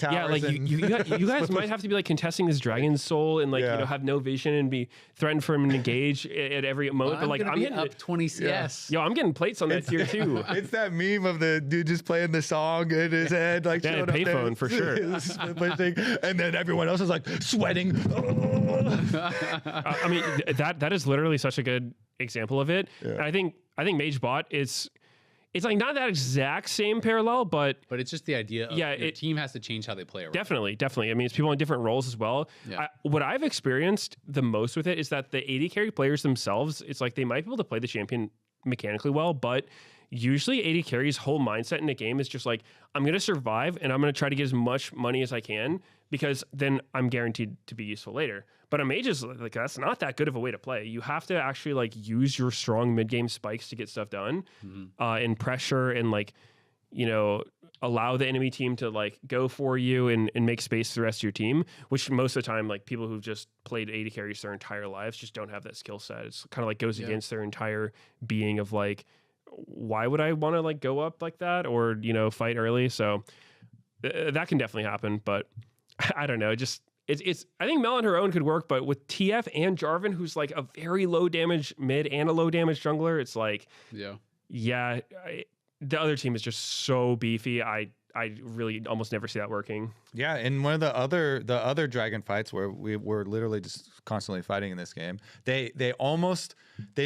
Yeah, like you guys might have to be like contesting this Dragon's Soul and like have no vision and be threatened for him to engage at every moment. But like I'm getting up 20 CS. Yo, I'm getting plates on that tier too. It's that meme of the dude just playing the song in his head, like payphone for sure. And then everyone else is like sweating. I mean, that is literally such a good example of it. Yeah. I think Mage Bot it's like not that exact same parallel, but it's just the idea of your team has to change how they play around. Definitely. I mean, it's people in different roles as well. Yeah. What I've experienced the most with it is that the AD carry players themselves, it's like they might be able to play the champion mechanically well, but usually AD carry's whole mindset in the game is just like, I'm going to survive and I'm going to try to get as much money as I can because then I'm guaranteed to be useful later. But a mage is like, that's not that good of a way to play. You have to actually like use your strong mid-game spikes to get stuff done and pressure and like, allow the enemy team to like go for you and make space for the rest of your team, which most of the time, like people who've just played AD carries their entire lives just don't have that skill set. It's kind of like goes against their entire being of like, why would I want to like go up like that or, fight early? So that can definitely happen, but I don't know. It's I think Mel on her own could work, but with TF and Jarvan, who's like a very low damage mid and a low damage jungler, it's like, the other team is just so beefy. I really almost never see that working. Yeah, in one of the other dragon fights where we were literally just constantly fighting in this game, they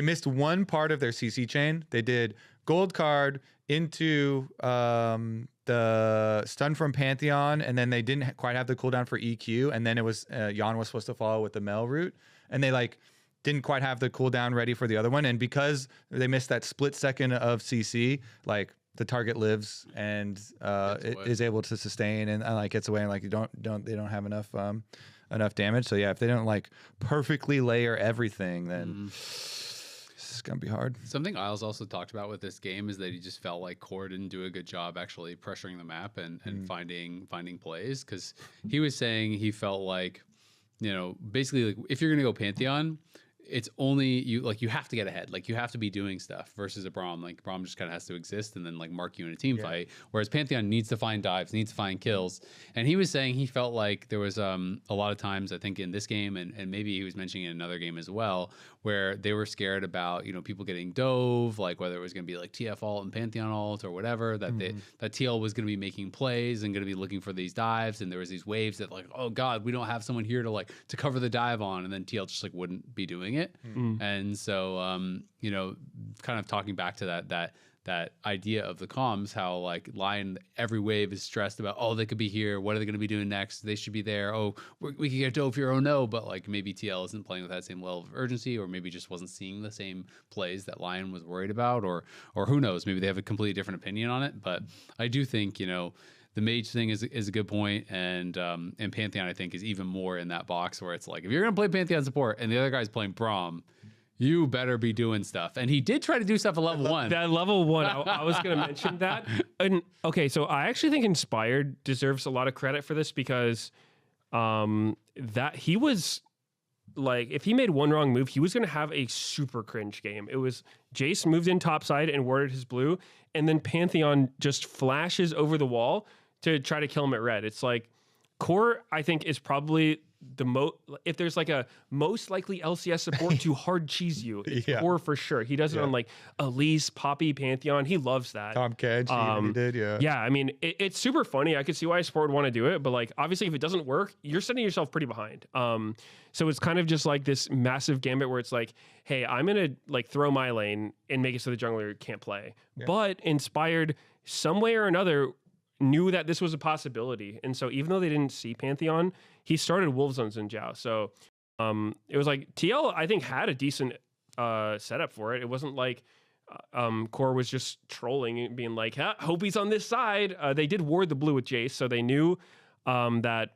missed one part of their CC chain. They did gold card into the stun from Pantheon, and then they didn't quite have the cooldown for EQ, and then it was Jan was supposed to follow with the Mel route, and they like didn't quite have the cooldown ready for the other one, and because they missed that split second of CC, like the target lives and it is able to sustain and like gets away, and like they don't have enough damage. So yeah, if they don't like perfectly layer everything, then it's gonna be hard. Something Isles also talked about with this game is that he just felt like Core didn't do a good job actually pressuring the map and finding plays, because he was saying he felt like, basically like if you're gonna go Pantheon, it's only you have to get ahead. Like you have to be doing stuff versus a Braum. Like Braum just kind of has to exist and then like mark you in a team fight. Whereas Pantheon needs to find dives, needs to find kills. And he was saying he felt like there was a lot of times, I think in this game and maybe he was mentioning in another game as well, where they were scared about, people getting dove, like whether it was going to be like TF ult and Pantheon ult or whatever, that that TL was going to be making plays and going to be looking for these dives. And there was these waves that like, oh God, we don't have someone here to cover the dive on. And then TL just like wouldn't be doing it. And so, kind of talking back to that idea of the comms, how like Lion every wave is stressed about, oh, they could be here. What are they going to be doing next? They should be there. Oh, we could get dove here. Oh no. But like maybe TL isn't playing with that same level of urgency, or maybe just wasn't seeing the same plays that Lion was worried about, or who knows, maybe they have a completely different opinion on it. But I do think, the mage thing is a good point, and Pantheon I think is even more in that box where it's like, if you're gonna play Pantheon support and the other guy's playing Braum, you better be doing stuff. And he did try to do stuff at level 1. That level 1, I was gonna mention that. And okay, so I actually think Inspired deserves a lot of credit for this, because that he was like, if he made one wrong move, he was gonna have a super cringe game. It was Jace moved in topside and warded his blue, and then Pantheon just flashes over the wall to try to kill him at red. It's like Core, I think, is probably the most, if there's like a most likely LCS support to hard cheese you, it's Core for sure. He does it on like Elise, Poppy, Pantheon. He loves that. Tom Kedge, he did, Yeah, I mean, it's super funny. I could see why a support would want to do it, but like, obviously if it doesn't work, you're setting yourself pretty behind. So it's kind of just like this massive gambit where it's like, hey, I'm going to like throw my lane and make it so the jungler can't play. Yeah. But Inspired, some way or another, knew that this was a possibility. And so even though they didn't see Pantheon, he started Wolves on Xin. So it was like TL, I think, had a decent setup for it. It wasn't like Core was just trolling and being like, hope he's on this side. They did ward the blue with Jace, so they knew that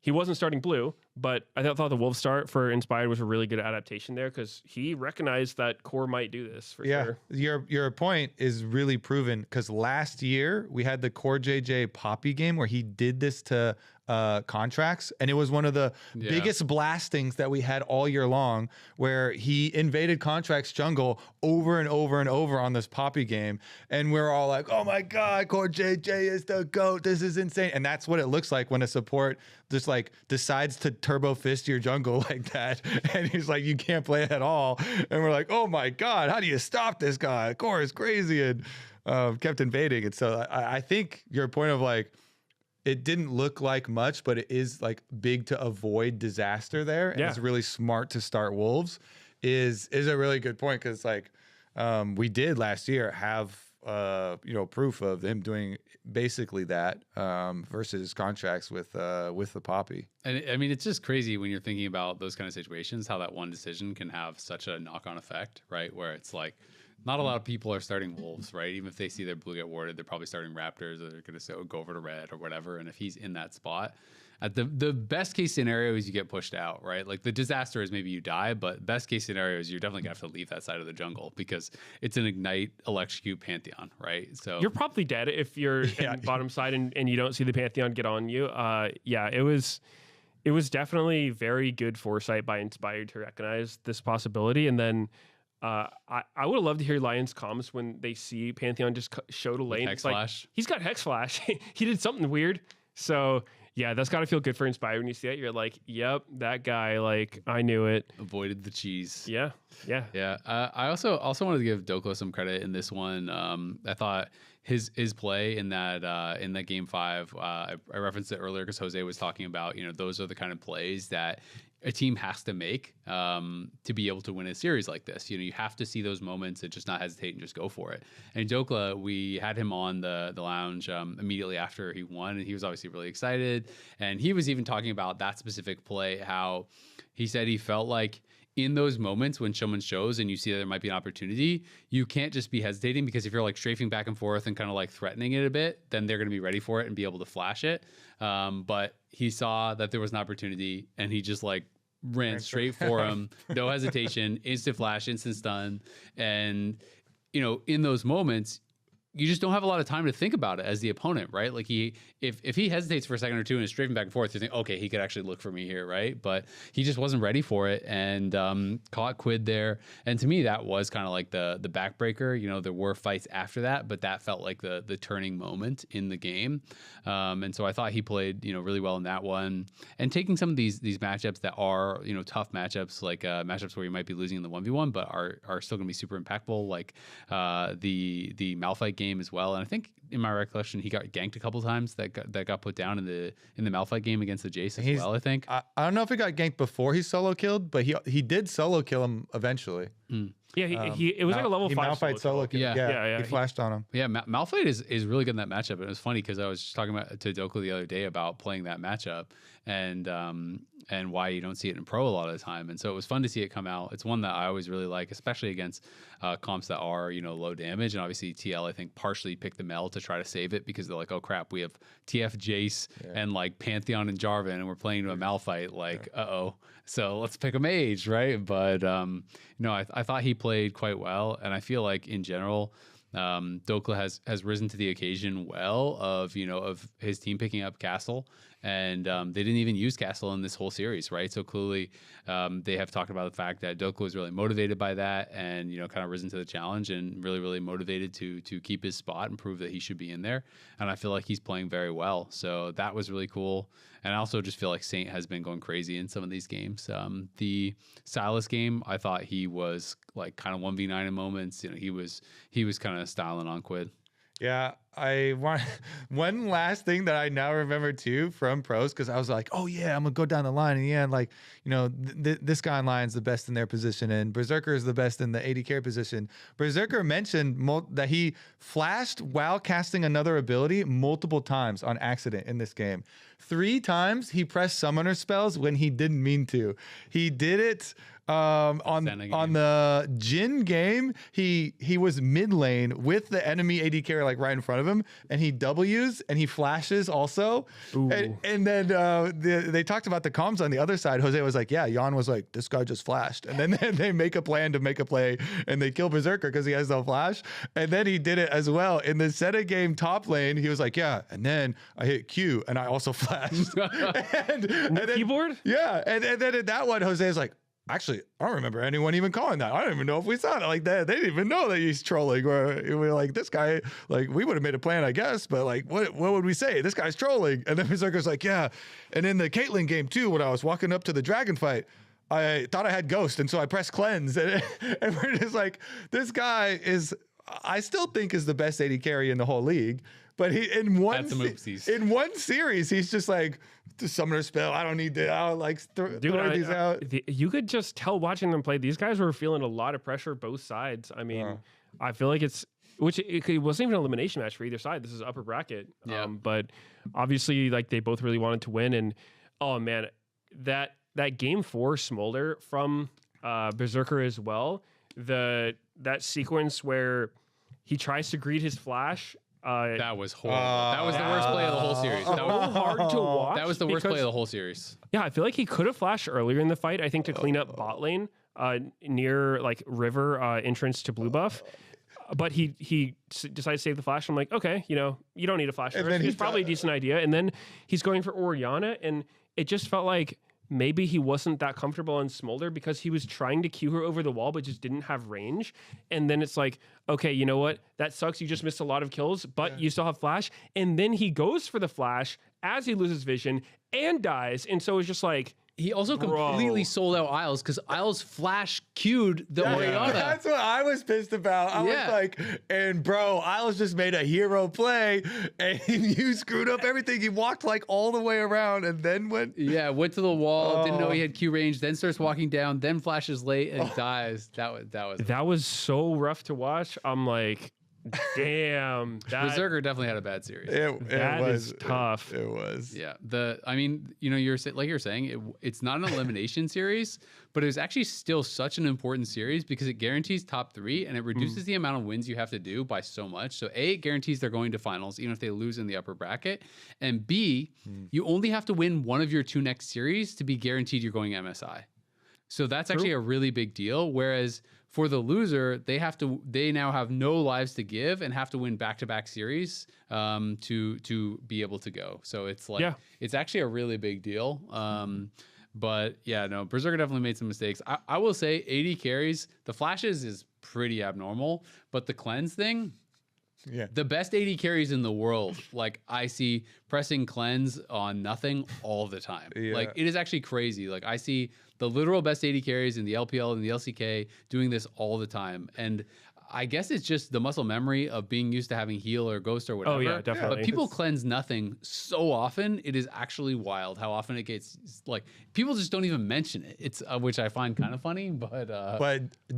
he wasn't starting blue, but I thought the Wolf start for Inspired was a really good adaptation there, because he recognized that Core might do this for sure. Your point is really proven, because last year we had the Core JJ Poppy game where he did this to contracts, and it was one of the biggest blastings that we had all year long, where he invaded contracts jungle over and over and over on this Poppy game, and we're all like, oh my god, Core JJ is the GOAT, this is insane. And that's what it looks like when a support just like decides to turbo fist your jungle like that, and he's like, you can't play at all, and we're like, oh my god, how do you stop this guy? Core is crazy, and kept invading. And so I think your point of like, it didn't look like much, but it is like big to avoid disaster there. And it's really smart to start Wolves is a really good point. Cause like, we did last year have, proof of him doing basically that, versus contracts with the Poppy. And I mean, it's just crazy when you're thinking about those kind of situations, how that one decision can have such a knock-on effect, right? Where it's like, not a lot of people are starting Wolves, right? Even if they see their blue get warded, they're probably starting Raptors, or they're going to go over to red or whatever. And if he's in that spot, at the best case scenario is you get pushed out, right? Like the disaster is maybe you die, but best case scenario is you're definitely going to have to leave that side of the jungle because it's an Ignite, Electrocute, Pantheon, right? So you're probably dead if you're in bottom side and you don't see the Pantheon get on you. It was definitely very good foresight by Inspired to recognize this possibility. And then I would love to hear Lions comms when they see Pantheon just show to lane. Hex Flash. He's got Hex Flash. He did something weird. So yeah, that's got to feel good for Inspired when you see that. You're like, yep, that guy, like, I knew it. Avoided the cheese. Yeah. I also wanted to give Doko some credit in this one. I thought his play in that game 5, I referenced it earlier because Jose was talking about, those are the kind of plays that a team has to make to be able to win a series like this. You have to see those moments and just not hesitate and just go for it. And Dokla, we had him on the lounge immediately after he won, and he was obviously really excited. And he was even talking about that specific play, how he said he felt like in those moments when someone shows and you see that there might be an opportunity, you can't just be hesitating, because if you're like strafing back and forth and kind of like threatening it a bit, then they're going to be ready for it and be able to flash it. But he saw that there was an opportunity and he just like ran straight for him, no hesitation, instant flash, instant stun. And, in those moments, you just don't have a lot of time to think about it as the opponent, right? Like if he hesitates for a second or two and is strafing back and forth, you think, okay, he could actually look for me here, right? But he just wasn't ready for it and caught Quid there. And to me, that was kind of like the backbreaker. There were fights after that, but that felt like the turning moment in the game. And so I thought he played, really well in that one. And taking some of these matchups that are, tough matchups, like matchups where you might be losing in the 1v1, but are still going to be super impactful, like the Malphite game as well. And I think in my recollection, he got ganked a couple times that got put down in the Malphite game against the Jace as well, I think. I don't know if he got ganked before he solo killed, but he did solo kill him eventually. Yeah, it was like a level 5 Malphite solo kill. Yeah. He flashed on him. Yeah, Malphite is really good in that matchup. And it was funny because I was just talking to Doko the other day about playing that matchup and why you don't see it in pro a lot of the time. And so it was fun to see it come out. It's one that I always really like, especially against comps that are, low damage. And obviously TL, I think, partially picked the Mel to try to save it because they're like, oh crap, we have TF Jace and like Pantheon and Jarvan, and we're playing a Malphite, like, uh-oh. So let's pick a mage, right? But, I thought he played quite well. And I feel like in general, Dokla has risen to the occasion well of his team picking up Castle, and they didn't even use Castle in this whole series, right? So clearly they have talked about the fact that Dokla was really motivated by that, and kind of risen to the challenge and really, really motivated to keep his spot and prove that he should be in there. And I feel like he's playing very well, so that was really cool. And I also just feel like Saint has been going crazy in some of these games. The Silas game, I thought he was like kind of 1v9 in moments. He was kind of styling on Quid. Yeah, I want one last thing that I now remember too from pros, because I was like, oh yeah, I'm gonna go down the line, and like this guy in line's the best in their position, and Berserker is the best in the AD carry position. Berserker mentioned that he flashed while casting another ability multiple times on accident in this game. 3 times he pressed summoner spells when he didn't mean to. He did it on the Jhin game. He was mid lane with the enemy AD carry like right in front of of him, and he W's and he flashes also. And then they talked about the comms on the other side. Jose was like, yeah, Jan was like, this guy just flashed. And then they make a plan to make a play and they kill Berserker because he has no flash. And then he did it as well. In the Seta game top lane, he was like, yeah, and then I hit Q and I also flashed. and then, keyboard? Yeah. And then in that one, Jose is like, actually, I don't remember anyone even calling that. I don't even know if we saw it like that. They didn't even know that he's trolling. We're like, this guy, like, we would have made a plan, I guess, but like, what would we say? This guy's trolling. And then Berserker's like, yeah. And in the Caitlyn game too, when I was walking up to the dragon fight, I thought I had Ghost, and so I pressed cleanse. And we're just like, this guy is, I still think is the best AD carry in the whole league. But he in one series, he's just like, the summoner spell, I don't need to, I'll like throw these out. You could just tell watching them play. These guys were feeling a lot of pressure both sides. I mean, I feel like it wasn't even an elimination match for either side. This is upper bracket. Yeah. But obviously, like, they both really wanted to win. And oh man, that game 4 Smolder from Berserker as well. That sequence where he tries to greet his flash. That was horrible. That was the worst play of the whole series. That was hard to watch. That was the worst play of the whole series. Yeah, I feel like he could have flashed earlier in the fight, I think, to clean up bot lane near like river entrance to blue buff. But he decided to save the flash. I'm like, okay, you don't need a flash. It's probably a decent idea. And then he's going for Orianna, and it just felt like maybe he wasn't that comfortable on Smolder because he was trying to Q her over the wall but just didn't have range. And then it's like, okay, you know what? That sucks. You just missed a lot of kills, but you still have flash. And then he goes for the flash as he loses vision and dies. And so it's just like, he also completely sold out Isles because Isles flash queued the Orianna. That's what I was pissed about. I was like, and bro, Isles just made a hero play and you screwed up everything. He walked like all the way around and then went to the wall, didn't know he had Q range, then starts walking down, then flashes late and dies. That was so rough to watch. I'm like, damn, Berserker definitely had a bad series. That was tough. It was. Yeah. You're saying it's not an elimination series, but it was actually still such an important series because it guarantees top 3 and it reduces the amount of wins you have to do by so much. So A, it guarantees they're going to finals even if they lose in the upper bracket, and B, you only have to win one of your 2 next series to be guaranteed you're going MSI. So that's actually a really big deal. Whereas for the loser, they now have no lives to give and have to win back-to-back series to be able to go. So it's like it's actually a really big deal. But yeah, no, Berserker definitely made some mistakes. I will say AD carries, the flashes is pretty abnormal, but the cleanse thing, the best AD carries in the world, like I see pressing cleanse on nothing all the time. Like it is actually crazy. Like I see the literal best AD carries in the LPL and the LCK doing this all the time. And I guess it's just the muscle memory of being used to having heal or ghost or whatever. Oh yeah, definitely. But people cleanse nothing so often. It is actually wild how often it gets, like, people just don't even mention it. It's which I find kind of funny, but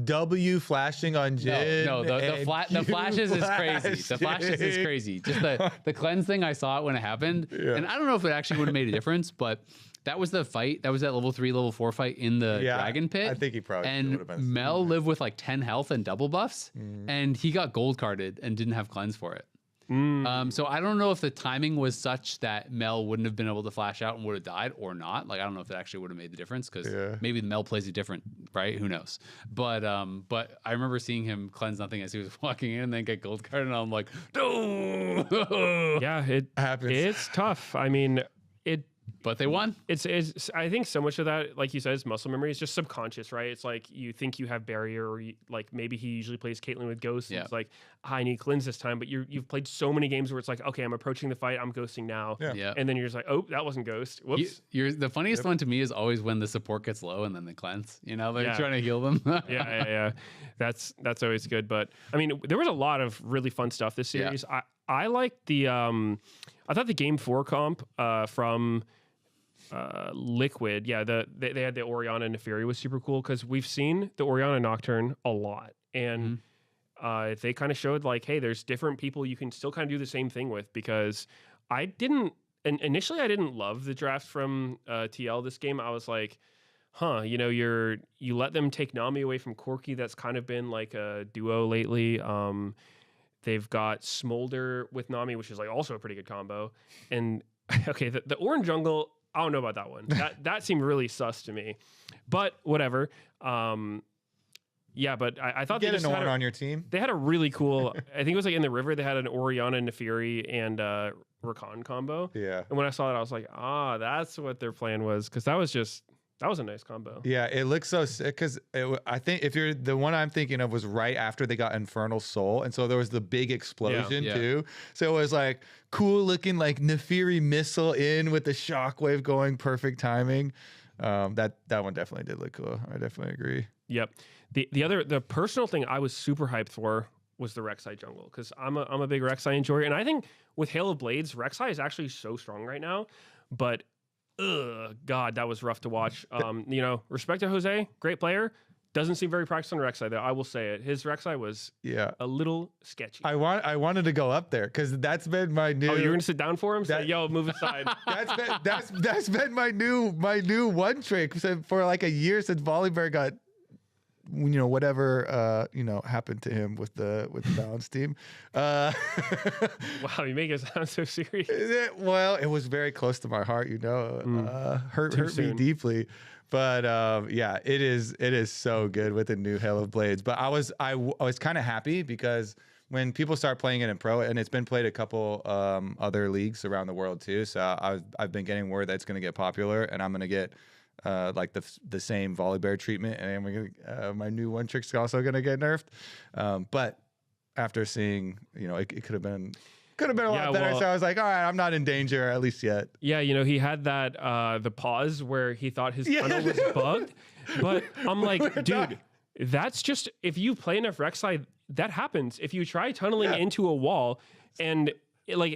W flashing on Jin. No, the flashes is crazy. The flashes is crazy. Just the cleanse thing, I saw it when it happened, and I don't know if it actually would have made a difference, but that was the fight. That was that level 3, level 4 fight in the Dragon Pit. I think he probably would have been. Mel lived with like 10 health and double buffs, and he got gold carded and didn't have cleanse for it. So I don't know if the timing was such that Mel wouldn't have been able to flash out and would have died or not. Like I don't know if it actually would have made the difference because maybe the Mel plays it different, right? Who knows? But I remember seeing him cleanse nothing as he was walking in and then get gold carded, and I'm like, no. Yeah, it happens. It's tough. I mean, but they won. It's I think so much of that, like you said, is muscle memory. It's just subconscious, right? It's like you think you have barrier, or like maybe he usually plays Caitlyn with Ghost. Yeah. It's like, I need cleanse this time, but you've played so many games where it's like, okay, I'm approaching the fight, I'm ghosting now. Yeah. And then you're just like, oh, that wasn't Ghost. Whoops. The funniest one to me is always when the support gets low and then they cleanse. You know, they're trying to heal them. yeah. That's always good. But I mean, there was a lot of really fun stuff this series. Yeah. I liked the I thought the game 4 comp from Liquid, they had the Orianna Neferi was super cool because we've seen the Orianna Nocturne a lot, and they kind of showed like, hey, there's different people you can still kind of do the same thing with. Because initially I didn't love the draft from TL this game. I was like, you let them take Nami away from Corki. That's kind of been like a duo lately. They've got Smolder with Nami, which is like also a pretty good combo. And okay, the orange jungle, I don't know about that one. That seemed really sus to me, but whatever. Yeah, but I thought Get they just an had Ornn on your team. They had a really cool. I think it was like in the river. They had an Orianna, Nefiri, and Rakan combo. Yeah. And when I saw that, I was like, that's what their plan was, because that was a nice combo. Yeah, it looks so sick because I think if you're the one I'm thinking of was right after they got Infernal Soul, and so there was the big explosion too. So it was like cool looking, like Nefiri missile in with the shockwave going, perfect timing. That one definitely did look cool. I definitely agree. Yep. The personal thing I was super hyped for was the Rek'Sai jungle, because I'm a big Rek'Sai enjoyer, and I think with Hail of Blades, Rek'Sai is actually so strong right now, but God, that was rough to watch. Respect to Jose, great player. Doesn't seem very practiced on Rek'Sai though. I will say it. His Rek'Sai was a little sketchy. I wanted to go up there because that's been my new. Oh, you're gonna sit down for him? Say, yo, move aside. that's been my new one trick for like a year since Volibear got. Whatever happened to him with the balance team. Wow, you make it sound so serious. Well, it was very close to my heart, hurt me deeply. But it is so good with the new Hail of Blades. But I was kind of happy because when people start playing it in pro, and it's been played a couple other leagues around the world too, so I've been getting word that it's going to get popular, and I'm going to get like the same Volibear treatment, and we're gonna my new one trick's also gonna get nerfed. But after seeing, it could have been a lot better. So I was like, all right, I'm not in danger at least yet. Yeah, he had that the pause where he thought his tunnel was bugged, but I'm like, dude, that's just if you play enough Rek'Sai, that happens. If you try tunneling into a wall and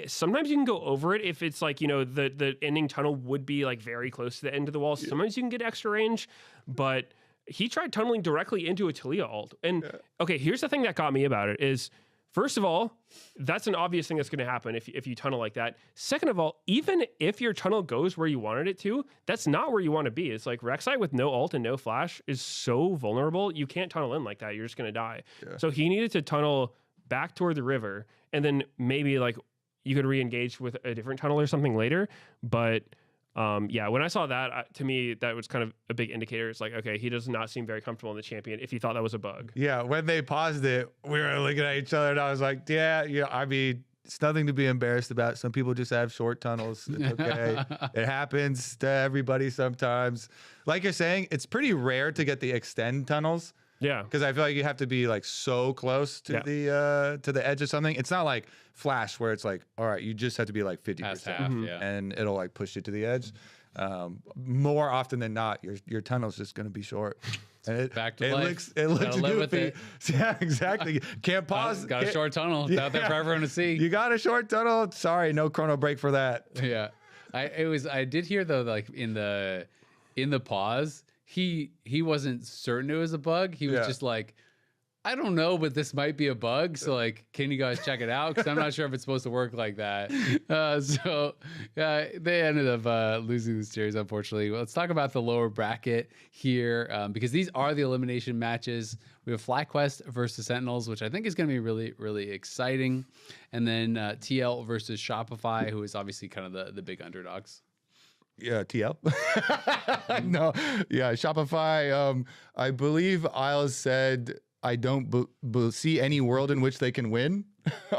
sometimes you can go over it if it's like, the ending tunnel would be like very close to the end of the wall. Sometimes you can get extra range, but he tried tunneling directly into a Talia ult. And okay, here's the thing that got me about it is, first of all, that's an obvious thing that's going to happen if you tunnel like that. Second of all, even if your tunnel goes where you wanted it to, that's not where you want to be. It's like Rek'Sai with no ult and no flash is so vulnerable. You can't tunnel in like that. You're just going to die. Yeah. So he needed to tunnel back toward the river, and then maybe you could re-engage with a different tunnel or something later. But when I saw that, to me, that was kind of a big indicator. It's like, okay, he does not seem very comfortable in the champion if he thought that was a bug. Yeah, when they paused it, we were looking at each other, and I was like, I mean, it's nothing to be embarrassed about. Some people just have short tunnels. It's okay. It happens to everybody sometimes. Like you're saying, it's pretty rare to get the extend tunnels. Yeah, because I feel like you have to be like so close to the edge of something. It's not like Flash where it's like, all right, you just have to be like 50%, and it'll like push you to the edge. More often than not, your tunnel's just going to be short. And back to life. It looks goofy. Yeah, exactly. Can't pause. Got a short tunnel. It's out there for everyone to see. You got a short tunnel. Sorry, no chrono break for that. Yeah, I did hear though, like in the pause. He wasn't certain it was a bug. He was just like, I don't know, but this might be a bug. So like, can you guys check it out? Because I'm not sure if it's supposed to work like that. They ended up losing the series, unfortunately. Well, let's talk about the lower bracket here, because these are the elimination matches. We have FlyQuest versus Sentinels, which I think is going to be really, really exciting. And then TL versus Shopify, who is obviously kind of the big underdogs. Yeah, TL. No, yeah, Shopify. I believe Isles said, I don't see any world in which they can win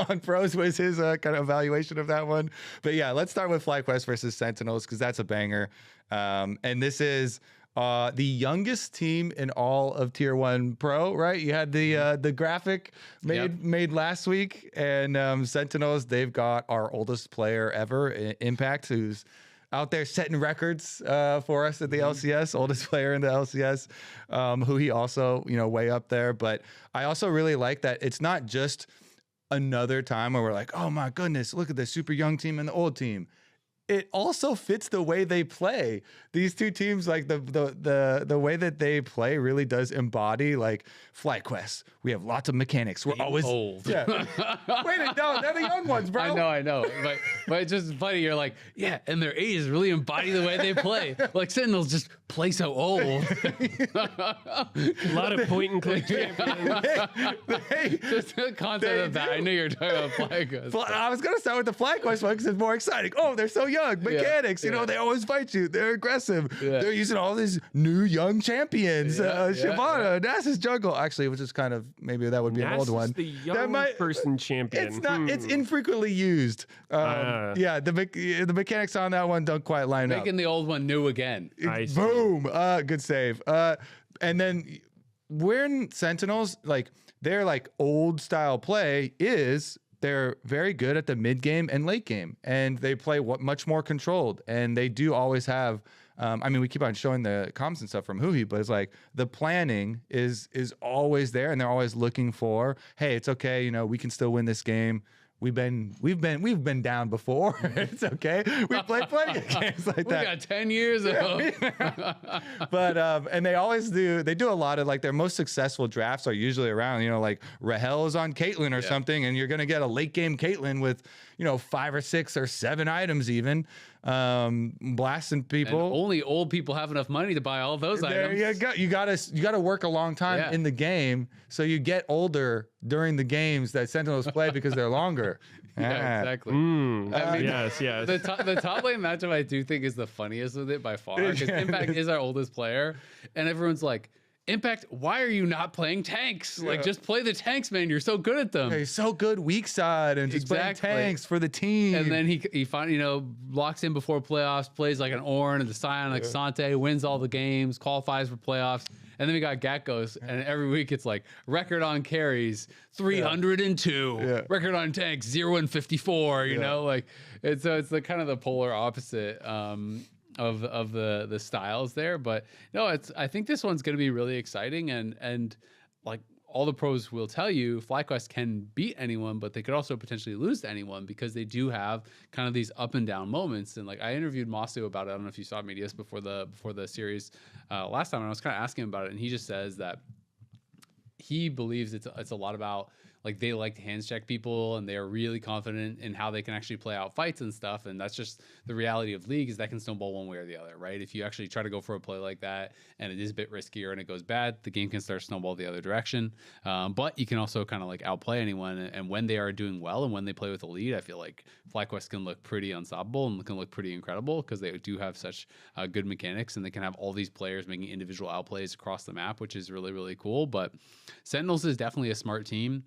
on pros was his kind of evaluation of that one. But yeah, let's start with FlyQuest versus Sentinels because that's a banger. And this is the youngest team in all of Tier 1 Pro, right? You had the graphic made last week, and Sentinels, they've got our oldest player ever, Impact, who's out there setting records for us at the LCS, oldest player in the LCS, who he also, way up there. But I also really like that it's not just another time where we're like, oh my goodness, look at the super young team and the old team. It also fits the way they play. These two teams, like the way that they play really does embody like FlyQuest. We have lots of mechanics. We're always old. Yeah. Wait, no, they're the young ones, bro. I know. But it's just funny. You're like, yeah, and their age is really embody the way they play. Like Sentinels just play so old. A lot of point and click champions. Just the concept of that. I knew you were talking about FlyQuest. I was going to start with the FlyQuest one because it's more exciting. Oh, they're so young. Mechanics, you know, they always fight you. They're aggressive. They're using all these new young champions. Shyvana, Nasus jungle. Actually, which is kind of, maybe that would be an old one. The young person champion. It's not. It's infrequently used. The mechanics on that one don't quite line up. Making the old one new again. Boom. Good save. And then when Sentinels, like their like old style play is they're very good at the mid game and late game, and they play much more controlled, and they do always have. I mean, we keep on showing the comms and stuff from Huhi, but it's like the planning is always there, and they're always looking for, hey, it's okay, you know, we can still win this game. We've been down before. It's okay. We played plenty of games like that. We got 10 years ago. But and they do a lot of like their most successful drafts are usually around, you know, like Rahel is on Caitlyn or something, and you're gonna get a late game Caitlyn with, you know, 5 or 6 or 7 items even. Blasting people. And only old people have enough money to buy all those items. You gotta work a long time in the game, so you get older during the games that Sentinels play because they're longer. Exactly. I mean, yes. The top lane matchup I do think is the funniest with it by far, because Impact is our oldest player, and everyone's like, Impact, why are you not playing tanks? Like, just play the tanks, man. You're so good at them. He's so good weak side and just playing tanks for the team. And then he finally, you know, locks in before playoffs, plays like an Ornn and the Scion like Sante, wins all the games, qualifies for playoffs. And then we got Gatkos, and every week it's like record on carries 302, record on tanks 0-54. You know, like it's the kind of the polar opposite of the styles there. But no, I think this one's going to be really exciting, and like all the pros will tell you, FlyQuest can beat anyone, but they could also potentially lose to anyone because they do have kind of these up and down moments. And like I interviewed Masu about it. I don't know if you saw Medius before the series last time, and I was kind of asking him about it, and he just says that he believes it's a lot about like they like to hands check people, and they are really confident in how they can actually play out fights and stuff. And that's just the reality of League, is that can snowball one way or the other, right? If you actually try to go for a play like that and it is a bit riskier and it goes bad, the game can start to snowball the other direction. But you can also kind of like outplay anyone. And when they are doing well and when they play with a lead, I feel like FlyQuest can look pretty unstoppable and can look pretty incredible because they do have such good mechanics, and they can have all these players making individual outplays across the map, which is really, really cool. But Sentinels is definitely a smart team.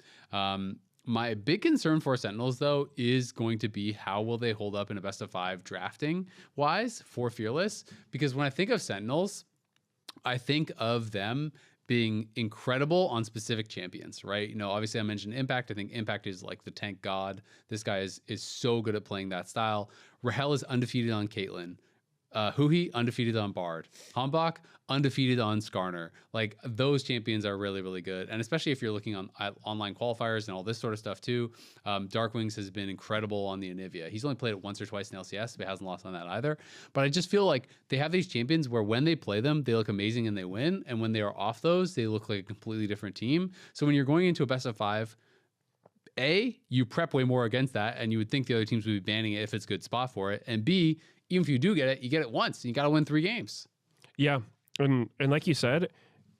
My big concern for Sentinels, though, is going to be how will they hold up in a best of 5 drafting wise for Fearless? Because when I think of Sentinels, I think of them being incredible on specific champions, right? You know, obviously I mentioned Impact. I think Impact is like the tank god. This guy is so good at playing that style. Rahel is undefeated on Caitlyn. Huhi, undefeated on Bard. Hambach, undefeated on Skarner. Like, those champions are really, really good. And especially if you're looking on online qualifiers and all this sort of stuff too. Darkwings has been incredible on the Anivia. He's only played it once or twice in LCS, but hasn't lost on that either. But I just feel like they have these champions where when they play them, they look amazing and they win. And when they are off those, they look like a completely different team. So when you're going into a best of 5, you prep way more against that, and you would think the other teams would be banning it if it's a good spot for it. And B, even if you do get it, you get it once, and you got to win 3 games. Yeah, and like you said,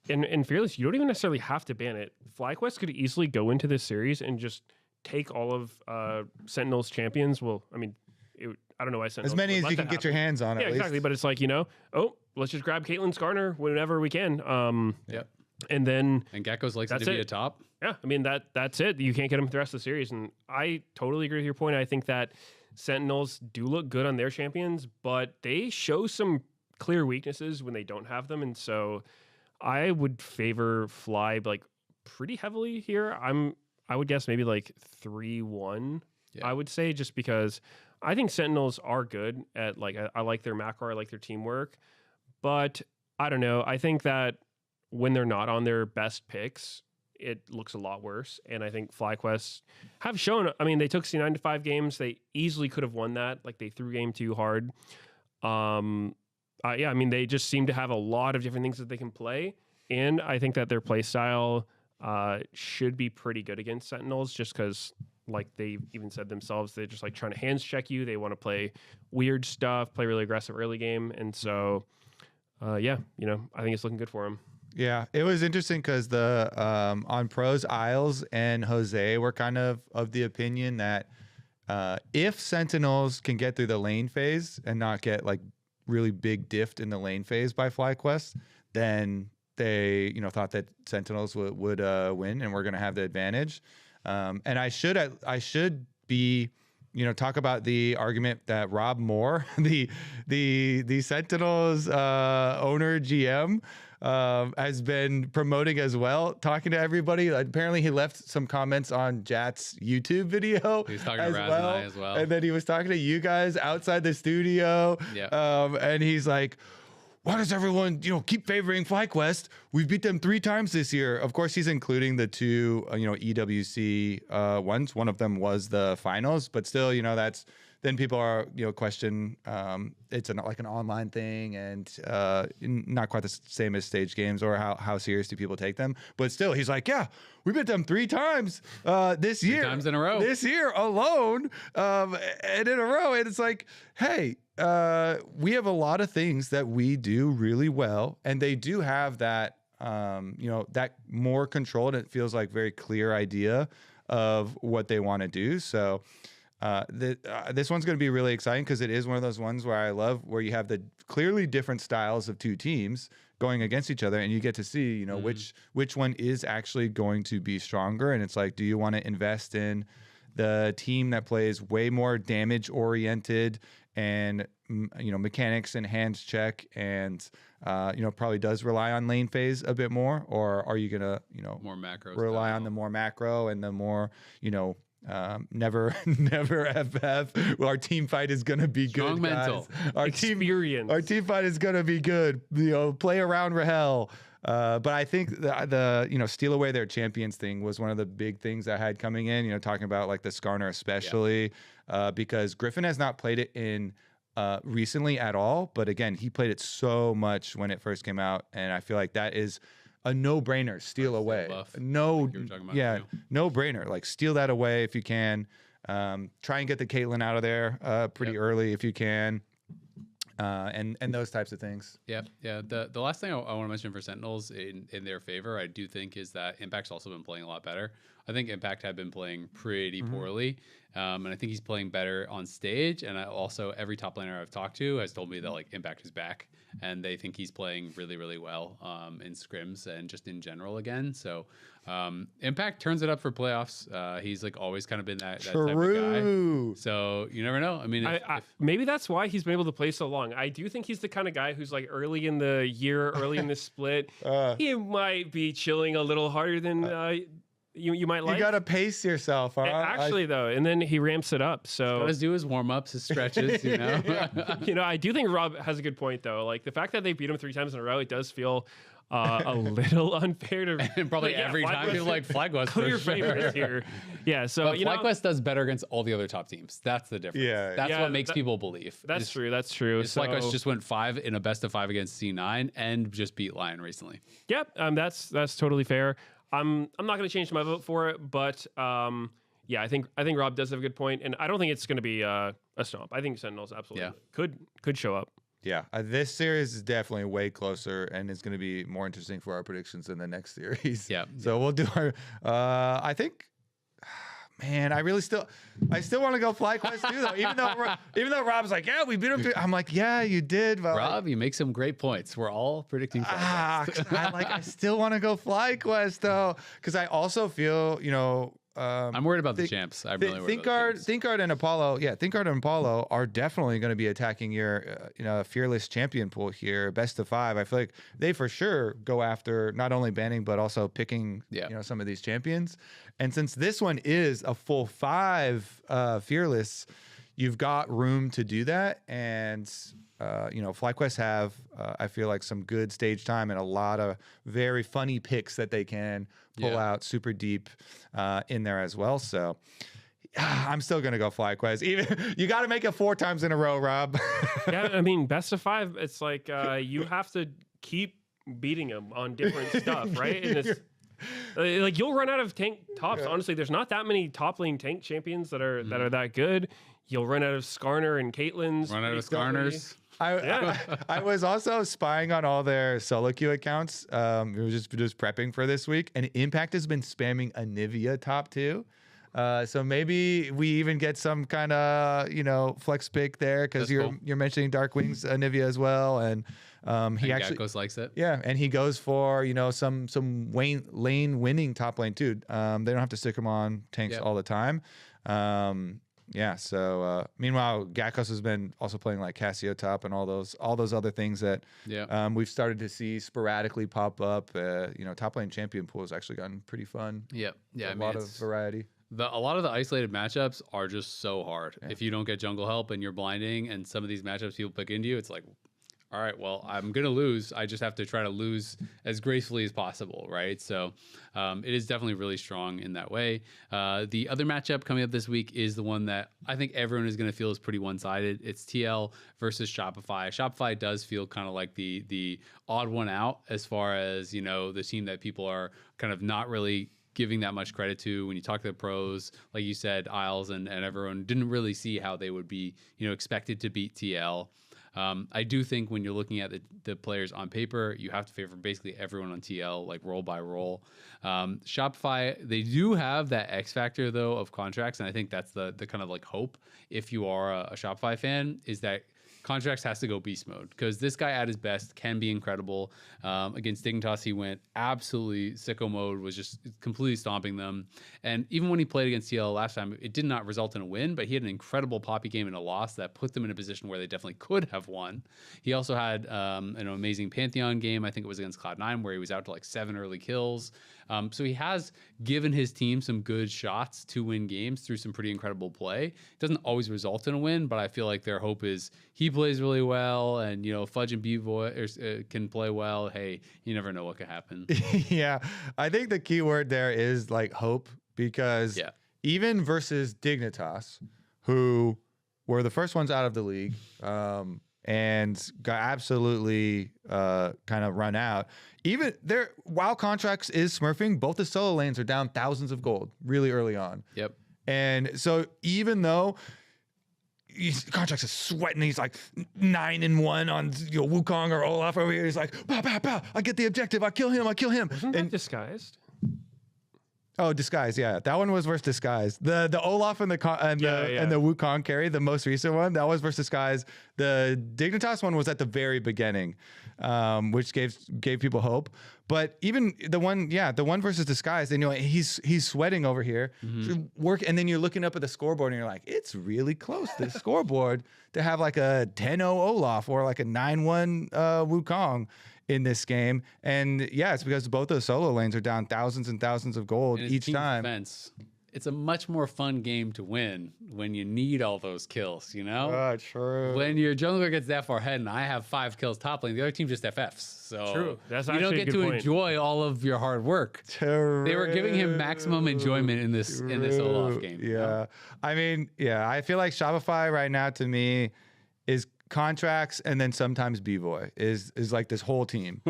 in Fearless, you don't even necessarily have to ban it. FlyQuest could easily go into this series and just take all of Sentinel's champions. Well, I mean, I don't know why Sentinels. As many as you can get your hands on. Yeah, exactly. But it's like, you know, let's just grab Caitlyn Skarner whenever we can. Yep. And Gatkos likes to be a top. Yeah, I mean that's it. You can't get him the rest of the series, and I totally agree with your point. I think that Sentinels do look good on their champions, but they show some clear weaknesses when they don't have them, and so I would favor Fly like pretty heavily here. I would guess maybe like 3-1. Yeah. I would say, just because I think Sentinels are good at like I like their macro, I like their teamwork, but I don't know. I think that when they're not on their best picks, it looks a lot worse. And I think FlyQuest have shown, I mean, they took C9 to 5 games. They easily could have won that. Like, they threw game too hard. Yeah, I mean, they just seem to have a lot of different things that they can play. And I think that their play style should be pretty good against Sentinels, just because, like they even said themselves, they're just like trying to hands check you. They want to play weird stuff, play really aggressive early game. And so yeah, you know, I think it's looking good for him. Yeah, it was interesting because the on pros, Isles and Jose were kind of the opinion that if Sentinels can get through the lane phase and not get like really big diffed in the lane phase by FlyQuest, then they, you know, thought that Sentinels would win and we're going to have the advantage. And I should be, you know, talk about the argument that Rob Moore, the Sentinels owner GM, has been promoting as well, talking to everybody. Apparently, he left some comments on Jat's YouTube video. He was talking to Raz and I as well. And then he was talking to you guys outside the studio. Yeah. And he's like, why does everyone, you know, keep favoring FlyQuest? We've beat them 3 times this year. Of course, he's including the 2, you know, EWC ones. One of them was the finals, but still, you know, that's then people are, you know, question. It's like an online thing and not quite the same as stage games, or how serious do people take them? But still, he's like, yeah, we beat them 3 times this year. 3 times in a row. This year alone, and in a row. And it's like, hey, we have a lot of things that we do really well, and they do have that, you know, that more controlled. It feels like very clear idea of what they want to do. So this one's going to be really exciting because it is one of those ones where I love where you have the clearly different styles of 2 teams going against each other, and you get to see, you know, which one is actually going to be stronger. And it's like, do you want to invest in the team that plays way more damage oriented and, you know, mechanics and hands check and, you know, probably does rely on lane phase a bit more? Or are you going to, you know, more macro rely on the more macro and the more, you know, never FF. Well, our team fight is going to be strong good, mental. guys. Our Experience. team fight is going to be good. You know, play around Rahel. But I think the you know, steal away their champions thing was one of the big things I had coming in, you know, talking about like the Skarner especially, because Griffin has not played it in recently at all. But again, he played it so much when it first came out. And I feel like that is a no-brainer. Steal away. No brainer. Like steal that away if you can. Try and get the Caitlyn out of there pretty early if you can. And those types of things. Yeah. The last thing I want to mention for Sentinels in their favor, I do think, is that Impact's also been playing a lot better. I think Impact had been playing pretty poorly, and I think he's playing better on stage. And also every top laner I've talked to has told me that like Impact is back, and they think he's playing really, really well in scrims and just in general again. So Impact turns it up for playoffs. He's like always kind of been that type of guy. So you never know. I mean, maybe that's why he's been able to play so long. I do think he's the kind of guy who's like early in the year, early in the split, he might be chilling a little harder than you might like. You got to pace yourself, huh? Actually, though, and then he ramps it up. So let's do his warm-ups, his stretches, you know? You know, I do think Rob has a good point, though. Like the fact that they beat him 3 times in a row, it does feel a little unfair to and probably every time people like FlyQuest for your favorites here. Yeah, so but FlyQuest does better against all the other top teams. That's the difference. That's what makes people believe. That's true. That's true. So FlyQuest just went 5 in a best of 5 against C9 and just beat Lion recently. Yep, that's totally fair. I'm not going to change my vote for it, but yeah, I think Rob does have a good point, and I don't think it's going to be a stomp. I think Sentinels absolutely could show up. Yeah, this series is definitely way closer, and it's going to be more interesting for our predictions in the next series. Yeah. So we'll do our. I think. Man, I still want to go FlyQuest too, though. Even though Rob's like, yeah, we beat him. I'm like, yeah, you did. But Rob, you make some great points. We're all predicting FlyQuest. I still want to go FlyQuest though, because I also feel, you know. I'm worried about the champs. I'm really worried about the champs. ThinkGuard and Apollo. Yeah, ThinkGuard and Apollo are definitely going to be attacking your, you know, fearless champion pool here, best of 5. I feel like they for sure go after not only banning but also picking, you know, some of these champions. And since this one is a full 5 fearless, you've got room to do that. And you know, FlyQuest have, I feel like, some good stage time and a lot of very funny picks that they can pull out super deep in there as well. So I'm still going to go FlyQuest. Even you got to make it 4 times in a row, Rob. Yeah, I mean, best of 5, it's like you have to keep beating them on different stuff, right? And it's like you'll run out of tank tops. Honestly, there's not that many top lane tank champions that are that good. You'll run out of Skarner and Caitlyn's. Run out of Skarners. I was also spying on all their solo queue accounts. We were just prepping for this week, and Impact has been spamming Anivia top 2. So maybe we even get some kind of flex pick there because you're mentioning Darkwing's Anivia as well, and he actually Gakkos likes it. Yeah, and he goes for some lane winning top lane too. They don't have to stick him on tanks all the time. Yeah. So meanwhile, Gakkos has been also playing like Cassio top and all those other things that we've started to see sporadically pop up. Top lane champion pool has actually gotten pretty fun. Yeah. A lot of variety. A lot of the isolated matchups are just so hard. Yeah. If you don't get jungle help and you're blinding, and some of these matchups people pick into you, it's like, all right, well, I'm going to lose. I just have to try to lose as gracefully as possible, right? So it is definitely really strong in that way. The other matchup coming up this week is the one that I think everyone is going to feel is pretty one-sided. It's TL versus Shopify. Shopify does feel kind of like the odd one out as far as, the team that people are kind of not really giving that much credit to. When you talk to the pros, like you said, Isles and everyone didn't really see how they would be, expected to beat TL. I do think when you're looking at the players on paper, you have to favor basically everyone on TL, like role by role. Shopify, they do have that X factor though of contracts, and I think that's the kind of like hope if you are a Shopify fan, is that Contracts has to go beast mode because this guy at his best can be incredible. Against Dignitas, he went absolutely sicko mode, was just completely stomping them. And even when he played against TL last time, it did not result in a win, but he had an incredible Poppy game and a loss that put them in a position where they definitely could have won. He also had an amazing Pantheon game. I think it was against Cloud9 where he was out to like 7 early kills. So he has given his team some good shots to win games through some pretty incredible play. It doesn't always result in a win, but I feel like their hope is he plays really well, and Fudge and B-Boy can play well. Hey, you never know what could happen. Yeah, I think the key word there is like hope, because even versus Dignitas, who were the first ones out of the league, and got absolutely kind of run out. Even there, while Contracts is smurfing, both the solo lanes are down thousands of gold really early on. Yep. And so even though Contracts is sweating, he's like 9-1 on Wukong or Olaf over here. He's like, pow, pow, pow, I get the objective. I kill him. Wasn't that Disguised? Oh, Disguise, yeah. That one was versus Disguise. The Olaf and the Wukong carry, the most recent one, that was versus Disguise. The Dignitas one was at the very beginning, which gave people hope. But even the one versus Disguise, and he's sweating over here. So and then you're looking up at the scoreboard and you're like, it's really close, this scoreboard, to have like a 10-0 Olaf or like a 9-1 Wukong in this game. And yeah, it's because both those solo lanes are down thousands and thousands of gold each time. Defense. It's a much more fun game to win when you need all those kills, True. When your jungler gets that far ahead and I have 5 kills top lane, the other team just FFs. So true. That's you don't get to enjoy all of your hard work. True. They were giving him maximum enjoyment in this Olaf game. Yeah. I mean, I feel like Shopify right now to me is Contracts, and then sometimes B-Boy is like this whole team.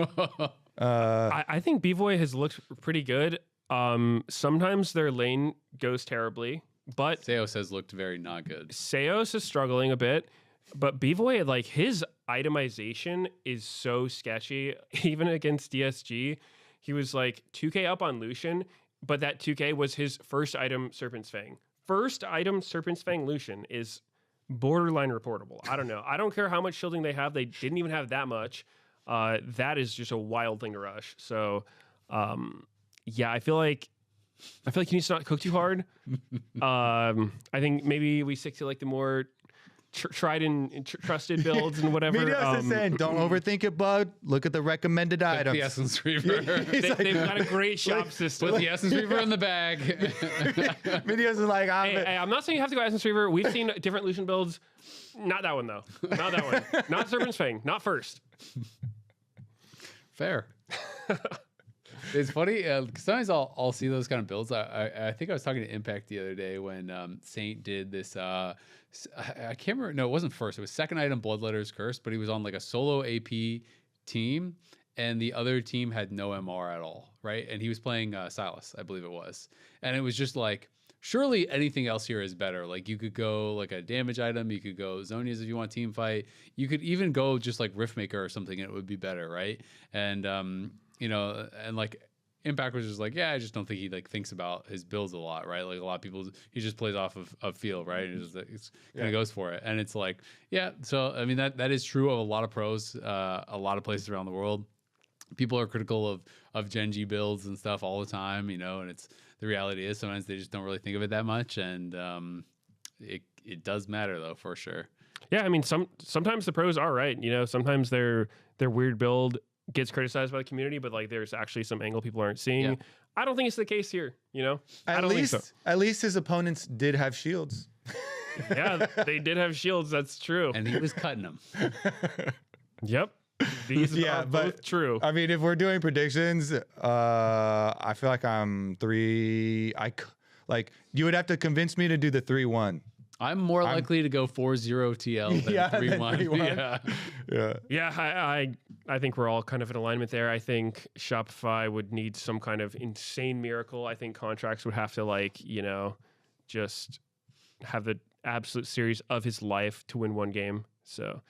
I think B-Boy has looked pretty good. Sometimes their lane goes terribly, but Seos has looked very not good. Seos is struggling a bit, but B-Boy, like his itemization is so sketchy. Even against DSG, he was like 2k up on Lucian, but that 2k was his first item Serpent's Fang. First item Serpent's Fang Lucian is borderline reportable. I don't know. I don't care how much shielding they have. They didn't even have that much. That is just a wild thing to rush. So, I feel like he needs to not cook too hard. I think maybe we stick to like the more tried and trusted builds and whatever. Meteos is saying, don't overthink it, bud. Look at the recommended items. The Essence Reaver. They've got a great shop system. Put the Essence Reaver in the bag. Meteos is like, hey, I'm not saying you have to go Essence Reaver. We've seen different Lucian builds. Not that one, though. Not that one. Not Serpent's Fang. Not first. Fair. It's funny. Sometimes I'll see those kind of builds. I think I was talking to Impact the other day when Saint did this. I can't remember. No, it wasn't first. It was second item Bloodletter's Curse, but he was on like a solo AP team, and the other team had no MR at all, right? And he was playing Silas, I believe it was. And it was just like surely anything else here is better. Like you could go like a damage item, you could go Zonias if you want team fight, you could even go just like Riftmaker or something, and it would be better, right? And you know, and like Impact was just like, yeah, I just don't think he like thinks about his builds a lot, right? Like a lot of people, he just plays off of field, right? And it's kind of goes for it, and it's like, yeah. So I mean that is true of a lot of pros, a lot of places around the world. People are critical of Gen G builds and stuff all the time, you know, and it's the reality is sometimes they just don't really think of it that much, and it does matter though for sure. Yeah, I mean sometimes the pros are right, you know, sometimes their weird build gets criticized by the community, but like there's actually some angle people aren't seeing. Yeah. I don't think it's the case here, you know. I don't think so. At least his opponents did have shields. Yeah, they did have shields. That's true, and he was cutting them. Yep. These are both true. I mean, if we're doing predictions, I feel like I'm 3. Like you would have to convince me to do the 3-1. I'm more likely to go 4-0 TL than 3-1. Yeah. I think we're all kind of in alignment there. I think Shopify would need some kind of insane miracle. I think Contracts would have to like, you know, just have the absolute series of his life to win one game. So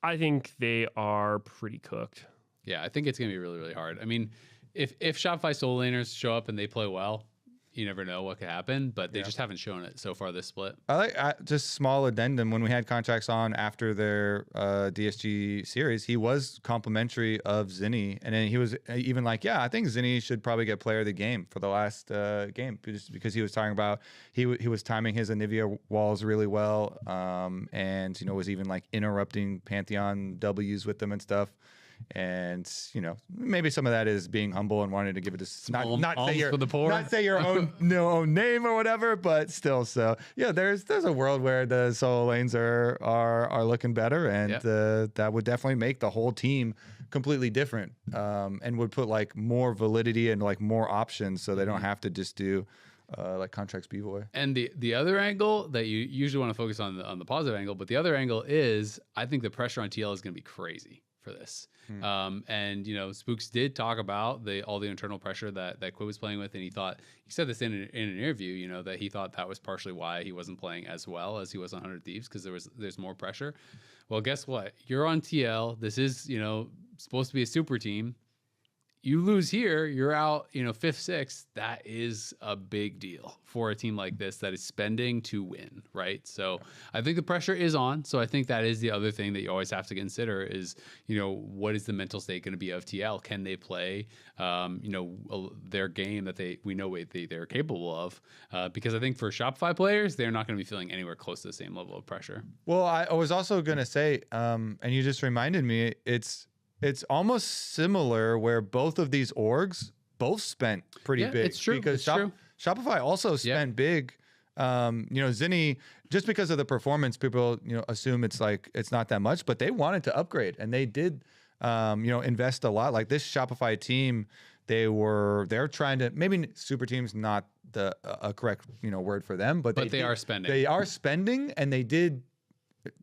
I think they are pretty cooked. Yeah, I think it's going to be really, really hard. I mean, if Shopify solo laners show up and they play well, you never know what could happen, but they just haven't shown it so far this split. I like just small addendum. When we had Contracts on after their DSG series, he was complimentary of Zinni, and then he was even like, yeah, I think Zinni should probably get player of the game for the last game, just because he was talking about he was timing his Anivia walls really well, and you know was even like interrupting Pantheon W's with them and stuff. And you know, maybe some of that is being humble and wanting to give it to not say your own own name or whatever, but still. So yeah, there's a world where the solo lanes are looking better, and that would definitely make the whole team completely different, and would put like more validity and like more options, so they don't have to just do like Contracts B-Boy. And the other angle that you usually want to focus on the positive angle, but the other angle is I think the pressure on TL is going to be crazy for this. And you know, Spooks did talk about all the internal pressure that Quid was playing with, and he said this in an interview, you know, that he thought that was partially why he wasn't playing as well as he was on 100 Thieves, because there's more pressure. Well, guess what? You're on TL. This is, you know, supposed to be a super team. You lose here, you're out, you know, 5th, 6th. That is a big deal for a team like this that is spending to win, right? So I think the pressure is on. So I think that is the other thing that you always have to consider is, you know, what is the mental state going to be of TL? Can they play, you know, their game that we know they're capable of? Because I think for Shopify players, they're not going to be feeling anywhere close to the same level of pressure. Well, I was also going to say, and you just reminded me, it's almost similar where both of these orgs both spent pretty big. It's true. Because Shopify also spent big. You know, Zinni, just because of the performance, people, you know, assume it's not that much, but they wanted to upgrade, and they did, you know, invest a lot. Like this Shopify team, they're trying to, maybe super team's not a correct, you know, word for them, but they are spending. They are spending, and they did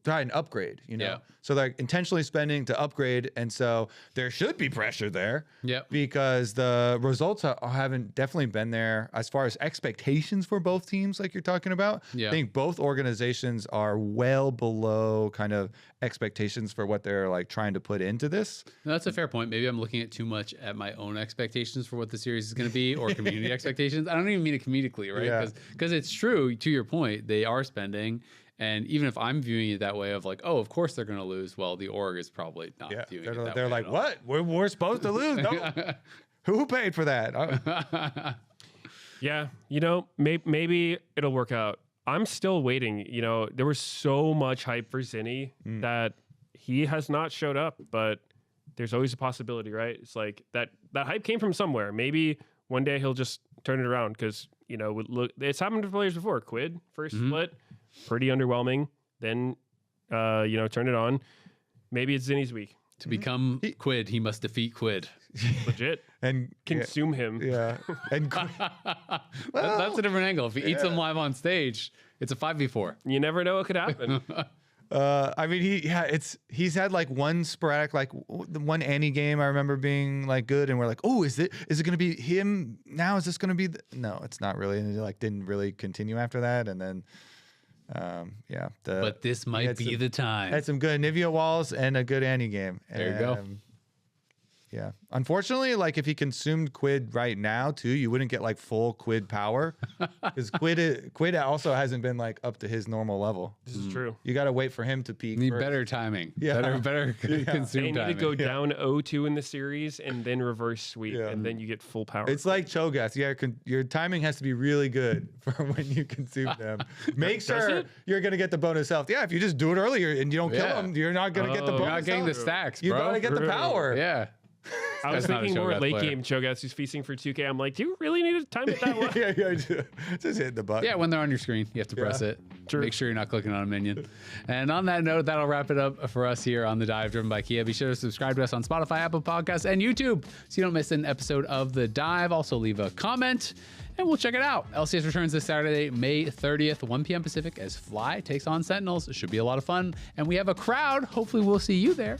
try and upgrade, you know. So they're intentionally spending to upgrade, and so there should be pressure there. Because the results haven't definitely been there as far as expectations for both teams, like you're talking about. I think both organizations are well below kind of expectations for what they're like trying to put into this. No, that's a fair point. Maybe I'm looking at too much at my own expectations for what the series is going to be, or community expectations. I don't even mean it comedically, right? Because it's true, to your point, they are spending. And even if I'm viewing it that way of like, oh, of course they're going to lose. Well, the org is probably not viewing it that way. They're like, what? We're supposed to lose? No. Who paid for that? Yeah, you know, maybe it'll work out. I'm still waiting. You know, there was so much hype for Zinni that he has not showed up, but there's always a possibility, right? It's like that hype came from somewhere. Maybe one day he'll just turn it around because, you know, look, it's happened to players before. Quid, first split. Pretty underwhelming. Then, you know, turn it on. Maybe it's Zinni's week. To become Quid, he must defeat Quid. Legit. And consume him. Yeah. And that's a different angle. If he eats him live on stage, it's a 5v4. You never know what could happen. I mean, he's had like one sporadic, like one Annie game I remember being like good, and we're like, oh, is it going to be him now? Is this going to be? No, it's not really. And it like didn't really continue after that, and then. Yeah, but this might be the time. Had some good Nivea walls and a good Annie game. There you go. Yeah. Unfortunately, like if he consumed Quid right now too, you wouldn't get like full Quid power because Quid also hasn't been like up to his normal level. This is true. You got to wait for him to peak. Need better timing. Yeah. Better consume They need timing. to go down 0-2 in the series and then reverse sweep, and then you get full power. It's like Cho'Gath. Yeah, your timing has to be really good for when you consume them. Make sure you're gonna get the bonus health. Yeah, if you just do it earlier and you don't kill them, you're not gonna get the bonus. You're not getting health. the stacks, bro. You gotta get the power. Yeah. I was thinking more late game Cho'Gath who's feasting for 2K. I'm like, do you really need to time it that way? yeah, just hit the button. Yeah, when they're on your screen, you have to press it. True. Make sure you're not clicking on a minion. And on that note, that'll wrap it up for us here on The Dive, driven by Kia. Be sure to subscribe to us on Spotify, Apple Podcasts, and YouTube so you don't miss an episode of The Dive. Also, leave a comment, and we'll check it out. LCS returns this Saturday, May 30th, 1 p.m. Pacific, as Fly takes on Sentinels. It should be a lot of fun. And we have a crowd. Hopefully, we'll see you there.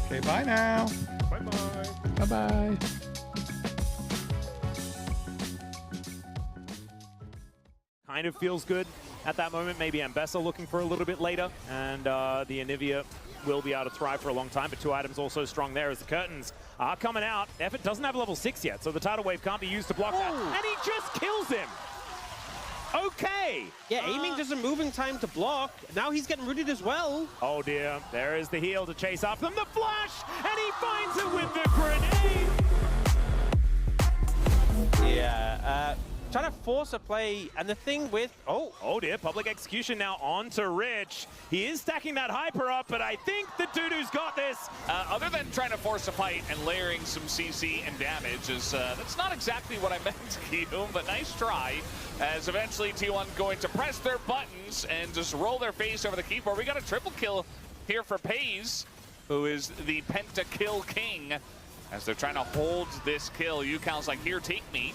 Okay, bye now. Bye-bye. Bye-bye. Kind of feels good at that moment. Maybe Ambessa looking for a little bit later, and the Anivia will be able to thrive for a long time, but 2 items also strong there as the curtains are coming out. Effort doesn't have level 6 yet, so the tidal wave can't be used to block that, and he just kills him. Okay. Yeah, aiming does a moving time to block. Now he's getting rooted as well. Oh dear, there is the heal to chase after them. The flash, and he finds it with the grenade. Yeah, trying to force a play, and the thing with... Oh dear, public execution now on to Rich. He is stacking that hyper up, but I think the Dudu's got this. Other than trying to force a fight and layering some CC and damage, that's not exactly what I meant to you, but nice try. As eventually T1 going to press their buttons and just roll their face over the keyboard. We got a triple kill here for Pays, who is the pentakill king. As they're trying to hold this kill, Yukal's like, here, take me.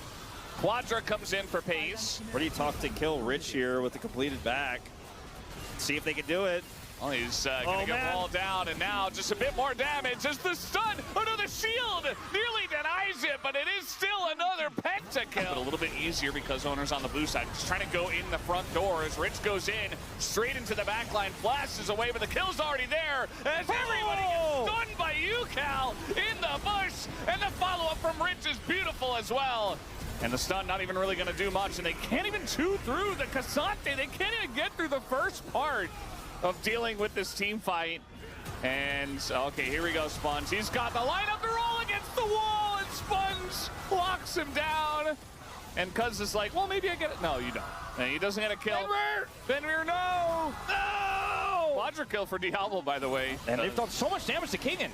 Quadra comes in for Pays. Pretty tough to kill Rich here with the completed back. See if they can do it. Well, he's going to get walled down, and now just a bit more damage as the stun. Oh no, the shield nearly denies it, but it is still another pentakill. But a little bit easier because Owner's on the blue side, just trying to go in the front door as Rich goes in, straight into the back line, flashes away, but the kill's already there as everybody gets stunned by Yukal in the bush, and the follow-up from Rich is beautiful as well. And the stun not even really going to do much, and they can't even chew through the Cassante. They can't even get through the first part of dealing with this team fight. And okay, here we go, Sponge. He's got the lineup, they're all against the wall, and Sponge locks him down. And Cuz is like, well, maybe I get it. No, you don't. And he doesn't get a kill. Fenrir, no! No! Quadra kill for Diablo, by the way. And they've done so much damage to Kingan.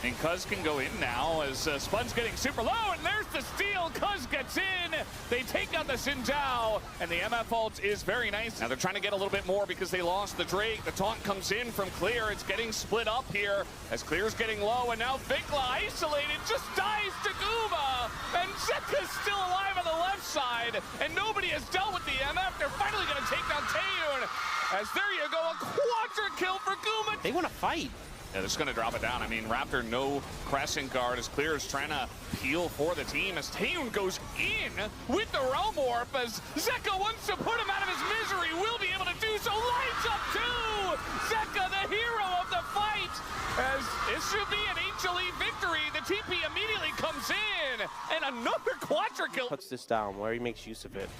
And Cuz can go in now as Sponge getting super low, and there's the steal. Cuz gets in. They take out the Xinjiao, and the MF ult is very nice. Now they're trying to get a little bit more because they lost the Drake. The taunt comes in from Clear. It's getting split up here as Clear's getting low, and now Vikla isolated just dies to Guma. And Zeka's still alive on the left side, and nobody has dealt with the MF. They're finally going to take down Daejeon. As there you go, a quadra kill for Guma. They want to fight. Yeah, they're just going to drop it down. I mean, Raptor, no crescent guard as Clear is trying to peel for the team as Daejeon goes in with the Realm Warp as Zeka wants to put him out of his misery. Will be able to do so. Lights up too! Zeka, the hero of the fight, as it should be an HLE victory. The TP immediately comes in, and another quadra kill. Puts this down where he makes use of it.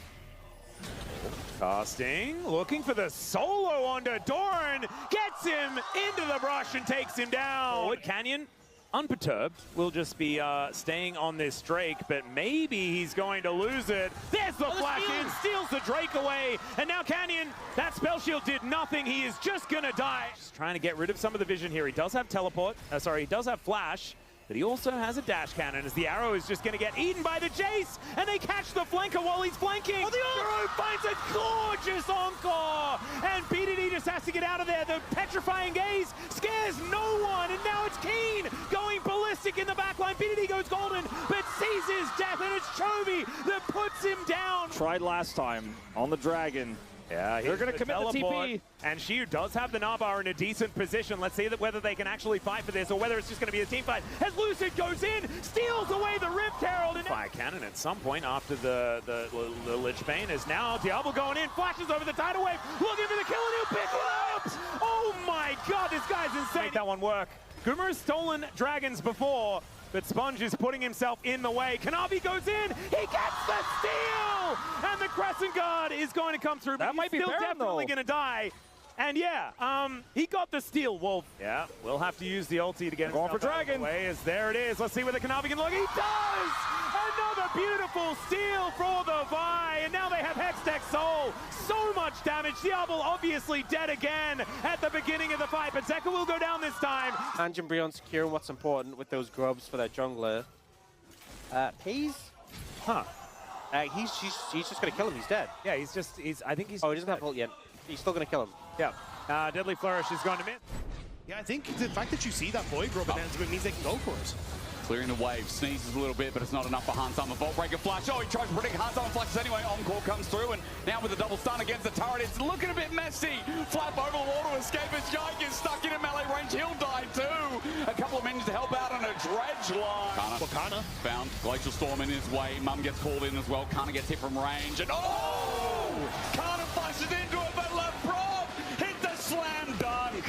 Casting, looking for the solo onto Doran, gets him into the brush and takes him down. Forward Canyon, unperturbed, will just be staying on this Drake, but maybe he's going to lose it. There's the flash in, steals the Drake away, and now Canyon, that spell shield did nothing. He is just gonna die. Just trying to get rid of some of the vision here. He does have teleport, he does have flash, but he also has a dash cannon as the arrow is just going to get eaten by the Jace, and they catch the flanker while he's flanking. Oh, the arrow finds a gorgeous encore, and BDD just has to get out of there. The petrifying gaze scares no one, and now it's Keen going ballistic in the backline. BDD goes golden, but sees his death, and it's Chovy that puts him down. Tried last time on the Dragon. Yeah, they're going to commit the TP. And Shiu does have the Nabbar in a decent position. Let's see whether they can actually fight for this or whether it's just going to be a team fight. As Lucid goes in, steals away the Rift Herald. And fire cannon at some point after the Lich Bane is now Diablo going in, flashes over the tidal wave, looking for the kill, and he'll pick it up. Oh my god, this guy's insane. Make that one work. Guma has stolen dragons before, but Sponge is putting himself in the way. Kanavi goes in, he gets the steal! And the Crescent Guard is going to come through, but that might be still definitely going to die. And yeah, he got the steal, Wolf. Yeah, we'll have to use the ulti to get him for Dragon. Way as there it is. Let's see where the Kanavi can look. He does! Another beautiful steal for the Vi, and now they have Hextech Soul. So much damage. Diablo obviously dead again at the beginning of the fight, but Zeka will go down this time. And Jimbrion securing what's important with those grubs for their jungler. He's just gonna kill him. He's dead. Yeah, I think he's. Oh, he doesn't have ult yet. He's still gonna kill him. Yeah. Deadly Flourish is going to miss. Yeah, I think the fact that you see that Void Grub announcement means they can go for it. Clearing the wave, sneezes a little bit, but it's not enough for Hans Summer. Vault Breaker flash. Oh, he tries to predict Hans Summer flashes anyway. Encore comes through, and now with a double stun against the turret, it's looking a bit messy. Flap over the wall to escape as Yike is stuck in a melee range. He'll die too. A couple of minions to help out on a dredge line. Kana found Glacial Storm in his way. Mum gets called in as well. Kana gets hit from range, and Kana flashes into it, but LeBron hit the slam dunk.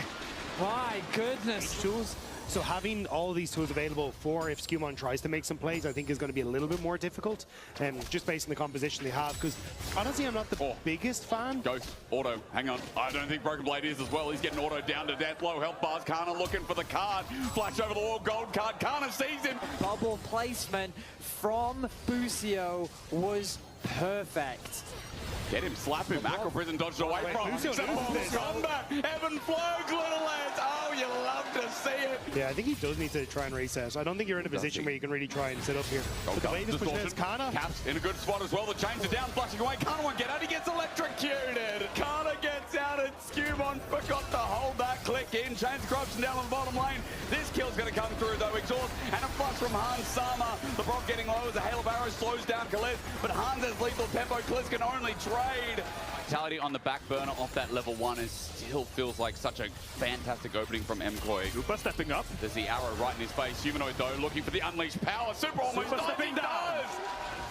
My goodness. Tools. So having all these tools available for if Skewmon tries to make some plays, I think is going to be a little bit more difficult, just based on the composition they have. Because honestly, I'm not the biggest fan. Ghost, auto, hang on. I don't think Broken Blade is as well. He's getting auto down to death. Low health bars. Kana looking for the card. Flash over the wall, gold card. Kana sees him. Bubble placement from Busio was perfect. Get him, slap him. Macro Prison dodged away from him. Combat. Evan Flogs, little lads. Oh, you love to see it. Yeah, I think he does need to try and reset. I don't think you're in a position where you can really try and sit up here. But the way this pushes Kana. Caps in a good spot as well. The chains are down, flashing away. Kana won't get out. He gets electrocuted. Kana gets out, and Skewmon forgot to hold that click in. Chains corruption down on the bottom lane. This kill's going to come through, though. Exhaust and a flush from Hans Sama. The Brock getting low as a hail of arrows slows down Kaliz, but Hans has lethal tempo. Kaliz can only trade. Vitality on the back burner off that level 1 is still feels like such a fantastic opening from MKoi. Super stepping up. There's the arrow right in his face. Humanoid though looking for the unleashed power. Super almost stepping down.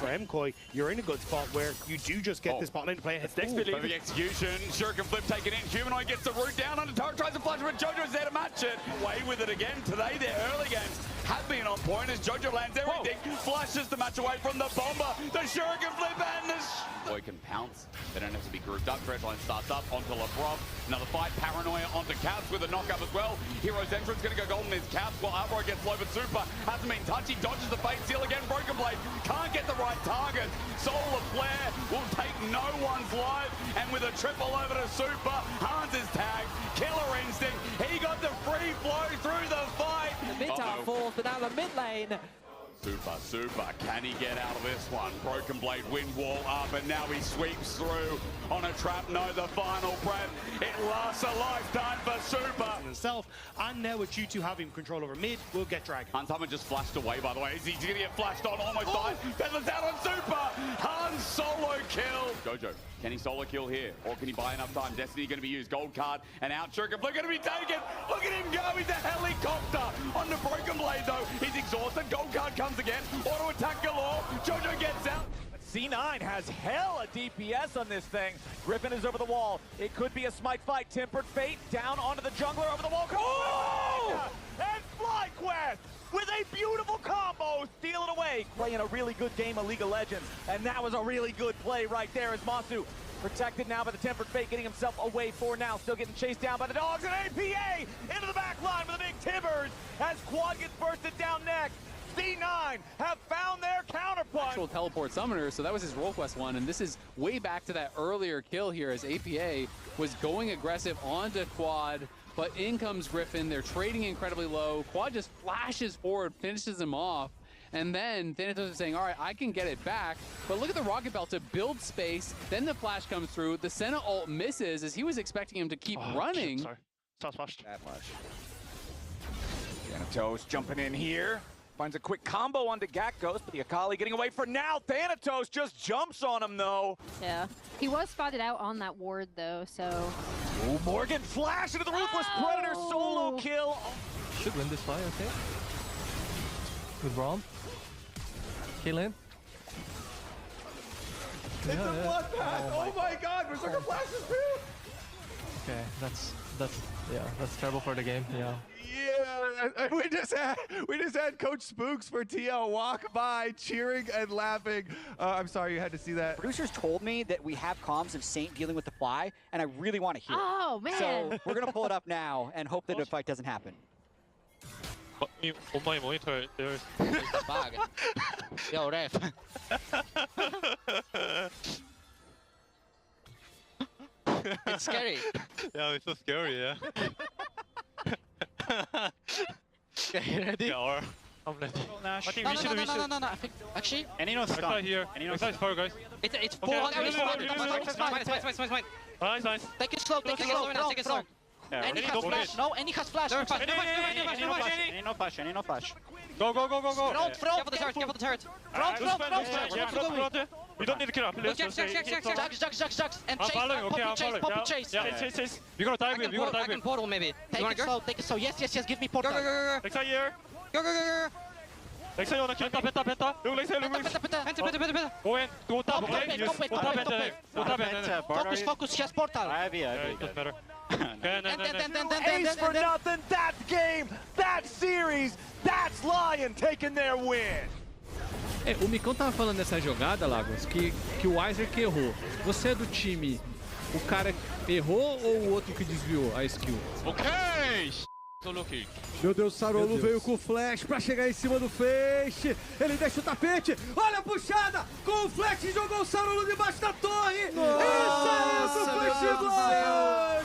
For MKoi, you're in a good spot where you do just get this bot lane to play. It's the execution. Shuriken flip taken in. Humanoid gets the root down under turret, tries to flash, but Jojo's there to match it. Away with it again. Today their early games have been on point as Jojo lands everything. Flashes the match away from the bomber. The Shuriken flip and the Boy can pounce. They don't have to be grouped up. Dredgeline starts up onto LeBron. Another fight. Paranoia onto Caps with a knockup as well. Hero's entrance going to go golden is Caps while Alvaro gets low, but Super hasn't been touched. He dodges the fate seal again. Broken Blade can't get the right target. Solar Flare will take no one's life. And with a triple over to Super, Hans is tagged. Killer Instinct. He got the free flow through the fight. The mid-tower falls, but now the mid lane. Super, can he get out of this one? Broken Blade wind wall up, and now he sweeps through on a trap. No, the final breath. It lasts a lifetime for Super. Himself, and now with you two having control over mid, we'll get Dragon. Hans Hummer just flashed away, by the way. He's going to get flashed on, almost died. Peddler's out on Super. Hans solo kill. Jojo, can he solo kill here? Or can he buy enough time? Destiny going to be used. Gold card and out. Shuriken Flip going to be taken. Look at him go. He's a helicopter. On the Broken Blade, though. He's exhausted. Gold card comes again. Auto attack galore. Jojo gets out. C9 has hella DPS on this thing. Griffin is over the wall. It could be a smite fight. Tempered Fate down onto the jungler over the wall. And FlyQuest with a beautiful combo, steal it away. Playing a really good game of League of Legends. And that was a really good play right there as Masu protected now by the Tempered Fate, getting himself away for now. Still getting chased down by the dogs. And APA into the back line with a big Timbers as Quad gets bursted down next. C9 have found their counterpunch. Actual teleport summoner, so that was his role quest one, and this is way back to that earlier kill here as APA was going aggressive onto Quad, but in comes Griffin. They're trading incredibly low. Quad just flashes forward, finishes him off, and then Thanatos is saying, all right, I can get it back, but look at the Rocket Belt to build space. Then the flash comes through. The Senna ult misses as he was expecting him to keep running. Sorry. Stop flashed. That flash. Thanatos jumping in here. Finds a quick combo onto Gakgos, but the Akali getting away for now. Thanatos just jumps on him, though. Yeah. He was spotted out on that ward, though, so... Ooh, Morgan flash into the Ruthless Predator solo kill. Should win this fight, okay. Good round. Kill in. It's a bloodbath! Oh my god, Berserker flashes too! Okay, that's terrible for the game, yeah. Yeah, we just had Coach Spooks for TL walk by, cheering and laughing. I'm sorry you had to see that. Producers told me that we have comms of Saint dealing with the fly, and I really want to hear it. Oh, man. So we're going to pull it up now and hope that a fight doesn't happen. On my monitor, there's bug. Yo, ref. It's scary. Yeah, it's so scary, yeah. Okay, ready? Yeah, I'm ready. I think we should. No. I think, actually, Any no stun here. Backside fire, guys. It's full. Nice. Take it slow. Take it slow. Any has flash. No, any has flash. Any no flash. Go. Throw for the turret. Throw. We don't need to kill up. Jacks. And chase. Poppy chase. Yeah, chase. We're gonna dive in. I can portal maybe. Take it slow. Yes. Give me portal. Backside here. Go. Backside on the kill. Penta. Look, Penta. Go in. Go top. Focus. Just portal. It doesn't matter. Ace for nothing, that's game, that's series, that's Lion taking their win. O Micão tava falando nessa jogada, Lagos, que o Weiser que errou. Você é do time, o cara errou ou o outro que desviou a skill? Ok! Meu Deus, o Sarolu veio com o flash pra chegar em cima do Feixe. Ele deixa o tapete. Olha a puxada. Com o flash jogou o Sarolu debaixo da torre. Isso aí, Feixe Blow.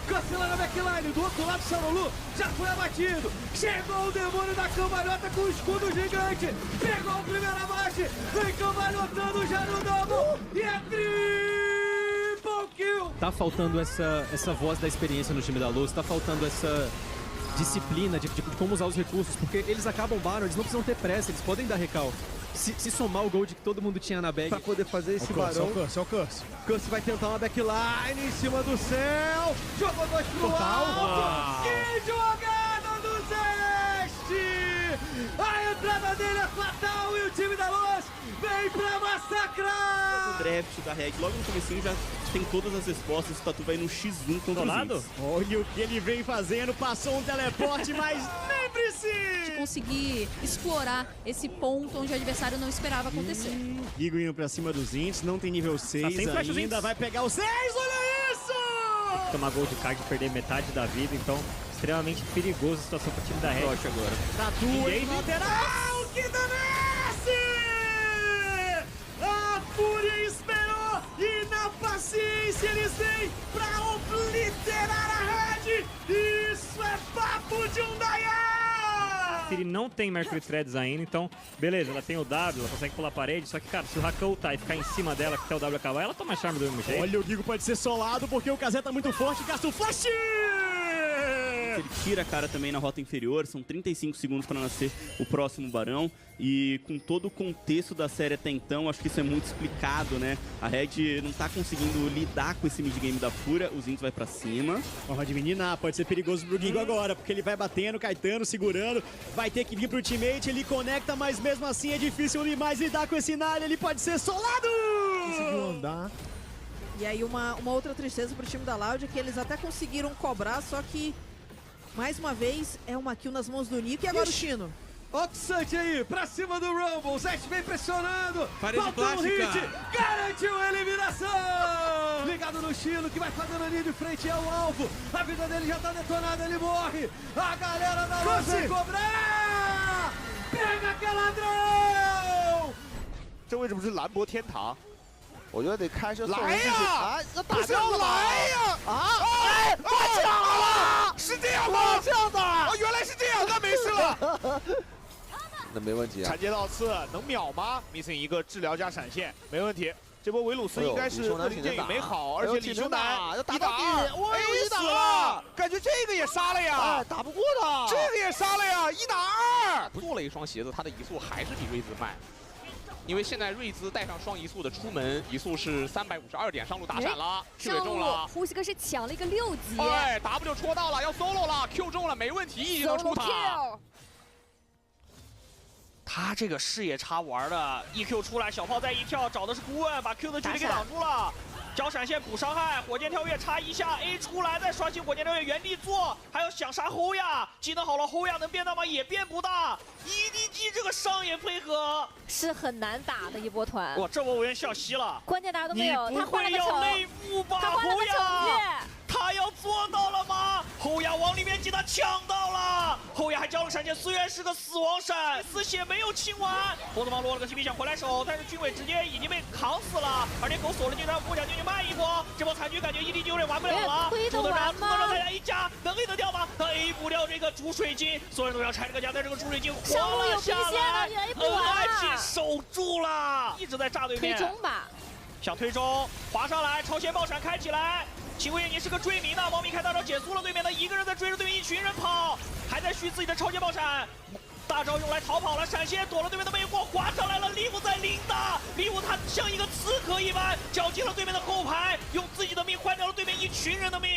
Cancelando a backline. Do outro lado, o Sarolu já foi abatido. Chegou o demônio da cambalhota com o escudo gigante. Pegou o primeiro abate. Vem cambalhotando já no double. E é triple kill. Tá faltando essa voz da experiência no time da Luz. Tá faltando essa disciplina de como usar os recursos, porque eles acabam Baron, eles não precisam ter pressa, eles podem dar recal. Se somar o gold que todo mundo tinha na bag. Pra poder fazer esse barão. É o Curse. Curse vai tentar uma backline em cima do céu. Jogou 2 pro alto. Que jogada do Zeste! A entrada dele é fatal e o time da Luz vem pra massacrar! O draft da Reg logo no comecinho já tem todas as respostas, o Tatu vai no X1 contra os Zinx. Olha o que ele vem fazendo, passou um teleporte, mas nem precisa! De conseguir explorar esse ponto onde o adversário não esperava acontecer. Gigo indo pra cima dos Zinx, não tem nível 6 ainda, vai pegar o 6, olha isso! Tomar gol de card e perder metade da vida, então extremamente perigoso a situação pro time da Red. Agora. Tatu em lateral, que danece! A Fúria esperou e na paciência eles vêm pra obliterar a Red! Isso é papo de um Daejeon! Ele não tem Mercury Threads ainda, então beleza, ela tem o W, ela consegue pular a parede, só que cara, se o Rakan ultar e ficar em cima dela até o W acabar, ela toma charme do mesmo jeito. Olha, o Gigo pode ser solado porque o Kazé tá muito forte, gasta o flash! Ele tira a cara também na rota inferior, são 35 segundos para nascer o próximo Barão. E com todo o contexto da série até então, acho que isso é muito explicado, né? A Red não tá conseguindo lidar com esse mid-game da Fúria, o Zinx vai pra cima. Forma de meninar, pode ser perigoso pro Gigo agora, porque ele vai batendo, Caetano segurando, vai ter que vir pro teammate, ele conecta, mas mesmo assim é difícil demais lidar com esse Nile, ele pode ser solado! Conseguiu andar. E aí uma outra tristeza pro time da Loud é que eles até conseguiram cobrar, só que mais uma vez é uma kill nas mãos do Nico e agora o Chino. Oxante aí, pra cima do Rumble, o Zest vem pressionando, parede falta um hit, garantiu a eliminação! Ligado no Chino, que vai fazendo ali de frente ao alvo, a vida dele já tá detonada, ele morre, a galera da Luz vai cobrar! Pega aquele ladrão! 这为什么是兰博天堂？我觉得得开车送人来进去呀啊！要打不是要仗了吗来呀啊！哎发抢了是这样吗这样的哦原来是这样那没事了那没问题啊。缠接到刺能秒吗？missing 一个治疗加闪现，没问题。这波维鲁斯应该是恶灵剑也没好，而且李修南要打到2，哇，A 死了，感觉这个也杀了呀，打不过的，这个也杀了呀，1打2。做了一双鞋子，他的移速还是比瑞兹慢。因为现在瑞兹带上双移速的出门，移速是352点，上路打闪了 ，Q 也中了。呼吸哥是抢了一个6级，哎 ，W 戳到了，要 solo 了 ，Q 中了，没问题，一能出塔。他这个视野差玩的 ，EQ 出来，小炮再一跳，找的是顾问，把 Q 的距离给挡住了。交闪现补伤害，火箭跳跃插一下 ，A 出来再刷新火箭跳跃原地做，还有想杀后亚，技能好了后亚能变大吗？也变不大。EDG 这个上野配合是很难打的一波团。哇，这波我有点笑嘻了。关键大家都没有，你不会要内部吧？后亚，他要做到了吗？后亚往里面给他抢到了，后亚还交了闪现，虽然是个死亡闪，丝血没有清完。波特芒落了个 TP 想回来守，但是军委直接已经被扛死了，而且狗锁了进来，副将进去慢一波，这波残局感觉EDG有点玩不了了。出的人再来一家，能 A 得掉吗？能 A 不掉这个主水晶，所有人都要拆这个家，但这个主水晶活了下来 ，NIP 守住了，一直在炸对面。推中吧，想推中，滑上来，超前爆闪开起来。秦薇你是个追迷呢，王明开大招减速了对面的一个人在追着对面一群人跑，还在续自己的超前爆闪。大招用来逃跑了，闪现躲了对面的魅光，滑上来了，利物在领打，利物他像一个刺客一般绞尽了对面的后排，用自己的命换掉了对面一群人的命。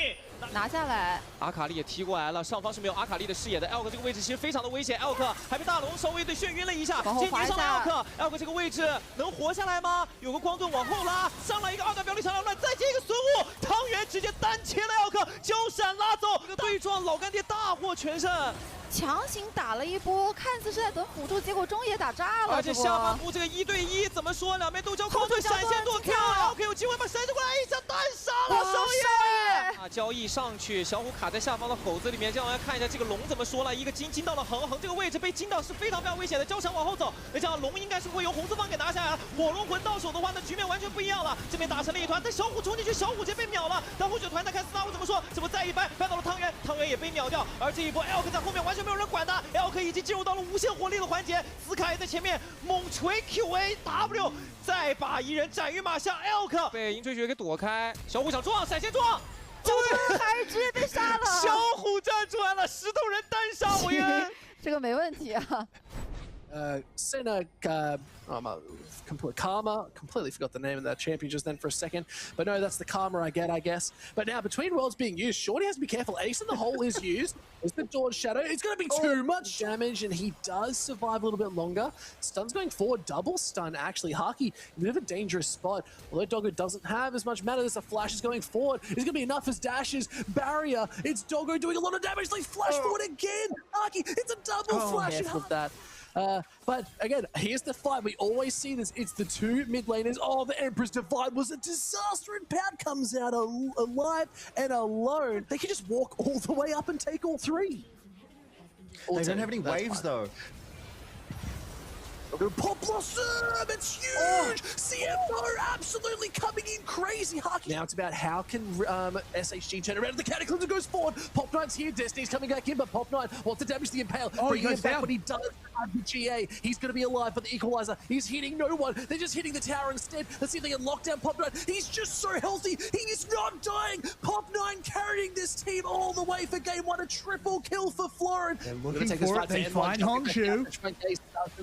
拿下来，阿卡丽也踢过来了，上方是没有阿卡丽的视野的 ，Elk 这个位置其实非常的危险 ，Elk 还被大龙稍微对眩晕了一下，间接上来 Elk 这个位置能活下来吗？有个光盾往后拉，上来一个2段表里长乱，再接一个损物，汤圆直接单切了 Elk， 交闪拉走，对撞老干爹大获全胜。强行打了一波，看似是在等辅助，结果中野打炸了。而且下半部这个1对1怎么说？两边都交光盾闪现做 Q，Elk 有机会把闪现过来，一下单杀了少爷。交易上去，小虎卡在下方的猴子里面，这样来看一下这个龙怎么说了。一个金到了恒这个位置被金到是非常危险的，交闪往后走，那这样龙应该是会由红色方给拿下来了。火龙魂到手的话，那局面完全不一样了。这边打成了一团，但小虎冲进去，小虎直接被秒了。但护血团再看斯纳乌怎么说？这波再一掰到了汤圆，汤圆也被秒掉。而这一波 Elk 在后面完全没有人管他 ，Elk 已经进入到了无限火力的环节。斯卡也在前面猛锤 QAW， 再把一人斩于马下 ，Elk 被银锤血给躲开，小虎想撞，闪现撞。对，还是直接被杀了。小虎站出来了，石头人单杀韦恩，这个没问题啊。SEN Karma, completely forgot the name of that champion just then for a second. But no, that's the Karma I get, I guess. But now, between worlds being used, Shorty has to be careful. Ace in the hole is used. It's the Dawn Shadow. It's going to be too much damage, and he does survive a little bit longer. Stun's going forward. Double stun, actually. Haki, a bit of a dangerous spot. Although Doggo doesn't have as much mana, there's a flash is going forward. It's going to be enough as dashes. Barrier. It's Doggo doing a lot of damage. They flash forward again. Haki, it's a double flash. Careful of that. But again, here's the fight. We always see this. It's the two mid laners. Oh, the Emperor's Divide was a disaster, and Pound comes out alive and alone. They can just walk all the way up and take all three. They don't have any waves, though. Pop Blossom! It's huge! CFO absolutely coming in crazy. Now it's about how can SHG turn around. The Cataclysm goes forward. Pop Knight's here. Destiny's coming back in, but Pop Knight wants to damage the Impale. He goes back, down. but he does have the GA. He's going to be alive, but the Equalizer, he's hitting no one. They're just hitting the tower instead. Let's see if they can lock down Pop Knight. He's just so healthy. He is not dying. Pop Knight carrying this team all the way for game one. A triple kill for Florin. They're looking for it. They find Hongshu.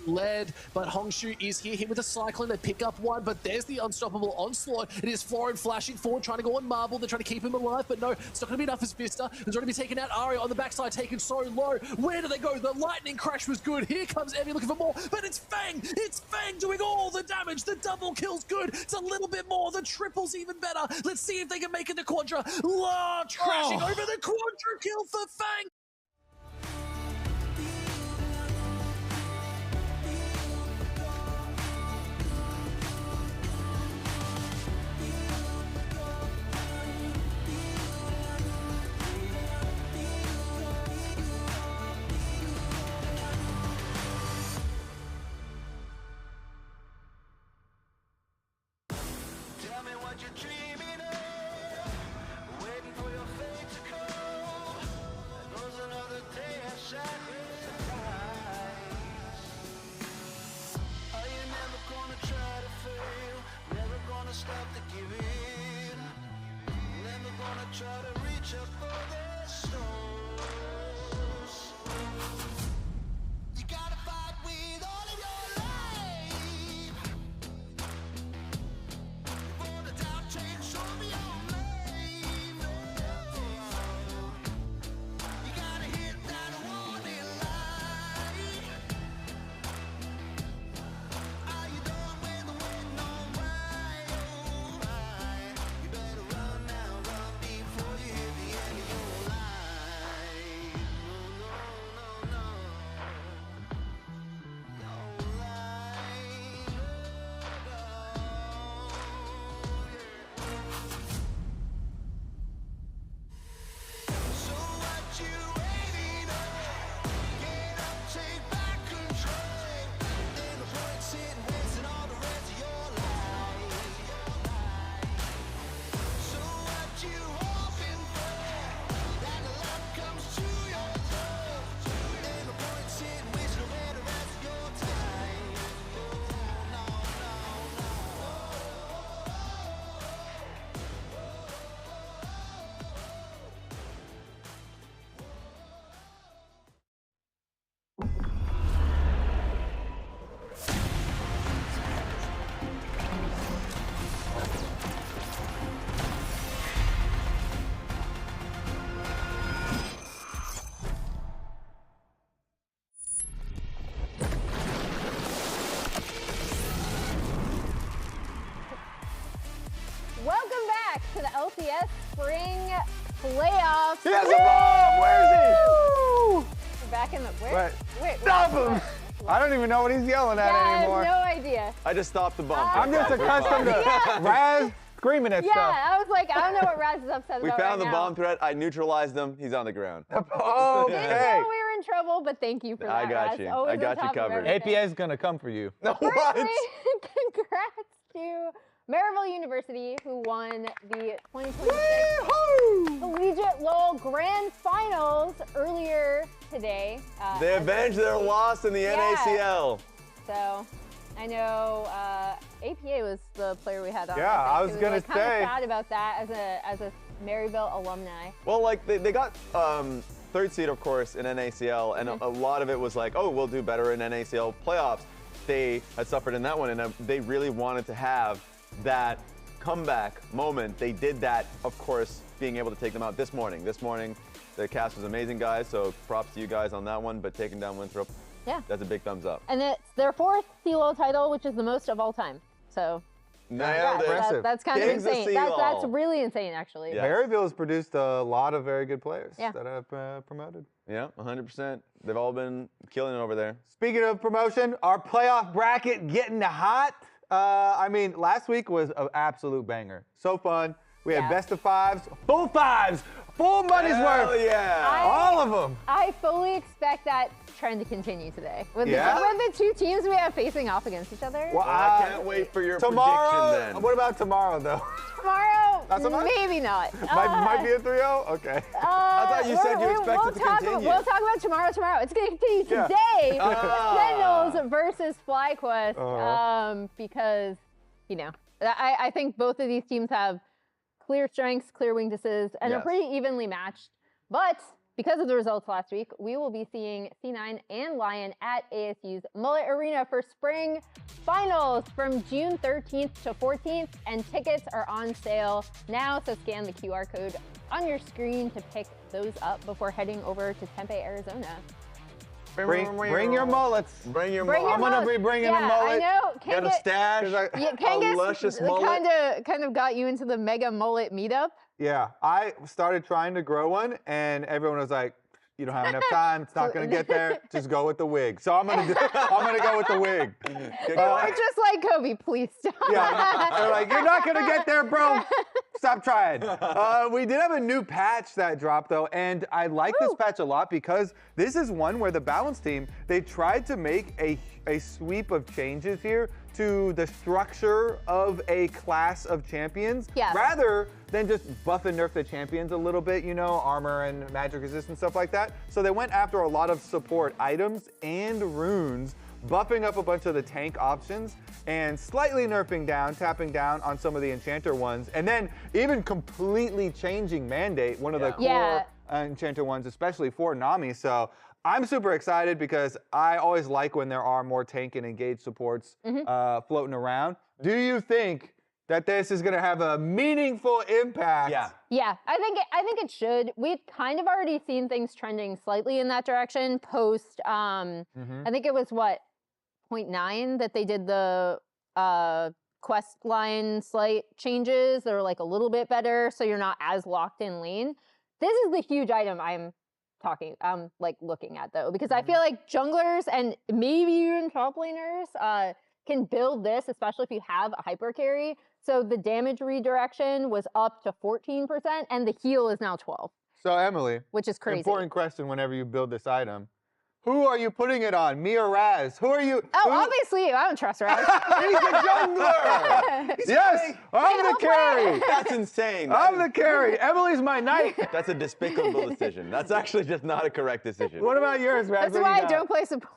Led, but Hongshu is here with a Cyclone. They pick up one, but there's the unstoppable onslaught. It is Florin flashing forward, trying to go on Marble. They're trying to keep him alive, but no, it's not going to be enough as Vista. He's already been taken out. Aria on the backside, taken so low. Where do they go? The lightning crash was good. Here comes Emmy looking for more, but it's Fang. It's Fang doing all the damage. The double kill's good. It's a little bit more. The triple's even better. Let's see if they can make it to Quadra. Crashing over the Quadra kill for Fang. Dreaming of, waiting for your fate to come. Those Spring playoffs. He has a bomb! Where is he? We're back in the... Where? Wait, Stop him! I don't even know what he's yelling at anymore. I have no idea. I just stopped the bomb. I'm just okay. accustomed to Raz screaming at Yeah, stuff. I was like, I don't know what Raz is upset We about found right the now. bomb threat. I neutralized him. He's on the ground. Didn't Okay. know we were in trouble, but thank you for that, I got Raz. you. Always I on got you top of covered. everything. APA is going to come for you. Firstly, congrats to Maryville University, who won the 2026 Collegiate LOL Grand Finals earlier today. They avenged their loss in the NACL. So, I know APA was the player we had on. Yeah, I was gonna kind of say. sad about that as a Maryville alumni. Well, like they got third seed, of course, in NACL, and a lot of it was like, oh, we'll do better in NACL playoffs. They had suffered in that one, and they really wanted to have that comeback moment. They did that, of course, being able to take them out this morning. This morning, the cast was amazing, guys, so props to you guys on that one, but taking down Winthrop, yeah, that's a big thumbs up. And it's their 4th CLO title, which is the most of all time. So that's kind of insane. That's really insane, actually. Yeah. Maryville has produced a lot of very good players Yeah. that have promoted. Yeah, 100%. They've all been killing it over there. Speaking of promotion, our playoff bracket getting hot. I mean, last week was an absolute banger. So fun. We had best of fives, full fives, full money's worth. Yeah. All of them. I fully expect that trend to continue today. With, Yeah? with the two teams we have facing off against each other. Well, I can't wait for your tomorrow, prediction then. What about tomorrow, though? Tomorrow, Not so much? maybe not. might be a 3-0? Okay. I thought you said you expected to continue. We'll talk about tomorrow. It's going to continue today. Sentinels versus FlyQuest. Because, you know, I think both of these teams have clear strengths, clear weaknesses, and are pretty evenly matched. But because of the results last week, we will be seeing C9 and Lion at ASU's Mullet Arena for Spring Finals from June 13th to 14th, and tickets are on sale now, so scan the QR code on your screen to pick those up before heading over to Tempe, Arizona. Bring your mullets. Bring your Bring mullet. your I'm gonna be bringing a mullet. I know. Got a stash, a luscious mullet. Kind of got you into the mega mullet meetup. Yeah, I started trying to grow one, and everyone was like, "You don't have enough time. It's not gonna get there. Just go with the wig." So I'm gonna go with the wig. It's just like Kobe, please stop. Yeah, they're like, "You're not gonna get there, bro. Stop trying." We did have a new patch that dropped though, and I like this patch a lot because this is one where the balance team, they tried to make a sweep of changes here to the structure of a class of champions, rather than just buff and nerf the champions a little bit, you know, armor and magic resistance, stuff like that. So they went after a lot of support items and runes, buffing up a bunch of the tank options and slightly nerfing down, tapping down on some of the enchanter ones, and then even completely changing Mandate, one of the core enchanter ones, especially for Nami. So I'm super excited because I always like when there are more tank and engage supports floating around. Do you think that this is going to have a meaningful impact? Yeah, I think it should. We've kind of already seen things trending slightly in that direction post, I think it was what, 0.9 that they did the quest line slight changes. They were like a little bit better, so you're not as locked in lane. This is the huge item I'm looking at though, because I feel like junglers and maybe even top laners can build this, especially if you have a hyper carry. So the damage redirection was up to 14%, and the heal is now 12. So Emily, which is crazy. Important question whenever you build this item. Who are you putting it on, me or Raz? Who are you? Oh, obviously, I don't trust Raz. He's a jungler! Yes, I'm the carry! That's insane. I'm the carry. Emily's my knight. That's a despicable decision. That's actually just not a correct decision. What about yours, Raz? That's why I don't play support.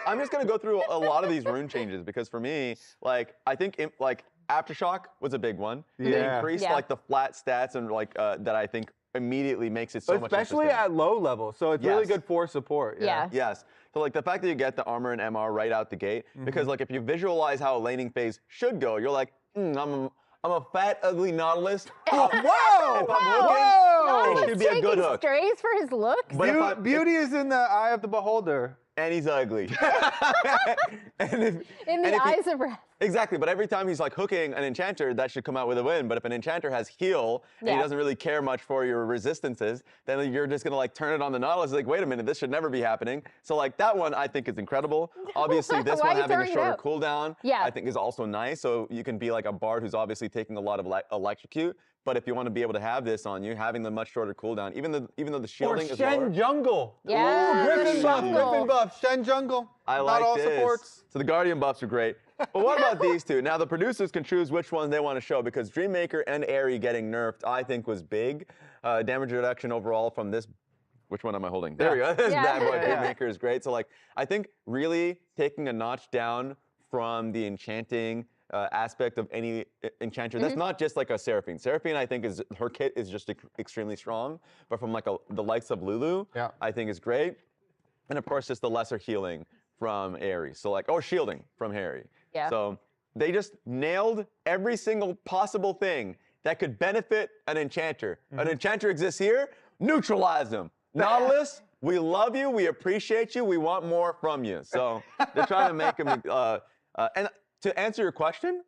I'm just going to go through a lot of these rune changes because for me, like, I think, Aftershock was a big one. They increased, like, the flat stats and, like, that I think immediately makes it so much Especially at low level, so it's really good for support. Yes. So like the fact that you get the armor and MR right out the gate, because like if you visualize how a laning phase should go, you're like, I'm a fat, ugly Nautilus. Oh, whoa! If I'm looking, Nautilus it should be a good hook. Strays for his looks. Beauty is in the eye of the beholder. And he's ugly. In the eyes of Raz. Exactly, but every time he's like hooking an enchanter, that should come out with a win. But if an enchanter has heal and he doesn't really care much for your resistances, then you're just gonna like turn it on the Nautilus. Like, wait a minute, this should never be happening. So like that one, I think is incredible. Obviously, this one having a shorter cooldown, I think is also nice. So you can be like a bard who's obviously taking a lot of electrocute. But if you want to be able to have this on you, having the much shorter cooldown, even though the shielding is lower. Or Shen jungle. Yeah, Ooh, Griffin buff, Shen jungle. I Not like all this. supports. So the Guardian buffs are great. But what about these two? Now the producers can choose which one they want to show because Dreammaker and Airy getting nerfed, I think, was big. Damage reduction overall from this. Which one am I holding? There we go. This bad boy Dreammaker is great. So like, I think really taking a notch down from the enchanting aspect of any enchanter. That's not just like a Seraphine. Seraphine, I think, her kit is just extremely strong. But from like the likes of Lulu, I think is great. And of course, just the lesser healing from Airy. So like, or shielding from Harry. Yeah. So they just nailed every single possible thing that could benefit an enchanter. An enchanter exists here, neutralize them. Nautilus, we love you, we appreciate you, we want more from you. So they're trying to make him, and to answer your question,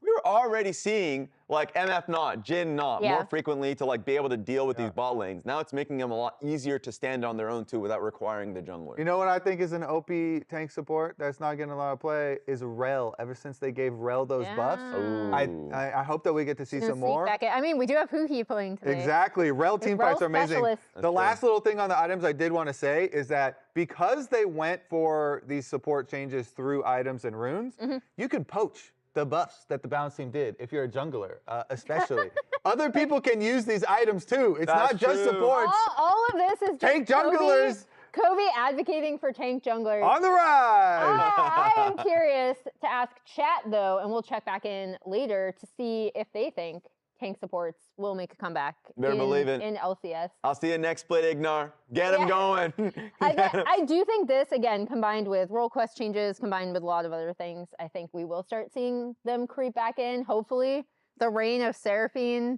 we were already seeing like MF not, Jin not more frequently to like be able to deal with these bot lanes. Now it's making them a lot easier to stand on their own too without requiring the jungler. You know what I think is an OP tank support that's not getting a lot of play is Rel. Ever since they gave Rel those buffs, I hope that we get to see some more. I mean, we do have Huhi playing today. Exactly. Rel team fights are amazing. The last little thing on the items I did want to say is that because they went for these support changes through items and runes, you can poach the buffs that the balance team did if you're a jungler, especially. Other people can use these items too. It's not just supports. All of this is just tank junglers. Kobe advocating for tank junglers. On the rise! I am curious to ask chat though, and we'll check back in later to see if they think tank supports will make a comeback Better believe it. in LCS. I'll see you next split, Ignar. Get him going. I do think this, again, combined with role quest changes, combined with a lot of other things, I think we will start seeing them creep back in. Hopefully, the reign of Seraphine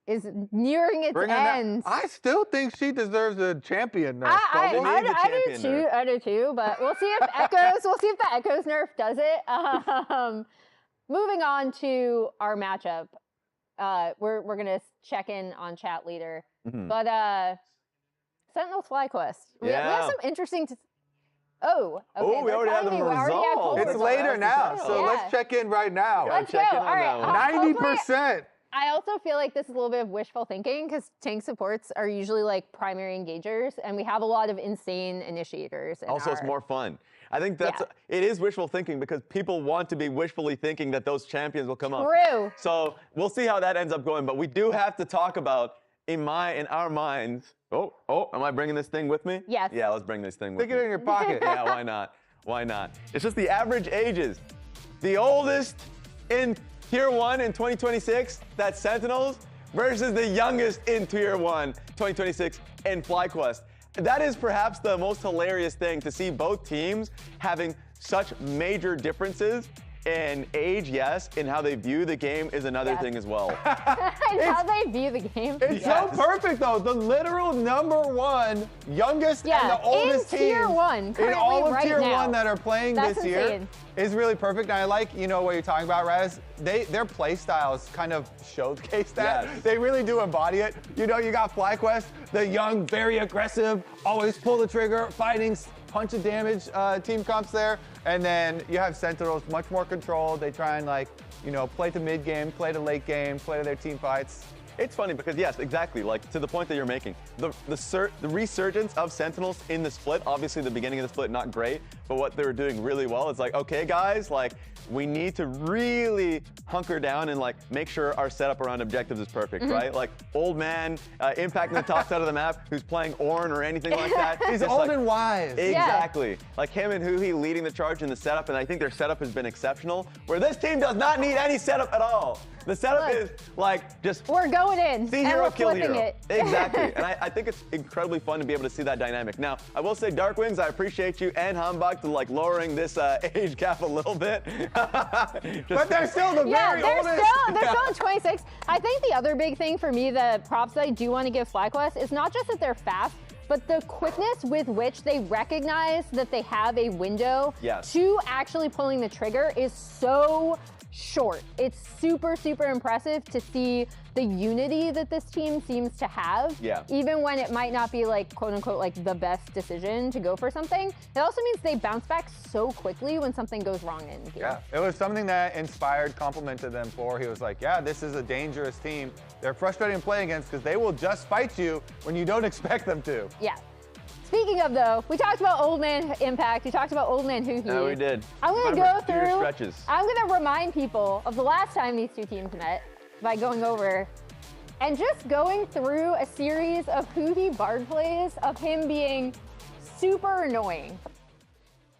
is nearing its end. I still think she deserves a champion nerf. I do too, but we'll see if the Echoes nerf does it. Moving on to our matchup. We're gonna check in on chat later. But Sentinel FlyQuest. We have some interesting okay, we already have the results. It's later now, so let's check in right now. Let's go. All right. 90%. I also feel like this is a little bit of wishful thinking because tank supports are usually like primary engagers, and we have a lot of insane initiators. Also, it's more fun. I think it is wishful thinking because people want to be wishfully thinking that those champions will come up. True. So we'll see how that ends up going, but we do have to talk about in our minds. Oh, am I bringing this thing with me? Yes. Yeah, let's bring this thing with me. Stick it in your pocket. Yeah, why not? Why not? It's just the average ages. The oldest in Tier 1 in 2026, that's Sentinels, versus the youngest in Tier 1 2026 in FlyQuest. That is perhaps the most hilarious thing to see both teams having such major differences in age, yes, and how they view the game is another thing as well. And how they view the game. It's so perfect though. The literal #1 youngest and the oldest team Tier 1 in all of right Tier now. 1 that are playing That's this year insane. is really perfect. And I like, what you're talking about, Raz. Their play styles kind of showcase that. Yes. They really do embody it. You got FlyQuest, the young, very aggressive, always pull the trigger, fighting, punch of damage team comps there. And then you have Sentinels, much more controlled. They try and play to mid game, play to late game, play to their team fights. It's funny because yes, exactly, like to the point that you're making. The resurgence of Sentinels in the split, obviously the beginning of the split not great, but what they were doing really well is like, okay guys, like we need to really hunker down and like make sure our setup around objectives is perfect, right? Like old man impacting the top side of the map who's playing Ornn or anything like that. He's old and wise. Exactly. Like him and Huhi leading the charge in the setup, and I think their setup has been exceptional, where this team does not need any setup at all. The setup is like just we're going in. See hero, kill flipping hero. It. Exactly. And I think it's incredibly fun to be able to see that dynamic. Now, I will say, Darkwings, I appreciate you and Hambach to like lowering this age gap a little bit. But they're still the very oldest. They're still at 26. I think the other big thing for me, the props that I do want to give FlyQuest, is not just that they're fast, but the quickness with which they recognize that they have a window to actually pulling the trigger is so short. It's super, super impressive to see the unity that this team seems to have. Even when it might not be like, quote unquote, like the best decision to go for something. It also means they bounce back so quickly when something goes wrong in game. Yeah, it was something that Inspired complimented them for. He was like, yeah, this is a dangerous team. They're frustrating to play against because they will just fight you when you don't expect them to. Yeah. Speaking of though, we talked about Old Man Impact. We talked about Old Man Huhi. No, we did. I'm gonna go through. Stretches. I'm gonna remind people of the last time these two teams met by going over and just going through a series of Huhi Bard plays of him being super annoying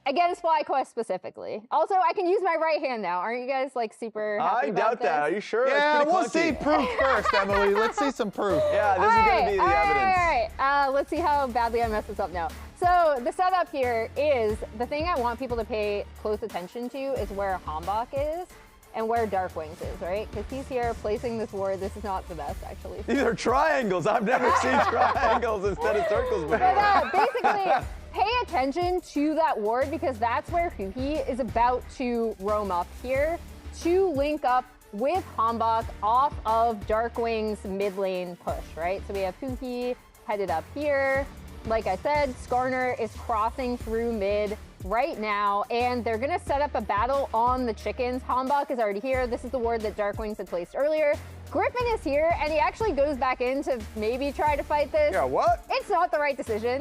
against FlyQuest specifically. Also, I can use my right hand now. Aren't you guys like super happy I about doubt that. this? Are you sure? Yeah, we'll see proof first, Emily. Let's see some proof. Yeah, this is going to be the evidence. All right. Let's see how badly I mess this up now. So the setup here is, the thing I want people to pay close attention to is where Hambach is and where Dark Wings is, right? Because he's here placing this ward. This is not the best, actually. These are triangles. I've never seen triangles instead of circles before. But basically, pay attention to that ward because that's where Huhi is about to roam up here to link up with Hambach off of Darkwing's mid lane push, right? So we have Huhi headed up here. Like I said, Skarner is crossing through mid right now, and they're gonna set up a battle on the chickens. Hambach is already here. This is the ward that Darkwings had placed earlier. Griffin is here, and he actually goes back in to maybe try to fight this. Yeah, what? It's not the right decision.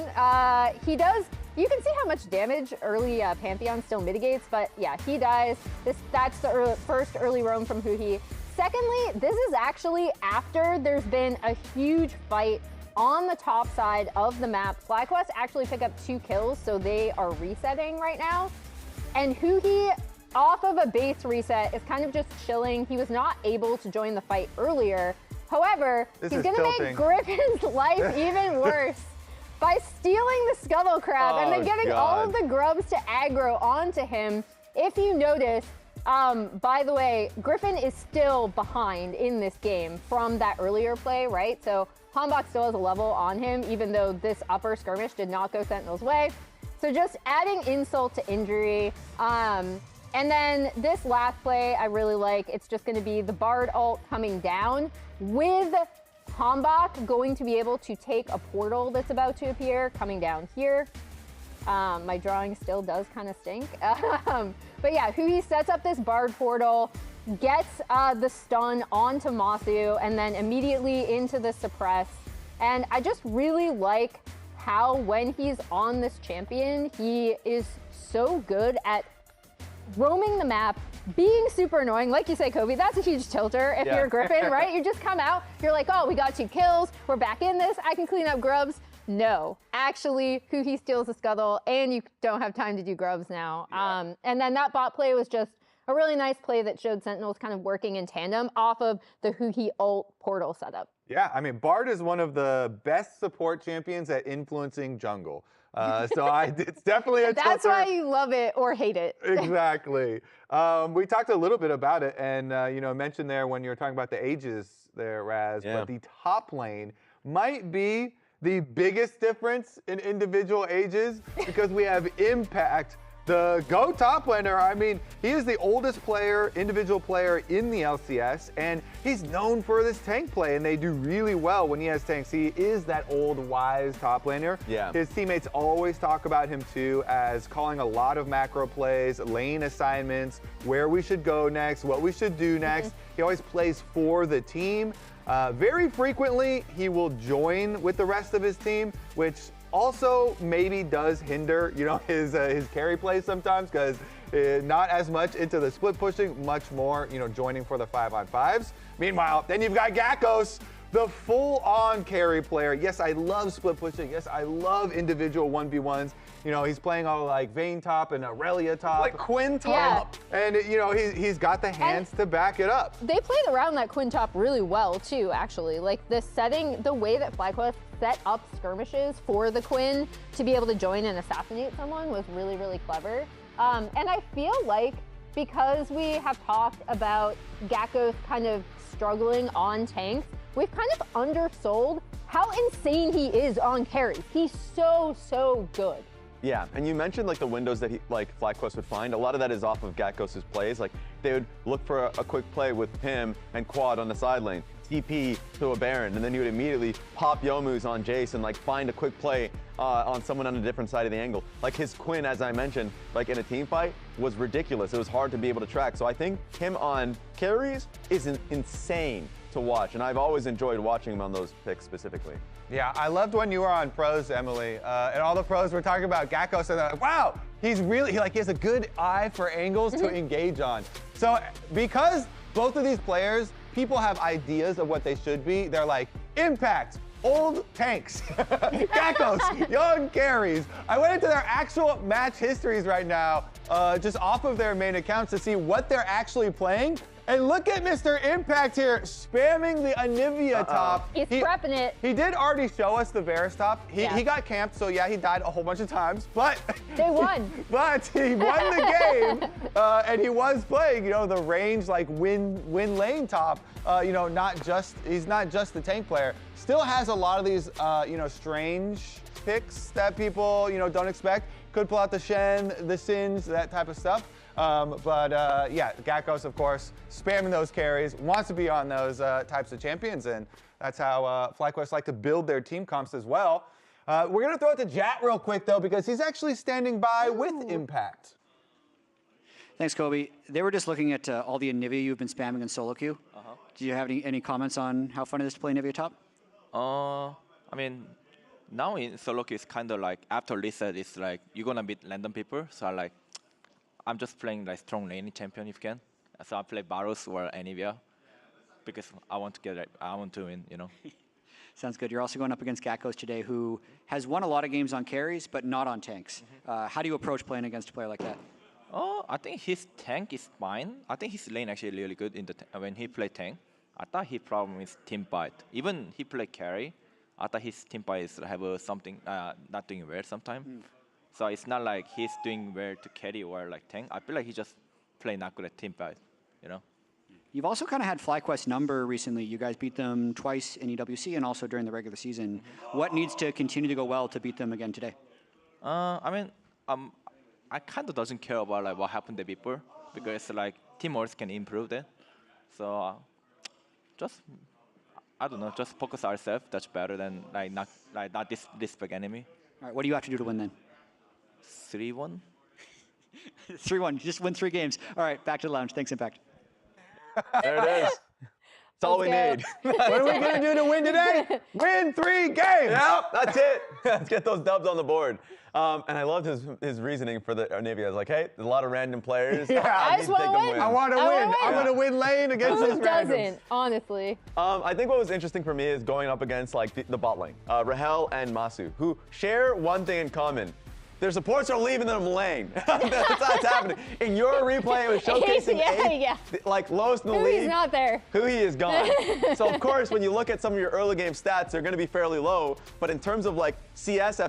He does, you can see how much damage early Pantheon still mitigates, but yeah, he dies. That's the first early roam from Huhi. Secondly, this is actually after there's been a huge fight on the top side of the map. FlyQuest actually pick up 2 kills, so they are resetting right now. And Huhi, off of a base reset, is kind of just chilling. He was not able to join the fight earlier. However, he's gonna make Griffin's life even worse by stealing the Scuttle Crab and then getting all of the grubs to aggro onto him. If you notice, by the way, Griffin is still behind in this game from that earlier play, right? So Hambach still has a level on him, even though this upper skirmish did not go Sentinel's way. So just adding insult to injury. And then this last play I really like. It's just going to be the Bard ult coming down with Hambach going to be able to take a portal that's about to appear coming down here. My drawing still does kind of stink. But yeah, Huhi sets up this Bard portal, gets the stun onto Masu, and then immediately into the suppress. And I just really like how when he's on this champion, he is so good at roaming the map, being super annoying. Like you say, Kobe, that's a huge tilter if you're Griffin, right? You just come out, you're like, oh, we got 2 kills, we're back in this, I can clean up grubs. No, actually, Huhi steals the Scuttle, and you don't have time to do grubs now. And then that bot play was just a really nice play that showed Sentinels kind of working in tandem off of the Huhi ult portal setup. Yeah, I mean, Bard is one of the best support champions at influencing jungle. It's definitely a That's tilter. why you love it or hate it. Exactly. We talked a little bit about it, and mentioned there when you were talking about the ages there, Raz, but the top lane might be the biggest difference in individual ages because we have Impact, the GO top laner. I mean, he is the oldest player, individual player in the LCS, and he's known for this tank play, and they do really well when he has tanks. He is that old, wise top laner. Yeah. His teammates always talk about him, too, as calling a lot of macro plays, lane assignments, where we should go next, what we should do next. He always plays for the team. Very frequently, he will join with the rest of his team, which also maybe does hinder, his carry play sometimes because not as much into the split pushing, much more, joining for the 5-on-5s. Meanwhile, then you've got Gakkos, the full-on carry player. Yes, I love split pushing. Yes, I love individual 1v1s. He's playing all like Vayne top and Aurelia top. Like Quinn top. And, he's got the hands to back it up. They played around that Quinn top really well, too, actually. Like, the setting, the way that FlyQuest set up skirmishes for the Quinn to be able to join and assassinate someone was really, really clever. And I feel like because we have talked about Gakkos kind of struggling on tanks, we've kind of undersold how insane he is on carries. He's so good. Yeah, and you mentioned like the windows that FlyQuest would find. A lot of that is off of Gatkos' plays. Like they would look for a quick play with him and Quad on the side lane, TP to a Baron, and then you would immediately pop Youmu's on Jace and like find a quick play on someone on a different side of the angle. Like his Quinn, as I mentioned, like in a team fight was ridiculous. It was hard to be able to track. So I think him on carries is insane to watch, and I've always enjoyed watching him on those picks specifically. Yeah, I loved when you were on pros, Emily, and all the pros were talking about Gatkos, and they're like, wow, he's really, he has a good eye for angles to engage on. So because both of these players, people have ideas of what they should be, they're like, impact, old tanks, Gatkos, young carries. I went into their actual match histories right now, just off of their main accounts to see what they're actually playing. And look at Mr. Impact here, spamming the Anivia top. He's prepping it. He did already show us the Varus top. He got camped, so yeah, he died a whole bunch of times, but they won. But he won the game, and he was playing, the range like win lane top. He's not just the tank player. Still has a lot of these, strange picks that people, don't expect. Could pull out the Shen, the Sins, that type of stuff. Yeah, Gatkos, of course, spamming those carries, wants to be on those types of champions, and that's how FlyQuest like to build their team comps as well. We're going to throw it to Jat real quick, though, because he's actually standing by with Impact. Thanks, Kobe. They were just looking at all the Anivia you've been spamming in solo queue. Do you have any comments on how fun it is to play Anivia top? I mean, now in solo queue, it's kind of like, after reset, it's like, you're going to meet random people, so I'm just playing like strong laning champion if you can. So I play Varus or Anivia because I want to win, Sounds good. You're also going up against Gatkos today, who has won a lot of games on carries, but not on tanks. How do you approach playing against a player like that? I think his tank is fine. I think his lane actually really good in when he play tank. I thought his problem is team fight. Even he play carry, I thought his team fight is have something not doing well sometimes. So it's not like he's doing well to carry or like tank. I feel like he just play not good at team fight, You've also kind of had FlyQuest number recently. You guys beat them twice in EWC and also during the regular season. What needs to continue to go well to beat them again today? I kind of doesn't care about like what happened there before because like teamwork can improve that. So I don't know, just focus ourselves. That's better than not this big enemy. All right, what do you have to do to win then? 3-1. 3-1. Just win 3 games. All right, back to the lounge. Thanks, Impact. There it is. That's all we need. What are we going to do to win today? Win 3 games. Yep, that's it. Let's get those dubs on the board. And I loved his reasoning for the Anivia. I was like, hey, there's a lot of random players. Yeah, I just want to win. I want to win. I'm going to win lane against these Who randoms. doesn't, honestly? I think what was interesting for me is going up against like the bot lane, Rahel and Masu, who share one thing in common. Their supports are leaving them lane. That's what's happening. In your replay, it was showcasing like lowest in the league. He's not there. Who he is gone. So of course, when you look at some of your early game stats, they're going to be fairly low. But in terms of like CS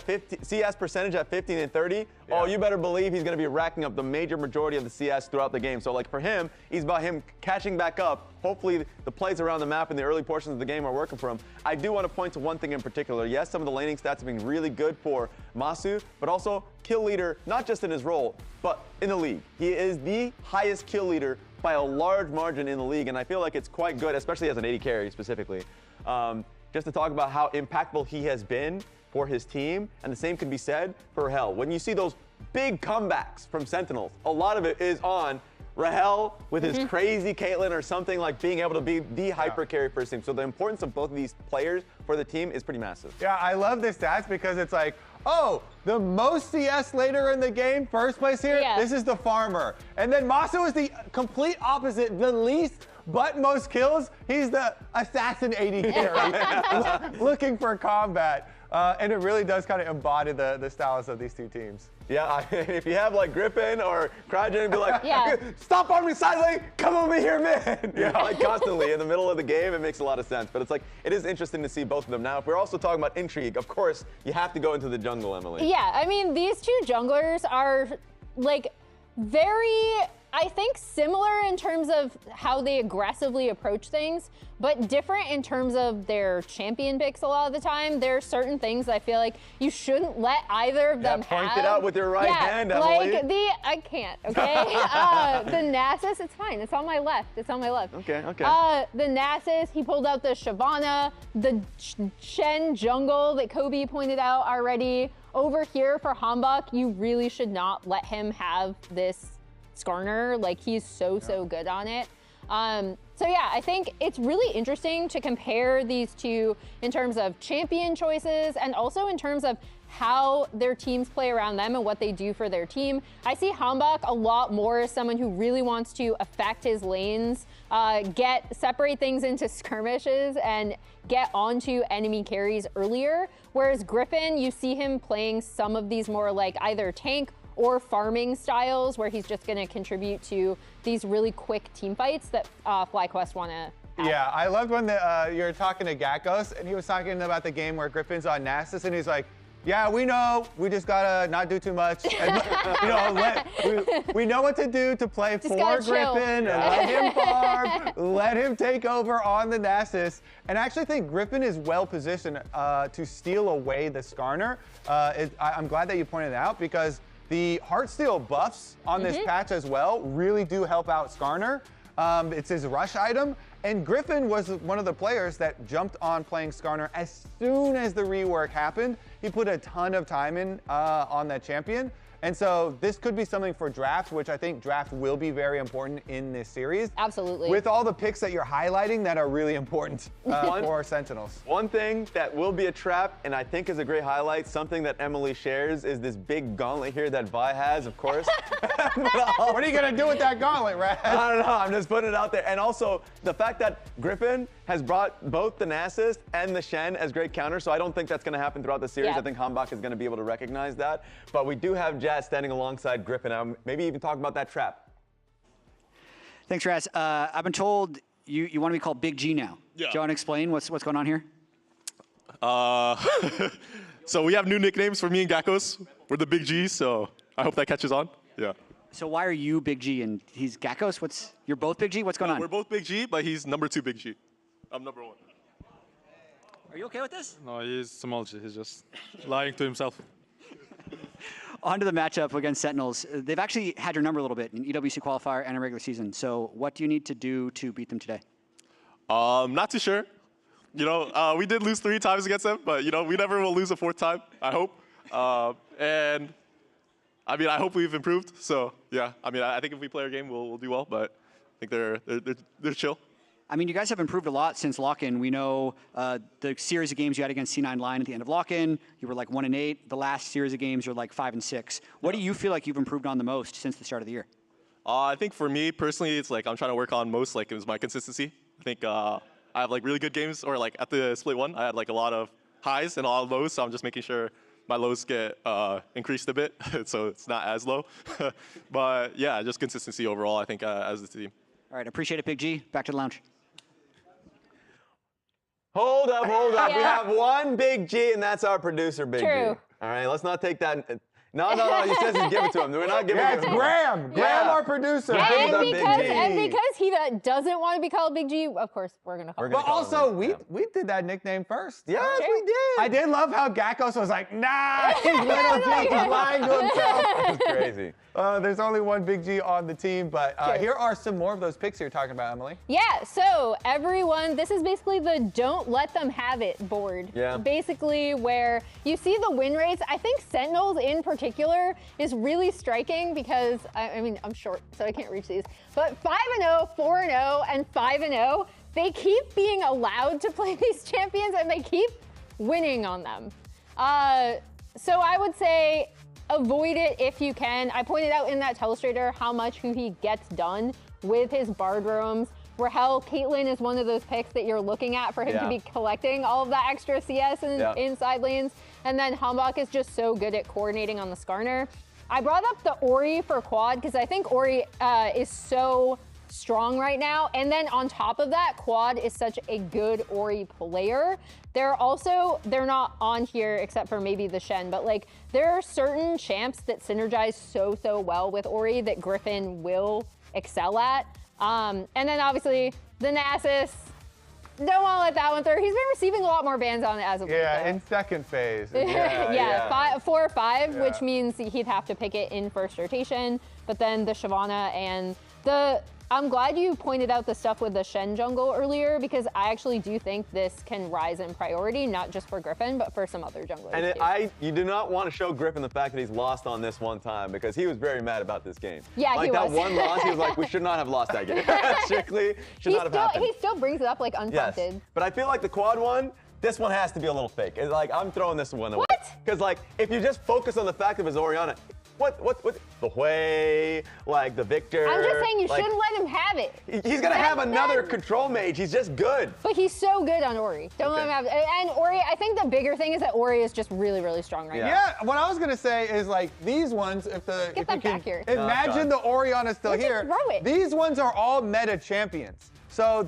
percentage at 15 and 30, oh, you better believe he's going to be racking up the major majority of the CS throughout the game. So like for him, it's about him catching back up. Hopefully the plays around the map in the early portions of the game are working for him. I do want to point to one thing in particular. Yes, some of the laning stats have been really good for Masu, but also kill leader, not just in his role, but in the league. He is the highest kill leader by a large margin in the league, and I feel like it's quite good, especially as an AD carry specifically. Just to talk about how impactful he has been for his team, and the same can be said for Rahel. When you see those big comebacks from Sentinels, a lot of it is on Rahel with his crazy Caitlyn or something, like being able to be the hyper carry for his team. So the importance of both of these players for the team is pretty massive. Yeah, I love this stats because it's like, oh, the most CS later in the game, first place here, this is the farmer. And then Masu is the complete opposite, the least but most kills. He's the assassin AD carry, looking for combat. And it really does kind of embody the styles of these two teams. Yeah, if you have like Griffin or Cryogen, be like, stop on me side lane, come over here, man. Yeah, like constantly in the middle of the game, it makes a lot of sense. But it's like, it is interesting to see both of them. Now, if we're also talking about intrigue, of course, you have to go into the jungle, Emily. Yeah, I mean, these two junglers are like very I think similar in terms of how they aggressively approach things, but different in terms of their champion picks a lot of the time. There are certain things I feel like you shouldn't let either of them have. Point it out with your right hand, Emily. Like I can't, okay? The Nasus, it's fine. It's on my left. It's on my left. Okay, okay. The Nasus, he pulled out the Shyvana, the Shen jungle that Kobe pointed out already. Over here for Hanbok, you really should not let him have this Skarner. Like, he's so good on it. So yeah, I think it's really interesting to compare these two in terms of champion choices and also in terms of how their teams play around them and what they do for their team. I see Hanbok a lot more as someone who really wants to affect his lanes, separate things into skirmishes and get onto enemy carries earlier. Whereas Griffin, you see him playing some of these more like either tank or farming styles where he's just going to contribute to these really quick team fights that FlyQuest want to have. Yeah, I loved when you were talking to Gakkos and he was talking about the game where Griffin's on Nasus and he's like, yeah, we know. We just gotta not do too much. And, you know, we know what to do to play just for Griffin. Yeah. Let him farm. Let him take over on the Nasus. And I actually think Griffin is well positioned to steal away the Skarner. I'm glad that you pointed it out because the Heartsteel buffs on this patch as well really do help out Skarner. It's his rush item. And Griffin was one of the players that jumped on playing Skarner as soon as the rework happened. He put a ton of time in on that champion. And so this could be something for draft, which I think draft will be very important in this series. Absolutely. With all the picks that you're highlighting that are really important for Sentinels. One thing that will be a trap, and I think is a great highlight, something that Emily shares, is this big gauntlet here that Vi has, of course. What are you going to do with that gauntlet, Raz? I don't know. I'm just putting it out there. And also, the fact that Griffin has brought both the Nasus and the Shen as great counters, so I don't think that's going to happen throughout the series. Yeah. I think Hanbok is going to be able to recognize that. But we do have Jazz standing alongside Griffin. Maybe even talk about that trap. Thanks, Raz. I've been told you want to be called Big G now. Yeah. Do you want to explain what's going on here? So we have new nicknames for me and Gakkos. We're the Big G's, so I hope that catches on. Yeah. So why are you Big G and he's Gakkos? You're both Big G? What's going on? We're both Big G, but he's number 2 Big G. I'm number 1. Are you okay with this? No, he's small G. He's just lying to himself. On to the matchup against Sentinels. They've actually had your number a little bit in EWC qualifier and a regular season. So what do you need to do to beat them today? Not too sure. You know, we did lose 3 times against them, but you know, we never will lose a 4th time, I hope. And I mean, I hope we've improved. So yeah, I mean, I think if we play our game, we'll do well. But I think they're chill. I mean, you guys have improved a lot since lock-in. We know the series of games you had against C9 Line at the end of lock-in, you were like 1-8. The last series of games, you're like 5-6. What do you feel like you've improved on the most since the start of the year? I think for me personally, it's like I'm trying to work on most like it was my consistency. I think I have like really good games, or like at the split 1, I had like a lot of highs and a lot of lows. So I'm just making sure my lows get increased a bit, so it's not as low. But yeah, just consistency overall, I think, as the team. All right, appreciate it, Big G. Back to the lounge. Hold up. Yeah. We have one Big G, and that's our producer, Big G. True. All right, let's not take that. No, you said to give it to him. We're not giving it to him. Graham. Graham, our producer. And because he doesn't want to be called Big G, of course, we're going to call him. But also, we did that nickname first. Yes, we did. I did love how Gakkos was like, nah, he's little G, he's lying to himself. That's crazy. There's only one Big G on the team, but here are some more of those picks you're talking about, Emily. Yeah, so everyone, this is basically the don't let them have it board. Yeah. Basically where you see the win rates. I think Sentinels in particular is really striking because, I mean, I'm short, so I can't reach these. But 5-0, 4-0, and 5-0, they keep being allowed to play these champions and they keep winning on them. So I would say avoid it if you can. I pointed out in that Telestrator how much he gets done with his Bard roams. Rahel, Caitlyn is one of those picks that you're looking at for him to be collecting all of that extra CS in side lanes. And then Hanbok is just so good at coordinating on the Skarner. I brought up the Ori for quad because I think Ori is so strong right now. And then on top of that, quad is such a good Ori player. They're not on here except for maybe the Shen, but like there are certain champs that synergize so well with Ori that Griffin will excel at. And then obviously the Nasus. Don't want to let that one through. He's been receiving a lot more bans on it as of late. Yeah, in second phase. Yeah, 4 or 5, which means he'd have to pick it in first rotation. But then the Shyvana and I'm glad you pointed out the stuff with the Shen jungle earlier, because I actually do think this can rise in priority, not just for Griffin, but for some other junglers And you do not want to show Griffin the fact that he's lost on this one time, because he was very mad about this game. Yeah, like he that was. one loss, he was like, we should not have lost that game. Strictly should not have happened. He still brings it up like unprompted. Yes, but I feel like the quad one, this one has to be a little fake. It's like, I'm throwing this one away. What? Because like, if you just focus on the fact of his Orianna, what, the Hui, like the Victor. I'm just saying you like, shouldn't let him have it. He's gonna have another control mage. He's just good. But he's so good on Ori. Don't let him have it. And Ori, I think the bigger thing is that Ori is just really, really strong right now. Yeah, what I was gonna say is like these ones, if you can back here. imagine the Orianna still here. These ones are all meta champions. So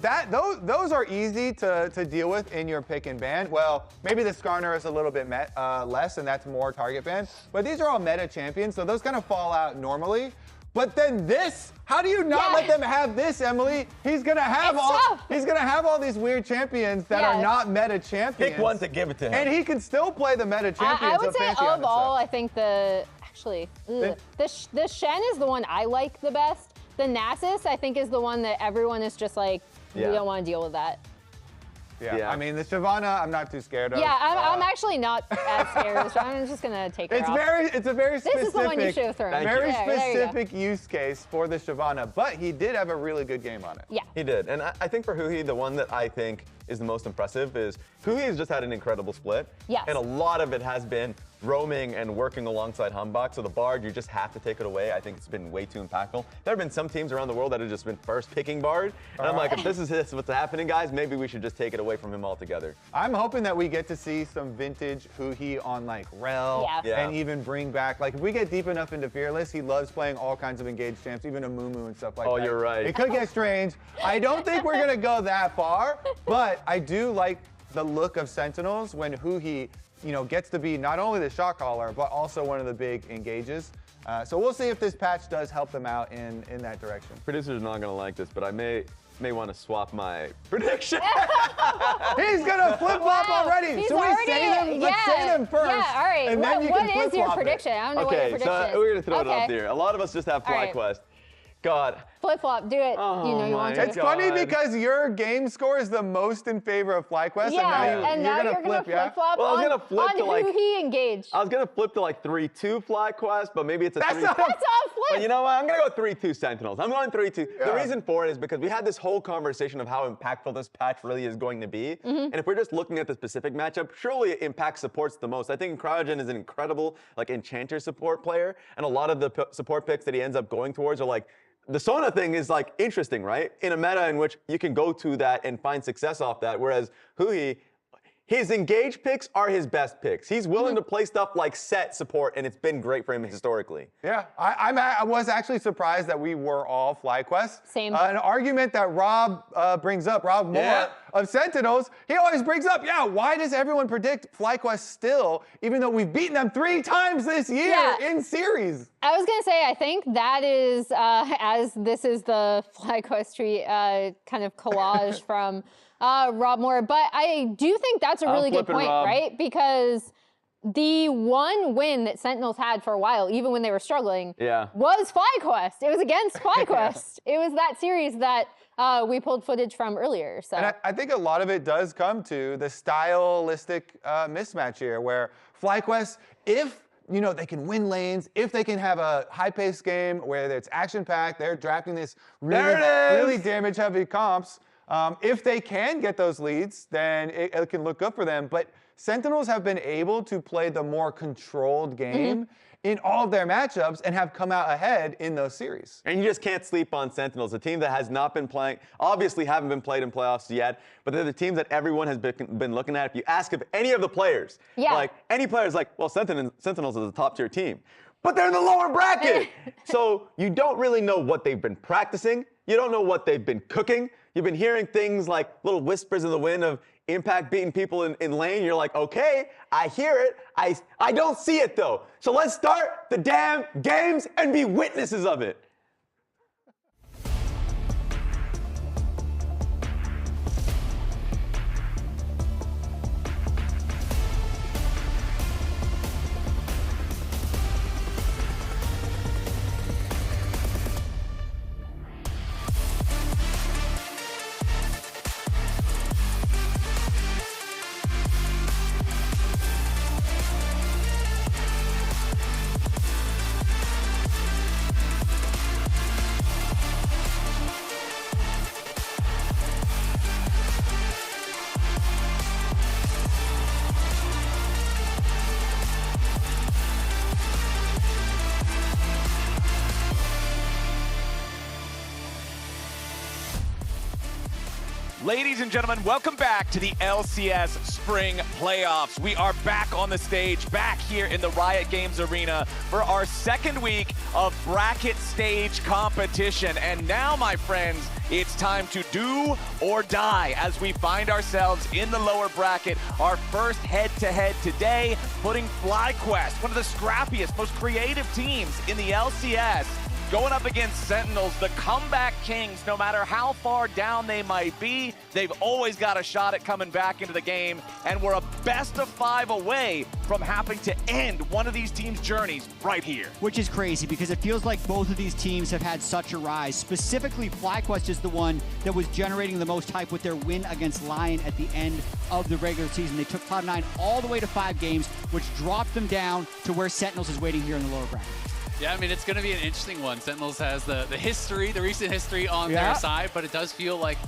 those are easy to deal with in your pick and ban. Well, maybe the Skarner is a little bit less, and that's more target ban. But these are all meta champions, so those kind of fall out normally. But then this, how do you not let them have this, Emily? He's gonna have all these weird champions that are not meta champions. Pick one to give it to him. And he can still play the meta champions. I would say Pantheon of all, I think the Shen is the one I like the best. The Nasus, I think, is the one that everyone is just like, we don't want to deal with that. Yeah, I mean, the Shyvana, I'm not too scared of. Yeah, I'm actually not as scared, so I'm just going to take her off. It's a very specific, this is the one you should have thrown. Very specific use case for the Shyvana, but he did have a really good game on it. Yeah. He did, and I think for Huhi, the one that I think is the most impressive is Huhi has just had an incredible split. Yes. And a lot of it has been roaming and working alongside Humbok. So the Bard, you just have to take it away. I think it's been way too impactful. There have been some teams around the world that have just been first picking Bard. And I'm like, if this is what's happening, guys, maybe we should just take it away from him altogether. I'm hoping that we get to see some vintage Huhi on like Rel and even bring back, like if we get deep enough into Fearless, he loves playing all kinds of engaged champs, even a Mumu and stuff like that. Oh, you're right. It could get strange. I don't think we're gonna go that far, but I do like the look of Sentinels when Huhi, gets to be not only the shot caller, but also one of the big engages. So we'll see if this patch does help them out in that direction. Producers are not gonna like this, but I may want to swap my prediction. He's gonna flip-flop already. He's So let's say them first. Yeah, all right. And then What is your prediction? I don't know what your prediction is. So we're gonna throw it up here. A lot of us just have FlyQuest. God. Flip-flop, do it. Oh, you want to. It's funny because your game score is the most in favor of FlyQuest, and now you're gonna flip-flop well, I was gonna flip on to like, who he engaged. I was gonna flip to like 3-2 FlyQuest, but maybe it's a 3-2. That's not flip. But you know what? I'm gonna go 3-2 Sentinels. I'm going 3-2. The reason for it is because we had this whole conversation of how impactful this patch really is going to be. And if we're just looking at the specific matchup, surely Impact supports the most. I think Cryogen is an incredible like enchanter support player, and a lot of the support picks that he ends up going towards are like, the Sona thing is like interesting, right? In a meta in which you can go to that and find success off that, whereas Huhi, his engage picks are his best picks. He's willing to play stuff like set support, and it's been great for him historically. Yeah, I was actually surprised that we were all FlyQuest. Same. An argument that Rob brings up, Rob Moore of Sentinels, he always brings up, why does everyone predict FlyQuest still, even though we've beaten them 3 times this year in series? I was gonna say, I think that is, as this is the FlyQuest tree kind of collage from Rob Moore, but I do think that's a really good point, right? Because the one win that Sentinels had for a while, even when they were struggling, was FlyQuest. It was against FlyQuest. It was that series that we pulled footage from earlier. So and I think a lot of it does come to the stylistic mismatch here, where FlyQuest, if they can win lanes, if they can have a high-paced game where it's action-packed, they're drafting this really damage-heavy comps. If they can get those leads, then it can look good for them. But Sentinels have been able to play the more controlled game in all of their matchups and have come out ahead in those series. And you just can't sleep on Sentinels, a team that has not been playing, obviously haven't been played in playoffs yet, but they're the team that everyone has been looking at. If you ask of any of the players, like any player's like, well, Sentinels is a top-tier team. But they're in the lower bracket! So you don't really know what they've been practicing. You don't know what they've been cooking. You've been hearing things like little whispers in the wind of Impact beating people in lane. You're like, okay, I hear it. I don't see it though. So let's start the damn games and be witnesses of it. Ladies and gentlemen, welcome back to the LCS Spring Playoffs. We are back on the stage, back here in the Riot Games Arena for our second week of bracket stage competition. And now, my friends, it's time to do or die as we find ourselves in the lower bracket. Our first head-to-head today, putting FlyQuest, one of the scrappiest, most creative teams in the LCS, going up against Sentinels, the comeback kings. No matter how far down they might be, they've always got a shot at coming back into the game, and we're a best of 5 away from having to end one of these teams' journeys right here. Which is crazy because it feels like both of these teams have had such a rise. Specifically, FlyQuest is the one that was generating the most hype with their win against Lion at the end of the regular season. They took Cloud9 all the way to 5 games, which dropped them down to where Sentinels is waiting here in the lower bracket. Yeah, I mean, it's going to be an interesting one. Sentinels has the history, the recent history on their side, but it does feel like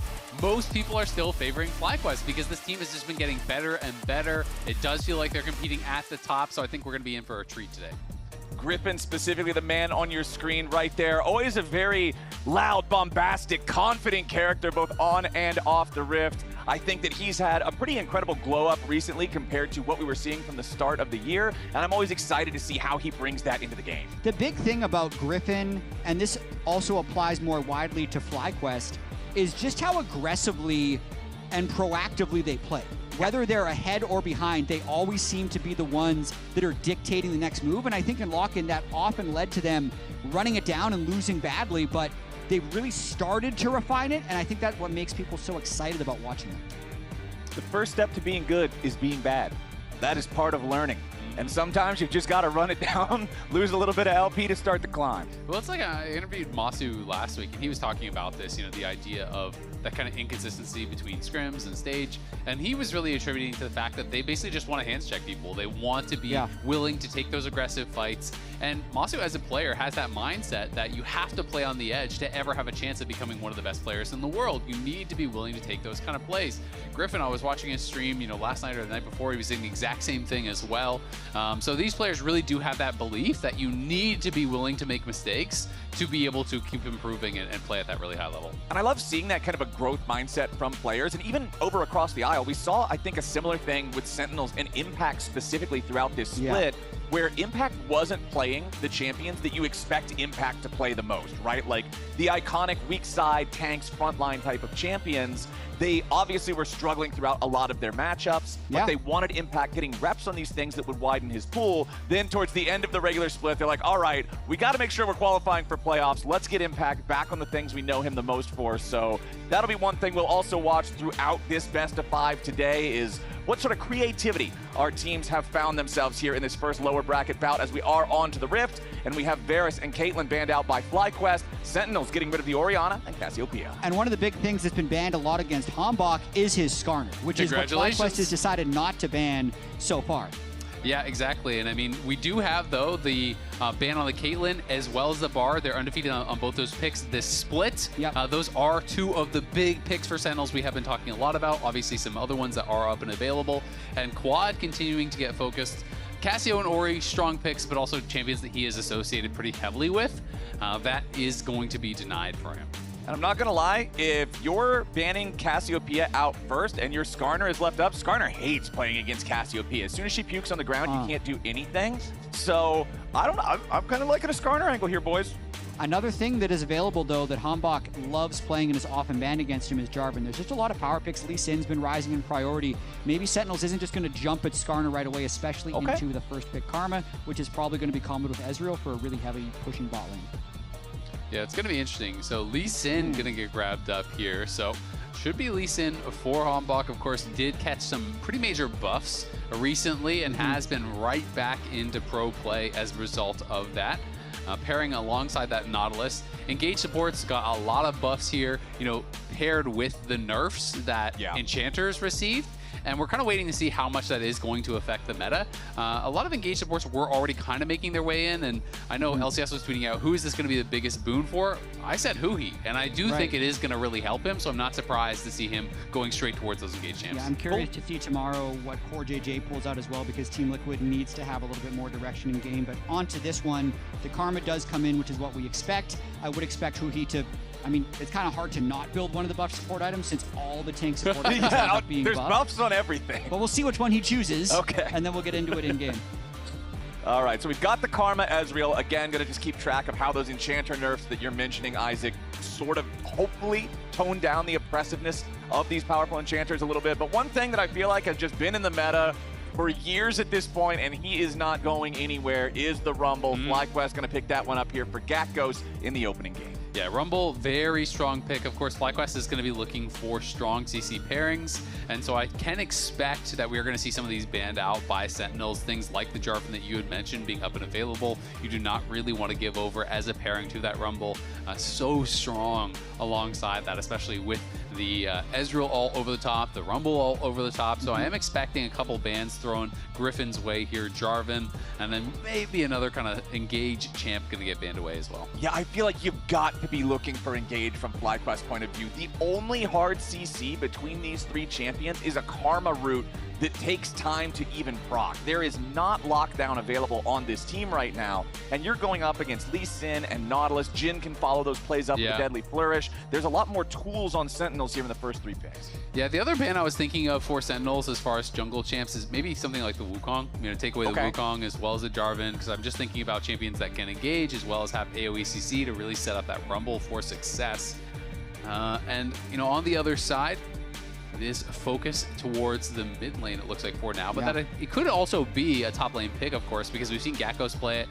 most people are still favoring FlyQuest because this team has just been getting better and better. It does feel like they're competing at the top, so I think we're going to be in for a treat today. Griffin, specifically the man on your screen right there, always a very loud, bombastic, confident character both on and off the Rift. I think that he's had a pretty incredible glow up recently compared to what we were seeing from the start of the year, and I'm always excited to see how he brings that into the game. The big thing about Griffin, and this also applies more widely to FlyQuest, is just how aggressively and proactively they play. Whether they're ahead or behind, they always seem to be the ones that are dictating the next move, and I think in Lock-In that often led to them running it down and losing badly, but they've really started to refine it, and I think that's what makes people so excited about watching them. The first step to being good is being bad. That is part of learning. And sometimes you've just got to run it down, lose a little bit of LP to start the climb. Well, it's like I interviewed Masu last week, and he was talking about this, the idea of that kind of inconsistency between scrims and stage. And he was really attributing to the fact that they basically just want to hands check people. They want to be willing to take those aggressive fights. And Masu, as a player, has that mindset that you have to play on the edge to ever have a chance of becoming one of the best players in the world. You need to be willing to take those kind of plays. Griffin, I was watching his stream, last night or the night before, he was doing the exact same thing as well. So these players really do have that belief that you need to be willing to make mistakes to be able to keep improving and play at that really high level. And I love seeing that kind of a growth mindset from players. And even over across the aisle, we saw, I think, a similar thing with Sentinels and Impact specifically throughout this split, where Impact wasn't playing the champions that you expect Impact to play the most, right? Like the iconic weak side, tanks, frontline type of champions. They obviously were struggling throughout a lot of their matchups, but they wanted Impact getting reps on these things that would widen his pool. Then towards the end of the regular split, they're like, all right, we got to make sure we're qualifying for playoffs. Let's get Impact back on the things we know him the most for. So that'll be one thing we'll also watch throughout this best of 5 today is what sort of creativity our teams have found themselves here in this first lower bracket bout as we are on to the Rift. And we have Varus and Caitlyn banned out by FlyQuest, Sentinels getting rid of the Orianna, and Cassiopeia. And one of the big things that's been banned a lot against Hambach is his Skarner, which is what FlyQuest has decided not to ban so far. Yeah, exactly. And I mean, we do have, though, the ban on the Caitlyn as well as the Bar. They're undefeated on both those picks. This split, those are 2 of the big picks for Sentinels we have been talking a lot about. Obviously, some other ones that are up and available. And Quad continuing to get focused. Cassio and Ori, strong picks, but also champions that he is associated pretty heavily with. That is going to be denied for him. And I'm not going to lie, if you're banning Cassiopeia out first and your Skarner is left up, Skarner hates playing against Cassiopeia. As soon as she pukes on the ground, you can't do anything. So, I don't know. I'm kind of liking a Skarner angle here, boys. Another thing that is available, though, that Hambach loves playing and is often banned against him is Jarvan. There's just a lot of power picks. Lee Sin's been rising in priority. Maybe Sentinels isn't just going to jump at Skarner right away, especially into the first pick Karma, which is probably going to be comboed with Ezreal for a really heavy pushing bot lane. Yeah, it's going to be interesting. So Lee Sin going to get grabbed up here. So should be Lee Sin for Hambach. Of course, did catch some pretty major buffs recently and has been right back into pro play as a result of that. Pairing alongside that Nautilus. Engage support's got a lot of buffs here, paired with the nerfs that Enchanters received. And we're kind of waiting to see how much that is going to affect the meta. A lot of Engage supports were already kind of making their way in, and I know LCS was tweeting out, who is this going to be the biggest boon for? I said Huhi, and I do think it is going to really help him, so I'm not surprised to see him going straight towards those Engage champs. Yeah, I'm curious to see tomorrow what Core JJ pulls out as well, because Team Liquid needs to have a little bit more direction in game. But onto this one, the Karma does come in, which is what we expect. I would expect Huhi to I mean, it's kind of hard to not build one of the buff support items since all the tank support items end up being there's buffed. buffs on everything. But we'll see which one he chooses. Okay. And then we'll get into it in game. All right, so we've got the Karma Ezreal. Again, going to just keep track of how those Enchanter nerfs that you're mentioning, Isaac, sort of hopefully tone down the oppressiveness of these powerful Enchanters a little bit. But one thing that I feel like has just been in the meta for years at this point, and he is not going anywhere, is the Rumble. FlyQuest going to pick that one up here for Gatgos in the opening game. Yeah, Rumble, very strong pick. Of course, FlyQuest is going to be looking for strong CC pairings, and so I can expect that we're going to see some of these banned out by Sentinels, things like the Jarvan that you had mentioned being up and available. You do not really want to give over as a pairing to that Rumble. So strong alongside that, especially with the Ezreal all over the top, the Rumble all over the top. So I am expecting a couple bans thrown Griffin's way here, Jarvan, and then maybe another kind of Engage champ going to get banned away as well. Yeah, I feel like you've got to be looking for Engage from FlyQuest's point of view. The only hard CC between these three champions is a Karma route that takes time to even proc. There is not lockdown available on this team right now, and you're going up against Lee Sin and Nautilus. Jhin can follow those plays up with a Deadly Flourish. There's a lot more tools on Sentinels here in the first 3 picks. Yeah, the other ban I was thinking of for Sentinels as far as jungle champs is maybe something like the Wukong. You know, take away the Wukong as well as the Jarvan, because I'm just thinking about champions that can engage as well as have AoE CC to really set up that Rumble for success. And, you know, on the other side, it is a focus towards the mid lane, it looks like, for now. But that it could also be a top lane pick, of course, because we've seen Gatgos play it.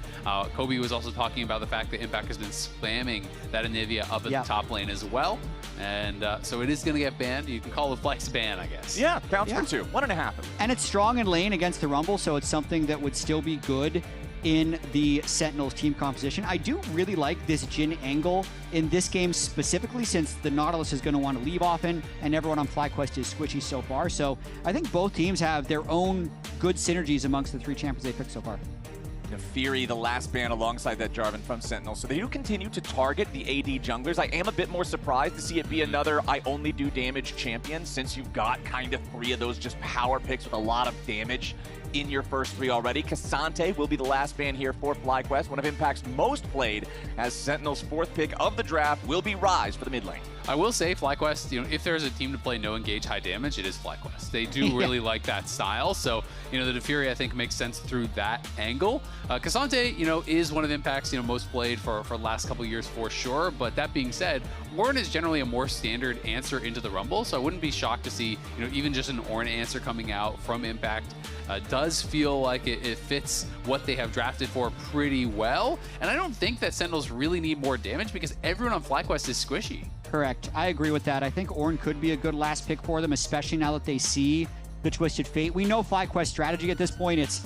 Kobe was also talking about the fact that Impact has been spamming that Anivia up at the top lane as well. And so it is going to get banned. You can call it flex ban, I guess. Yeah, counts for 2. 1.5. And it's strong in lane against the Rumble, so it's something that would still be good in the Sentinels team composition. I do really like this Jhin angle in this game specifically, since the Nautilus is going to want to leave often and everyone on FlyQuest is squishy so far. So I think both teams have their own good synergies amongst the 3 champions they picked so far. The Fury, the last ban alongside that Jarvan from Sentinel. So they do continue to target the AD junglers. I am a bit more surprised to see it be another I only do damage champion, since you've got kind of 3 of those just power picks with a lot of damage in your first 3 already. Cassante will be the last ban here for FlyQuest, one of Impact's most played, as Sentinel's 4th pick of the draft will be Ryze for the mid lane. I will say FlyQuest, you know, if there's a team to play no engage high damage, it is FlyQuest. They do really like that style. So, you know, the Fury I think makes sense through that angle. Cassante, you know, is one of Impact's, you know, most played for the last couple years for sure. But that being said, Ornn is generally a more standard answer into the Rumble. So I wouldn't be shocked to see, you know, even just an Ornn answer coming out from Impact. Does feel like it fits what they have drafted for pretty well. And I don't think that Sentinels really need more damage because everyone on FlyQuest is squishy. Correct. I agree with that. I think Ornn could be a good last pick for them, especially now that they see the Twisted Fate. We know FlyQuest strategy at this point. It's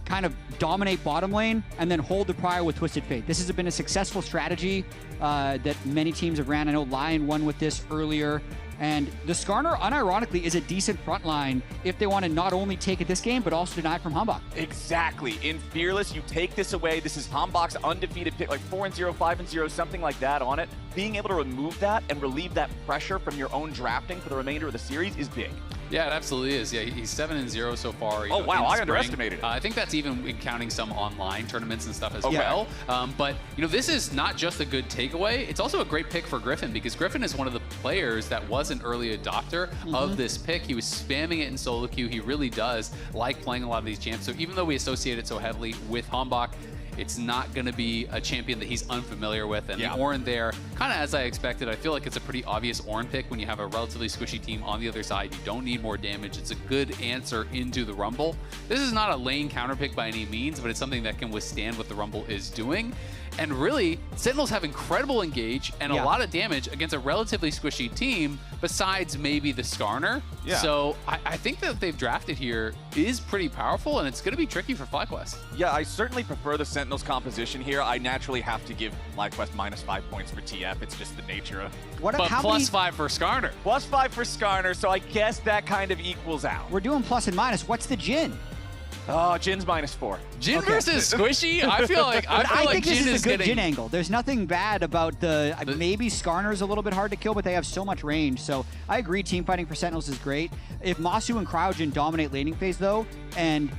kind of dominate bottom lane and then hold the prior with Twisted Fate. This has been a successful strategy that many teams have ran. I know Lion won with this earlier. And the Skarner, unironically, is a decent front line if they want to not only take it this game, but also deny it from Hambach. Exactly. In Fearless, you take this away. This is Hambach's undefeated pick, like 4-0, 5-0, something like that on it. Being able to remove that and relieve that pressure from your own drafting for the remainder of the series is big. Yeah, it absolutely is. Yeah, he's 7-0 so far. Oh, wow, I underestimated it. I think that's even counting some online tournaments and stuff as well. But, you know, this is not just a good takeaway. It's also a great pick for Griffin, because Griffin is one of the players that was an early adopter of this pick. He was spamming it in solo queue. He really does like playing a lot of these champs. So even though we associate it so heavily with Hambach, it's not going to be a champion that he's unfamiliar with. And the Ornn there, kind of as I expected, I feel like it's a pretty obvious Ornn pick when you have a relatively squishy team on the other side. You don't need more damage. It's a good answer into the Rumble. This is not a lane counter pick by any means, but it's something that can withstand what the Rumble is doing. And really, Sentinels have incredible engage and a lot of damage against a relatively squishy team, besides maybe the Skarner. So I think that they've drafted here is pretty powerful, and it's going to be tricky for FlyQuest. Yeah, I certainly prefer the Sentinels composition here. I naturally have to give FlyQuest -5 points for TF. It's just the nature of... But +5 for Skarner. +5 for Skarner, so I guess that kind of equals out. We're doing plus and minus. What's the Jhin? Oh, Jin's -4. Jhin versus Squishy? I feel like think Jhin this is a good getting... Jhin angle. There's nothing bad about the maybe Skarner's a little bit hard to kill, but they have so much range. So I agree, team fighting for Sentinels is great. If Masu and Cryojin dominate laning phase though, and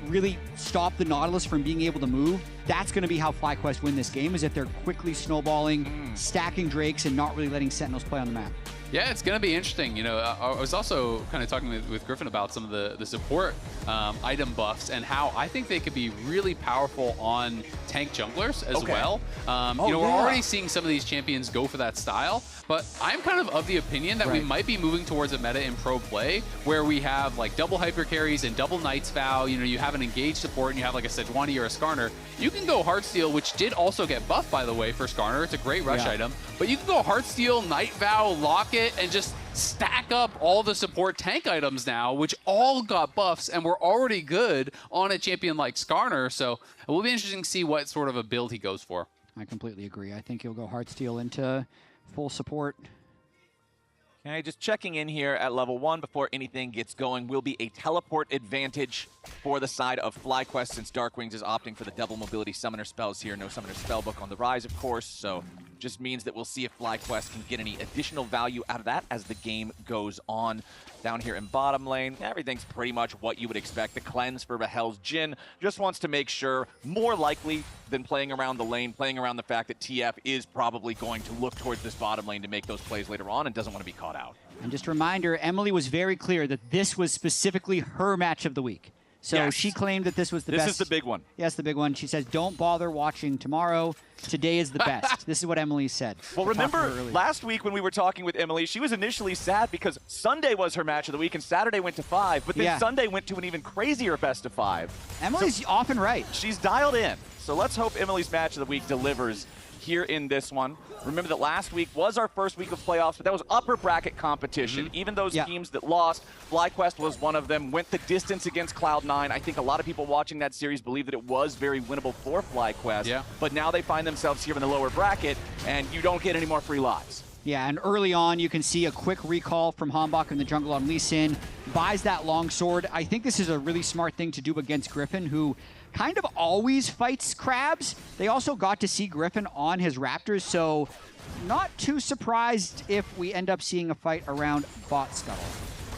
really stop the Nautilus from being able to move, that's going to be how FlyQuest win this game, is that they're quickly snowballing, stacking Drakes, and not really letting Sentinels play on the map. Yeah, it's going to be interesting. You know, I was also kind of talking with Griffin about some of the support item buffs and how I think they could be really powerful on tank junglers as well. You know, we're already seeing some of these champions go for that style, but I'm kind of the opinion that we might be moving towards a meta in pro play where we have like double hyper carries and double Knight's Vow. You know, you have an engaged support and you have like a Sejuani or a Skarner. You can go Heartsteel, which did also get buffed, by the way, for Skarner. It's a great rush item. But you can go Heartsteel, Night Vow, Locket, and just stack up all the support tank items now, which all got buffs and were already good on a champion like Skarner. So it will be interesting to see what sort of a build he goes for. I completely agree. I think he'll go Heartsteel into full support. Okay, just checking in here at level 1 before anything gets going. Will be a teleport advantage for the side of FlyQuest since Darkwings is opting for the double mobility summoner spells here. No summoner spellbook on the rise, of course, so just means that we'll see if FlyQuest can get any additional value out of that as the game goes on. Down here in bottom lane, everything's pretty much what you would expect. The cleanse for Rahel's Jhin just wants to make sure, more likely than playing around the lane, playing around the fact that TF is probably going to look towards this bottom lane to make those plays later on and doesn't want to be caught out. And just a reminder, Emily was very clear that this was specifically her match of the week. So she claimed that this was the best. This is the big one. Yes, the big one. She says, don't bother watching tomorrow. Today is the best. This is what Emily said. Well, remember last week when we were talking with Emily, she was initially sad because Sunday was her match of the week and Saturday went to 5, but then Sunday went to an even crazier best of 5. Emily's often right. She's dialed in. So let's hope Emily's match of the week delivers here in this one. Remember that last week was our first week of playoffs, but that was upper bracket competition. Even those teams that lost, FlyQuest was one of them, went the distance against Cloud9. I think a lot of people watching that series believe that it was very winnable for FlyQuest, but now they find themselves here in the lower bracket, and you don't get any more free lives. Yeah, and early on, you can see a quick recall from Hanbok in the jungle on Lee Sin, buys that long sword. I think this is a really smart thing to do against Griffin, who kind of always fights crabs. They also got to see Griffin on his Raptors, so not too surprised if we end up seeing a fight around bot scuttle.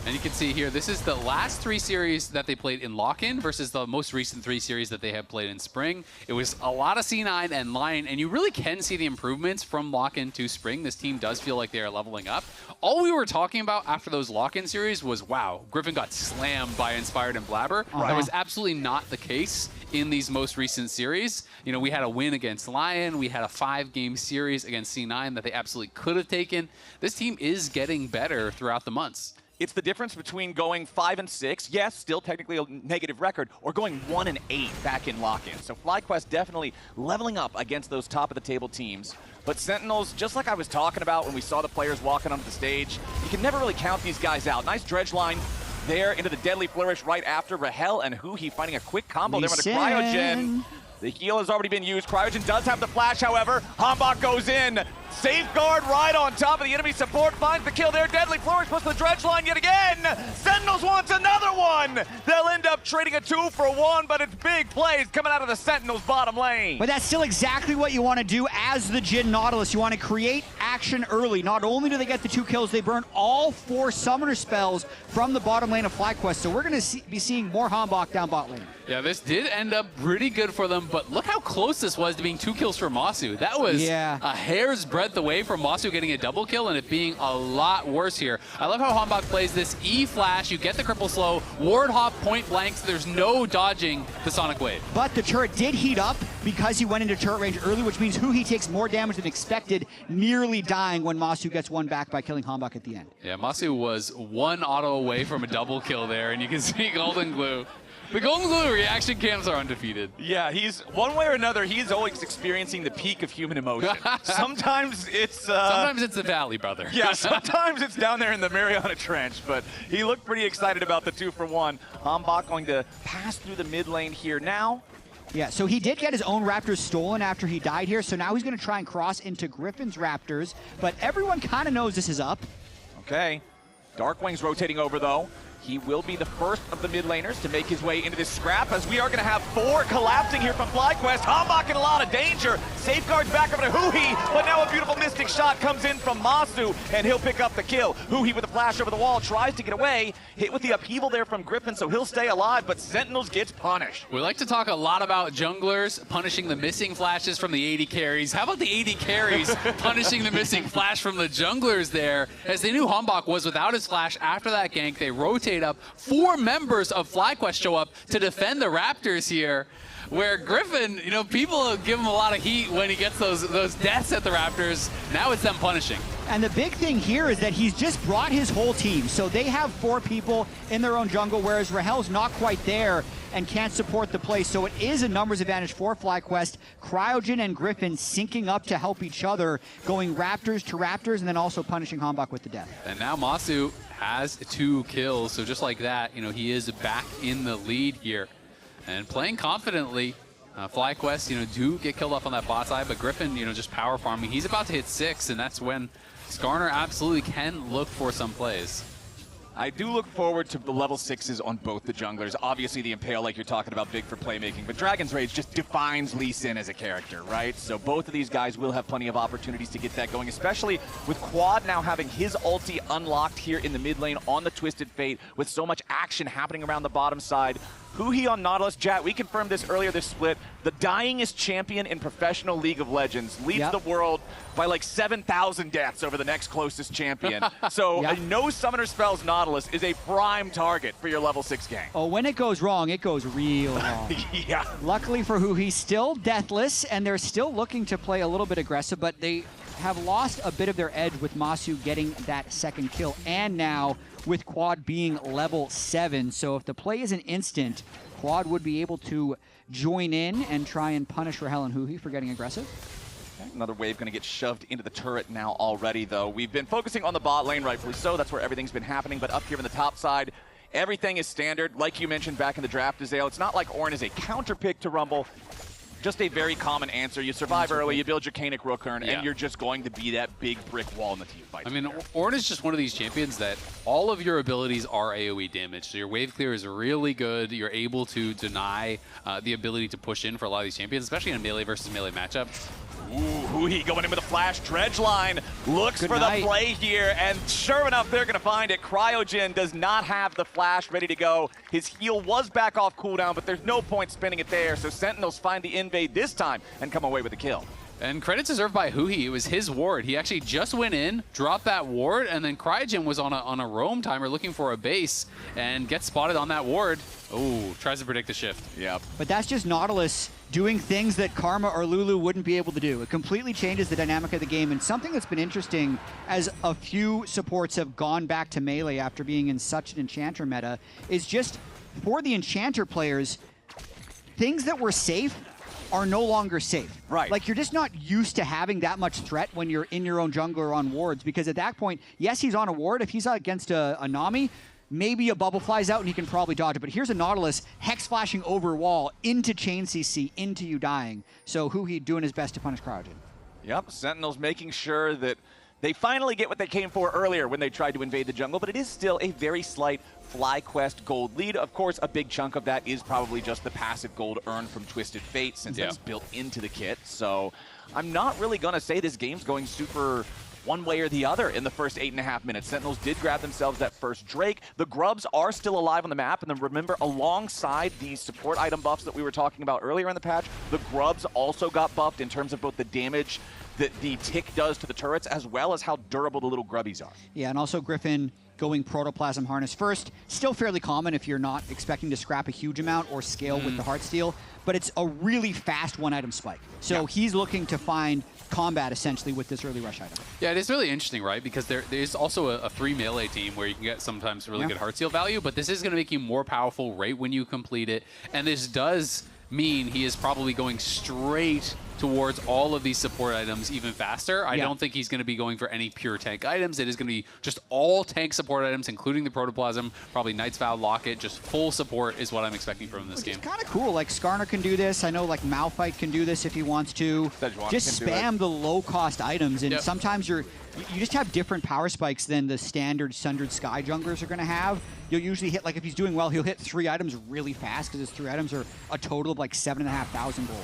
And you can see here, this is the last 3 series that they played in lock-in versus the most recent 3 series that they have played in spring. It was a lot of C9 and Lion, and you really can see the improvements from lock-in to spring. This team does feel like they are leveling up. All we were talking about after those lock-in series was, wow, Griffin got slammed by Inspired and Blabber. That was absolutely not the case in these most recent series. You know, we had a win against Lion. We had a 5-game series against C9 that they absolutely could have taken. This team is getting better throughout the months. It's the difference between going 5-6, yes, still technically a negative record, or going 1-8 back in lock-in. So FlyQuest definitely leveling up against those top-of-the-table teams. But Sentinels, just like I was talking about when we saw the players walking onto the stage, you can never really count these guys out. Nice dredge line there into the Deadly Flourish right after Rahel and Huhi finding a quick combo there with a Cryogen. The heal has already been used. Cryogen does have the flash, however. Hanbok goes in. Safeguard right on top of the enemy support. Finds the kill there. Deadly Flourish puts the dredge line yet again. Sentinels wants another one. They'll end up trading a 2 for 1, but it's big plays coming out of the Sentinels bottom lane. But that's still exactly what you want to do as the Jhin Nautilus. You want to create action early. Not only do they get the 2 kills, they burn all 4 summoner spells from the bottom lane of FlyQuest. So we're going to be seeing more Hanbok down bot lane. Yeah, this did end up pretty good for them, but look how close this was to being 2 kills for Masu. That was a hair's breadth away from Masu getting a double kill and it being a lot worse here. I love how Hanbok plays this E-flash. You get the cripple slow, ward hop point blanks. There's no dodging the Sonic Wave. But the turret did heat up because he went into turret range early, which means Huhi takes more damage than expected, nearly dying when Masu gets one back by killing Hanbok at the end. Yeah, Masu was 1 auto away from a double kill there, and you can see Golden Glue. The Golden Glue reaction cams are undefeated. Yeah, he's one way or another, he's always experiencing the peak of human emotion. Sometimes it's sometimes it's the valley, brother. Yeah, sometimes it's down there in the Mariana Trench, but he looked pretty excited about the 2 for 1. Hanbok going to pass through the mid lane here now. Yeah, so he did get his own Raptors stolen after he died here, so now he's going to try and cross into Griffin's Raptors, but everyone kind of knows this is up. Okay. Darkwing's rotating over, though. He will be the first of the mid laners to make his way into this scrap, as we are going to have 4 collapsing here from FlyQuest. Hambach in a lot of danger. Safeguards back over to Huhi, but now a beautiful Mystic shot comes in from Masu, and he'll pick up the kill. Huhi with a flash over the wall, tries to get away. Hit with the upheaval there from Griffin, so he'll stay alive, but Sentinels gets punished. We like to talk a lot about junglers punishing the missing flashes from the AD carries. How about the AD carries punishing the missing flash from the junglers there? As they knew Hambach was without his flash after that gank, they rotate up. 4 members of FlyQuest show up to defend the Raptors here, where Griffin, you know, people give him a lot of heat when he gets those deaths at the Raptors. Now it's them punishing. And the big thing here is that he's just brought his whole team. So they have 4 people in their own jungle, whereas Rahel's not quite there and can't support the play. So it is a numbers advantage for FlyQuest. Cryogen and Griffin syncing up to help each other, going Raptors to Raptors, and then also punishing Hambach with the death. And now Masu has 2 kills. So just like that, you know, he is back in the lead here. And playing confidently. FlyQuest, you know, do get killed off on that bot side, but Griffin, you know, just power farming. He's about to hit 6, and that's when Skarner absolutely can look for some plays. I do look forward to the level 6s on both the junglers. Obviously, the Impale, like you're talking about, big for playmaking, but Dragon's Rage just defines Lee Sin as a character, right? So both of these guys will have plenty of opportunities to get that going, especially with Quad now having his ulti unlocked here in the mid lane on the Twisted Fate, with so much action happening around the bottom side. Huhi on Nautilus. Jat, we confirmed this earlier this split. The dyingest champion in professional League of Legends leads the world by like 7,000 deaths over the next closest champion. So a no summoner spells Nautilus is a prime target for your level 6 gang. Oh, when it goes wrong, it goes real wrong. Yeah. Luckily for Huhi, still deathless, and they're still looking to play a little bit aggressive, but they have lost a bit of their edge with Masu getting that second kill, and now with Quad being level 7. So if the play isn't instant, Quad would be able to join in and try and punish Rahel and Huhi for getting aggressive. Another wave going to get shoved into the turret now already, though. We've been focusing on the bot lane, rightfully so. That's where everything's been happening. But up here on the top side, everything is standard. Like you mentioned back in the draft, Daejeon, it's not like Ornn is a counter pick to Rumble. Just a very common answer. You survive early, you build your Kanik Rookern, and you're just going to be that big brick wall in the team fight. I mean, Ornn is just one of these champions that all of your abilities are AoE damage. So your wave clear is really good. You're able to deny the ability to push in for a lot of these champions, especially in a melee versus melee matchup. Ooh, Huhi going in with a flash. Dredge line looks for the play here, and sure enough, they're going to find it. Cryogen does not have the flash ready to go. His heal was back off cooldown, but there's no point spinning it there, so Sentinels find the invade this time and come away with a kill. And credit deserved by Huhi. It was his ward. He actually just went in, dropped that ward, and then Cryogen was on a roam timer looking for a base and gets spotted on that ward. Oh, tries to predict the shift. Yep. But that's just Nautilus doing things that Karma or Lulu wouldn't be able to do. It completely changes the dynamic of the game, and something that's been interesting as a few supports have gone back to melee after being in such an Enchanter meta is just for the Enchanter players, things that were safe are no longer safe. Right. Like, you're just not used to having that much threat when you're in your own jungle or on wards, because at that point, yes, he's on a ward. If he's against a Nami, maybe a bubble flies out and he can probably dodge it. But here's a Nautilus hex flashing over wall into chain CC, into you dying. So Huhi doing his best to punish Cryogen. Yep, Sentinels making sure that they finally get what they came for earlier when they tried to invade the jungle, but it is still a very slight FlyQuest gold lead. Of course, a big chunk of that is probably just the passive gold earned from Twisted Fate, since that's built into the kit. So I'm not really going to say this game's going super one way or the other in the first 8.5 minutes. Sentinels did grab themselves that first Drake. The Grubs are still alive on the map, and then remember, alongside the support item buffs that we were talking about earlier in the patch, the Grubs also got buffed in terms of both the damage that the tick does to the turrets, as well as how durable the little grubbies are. Yeah, and also Griffin going Protoplasm Harness first. Still fairly common if you're not expecting to scrap a huge amount or scale with the Heartsteel, but it's a really fast one-item spike. So he's looking to find combat, essentially, with this early rush item. Yeah, it is really interesting, right? Because there is also a 3 melee team where you can get sometimes really good Heartsteel value, but this is going to make you more powerful right when you complete it, and this does mean he is probably going straight towards all of these support items even faster. I don't think he's going to be going for any pure tank items. It is going to be just all tank support items, including the Protoplasm, probably Knight's Vow, Locket, just full support is what I'm expecting from him this game. It's kind of cool. Like, Skarner can do this. I know, like, Malphite can do this if he wants to. Just spam the low-cost items, and sometimes you just have different power spikes than the standard Sundered Sky junglers are going to have. You'll usually hit, like, if he's doing well, he'll hit 3 items really fast because his 3 items are a total of like 7,500 gold.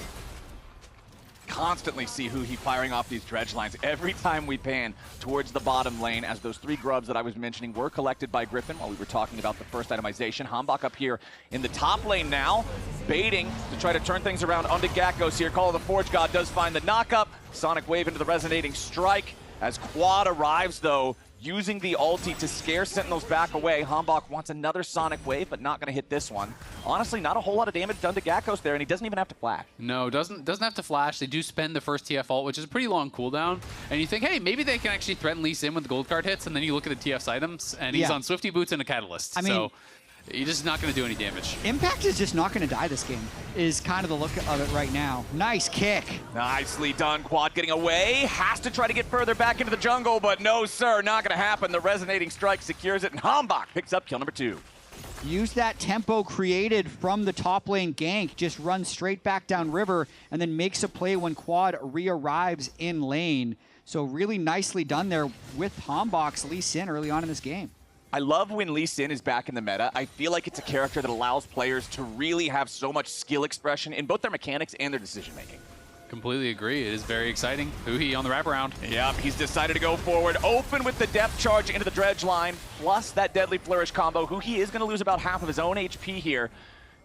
Constantly see Huhi firing off these dredge lines every time we pan towards the bottom lane, as those 3 grubs that I was mentioning were collected by Griffin while we were talking about the first itemization. Hambak up here in the top lane now, baiting to try to turn things around onto Gakkos here. Call of the Forge God does find the knockup. Sonic Wave into the Resonating Strike as Quad arrives, though, using the ulti to scare Sentinels back away. Hambak wants another Sonic Wave, but not going to hit this one. Honestly, not a whole lot of damage done to Gakkos there, and he doesn't even have to flash. No, doesn't have to flash. They do spend the first TF ult, which is a pretty long cooldown. And you think, hey, maybe they can actually threaten Lee Sin when the gold card hits, and then you look at the TF's items, and he's on Swifty Boots and a Catalyst. I mean, so you're just not going to do any damage. Impact is just not going to die this game, is kind of the look of it right now. Nice kick. Nicely done. Quad getting away. Has to try to get further back into the jungle, but no, sir, not going to happen. The Resonating Strike secures it, and Hambak picks up kill number 2. Use that tempo created from the top lane gank. Just run straight back down river, and then makes a play when Quad re-arrives in lane. So really nicely done there with Hambak's Lee Sin early on in this game. I love when Lee Sin is back in the meta. I feel like it's a character that allows players to really have so much skill expression in both their mechanics and their decision-making. Completely agree. It is very exciting. Huhi on the wraparound. Yep, he's decided to go forward. Open with the depth charge into the dredge line, plus that Deadly Flourish combo. Huhi is going to lose about half of his own HP here,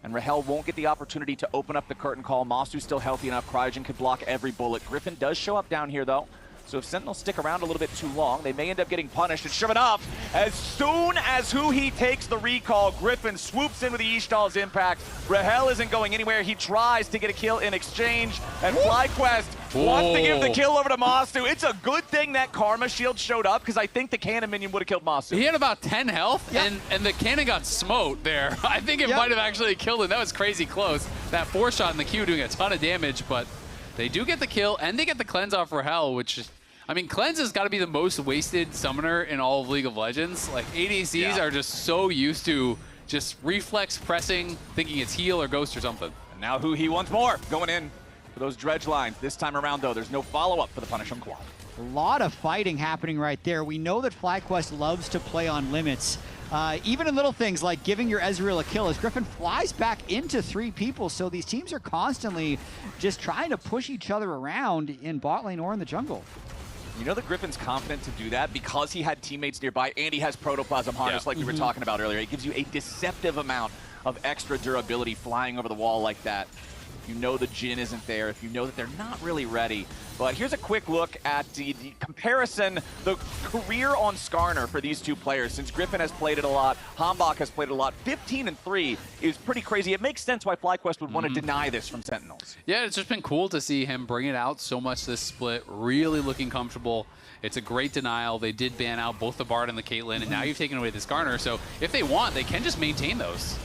and Rahel won't get the opportunity to open up the curtain call. Masu's still healthy enough. Cryogen could block every bullet. Griffin does show up down here, though. So if Sentinels stick around a little bit too long, they may end up getting punished. And sure enough, as soon as Huhi takes the recall, Griffin swoops in with the Ishtal's impact. Rahel isn't going anywhere. He tries to get a kill in exchange, and FlyQuest wants to give the kill over to Masu. It's a good thing that Karma Shield showed up, because I think the cannon minion would have killed Masu. He had about 10 health, and the cannon got smote there. I think it might have actually killed him. That was crazy close. That 4-shot in the Q doing a ton of damage, but they do get the kill, and they get the cleanse off Rahel, which, I mean, Cleanse has got to be the most wasted summoner in all of League of Legends. Like, ADCs are just so used to just reflex pressing, thinking it's heal or ghost or something. And now Huhi wants more, going in for those dredge lines. This time around, though, there's no follow-up for the punish on Quad. A lot of fighting happening right there. We know that FlyQuest loves to play on limits. Even in little things like giving your Ezreal a kill, as Griffin flies back into 3 people. So these teams are constantly just trying to push each other around in bot lane or in the jungle. You know that Griffin's confident to do that because he had teammates nearby and he has Protoplasm Harness like we were talking about earlier. It gives you a deceptive amount of extra durability flying over the wall like that. If you know the Jhin isn't there, if you know that they're not really ready. But here's a quick look at the comparison, the career on Skarner for these 2 players. Since Griffin has played it a lot, Hambak has played it a lot, 15-3 is pretty crazy. It makes sense why FlyQuest would want to deny this from Sentinels. Yeah, it's just been cool to see him bring it out so much this split, really looking comfortable. It's a great denial. They did ban out both the Bard and the Caitlyn, and now you've taken away the Skarner. So if they want, they can just maintain those.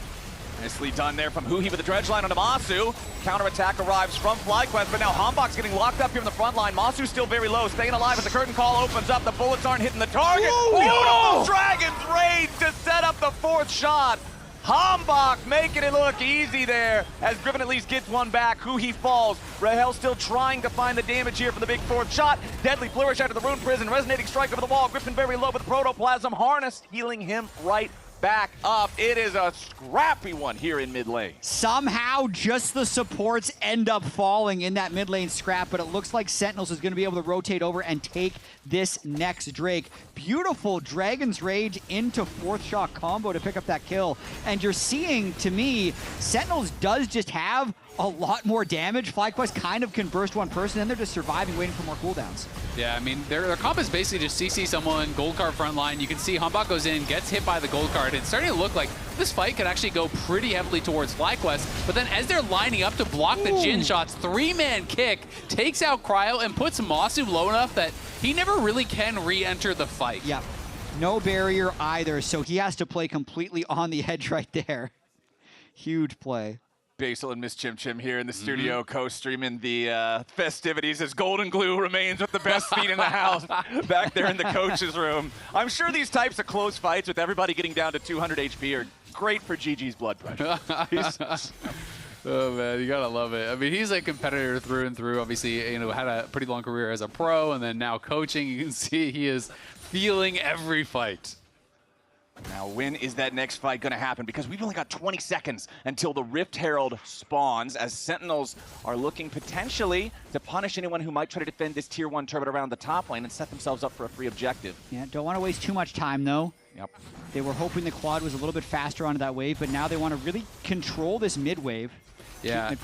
Nicely done there from Huhi with the dredge line onto Masu. Counterattack arrives from FlyQuest, but now Hambak's getting locked up here in the front line. Masu's still very low, staying alive as the curtain call opens up. The bullets aren't hitting the target. Beautiful Dragon's Rage to set up the 4th shot. Hambak making it look easy there as Griffin at least gets one back. Huhi falls. Rahel still trying to find the damage here for the big 4th shot. Deadly Flourish out of the Rune Prison. Resonating Strike over the wall. Griffin very low with Protoplasm Harness, healing him right back up. It is a scrappy one here in mid lane. Somehow just the supports end up falling in that mid lane scrap, but it looks like Sentinels is going to be able to rotate over and take this next Drake. Beautiful Dragon's Rage into 4th shot combo to pick up that kill. And you're seeing, to me, Sentinels does just have a lot more damage. FlyQuest kind of can burst one person, and they're just surviving, waiting for more cooldowns. Yeah, I mean, their comp is basically just CC someone, gold card front line. You can see Hambak goes in, gets hit by the gold card. It's starting to look like this fight could actually go pretty heavily towards FlyQuest. But then as they're lining up to block the Jhin shots, 3-man kick takes out Cryo and puts Masu low enough that he never really can re-enter the fight. Yep. No barrier either, so he has to play completely on the edge right there. Huge play. Basil and Miss Chim Chim here in the studio, co-streaming the festivities as Golden Glue remains with the best speed in the house back there in the coach's room. I'm sure these types of close fights with everybody getting down to 200 HP are great for GG's blood pressure. Oh man, you gotta love it. I mean, he's a competitor through and through. Obviously, you know, had a pretty long career as a pro, and then now coaching. You can see he is feeling every fight. Now, when is that next fight going to happen? Because we've only got 20 seconds until the Rift Herald spawns, as Sentinels are looking potentially to punish anyone who might try to defend this Tier 1 turret around the top lane and set themselves up for a free objective. Yeah, don't want to waste too much time, though. Yep. They were hoping the quad was a little bit faster onto that wave, but now they want to really control this mid wave. Yeah,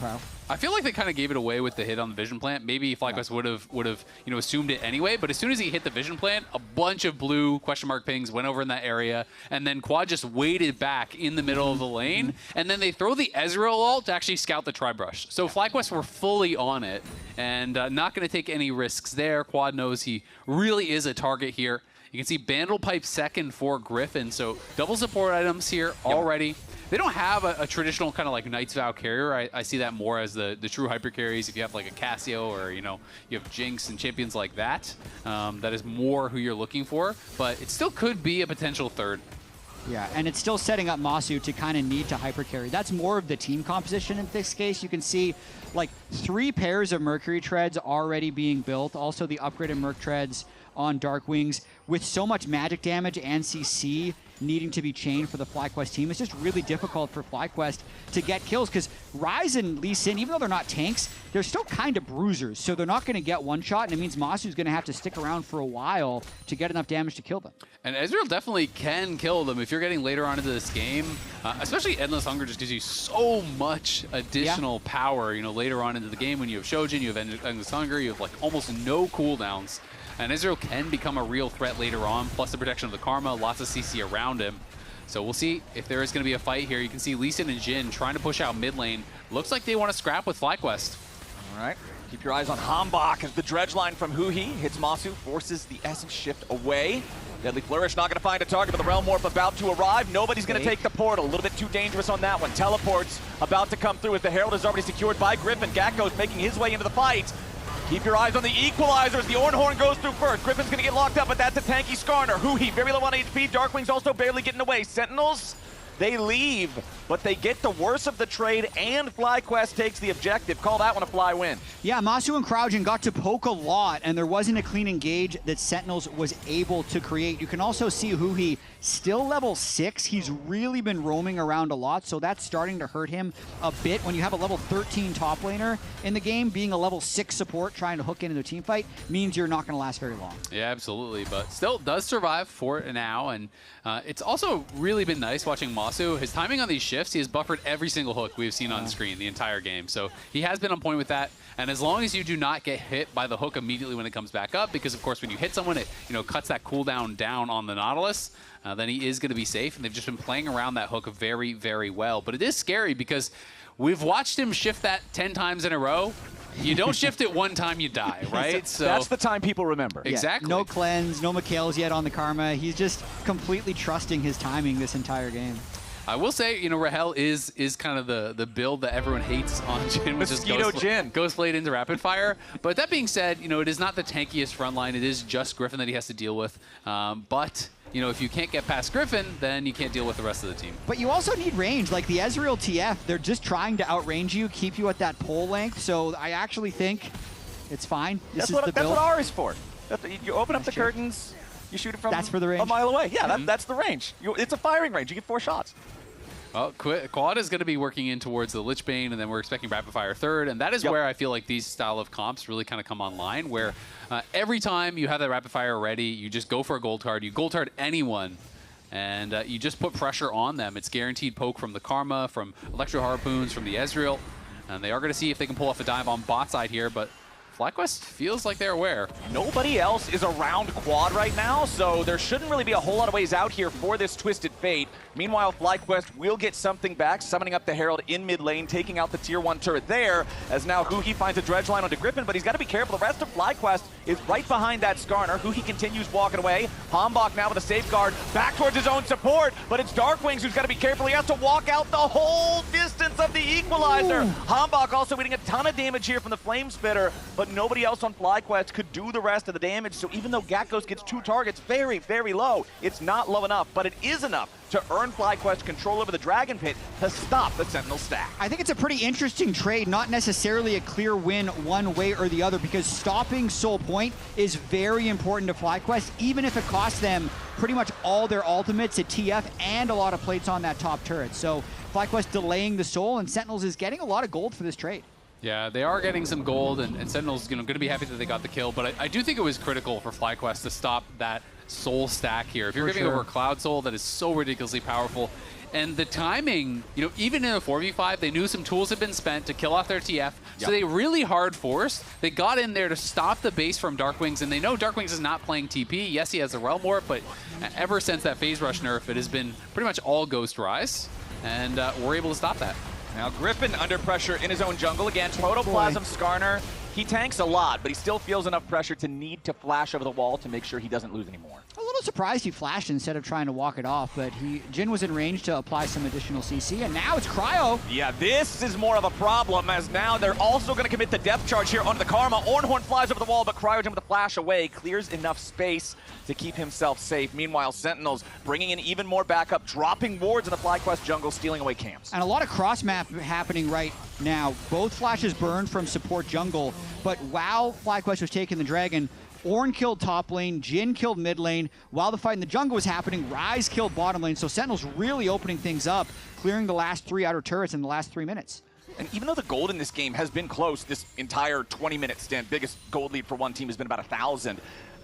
I feel like they kind of gave it away with the hit on the vision plant. Maybe FlyQuest would have you know, assumed it anyway. But as soon as he hit the vision plant, a bunch of blue question mark pings went over in that area, and then Quad just waited back in the middle of the lane, and then they throw the Ezreal ult to actually scout the Tri-Brush. So FlyQuest were fully on it, and not going to take any risks there. Quad knows he really is a target here. You can see Bandle Pipe second for Griffin, so double support items here already. They don't have a traditional kind of like Knight's Vow carrier. I see that more as the true hyper carries. If you have like a Cassio or, you know, you have Jinx and champions like that, that is more who you're looking for. But it still could be a potential third. Yeah, and it's still setting up Masu to kind of need to hyper carry. That's more of the team composition in this case. You can see like 3 pairs of Mercury Treads already being built. Also the upgraded Merc Treads on Dark Wings with so much magic damage and CC needing to be chained for the FlyQuest team. It's just really difficult for FlyQuest to get kills because Ryze and Lee Sin, even though they're not tanks, they're still kind of bruisers, so they're not going to get one shot, and it means Masu's going to have to stick around for a while to get enough damage to kill them. And Ezreal definitely can kill them if you're getting later on into this game, especially Endless Hunger just gives you so much additional power, you know, later on into the game when you have Shojin, you have Endless Hunger, you have like almost no cooldowns. And Ezreal can become a real threat later on, plus the protection of the Karma, lots of CC around him. So we'll see if there is going to be a fight here. You can see Lee Sin and Jin trying to push out mid lane. Looks like they want to scrap with FlyQuest. All right, keep your eyes on Hambach as the dredge line from Huhi hits Masu, forces the Essence Shift away. Deadly Flourish not going to find a target, but the Realm Warp about to arrive. Nobody's going to take the portal. A little bit too dangerous on that one. Teleports about to come through as the Herald is already secured by Griffin. Gakko's making his way into the fight. Keep your eyes on the equalizers. The Ornhorn goes through first. Griffin's going to get locked up, but that's a tanky Skarner. Huhi, very low on HP. Darkwing's also barely getting away. Sentinels, they leave, but they get the worst of the trade, and FlyQuest takes the objective. Call that one a fly win. Yeah, Masu and Kraujin got to poke a lot, and there wasn't a clean engage that Sentinels was able to create. You can also see Huhi still level 6. He's really been roaming around a lot, so that's starting to hurt him a bit. When you have a level 13 top laner in the game, being a level 6 support trying to hook into a team fight means you're not going to last very long. Yeah, absolutely, but still does survive for now, and it's also really been nice watching Masu. His timing on these shifts, he has buffered every single hook we've seen on screen the entire game, so he has been on point with that. And as long as you do not get hit by the hook immediately when it comes back up, because of course when you hit someone, it cuts that cooldown down on the Nautilus, then he is going to be safe. And they've just been playing around that hook very, very well. But it is scary because we've watched him shift that 10 times in a row. You don't shift it one time, you die, right? So that's the time people remember. Exactly. Yeah, no cleanse, no Mikhails yet on the Karma. He's just completely trusting his timing this entire game. I will say, you know, Rahel is kind of the build that everyone hates on Jin, which is Ghostblade into Rapid Fire. But that being said, you know, it is not the tankiest front line. It is just Griffin that he has to deal with. But, you know, if you can't get past Griffin, then you can't deal with the rest of the team. But you also need range. Like the Ezreal TF, they're just trying to outrange you, keep you at that pole length. So I actually think it's fine. That's what R is for. You open up the curtains. You shoot it from a mile away. Yeah, that's the range. It's a firing range. You get 4 shots. Well, Quad is going to be working in towards the Lichbane, and then we're expecting Rapid Fire third, and that is where I feel like these style of comps really kind of come online, where every time you have that Rapid Fire ready, you just go for a gold card. You gold card anyone, and you just put pressure on them. It's guaranteed poke from the Karma, from Electro Harpoons, from the Ezreal, and they are going to see if they can pull off a dive on bot side here, but FlyQuest feels like they're aware. Nobody else is around Quad right now, so there shouldn't really be a whole lot of ways out here for this Twisted Fate. Meanwhile, FlyQuest will get something back, summoning up the Herald in mid lane, taking out the Tier 1 turret there, as now Huhi finds a dredge line onto Griffin, but he's got to be careful. The rest of FlyQuest is right behind that Skarner. Huhi continues walking away. Hambach now with a safeguard, back towards his own support, but it's Darkwings who's got to be careful. He has to walk out the whole distance presence of the equalizer. Hambach also eating a ton of damage here from the Flame Spitter, but nobody else on FlyQuest could do the rest of the damage. So even though Gatghost gets 2 targets very, very low, it's not low enough, but it is enough to earn FlyQuest control over the Dragon Pit to stop the Sentinel stack. I think it's a pretty interesting trade, not necessarily a clear win one way or the other, because stopping Soul Point is very important to FlyQuest, even if it costs them pretty much all their ultimates at TF and a lot of plates on that top turret. So FlyQuest delaying the Soul, and Sentinels is getting a lot of gold for this trade. Yeah, they are getting some gold, and Sentinel's going to be happy that they got the kill, but I do think it was critical for FlyQuest to stop that Soul stack here. If you're giving over Cloud Soul, that is so ridiculously powerful. And the timing, even in a 4v5, they knew some tools had been spent to kill off their TF, so they really hard forced. They got in there to stop the base from Darkwings, and they know Darkwings is not playing TP. Yes, he has a Realm Warp, but ever since that Phase Rush nerf, it has been pretty much all Ghost Rise, and we're able to stop that. Now Griffin under pressure in his own jungle. Again, Protoplasm Skarner. He tanks a lot, but he still feels enough pressure to need to flash over the wall to make sure he doesn't lose anymore. A little surprised he flashed instead of trying to walk it off, but Jin was in range to apply some additional CC, and now it's Cryo. Yeah, this is more of a problem, as now they're also going to commit the depth charge here onto the Karma. Ornhorn flies over the wall, but Cryogen with a flash away clears enough space to keep himself safe. Meanwhile, Sentinels bringing in even more backup, dropping wards in the FlyQuest jungle, stealing away camps. And a lot of cross-map happening right now. Both flashes burned from support jungle, but while FlyQuest was taking the Dragon, Ornn killed top lane, Jin killed mid lane. While the fight in the jungle was happening, Ryze killed bottom lane. So Sentinel's really opening things up, clearing the last 3 outer turrets in the last 3 minutes. And even though the gold in this game has been close this entire 20-minute stint, biggest gold lead for one team has been about 1,000.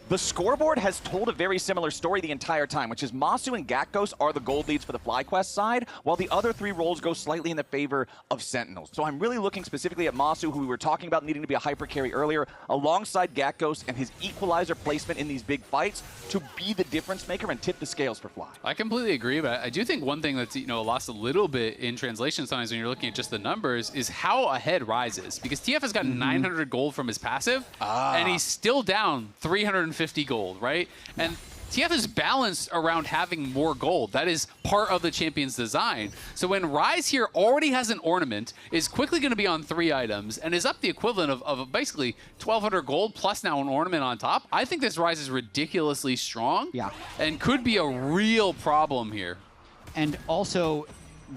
The scoreboard has told a very similar story the entire time, which is Masu and Gatghost are the gold leads for the FlyQuest side, while the other 3 roles go slightly in the favor of Sentinels. So I'm really looking specifically at Masu, who we were talking about needing to be a hyper carry earlier, alongside Gatghost and his equalizer placement in these big fights to be the difference maker and tip the scales for Fly. I completely agree, but I do think one thing that's lost a little bit in translation sometimes when you're looking at just the numbers is how ahead Ryze is, because TF has gotten 900 gold from his passive, and he's still down 350 gold, right? And TF is balanced around having more gold. That is part of the champion's design. So when Ryze here already has an ornament, is quickly going to be on 3 items, and is up the equivalent of basically 1,200 gold plus now an ornament on top, I think this Ryze is ridiculously strong, and could be a real problem here. And also,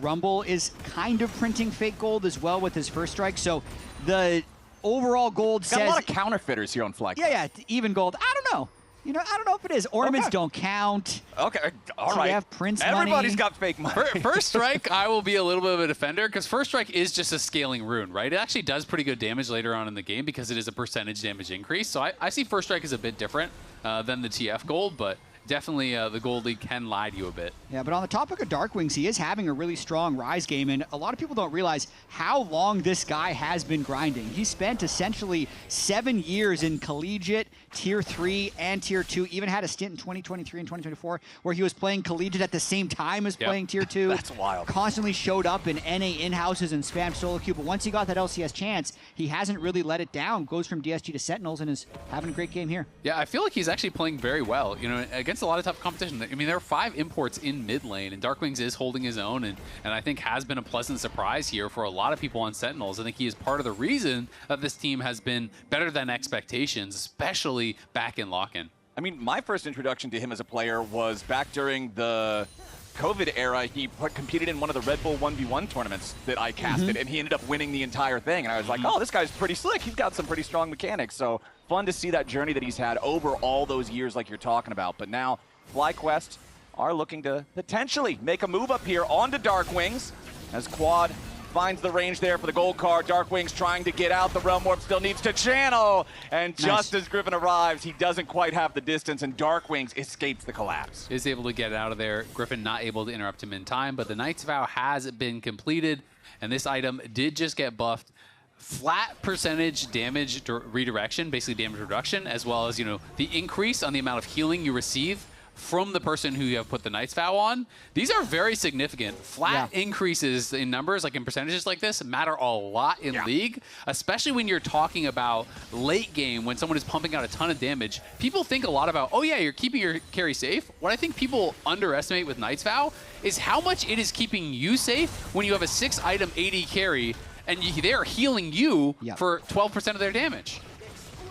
Rumble is kind of printing fake gold as well with his first strike, so the overall gold says... Got a lot of counterfeiters here on Fly. Yeah, even gold. I don't know. I don't know if it is. Ornaments don't count. Okay, all right. TF prints Everybody's money. got fake money. First Strike, I will be a little bit of a defender, because First Strike is just a scaling rune, right? It actually does pretty good damage later on in the game because it is a percentage damage increase. So I see First Strike as a bit different than the TF gold, but definitely the gold league can lie to you a bit. Yeah, but on the topic of Darkwings, he is having a really strong Ryze game, and a lot of people don't realize how long this guy has been grinding. He spent essentially 7 years in collegiate, Tier 3 and Tier 2, even had a stint in 2023 and 2024 where he was playing collegiate at the same time as playing Tier 2. That's wild. Constantly showed up in NA in-houses and spammed solo queue, but once he got that LCS chance, he hasn't really let it down. Goes from DSG to Sentinels and is having a great game here. Yeah, I feel like he's actually playing very well, against a lot of tough competition. I mean, there are 5 imports in mid lane, and Darkwings is holding his own, and I think has been a pleasant surprise here for a lot of people on Sentinels. I think he is part of the reason that this team has been better than expectations, especially back in lock-in. I mean, my first introduction to him as a player was back during the COVID era. He competed in one of the Red Bull 1v1 tournaments that I casted, and he ended up winning the entire thing. And I was like, oh, this guy's pretty slick. He's got some pretty strong mechanics. So fun to see that journey that he's had over all those years like you're talking about. But now FlyQuest are looking to potentially make a move up here onto Darkwings as Quad finds the range there for the gold card. Darkwings trying to get out. The Realm Warp still needs to channel. And just as Griffin arrives, he doesn't quite have the distance, and Darkwings escapes the collapse. Is able to get out of there. Griffin not able to interrupt him in time, but the Knight's Vow has been completed, and this item did just get buffed. Flat percentage damage redirection, basically damage reduction, as well as, the increase on the amount of healing you receive from the person who you have put the Knight's Vow on, these are very significant. Flat increases in numbers, like in percentages like this, matter a lot in League, especially when you're talking about late game when someone is pumping out a ton of damage. People think a lot about, oh yeah, you're keeping your carry safe. What I think people underestimate with Knight's Vow is how much it is keeping you safe when you have a 6-item AD carry and they are healing you for 12% of their damage.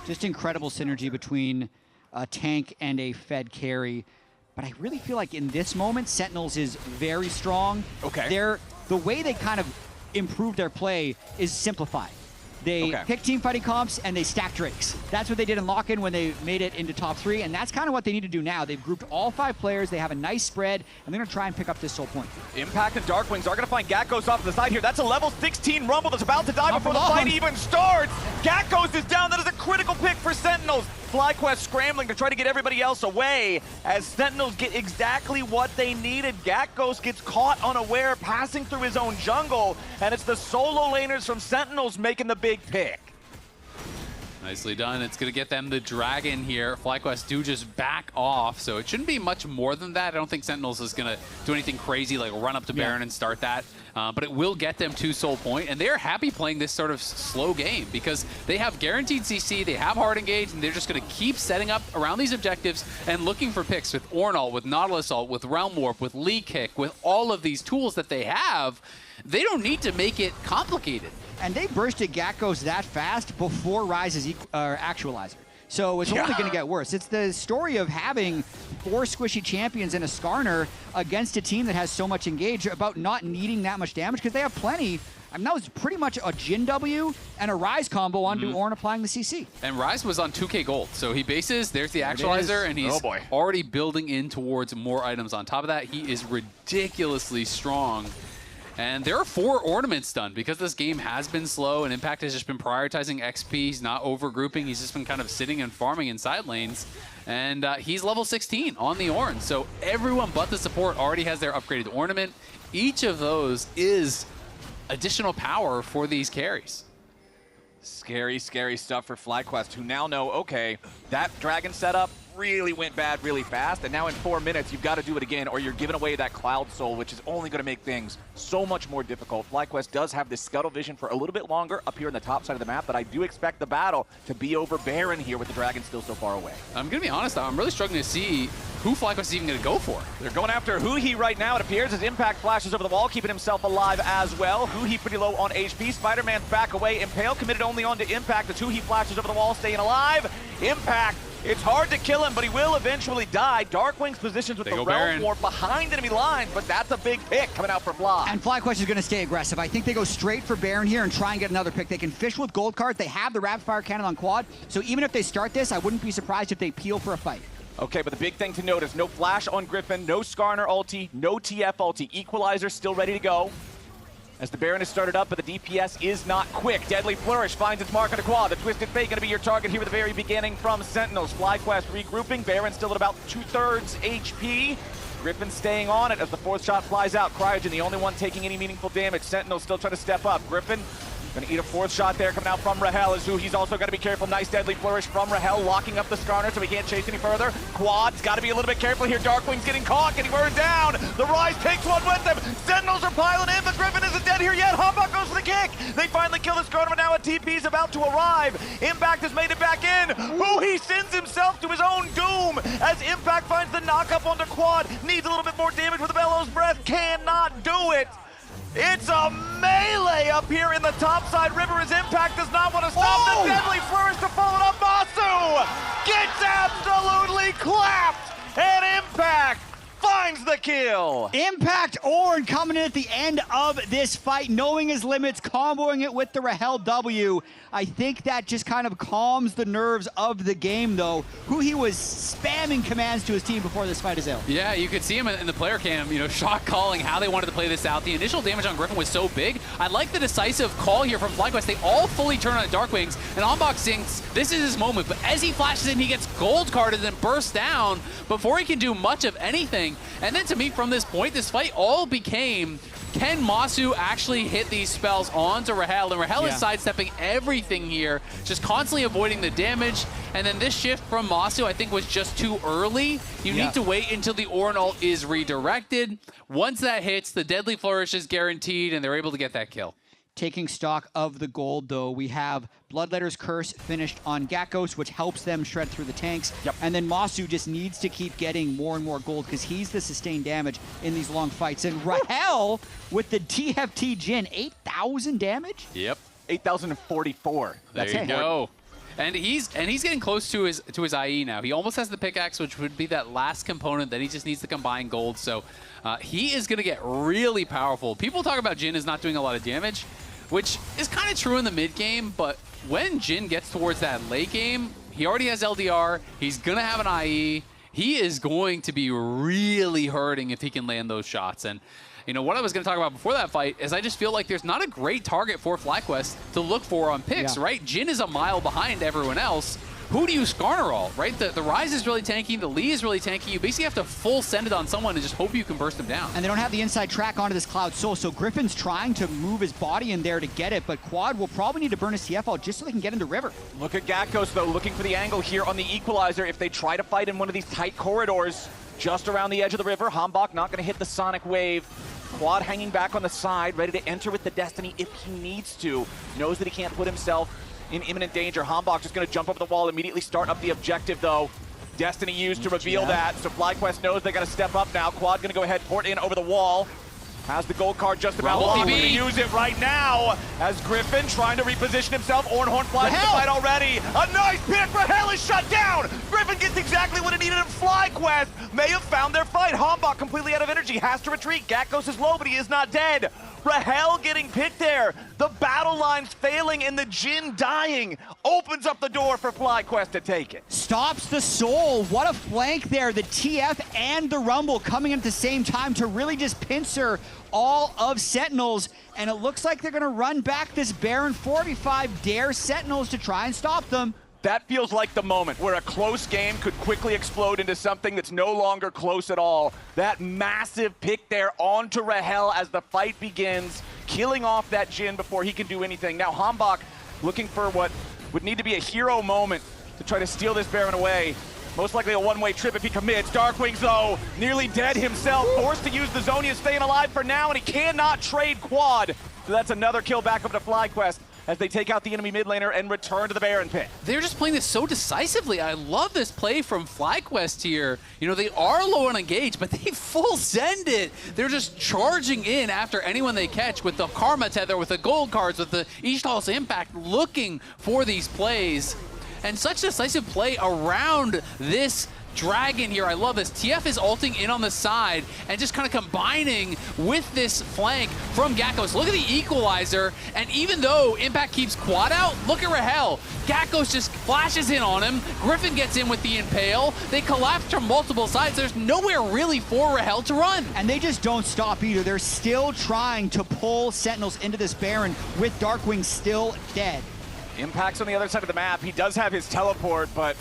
Just incredible synergy between a tank and a fed carry. But I really feel like in this moment, Sentinels is very strong. The way they kind of improve their play is simplified. They pick teamfighting comps and they stack Drakes. That's what they did in Lock-In when they made it into top 3, and that's kind of what they need to do now. They've grouped all 5 players, they have a nice spread, and they're going to try and pick up this soul point. Impact and Darkwings are going to find Gatghost off to the side here. That's a level 16 Rumble that's about to die before the fight even starts. Gatghost is down. That is a critical pick for Sentinels. FlyQuest scrambling to try to get everybody else away as Sentinels get exactly what they needed. Gatghost gets caught unaware, passing through his own jungle, and it's the solo laners from Sentinels making the big pick. Nicely done. It's going to get them the dragon here. FlyQuest do just back off, so it shouldn't be much more than that. I don't think Sentinels is going to do anything crazy like run up to Baron and start that, but it will get them to soul point, and they're happy playing this sort of slow game because they have guaranteed CC, they have hard engage, and they're just going to keep setting up around these objectives and looking for picks with Ornal, with Nautilus Ult, with Realm Warp, with Lee Kick, with all of these tools that they have. They don't need to make it complicated. And they bursted Gatghost that fast before Ryze's Actualizer. So it's only going to get worse. It's the story of having 4 squishy champions and a Skarner against a team that has so much engage about not needing that much damage because they have plenty. I mean, that was pretty much a Jhin W and a Ryze combo onto Ornn applying the CC. And Ryze was on 2k gold. So he bases, there's the Actualizer, and he's already building in towards more items on top of that. He is ridiculously strong. And there are 4 ornaments done because this game has been slow and Impact has just been prioritizing XP. He's not overgrouping. He's just been kind of sitting and farming in side lanes. And he's level 16 on the Ornn. So everyone but the support already has their upgraded ornament. Each of those is additional power for these carries. Scary, scary stuff for FlyQuest, who now know, okay, that dragon setup really went bad really fast, and now in 4 minutes, you've got to do it again, or you're giving away that Cloud Soul, which is only going to make things so much more difficult. FlyQuest does have this Scuttle Vision for a little bit longer up here in the top side of the map, but I do expect the battle to be over Baron here with the dragon still so far away. I'm going to be honest, though, I'm really struggling to see who FlyQuest is even going to go for. They're going after Huhi right now, it appears, as Impact flashes over the wall, keeping himself alive as well. Huhi pretty low on HP. Spider-Man's back away. Impale committed only onto Impact as Huhi flashes over the wall, staying alive. Impact, it's hard to kill him, but he will eventually die. Darkwing's positions with the Realm Warp behind enemy lines, but that's a big pick coming out for Fly. And FlyQuest is going to stay aggressive. I think they go straight for Baron here and try and get another pick. They can fish with gold cards. They have the rapid fire cannon on quad, so even if they start this, I wouldn't be surprised if they peel for a fight. Okay, but the big thing to note is no flash on Griffin, no Skarner ulti, no TF ulti. Equalizer still ready to go. As the Baron is started up, but the DPS is not quick. Deadly Flourish finds its mark on the quad. The Twisted Fate going to be your target here at the very beginning from Sentinels. FlyQuest regrouping. Baron still at about 2/3 HP. Griffin staying on it as the 4th shot flies out. Cryogen, the only one taking any meaningful damage. Sentinels still trying to step up. Griffin going to eat a 4th shot there coming out from Rahel. As he's also got to be careful. Nice Deadly Flourish from Rahel, locking up the Skarner so he can't chase any further. Quad's got to be a little bit careful here. Darkwing's getting caught, getting burned down. The Rise takes one with them. Sentinels are piling in, but Griffin isn't dead here yet. Humbug goes for the kick. They finally kill the Skarner, but now a TP's about to arrive. Impact has made it back in. He sends himself to his own doom as Impact finds the knock-up onto Quad. Needs a little bit more damage with the Bellows Breath. Cannot do it. It's a melee up here in the topside river as Impact does not want to stop the Deadly Flourish to follow it up. Masu gets absolutely clapped, and Impact finds the kill. Impact Ornn coming in at the end of this fight, knowing his limits, comboing it with the Rahel W. I think that just kind of calms the nerves of the game, though. He was spamming commands to his team before this fight is out. Yeah, you could see him in the player cam, shot calling how they wanted to play this out. The initial damage on Griffin was so big. I like the decisive call here from FlyQuest. They all fully turn on Darkwings, and Ombok thinks this is his moment. But as he flashes in, he gets gold carded and bursts down before he can do much of anything. And then to me, from this point, this fight all became Can Masu actually hit these spells onto Rahel? And Rahel is sidestepping everything here, just constantly avoiding the damage. And then this shift from Masu, I think, was just too early. You need to wait until the Ornn ult is redirected. Once that hits, the Deadly Flourish is guaranteed, and they're able to get that kill. Taking stock of the gold, though, we have Bloodletter's Curse finished on Gakkos, which helps them shred through the tanks. And then Masu just needs to keep getting more and more gold because he's the sustained damage in these long fights. And Rahel with the TFT Jhin, 8,000 damage? Yep. 8,044. There you go. And he's getting close to his IE now. He almost has the pickaxe, which would be that last component that he just needs to combine gold. So he is going to get really powerful. People talk about Jhin as not doing a lot of damage, which is kind of true in the mid game, but when Jhin gets towards that late game, he already has LDR, he's gonna have an IE, he is going to be really hurting if he can land those shots. And you know, what I was gonna talk about before that fight is I just feel like there's not a great target for FlyQuest to look for on picks, right? Jhin is a mile behind everyone else. Who do you Skarner all, right? The Ryze is really tanky, the Lee is really tanky. You basically have to full send it on someone and just hope you can burst them down. And they don't have the inside track onto this Cloud Soul, so Griffin's trying to move his body in there to get it, but Quad will probably need to burn his CF out just so they can get into River. Look at Gakkos, though, looking for the angle here on the Equalizer. If they try to fight in one of these tight corridors just around the edge of the river, Hambach not going to hit the Sonic Wave. Quad hanging back on the side, ready to enter with the Destiny if he needs to. Knows that he can't put himself in imminent danger. Hambach just going to jump over the wall, immediately start up the objective, though. Destiny used to reveal that, so FlyQuest knows they got to step up now. Quad going to go ahead, port in over the wall. Has the gold card just about locked. Going to use it right now as Griffin trying to reposition himself. Ornhorn flies to the fight already. A nice pick. Rahel is shut down. Griffin gets exactly what it needed, and FlyQuest may have found their fight. Hambach completely out of energy, has to retreat. Gakkos is low, but he is not dead. Rahel getting picked there. The battle line's failing and the Jhin dying opens up the door for FlyQuest to take it. Stops the Soul. What a flank there. The TF and the Rumble coming in at the same time to really just pincer all of Sentinels. And it looks like they're going to run back this Baron 45, dare Sentinels to try and stop them. That feels like the moment where a close game could quickly explode into something that's no longer close at all. That massive pick there onto Rahel as the fight begins, killing off that Jhin before he can do anything. Now Hambach looking for what would need to be a hero moment to try to steal this Baron away. Most likely a one-way trip if he commits. Darkwings, though, nearly dead himself, forced to use the Zhonya, staying alive for now, and he cannot trade Quad. So that's another kill back up to FlyQuest as they take out the enemy mid laner and return to the Baron pit. They're just playing this so decisively. I love this play from FlyQuest here. You know, they are low on engage, but they full send it. They're just charging in after anyone they catch with the Karma Tether, with the gold cards, with the Ishtal's Impact, looking for these plays. And such decisive play around this Dragon here. I love this. TF is ulting in on the side and just kind of combining with this flank from Gakkos. Look at the equalizer, and even though Impact keeps Quad out, look at Rahel. Gakkos just flashes in on him. Griffin gets in with the Impale. They collapse from multiple sides. There's nowhere really for Rahel to run. And they just don't stop either. They're still trying to pull Sentinels into this Baron with Darkwing still dead. Impact's on the other side of the map. He does have his teleport, but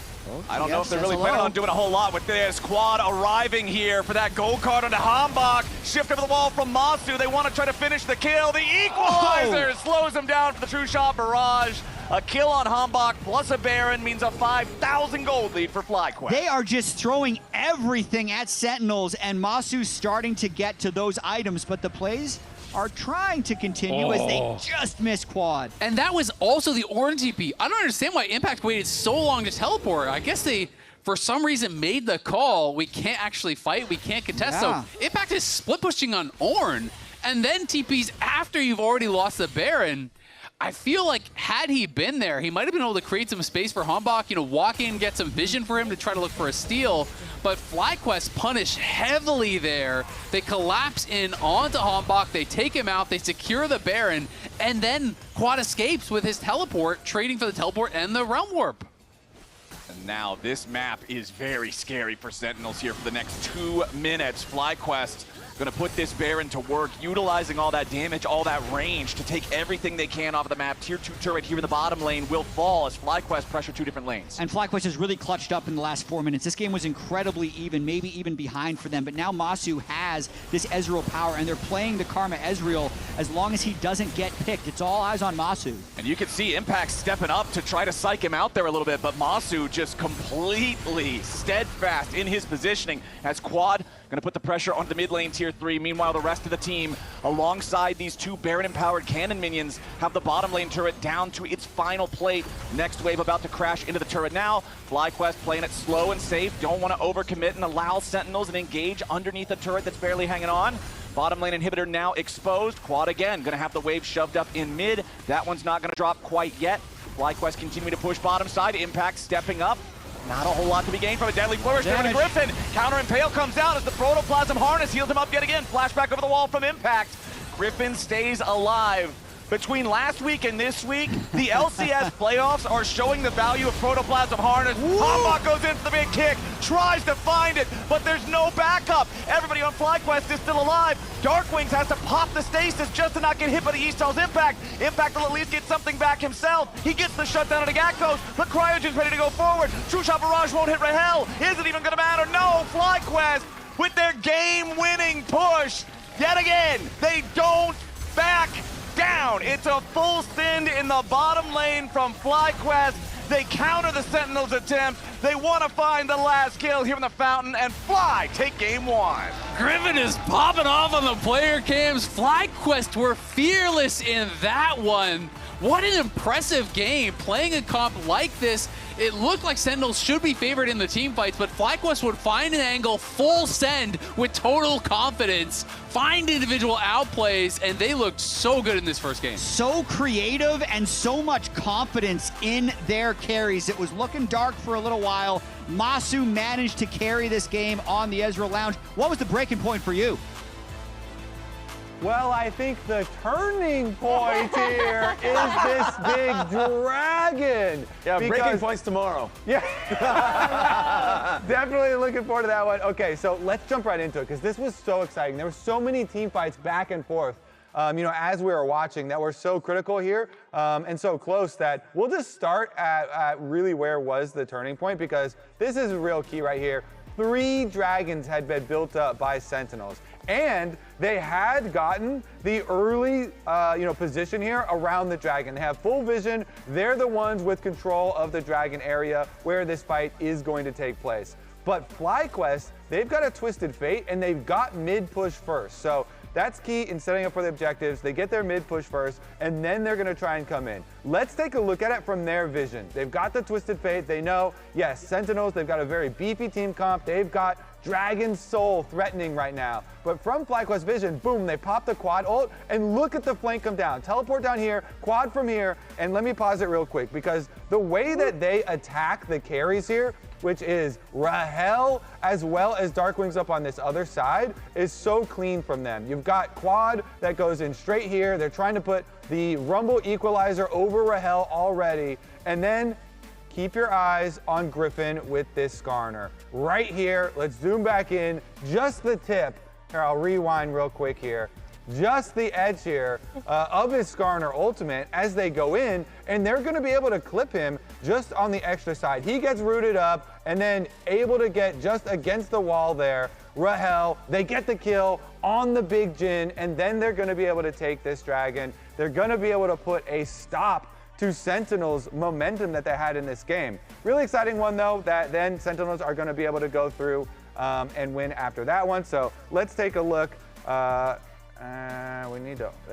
I don't know if they're really planning on doing a whole lot with this. Quad arriving here for that gold card onto Hambach. Shift over the wall from Masu. They want to try to finish the kill. The equalizer slows him down for the True Shot Barrage. A kill on Hambach plus a Baron means a 5,000 gold lead for FlyQuest. They are just throwing everything at Sentinels, and Masu's starting to get to those items, but the plays are trying to continue as they just miss Quad. And that was also the Ornn TP. I don't understand why Impact waited so long to teleport. I guess they, for some reason, made the call. We can't actually fight, we can't contest. So Impact is split pushing on Ornn, and then TPs after you've already lost the Baron. I feel like had he been there, he might have been able to create some space for Hambach, you know, walk in, get some vision for him to try to look for a steal. But FlyQuest punish heavily there. They collapse in onto Hambach, they take him out, they secure the Baron, and then Quad escapes with his teleport, trading for the teleport and the Realm Warp. And now this map is very scary for Sentinels here for the next 2 minutes. FlyQuest gonna put this Baron to work, utilizing all that damage, all that range to take everything they can off of the map. Tier 2 turret here in the bottom lane will fall as FlyQuest pressure 2 different lanes. And FlyQuest has really clutched up in the last 4 minutes. This game was incredibly even, maybe even behind for them, but now Masu has this Ezreal power, and they're playing the Karma Ezreal as long as he doesn't get picked. It's all eyes on Masu. And you can see Impact stepping up to try to psych him out there a little bit, but Masu just completely steadfast in his positioning as Quad gonna put the pressure onto the mid lane tier 3. Meanwhile, the rest of the team, alongside these 2 Baron-empowered cannon minions, have the bottom lane turret down to its final plate. Next wave about to crash into the turret now. FlyQuest playing it slow and safe. Don't want to overcommit and allow Sentinels and engage underneath the turret that's barely hanging on. Bottom lane inhibitor now exposed. Quad again, gonna have the wave shoved up in mid. That one's not gonna drop quite yet. FlyQuest continuing to push bottom side. Impact stepping up. Not a whole lot to be gained from a deadly flourish there to Griffin. Counter Impale comes out as the Protoplasm Harness heals him up yet again. Flashback over the wall from Impact. Griffin stays alive. Between last week and this week, the LCS playoffs are showing the value of Protoplasm Harness. Hambach goes in for the big kick, tries to find it, but there's no backup. Everybody on FlyQuest is still alive. Darkwings has to pop the stasis just to not get hit by the Eastal's Impact. Impact will at least get something back himself. He gets the shutdown of the Gaktos. The Cryogen's ready to go forward. True Shot Barrage won't hit Rahel. Is it even going to matter? No, FlyQuest with their game-winning push. Yet again, they don't back down. It's a full send in the bottom lane from FlyQuest. They counter the Sentinels' attempt. They want to find the last kill here in the fountain, and Fly take game 1. Griffin is popping off on the player cams. FlyQuest were fearless in that one. What an impressive game. Playing a comp like this, it looked like Sentinels should be favored in the team fights, but FlyQuest would find an angle, full send with total confidence, find individual outplays, and they looked so good in this first game. So creative and so much confidence in their carries. It was looking dark for a little while. Masu managed to carry this game on the Ezreal Lounge. What was the breaking point for you? Well, I think the turning point here is this big dragon. Yeah, breaking points tomorrow. Yeah. Definitely looking forward to that one. Okay, so let's jump right into it because this was so exciting. There were so many team fights back and forth, as we were watching that were so critical here and so close that we'll just start at really where was the turning point because this is a real key right here. 3 dragons had been built up by Sentinels. And they had gotten the early, position here around the dragon. They have full vision. They're the ones with control of the dragon area where this fight is going to take place. But FlyQuest, they've got a twisted fate, and they've got mid push first. So that's key in setting up for the objectives. They get their mid push first, and then they're going to try and come in. Let's take a look at it from their vision. They've got the twisted fate. They know, yes, Sentinels, they've got a very beefy team comp. They've got Dragon's Soul threatening right now. But from FlyQuest vision, boom, they pop the quad ult, and look at the flank come down. Teleport down here, quad from here, and let me pause it real quick, because the way that they attack the carries here, which is Rahel as well as Darkwings up on this other side, is so clean from them. You've got Quad that goes in straight here. They're trying to put the Rumble Equalizer over Rahel already, and then keep your eyes on Griffin with this Skarner. Right here, let's zoom back in, just the tip. Here, I'll rewind real quick here. Just the edge here of his Skarner ultimate as they go in, and they're going to be able to clip him just on the extra side. He gets rooted up and then able to get just against the wall there. Rahel, they get the kill on the big Jhin, and then they're going to be able to take this dragon. They're going to be able to put a stop to Sentinels' momentum that they had in this game. Really exciting one, though, that then Sentinels are going to be able to go through and win after that one. So let's take a look. There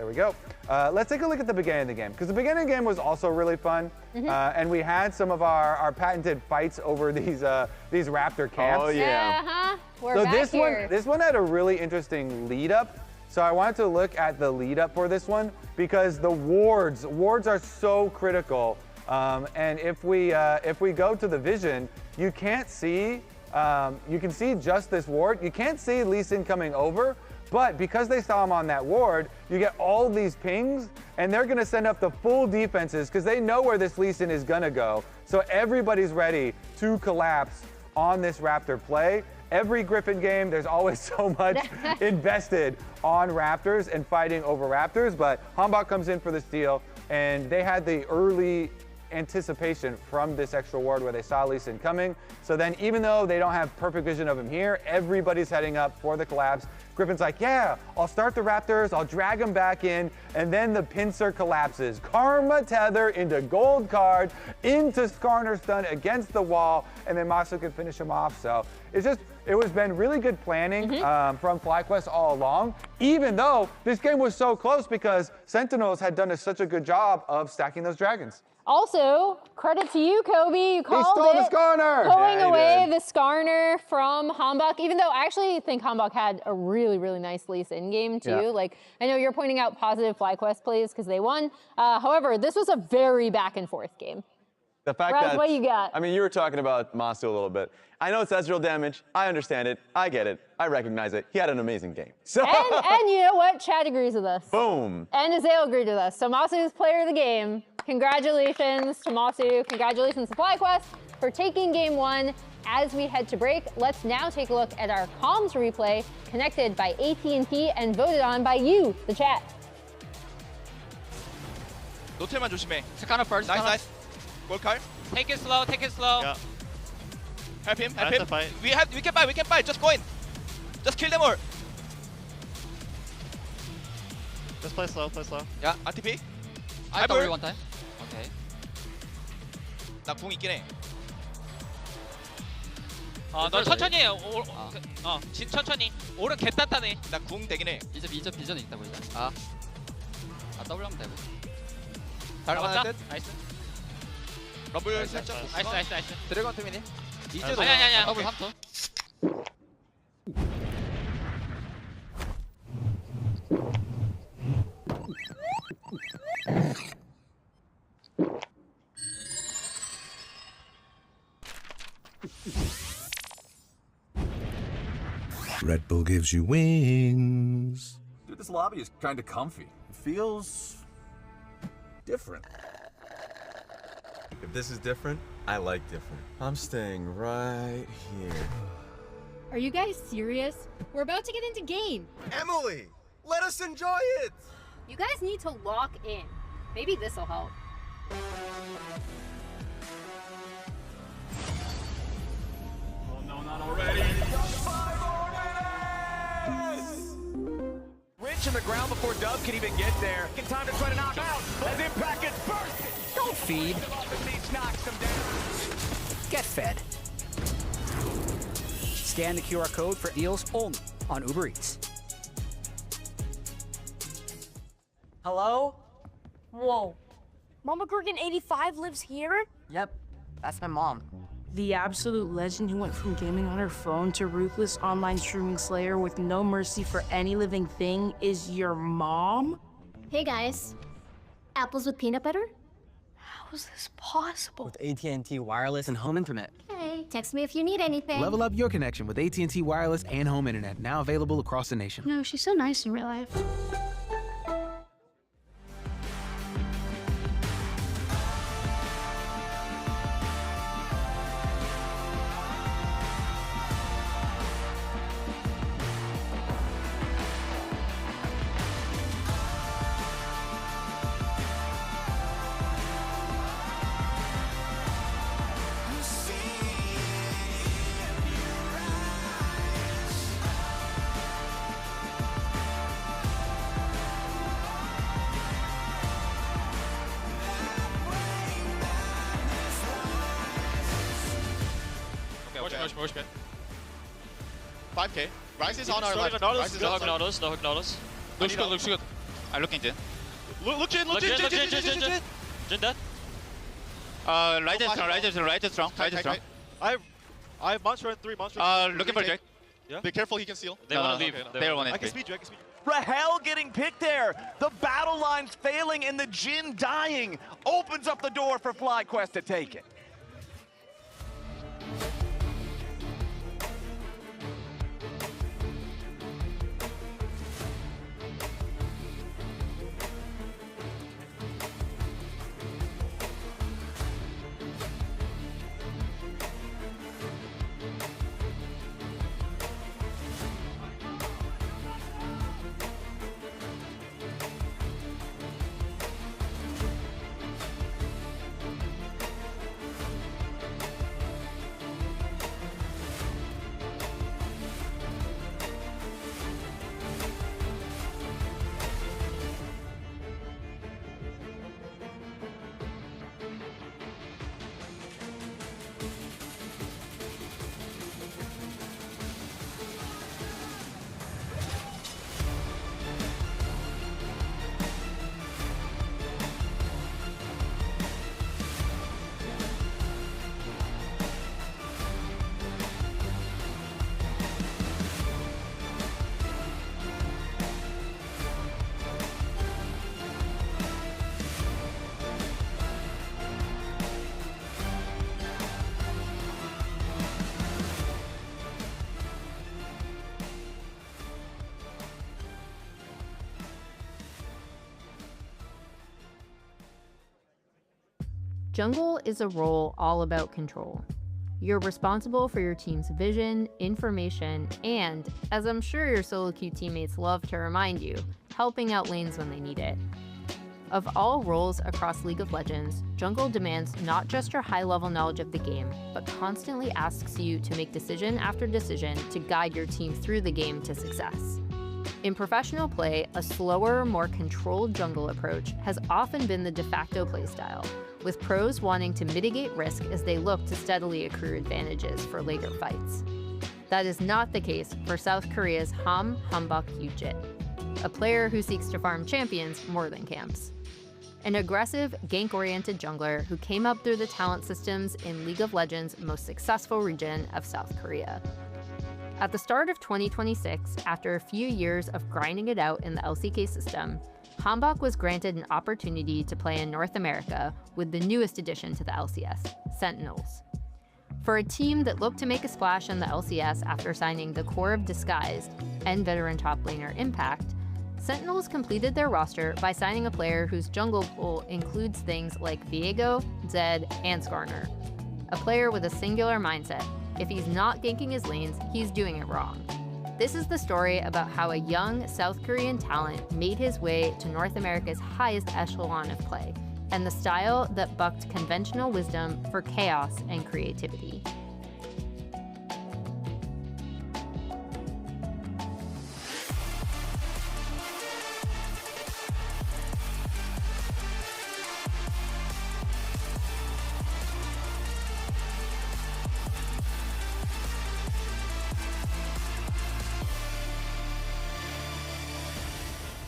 we go. Let's take a look at the beginning of the game, because the beginning of the game was also really fun, and we had some of our patented fights over these raptor camps. Oh yeah. We're back here. This one had a really interesting lead up. So I wanted to look at the lead up for this one because the wards are so critical. And if we go to the vision, you can't see. You can see just this ward. You can't see Lee Sin coming over. But because they saw him on that ward, you get all these pings, and they're going to send up the full defenses because they know where this Lee Sin is going to go. So everybody's ready to collapse on this Raptor play. Every Griffin game, there's always so much invested on Raptors and fighting over Raptors, but Hanbok comes in for the steal, and they had the early anticipation from this extra ward where they saw Lee Sin coming. So then even though they don't have perfect vision of him here, everybody's heading up for the collapse. Griffin's like, yeah, I'll start the Raptors, I'll drag them back in, and then the pincer collapses. Karma tether into gold card, into Skarner stun against the wall, and then Masu can finish him off. So it's just, it was been really good planning from FlyQuest all along, even though this game was so close because Sentinels had done such a good job of stacking those dragons. Also, credit to you, Kobe. You called stole it. the Skarner. Pulling Yeah, away the Skarner from Hanbok, even though I actually think Hanbok had a really, really nice Lee Sin game too. Yeah. Like, I know you're pointing out positive FlyQuest plays because they won. However, this was a very back and forth game. The fact Raz, that, what you got? I mean, you were talking about Masu a little bit. I know it's Ezreal damage. I understand it. I get it. I recognize it. He had an amazing game. So And you know what? Chad agrees with us. boom. And Azale agreed with us. So Masu is player of the game. Congratulations to Masu. Congratulations to FlyQuest for taking game one. As we head to break, let's now take a look at our comms replay connected by AT&T and voted on by you, the chat. 노틸만 조심해. Skarner first. Nice, nice. Gold card. Take it slow, take it slow. Yeah. Help him, help That's him. a fight. We can buy. Just go in. Just kill them all. Just play slow, play slow. 야, RTP. I W one time. Okay. 나궁 있긴 해. 너 천천히 해. 천천히. 오른 개 단단해. 나궁 되긴 해. 이제 비전이 있다고 이제. W 하면 되고. 잘하는 듯. 나이스. 러블 살짝. 나이스. 드래곤 투미니. 이제도. 아니야. W 3턴. Red Bull gives you wings. Dude, this lobby is kind of comfy. It feels different. If this is different, I like different. I'm staying right here. Are you guys serious? We're about to get into game. Emily, let us enjoy it. You guys need to lock in. Maybe this'll help. Oh no, not already. Rich in the ground before Dub can even get there. In time to try to knock out as Impact gets bursted. Don't feed. Get fed. Scan the QR code for deals only on Uber Eats. Hello? Whoa. Mama Gurgan 85 lives here? Yep, that's my mom. The absolute legend who went from gaming on her phone to ruthless online streaming slayer with no mercy for any living thing is your mom? Hey guys. Apples with peanut butter? How is this possible? With AT&T wireless and home internet. Hey, text me if you need anything. Level up your connection with AT&T wireless and home internet, now available across the nation. No, she's so nice in real life. Motion. 5k. Rise is on our left. Rise is on our left. No hook notice. Looks good. I'm looking Jin. Look Jin. Jin dead. Right is strong. I have monster and 3 monsters. Looking for Drake. Yeah. Be careful, he can steal. They want to leave. They want I can speed you. Rahel getting picked there. The battle line's failing and the Jin dying opens up the door for FlyQuest to take it. Jungle is a role all about control. You're responsible for your team's vision, information, and, as I'm sure your solo queue teammates love to remind you, helping out lanes when they need it. Of all roles across League of Legends, Jungle demands not just your high-level knowledge of the game, but constantly asks you to make decision after decision to guide your team through the game to success. In professional play, a slower, more controlled jungle approach has often been the de facto playstyle, with pros wanting to mitigate risk as they look to steadily accrue advantages for later fights. That is not the case for South Korea's Hanbok Yujit, a player who seeks to farm champions more than camps. An aggressive, gank-oriented jungler who came up through the talent systems in League of Legends' most successful region of South Korea. At the start of 2026, after a few years of grinding it out in the LCK system, Hanbok was granted an opportunity to play in North America with the newest addition to the LCS, Sentinels. For a team that looked to make a splash in the LCS after signing the core of Disguised and veteran top laner Impact, Sentinels completed their roster by signing a player whose jungle pool includes things like Viego, Zed, and Skarner. A player with a singular mindset. If he's not ganking his lanes, he's doing it wrong. This is the story about how a young South Korean talent made his way to North America's highest echelon of play, and the style that bucked conventional wisdom for chaos and creativity.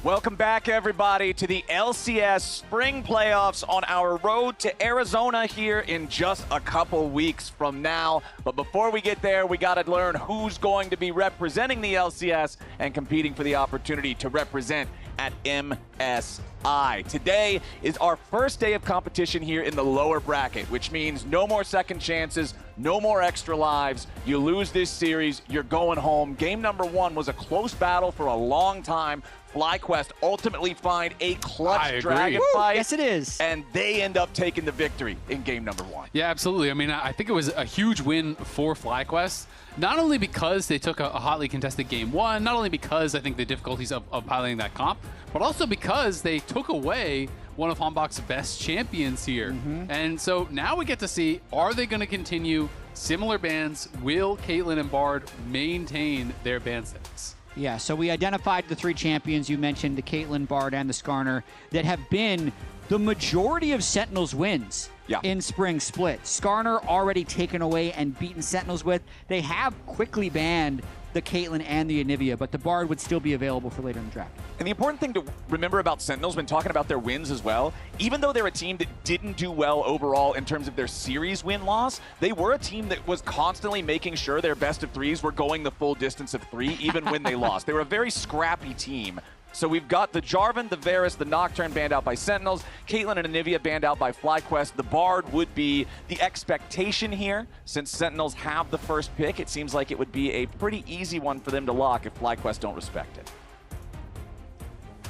Welcome back, everybody, to the LCS Spring Playoffs on our road to Arizona here in just a couple weeks from now. But before we get there, we got to learn who's going to be representing the LCS and competing for the opportunity to represent at MSI. Today is our first day of competition here in the lower bracket, which means no more second chances, no more extra lives. You lose this series, you're going home. Game number 1 was a close battle for a long time. FlyQuest ultimately find a clutch dragon fight. Yes, it is. And they end up taking the victory in game number 1. Yeah, absolutely. I mean, I think it was a huge win for FlyQuest, not only because they took a hotly contested game 1, not only because I think the difficulties of piloting that comp, but also because they took away one of Hanbok's best champions here. And so now we get to see, are they going to continue similar bans? Will Caitlyn and Bard maintain their ban status? Yeah, so we identified the 3 champions you mentioned, the Caitlyn, Bard, and the Skarner, that have been the majority of Sentinels wins in Spring Split. Skarner already taken away and beaten Sentinels with. They have quickly banned the Caitlyn and the Anivia, but the Bard would still be available for later in the draft. And the important thing to remember about Sentinels when talking about their wins as well, even though they're a team that didn't do well overall in terms of their series win-loss, they were a team that was constantly making sure their best of 3s were going the full distance of 3, even when they lost. They were a very scrappy team. So we've got the Jarvan, the Varus, the Nocturne banned out by Sentinels, Caitlyn and Anivia banned out by FlyQuest. The Bard would be the expectation here. Since Sentinels have the first pick, it seems like it would be a pretty easy one for them to lock if FlyQuest don't respect it.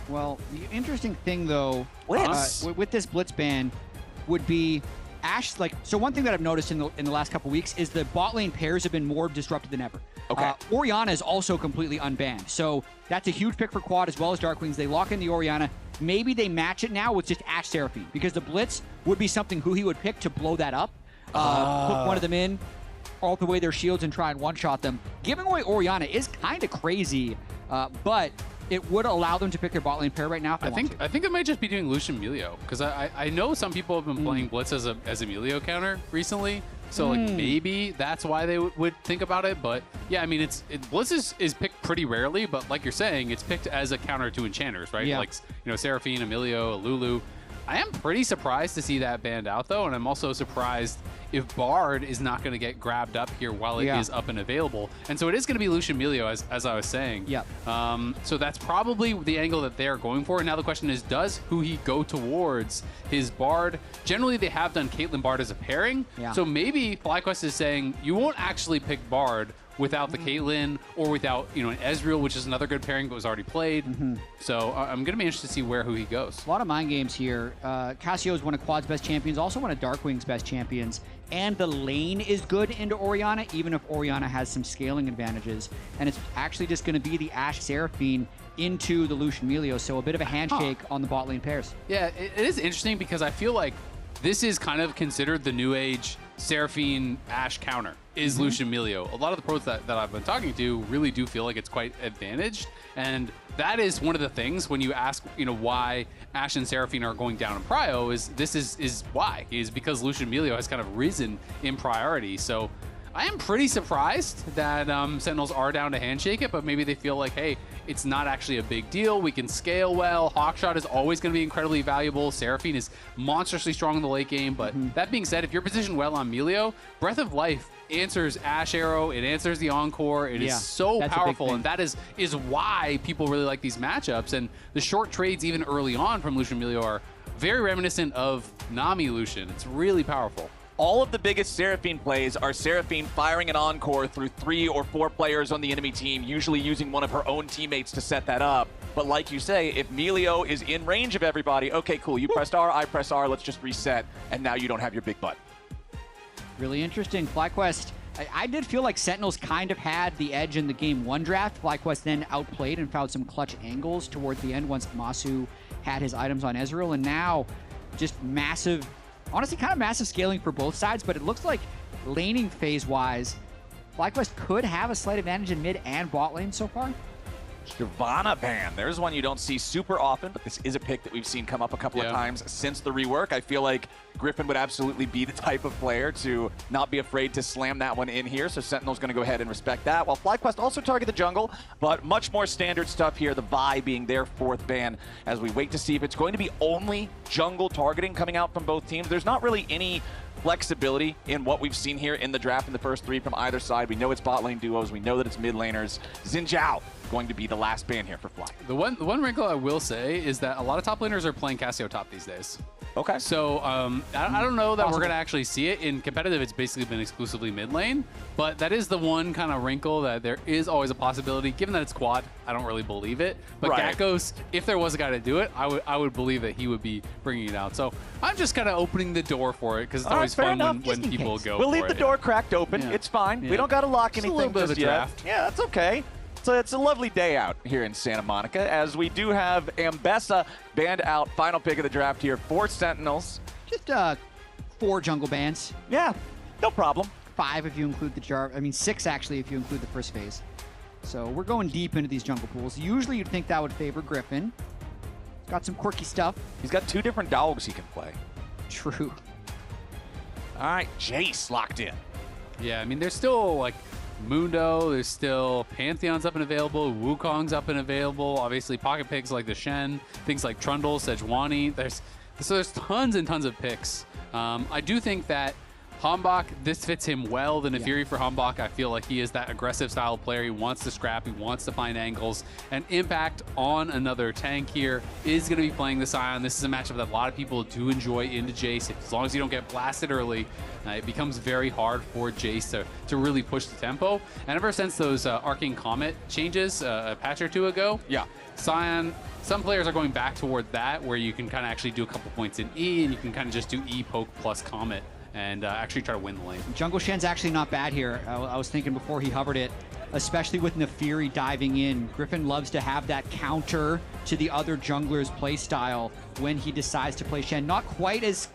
Well, the interesting thing, though, with this Blitz ban would be Ashe, so one thing that I've noticed in the last couple weeks is the bot lane pairs have been more disrupted than ever. Okay. Orianna is also completely unbanned. So that's a huge pick for Quad as well as Dark Wings. They lock in the Orianna. Maybe they match it now with just Ashe Seraphine, because the Blitz would be something who he would pick to blow that up. Put one of them in, alt away their shields, and try and one-shot them. Giving away Orianna is kind of crazy, but it would allow them to pick their bot lane pair right now if they want to. I think it might just be doing Lucian Emilio, because I know some people have been playing Blitz as Emilio counter recently. So maybe that's why they would think about it. But yeah, I mean, Blitz is picked pretty rarely, but like you're saying, it's picked as a counter to enchanters, right? Yeah. Like, Seraphine, Emilio, Lulu. I am pretty surprised to see that banned out, though, and I'm also surprised if Bard is not going to get grabbed up here while it is up and available. And so it is going to be Lucian Melio, as I was saying. Yeah. So that's probably the angle that they're going for. And now the question is, does Huhi go towards his Bard? Generally, they have done Caitlyn Bard as a pairing. Yeah. So maybe FlyQuest is saying, you won't actually pick Bard without the Caitlyn or without, an Ezreal, which is another good pairing but was already played. So I'm going to be interested to see where Huhi goes. A lot of mind games here. Cassio is one of Quad's best champions, also one of Darkwing's best champions. And the lane is good into Orianna, even if Orianna has some scaling advantages. And it's actually just going to be the Ashe Seraphine into the Lucian Melio, so a bit of a handshake on the bot lane pairs. Yeah, it is interesting because I feel like this is kind of considered the new age Seraphine Ashe counter, is Lucian Melio. A lot of the pros that I've been talking to really do feel like it's quite advantaged. And that is one of the things when you ask, why Ashe and Seraphine are going down in prio is why. Is because Lucian Melio has kind of risen in priority. So I am pretty surprised that Sentinels are down to handshake it, but maybe they feel like, hey, it's not actually a big deal. We can scale well. Hawkshot is always going to be incredibly valuable. Seraphine is monstrously strong in the late game. But that being said, if you're positioned well on Melio, Breath of Life answers Ashe Arrow. It answers the Encore. It is so powerful. And that is why people really like these matchups. And the short trades, even early on from Lucian Melio, are very reminiscent of Nami Lucian. It's really powerful. All of the biggest Seraphine plays are Seraphine firing an Encore through 3 or 4 players on the enemy team, usually using one of her own teammates to set that up. But like you say, if Melio is in range of everybody, okay, cool, you pressed R, I press R, let's just reset, and now you don't have your big butt. Really interesting. FlyQuest, I did feel like Sentinels kind of had the edge in the Game 1 draft. FlyQuest then outplayed and found some clutch angles towards the end once Masu had his items on Ezreal, and now just massive, honestly, kind of massive scaling for both sides, but it looks like laning phase-wise, FlyQuest could have a slight advantage in mid and bot lane so far. Shyvana ban. There's one you don't see super often, but this is a pick that we've seen come up a couple of times since the rework. I feel like Griffin would absolutely be the type of player to not be afraid to slam that one in here, so Sentinel's going to go ahead and respect that, while FlyQuest also target the jungle, but much more standard stuff here, the Vi being their 4th ban, as we wait to see if it's going to be only jungle targeting coming out from both teams. There's not really any flexibility in what we've seen here in the draft in the first 3 from either side. We know it's bot lane duos. We know that it's mid laners. Xin Zhao going to be the last ban here for Fly. The one wrinkle I will say is that a lot of top laners are playing Cassio top these days. Okay. So I don't know that we're going to actually see it. In competitive, it's basically been exclusively mid lane, but that is the one kind of wrinkle that there is always a possibility. Given that it's quad, I don't really believe it. But Gakkos, if there was a guy to do it, I would believe that he would be bringing it out. So I'm just kind of opening the door for it because it's always fun when people go We'll for leave the door cracked open. Yeah. It's fine. Yeah. We don't got to lock Just a anything little bit of just a yet. draft. Yeah, that's okay. So it's a lovely day out here in Santa Monica, as we do have Ambessa banned out. Final pick of the draft here for Sentinels. Just 4 jungle bans. Yeah, no problem. 5 if you include the jar. I mean, 6 actually if you include the first phase. So we're going deep into these jungle pools. Usually you'd think that would favor Griffin. He's got some quirky stuff. He's got 2 different dogs he can play. True. All right, Jace locked in. Yeah, I mean, there's still like Mundo, there's still Pantheon's up and available, Wukong's up and available, obviously pocket picks like the Shen, things like Trundle, Sejuani. There's tons and tons of picks. I do think that Hambach, this fits him well. The Nefiri for Hambach, I feel like he is that aggressive style player. He wants to scrap, he wants to find angles. And Impact on another tank here is going to be playing the Scion. This is a matchup that a lot of people do enjoy into Jace. As long as you don't get blasted early, it becomes very hard for Jace to really push the tempo. And ever since those Arcane Comet changes a patch or 2 ago, Scion, some players are going back toward that, where you can kind of actually do a couple points in E, and you can kind of just do E poke plus Comet and actually try to win the lane. Jungle Shen's actually not bad here. I was thinking before he hovered it, especially with Nefiri diving in. Griffin loves to have that counter to the other jungler's play style when he decides to play Shen. Not quite as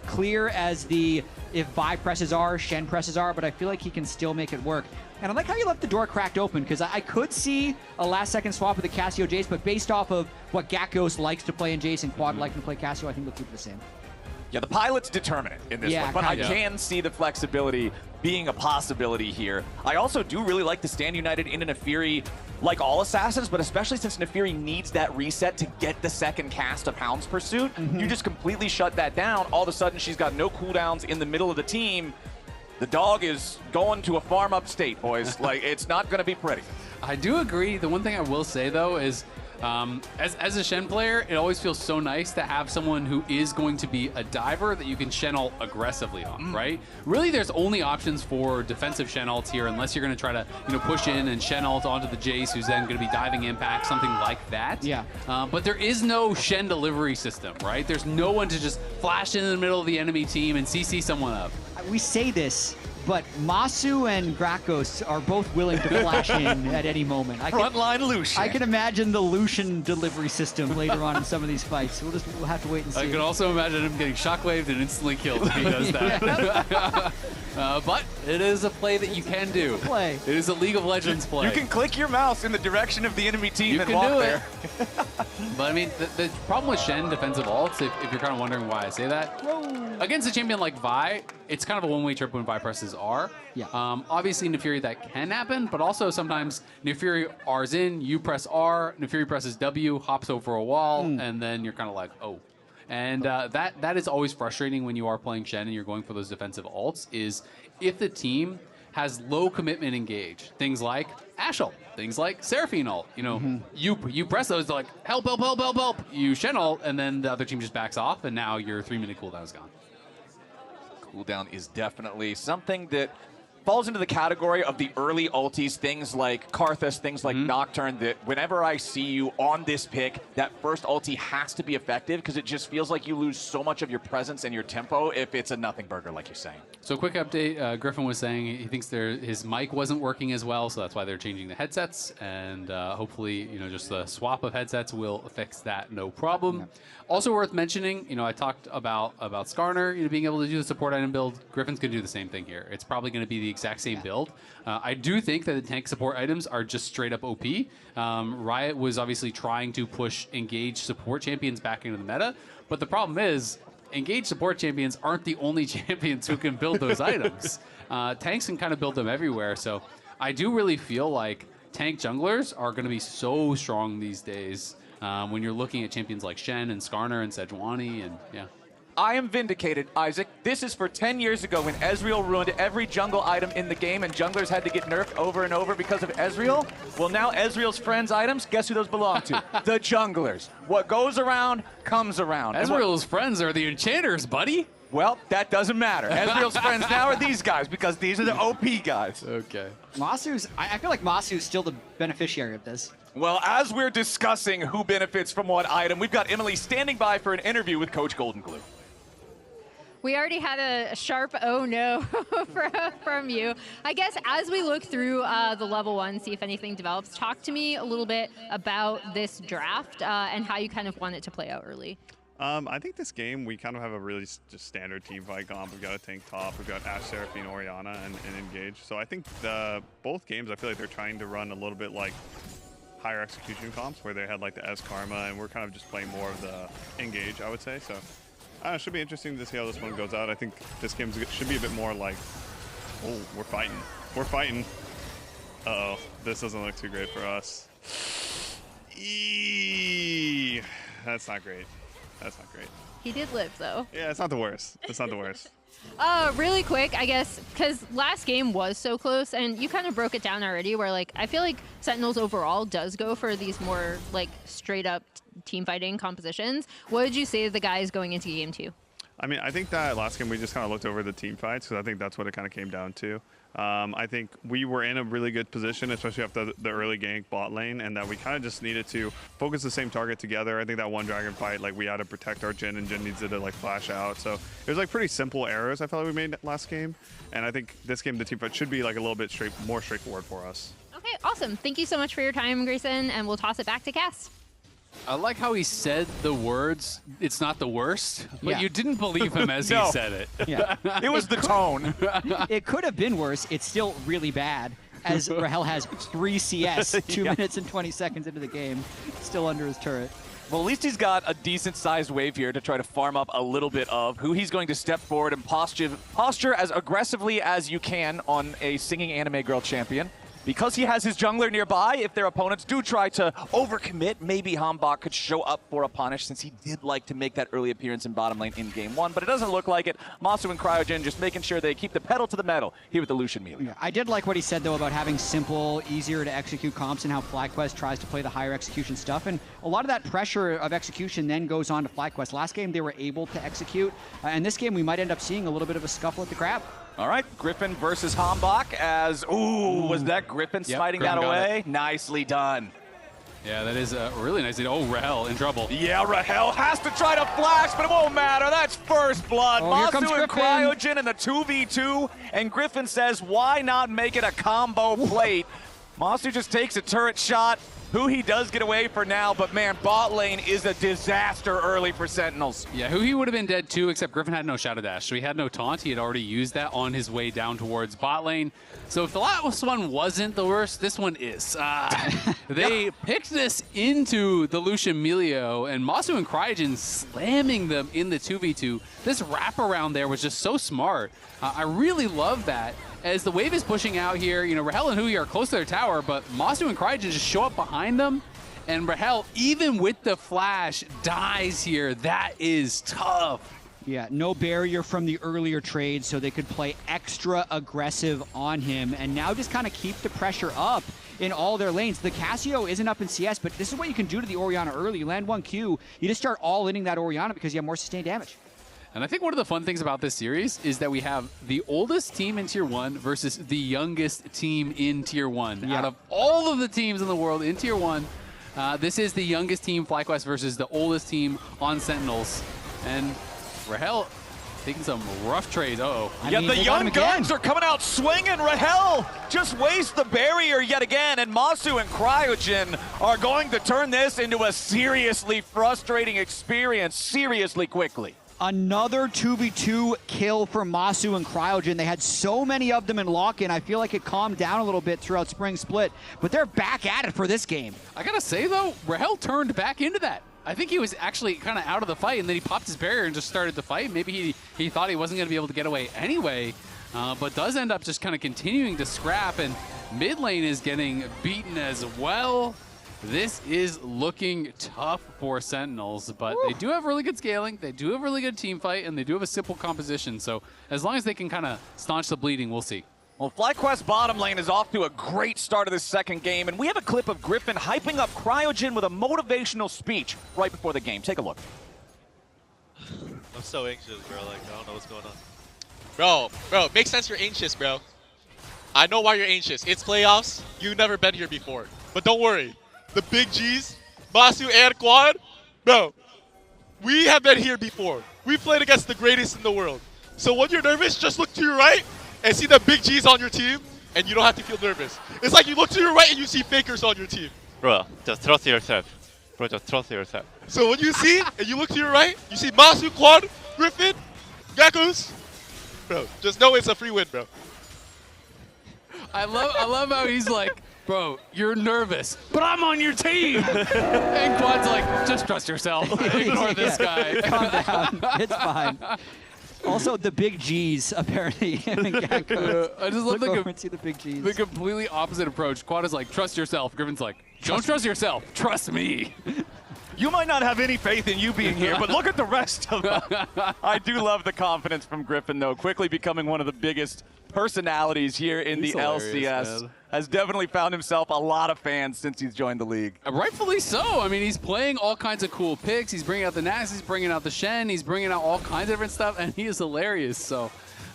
clear as the if Vi presses R, Shen presses R, but I feel like he can still make it work. And I like how you left the door cracked open, because I could see a last-second swap with the Cassio Jace, but based off of what Gakkos likes to play in Jace and Quad like to play Cassio, I think they'll keep it the same. Yeah, the pilots determine it in this one, but I can see the flexibility being a possibility here. I also do really like the stand united in an Nefiri, like all assassins, but especially since Nefiri needs that reset to get the second cast of Hound's Pursuit. You just completely shut that down. All of a sudden, she's got no cooldowns in the middle of the team. The dog is going to a farm upstate, boys. Like, it's not going to be pretty. I do agree. The one thing I will say, though, is as a Shen player, it always feels so nice to have someone who is going to be a diver that you can Shen ult aggressively on, right? Really, there's only options for defensive Shen ults here, unless you're going to try to push in and Shen ult onto the Jace, who's then going to be diving impact, something like that. Yeah. But there is no Shen delivery system, right? There's no one to just flash in the middle of the enemy team and CC someone up. We say this, but Masu and Grakos are both willing to flash in at any moment. Frontline Lucian. I can imagine the Lucian delivery system later on in some of these fights. We'll have to wait and see. I can also imagine him getting shockwaved and instantly killed if he does that. But it is a play that you can do. It is a League of Legends play. You can click your mouse in the direction of the enemy team and walk there. But I mean, the problem with Shen defensive ults, if you're kind of wondering why I say that, against a champion like Vi, it's kind of a one-way trip when Vi presses R. Yeah. Obviously, Nefiri, that can happen, but also sometimes Nefiri R's in, you press R, Nefiri presses W, hops over a wall, and then you're kind of like, oh. And that is always frustrating when you are playing Shen and you're going for those defensive ults, is if the team has low commitment engage, things like Ashel, things like Seraphine ult. You press those, they're like, help, help, help, help, help. You Shen ult, and then the other team just backs off, and now your 3-minute cooldown is gone. Cooldown is definitely something that falls into the category of the early ultis, things like Karthus, things like Nocturne, that whenever I see you on this pick, that first ulti has to be effective because it just feels like you lose so much of your presence and your tempo if it's a nothing burger, like you're saying. So quick update, Griffin was saying he thinks his mic wasn't working as well, so that's why they're changing the headsets, and hopefully, just the swap of headsets will fix that, no problem. Also worth mentioning, I talked about Skarner, being able to do the support item build. Griffin's going to do the same thing here. It's probably going to be the exact same build. I do think that the tank support items are just straight up OP. Riot was obviously trying to push engaged support champions back into the meta, but the problem is engaged support champions aren't the only champions who can build those items. Tanks can kind of build them everywhere, so I do really feel like tank junglers are going to be so strong these days when you're looking at champions like Shen and Skarner and Sejuani, and yeah. I am vindicated, Isaac. This is for 10 years ago when Ezreal ruined every jungle item in the game and junglers had to get nerfed over and over because of Ezreal. Well, now Ezreal's friends' items, guess who those belong to? The junglers. What goes around, comes around. Ezreal's friends are the enchanters, buddy. Well, that doesn't matter. Ezreal's friends now are these guys because these are the OP guys. Okay. I feel like Masu's still the beneficiary of this. Well, as we're discussing who benefits from what item, we've got Emily standing by for an interview with Coach Golden Glue. We already had a sharp oh no from you. I guess as we look through the level 1, see if anything develops, talk to me a little bit about this draft and how you kind of want it to play out early. I think this game, we kind of have a really just standard team fight comp. We've got a tank top, we've got Ashe, Seraphine, Orianna, and Engage. So I think both games, I feel like they're trying to run a little bit like higher execution comps where they had like the S Karma, and we're kind of just playing more of the Engage, I would say. So it should be interesting to see how this one goes out. I think this game should be a bit more like, oh, we're fighting. We're fighting. Uh-oh, this doesn't look too great for us. That's not great. That's not great. He did live, though. Yeah, it's not the worst. It's not the worst. Really quick, I guess, because last game was so close, and you kind of broke it down already, where, like, I feel like Sentinels overall does go for these more, like, straight-up team fighting compositions. What did you say to the guys going into game 2? I mean, I think that last game we just kind of looked over the team fights because I think that's what it kind of came down to. I think we were in a really good position, especially after the early gank bot lane, and that we kind of just needed to focus the same target together. I think that one dragon fight, like, we had to protect our Jhin, and Jhin needs to like flash out. So it was like pretty simple errors I felt like we made last game, and I think this game the team fight should be like a little bit more straightforward for us. Okay, awesome. Thank you so much for your time, Grayson, and we'll toss it back to Cass. I like how he said the words, it's not the worst, but you didn't believe him as he said it. Yeah. It was the tone. It could have been worse. It's still really bad, as Rahel has 3 CS, 2 minutes and 20 seconds into the game, still under his turret. Well, at least he's got a decent-sized wave here to try to farm up a little bit of who he's going to step forward and posture as aggressively as you can on a singing anime girl champion. Because he has his jungler nearby, if their opponents do try to overcommit, maybe Hanbok could show up for a punish since he did like to make that early appearance in bottom lane in game 1, but it doesn't look like it. Masu and Cryogen just making sure they keep the pedal to the metal here with the Lucian melee. Yeah, I did like what he said, though, about having simple, easier to execute comps and how FlyQuest tries to play the higher execution stuff. And a lot of that pressure of execution then goes on to FlyQuest. Last game, they were able to execute. And this game, we might end up seeing a little bit of a scuffle at the crab. All right, Griffin versus Hanbok as, was that Griffin smiting that away? Nicely done. Yeah, that is really nice. Oh, Rahel in trouble. Yeah, Rahel has to try to flash, but it won't matter. That's first blood. Masu and Cryogen in the 2v2, and Griffin says, why not make it a combo plate? Masu just takes a turret shot. Who he does get away for now, but man, bot lane is a disaster early for Sentinels. Yeah, Who he would have been dead too, except Griffin had no Shadow Dash, so he had no taunt. He had already used that on his way down towards bot lane. So if the last one wasn't the worst, this one is. They picked this into the Lucian Melio, and Masu and Cryogen slamming them in the 2v2. This wraparound there was just so smart. I really love that. As the wave is pushing out here, you know, Rahel and Hui are close to their tower, but Masu and Cryogen just show up behind them, and Rahel, even with the flash, dies here. That is tough. Yeah, no barrier from the earlier trade, so they could play extra aggressive on him, and now just kind of keep the pressure up in all their lanes. The Casio isn't up in CS, but this is what you can do to the Orianna early. You land 1Q, you just start all-inning that Orianna because you have more sustained damage. And I think one of the fun things about this series is that we have the oldest team in Tier 1 versus the youngest team in Tier 1. Yeah. Out of all of the teams in the world in Tier 1, this is the youngest team, FlyQuest, versus the oldest team on Sentinels. And Rahel taking some rough trades. Uh-oh. Yeah, the young guns are coming out swinging. Rahel just wastes the barrier yet again, and Masu and Cryogen are going to turn this into a seriously frustrating experience seriously quickly. Another 2v2 kill for Masu and Cryogen. They had so many of them in lock-in. I feel like it calmed down a little bit throughout Spring Split, but they're back at it for this game. I gotta say, though, Rahel turned back into that. I think he was actually kind of out of the fight, and then he popped his barrier and just started the fight. Maybe he thought he wasn't going to be able to get away anyway, but does end up just kind of continuing to scrap, and mid lane is getting beaten as well. This is looking tough for Sentinels, but they do have really good scaling, they do have really good team fight, and they do have a simple composition. So as long as they can kind of staunch the bleeding, we'll see. Well, FlyQuest bottom lane is off to a great start of this second game, and we have a clip of Griffin hyping up Cryogen with a motivational speech right before the game. Take a look. I'm so anxious, bro. Like, I don't know what's going on. Bro, it makes sense you're anxious, bro. I know why you're anxious. It's playoffs. You've never been here before. But don't worry. The big G's, Masu and Quad, bro, we have been here before. We played against the greatest in the world. So when you're nervous, just look to your right and see the big G's on your team, and you don't have to feel nervous. It's like you look to your right and you see fakers on your team. Bro, just trust yourself. Bro, just trust yourself. So when you see and you look to your right, you see Masu, Quad, Griffin, Gakus, bro, just know it's a free win, bro. I love how he's like, bro, you're nervous, but I'm on your team. And Quad's like, just trust yourself. Ignore this guy. Calm down. It's fine. Also, the big G's, apparently. I just love the big G's. The completely opposite approach. Quad is like, trust yourself. Griffin's like, don't trust yourself. Trust me. You might not have any faith in you being here, but look at the rest of them. I do love the confidence from Griffin, though, quickly becoming one of the biggest personalities here in the LCS. Man. Has definitely found himself a lot of fans since he's joined the league. Rightfully so. I mean, he's playing all kinds of cool picks. He's bringing out the Nax, he's bringing out the Shen, he's bringing out all kinds of different stuff, and he is hilarious. So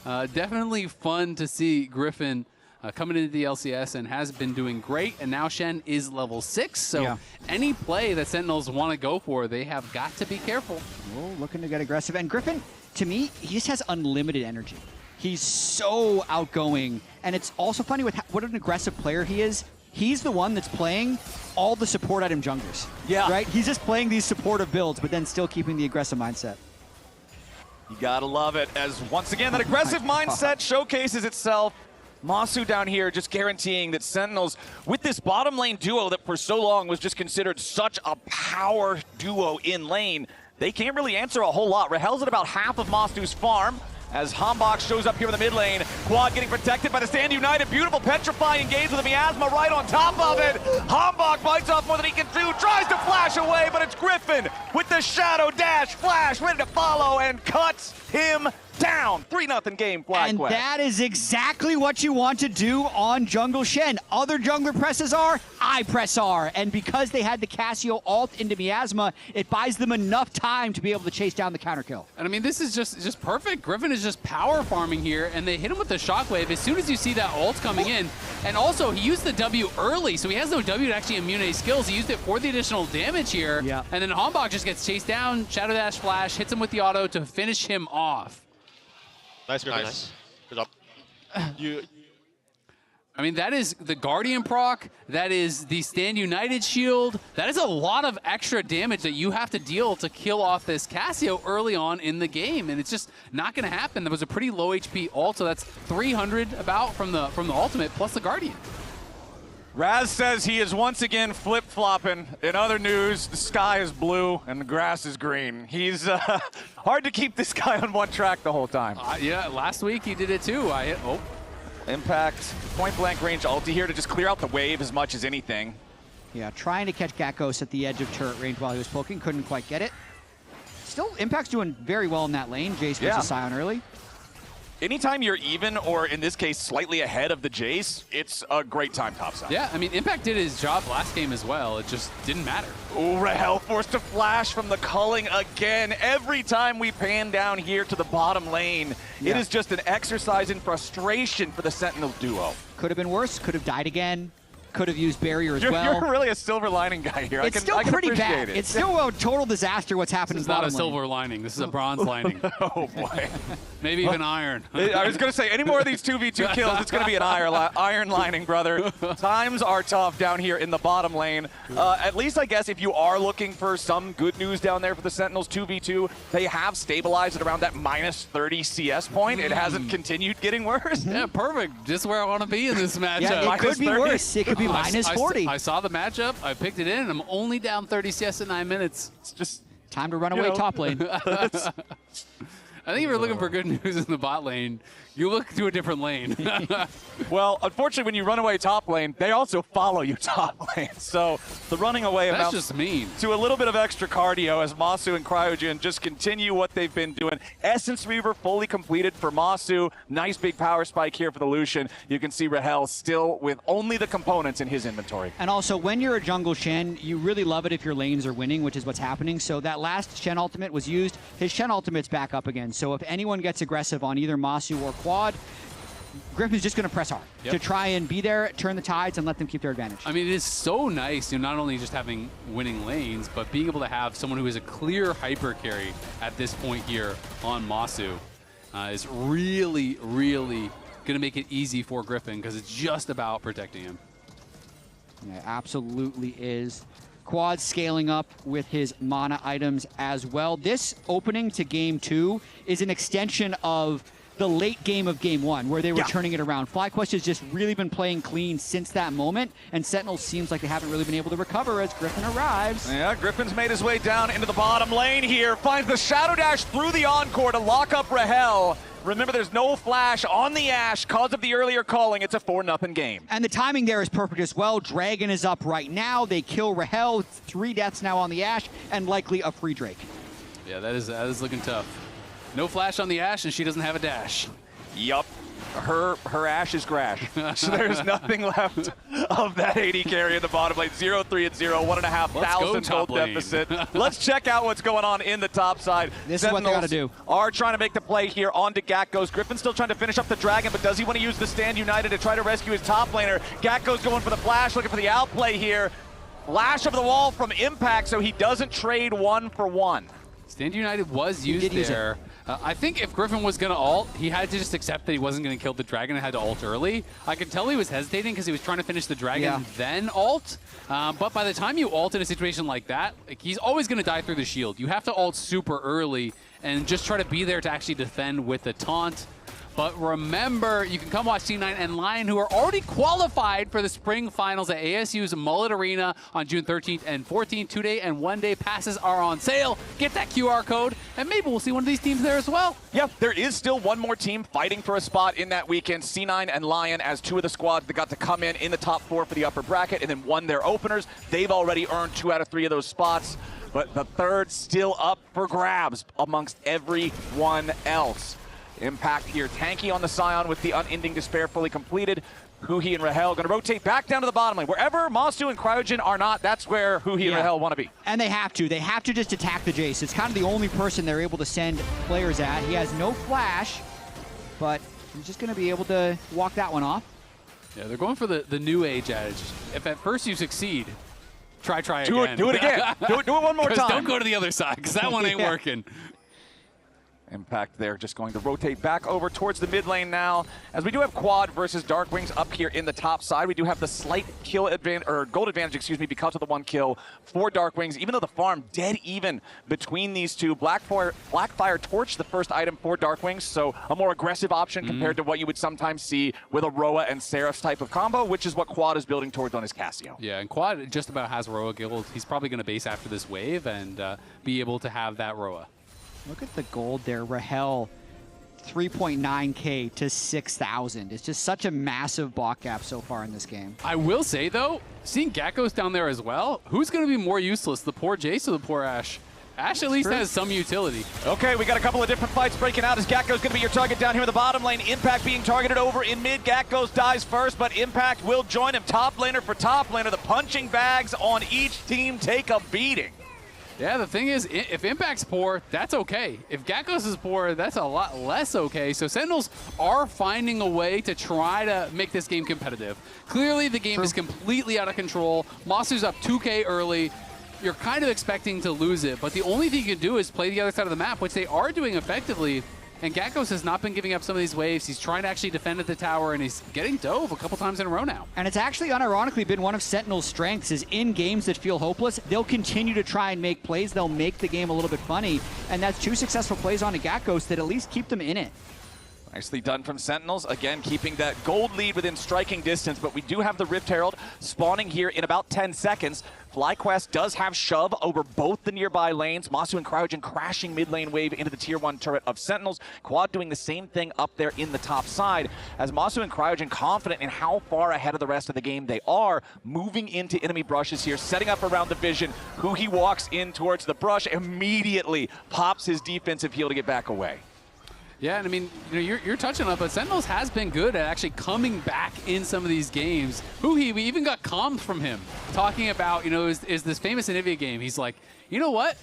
definitely fun to see Griffin coming into the LCS and has been doing great. And now Shen is level 6, so any play that Sentinels want to go for, they have got to be careful. Oh, looking to get aggressive. And Griffin, to me, he just has unlimited energy. He's so outgoing, and it's also funny with what an aggressive player he is. He's the one that's playing all the support item junglers. Yeah. Right? He's just playing these supportive builds, but then still keeping the aggressive mindset. You gotta love it, as once again, that aggressive mindset showcases itself Masu down here just guaranteeing that Sentinels, with this bottom lane duo that for so long was just considered such a power duo in lane, they can't really answer a whole lot. Rahel's at about half of Masu's farm as Hambach shows up here in the mid lane. Quad getting protected by the Stand United. Beautiful Petrify engaged with a Miasma right on top of it. Hambach bites off more than he can do, tries to flash away, but it's Griffin with the Shadow Dash flash, ready to follow and cuts him down. 3-0 game, FlyQuest. And that is exactly what you want to do on Jungle Shen. Other jungler presses R, I press R. And because they had the Cassio ult into Miasma, it buys them enough time to be able to chase down the counter kill. And I mean, this is just perfect. Griffin is just power farming here, and they hit him with the shockwave as soon as you see that ult coming in. And also, he used the W early, so he has no W to actually immune any skills. He used it for the additional damage here. Yeah. And then Hambach just gets chased down, Shadow Dash flash, hits him with the auto to finish him off. Nice, Griffin. Nice. Good job. I mean, that is the Guardian proc, that is the Stand United shield. That is a lot of extra damage that you have to deal to kill off this Cassio early on in the game, and it's just not going to happen. There was a pretty low HP ult, so that's 300 about from the ultimate plus the Guardian. Raz says he is once again flip-flopping. In other news, the sky is blue and the grass is green. He's hard to keep this guy on one track the whole time. Yeah, last week he did it too. Impact, point-blank range ulti here to just clear out the wave as much as anything. Yeah, trying to catch Gakkos at the edge of turret range while he was poking, couldn't quite get it. Still, Impact's doing very well in that lane. Jace versus Sion early. Anytime you're even, or in this case, slightly ahead of the Jace, it's a great time topside. Yeah, I mean, Impact did his job last game as well. It just didn't matter. Oh, Rahel forced to flash from the culling again. Every time we pan down here to the bottom lane, it is just an exercise in frustration for the Sentinel duo. Could have been worse, could have died again. Could have used barrier as well. You're really a silver lining guy here. It's still pretty bad. It's still a total disaster what's happened in the bottom lane. This is not a silver lining. This is a bronze lining. Oh, boy. Maybe even iron. I was going to say, any more of these 2v2 kills, it's going to be an iron lining, brother. Times are tough down here in the bottom lane. At least, I guess, if you are looking for some good news down there for the Sentinels 2v2, they have stabilized at around that -30 CS point. It hasn't continued getting worse. Yeah, perfect. Just where I want to be in this matchup. Yeah, it could be worse. It could be -40. I saw the matchup. I picked it in, and I'm only down 30 CS in 9 minutes. It's just time to run away top lane. I think if you're looking for good news in the bot lane, you look to a different lane. Well, unfortunately, when you run away top lane, they also follow you top lane. So the running away That's amounts just mean. to a little bit of extra cardio as Masu and Cryogen just continue what they've been doing. Essence Reaver fully completed for Masu. Nice big power spike here for the Lucian. You can see Rahel still with only the components in his inventory. And also, when you're a jungle Shen, you really love it if your lanes are winning, which is what's happening. So that last Shen ultimate was used. His Shen ultimate's back up again. So if anyone gets aggressive on either Masu or Quad, Griffin's just going to press hard to try and be there, turn the tides, and let them keep their advantage. I mean, it is so nice, not only just having winning lanes, but being able to have someone who is a clear hyper carry at this point here on Masu is really, really going to make it easy for Griffin because it's just about protecting him. Yeah, absolutely is. Quad scaling up with his mana items as well. This opening to game 2 is an extension of the late game of game 1, where they were turning it around. FlyQuest has just really been playing clean since that moment, and Sentinel seems like they haven't really been able to recover as Griffin arrives. Yeah, Griffin's made his way down into the bottom lane here, finds the Shadow Dash through the Encore to lock up Rahel. Remember, there's no flash on the Ashe because of the earlier calling. It's a 4-0 game. And the timing there is perfect as well. Dragon is up right now. They kill Rahel. 3 deaths now on the Ashe, and likely a free Drake. Yeah, that is looking tough. No flash on the Ashe, and she doesn't have a dash. Yup. Her Ashe is crash. So there's nothing left of that AD carry in the bottom lane. 0-3 and 0, 1,500 gold deficit. Let's check out what's going on in the top side. This Sentinels is what they got to do. Are trying to make the play here onto Gakkos. Griffin's still trying to finish up the Dragon, but does he want to use the Stand United to try to rescue his top laner? Gakkos going for the flash, looking for the outplay here. Flash over the wall from Impact, so he doesn't trade 1 for 1. Stand United was used there. I think if Griffin was going to ult, he had to just accept that he wasn't going to kill the Dragon and had to ult early. I could tell he was hesitating because he was trying to finish the Dragon, then ult. But by the time you ult in a situation like that, he's always going to die through the shield. You have to ult super early and just try to be there to actually defend with the taunt. But remember, you can come watch C9 and Lion, who are already qualified for the spring finals at ASU's Mullet Arena on June 13th and 14th. 2-day and 1-day passes are on sale. Get that QR code, and maybe we'll see one of these teams there as well. Yeah, there is still one more team fighting for a spot in that weekend. C9 and Lion as two of the squads that got to come in the top 4 for the upper bracket and then won their openers. They've already earned 2 out of 3 of those spots, but the third still up for grabs amongst everyone else. Impact here, tanky on the Scion with the Unending Despair fully completed. Huhi and Rahel going to rotate back down to the bottom lane. Wherever Masu and Cryogen are not, that's where Huhi and Rahel want to be. And they have to. They have to just attack the Jace. It's kind of the only person they're able to send players at. He has no flash, but he's just going to be able to walk that one off. Yeah, they're going for the new age adage. If at first you succeed, try again. Do it again. do it one more time. Don't go to the other side, because that one ain't working. Impact there, just going to rotate back over towards the mid lane now. As we do have Quad versus Darkwings up here in the top side, we do have the slight kill advantage, or gold advantage, excuse me, because of the 1 kill for Darkwings. Even though the farm dead even between these two, Blackfire torched the first item for Darkwings, so a more aggressive option compared to what you would sometimes see with a Roa and Seraph's type of combo, which is what Quad is building towards on his Cassio. Yeah, and Quad just about has Roa guild. He's probably going to base after this wave and be able to have that Roa. Look at the gold there. Rahel, 3.9K to 6,000. It's just such a massive block gap so far in this game. I will say, though, seeing Gakkos down there as well, who's going to be more useless, the poor Jace or the poor Ashe? Ashe at least has some utility. Okay, we got a couple of different fights breaking out as Gakkos going to be your target down here in the bottom lane. Impact being targeted over in mid. Gakkos dies first, but Impact will join him. Top laner for top laner. The punching bags on each team take a beating. Yeah, the thing is, if Impact's poor, that's okay. If Gakkos is poor, that's a lot less okay. So Sentinels are finding a way to try to make this game competitive. Clearly, the game is completely out of control. Masu's up 2K early. You're kind of expecting to lose it, but the only thing you can do is play the other side of the map, which they are doing effectively. And Gakkos has not been giving up some of these waves. He's trying to actually defend at the tower, and he's getting dove a couple times in a row now. And it's actually unironically been one of Sentinel's strengths is in games that feel hopeless, they'll continue to try and make plays. They'll make the game a little bit funny. And that's 2 successful plays on a Gakkos that at least keep them in it. Nicely done from Sentinels. Again, keeping that gold lead within striking distance, but we do have the Rift Herald spawning here in about 10 seconds. FlyQuest does have shove over both the nearby lanes. Masu and Cryogen crashing mid lane wave into the tier 1 turret of Sentinels. Quad doing the same thing up there in the top side. As Masu and Cryogen confident in how far ahead of the rest of the game they are, moving into enemy brushes here, setting up around the vision. Huhi walks in towards the brush, immediately pops his defensive heal to get back away. Yeah, and I mean, you're touching on it, but Sentinels has been good at actually coming back in some of these games. We even got comms from him talking about, is this famous Anivia game. He's like, you know what?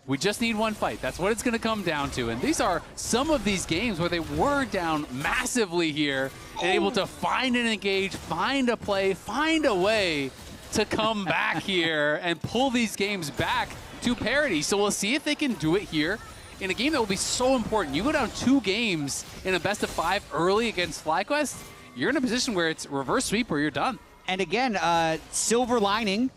We just need one fight. That's what it's going to come down to. And these are some of these games where they were down massively here and able to find and engage, find a play, find a way to come back here and pull these games back to parity. So we'll see if they can do it here in a game that will be so important. You go down 2 games in a best-of-5 early against FlyQuest, you're in a position where it's reverse sweep or you're done. And again, silver lining,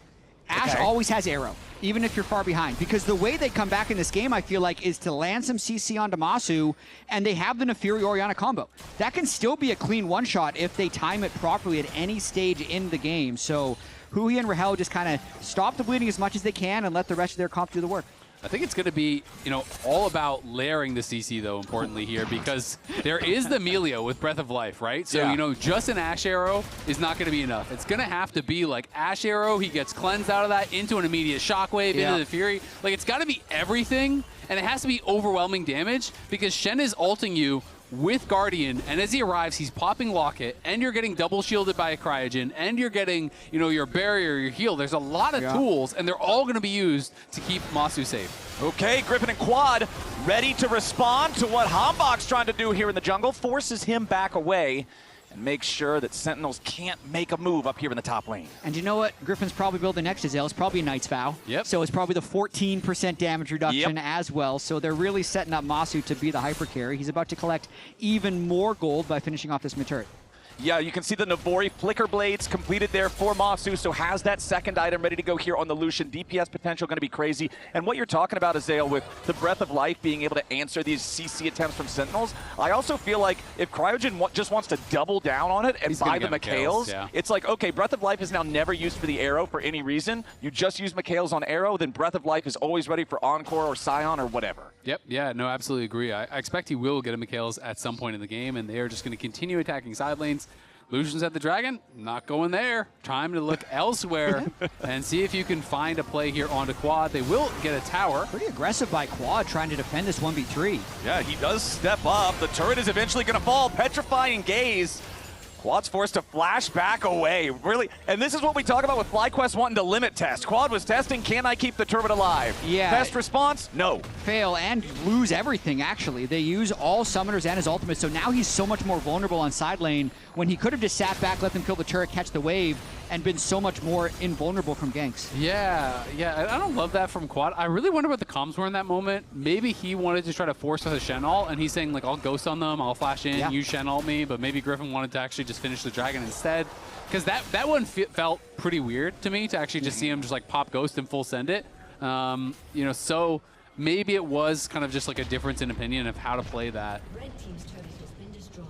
Ashe always has arrow, even if you're far behind. Because the way they come back in this game, I feel like, is to land some CC onto Masu, and they have the Nefiri Orianna combo. That can still be a clean one-shot if they time it properly at any stage in the game. So Huhi and Rahel just kind of stop the bleeding as much as they can and let the rest of their comp do the work. I think it's going to be, all about layering the CC, though, importantly here, because there is the Melio with Breath of Life, right? So, just an Ashe Arrow is not going to be enough. It's going to have to be like Ashe Arrow, he gets cleansed out of that into an immediate Shockwave, into the Fury. Like, it's got to be everything, and it has to be overwhelming damage, because Shen is ulting you with Guardian, and as he arrives, he's popping Locket, and you're getting double shielded by a Cryogen, and you're getting, your barrier, your heal. There's a lot of tools, and they're all going to be used to keep Masu safe. Okay, Griffin and Quad ready to respond to what Hambok's trying to do here in the jungle, forces him back away, and makes sure that Sentinels can't make a move up here in the top lane. And you know what Griffin's probably building next is It's probably a Knight's Vow. So it's probably the 14% damage reduction as well. So they're really setting up Masu to be the hyper carry. He's about to collect even more gold by finishing off this mid turret. Yeah, you can see the Navori Flicker Blades completed there for Masu, so has that second item ready to go here on the Lucian. DPS potential going to be crazy. And what you're talking about, Azael, with the Breath of Life being able to answer these CC attempts from Sentinels, I also feel like if Cryogen just wants to double down on it and buy the Mikhails, it's like, okay, Breath of Life is now never used for the arrow for any reason. You just use Mikhails on arrow, then Breath of Life is always ready for Encore or Scion or whatever. Yep, yeah, no, absolutely agree. I expect he will get a Mikhails at some point in the game, and they are just going to continue attacking side lanes. Lucian's at the Dragon, not going there. Time to look elsewhere and see if you can find a play here onto Quad. They will get a tower. Pretty aggressive by Quad trying to defend this 1v3. Yeah, he does step up. The turret is eventually going to fall. Petrifying Gaze. Quad's forced to flash back away. Really, and this is what we talk about with FlyQuest wanting to limit test. Quad was testing, can I keep the turret alive? Yeah. Test response, no. Fail and lose everything, actually. They use all summoners and his ultimate, so now he's so much more vulnerable on side lane when he could have just sat back, let them kill the turret, catch the wave, and been so much more invulnerable from ganks. Yeah, I don't love that from Quad. I really wonder what the comms were in that moment. Maybe he wanted to try to force us a Shen ult, and he's saying, like, I'll ghost on them, I'll flash in, you Shen ult me, but maybe Griffin wanted to actually just finish the Dragon instead. Because that one felt pretty weird to me, to actually just see him just, like, pop ghost and full send it. You know, so maybe it was kind of just, like, a difference in opinion of how to play that. Red team's turret has been destroyed.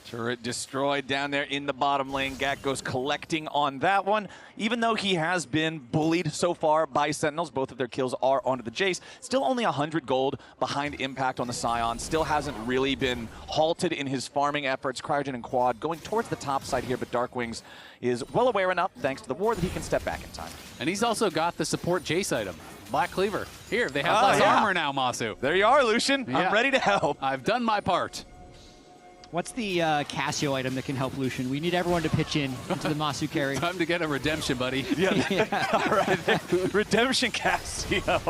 Turret destroyed down there in the bottom lane. Gak goes collecting on that one. Even though he has been bullied so far by Sentinels, both of their kills are onto the Jace. Still only 100 gold behind Impact on the Scion. Still hasn't really been halted in his farming efforts. Cryogen and Quad going towards the top side here, but Darkwings is well aware enough, thanks to the war, that he can step back in time. And he's also got the support Jace item. Black Cleaver. Here, they have less armor now, Masu. There you are, Lucian. I'm ready to help. I've done my part. What's the Cassio item that can help Lucian? We need everyone to pitch in into the Masu carry. Time to get a redemption, buddy. All right, redemption Cassio.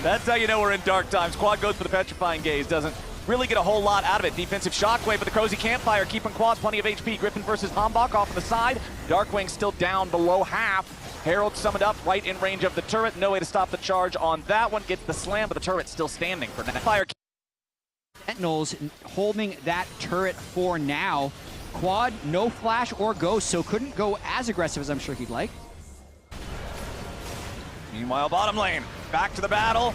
That's how you know we're in dark times. Quad goes for the Petrifying Gaze. Doesn't really get a whole lot out of it. Defensive Shockwave for the Crozy Campfire, keeping Quad plenty of HP. Griffin versus Hambach off on the side. Darkwing still down below half. Herald summoned up right in range of the turret. No way to stop the charge on that one. Gets the slam, but the turret's still standing for now. Fire. Sentinels holding that turret for now. Quad, no flash or ghost, so couldn't go as aggressive as I'm sure he'd like. Meanwhile, bottom lane, back to the battle.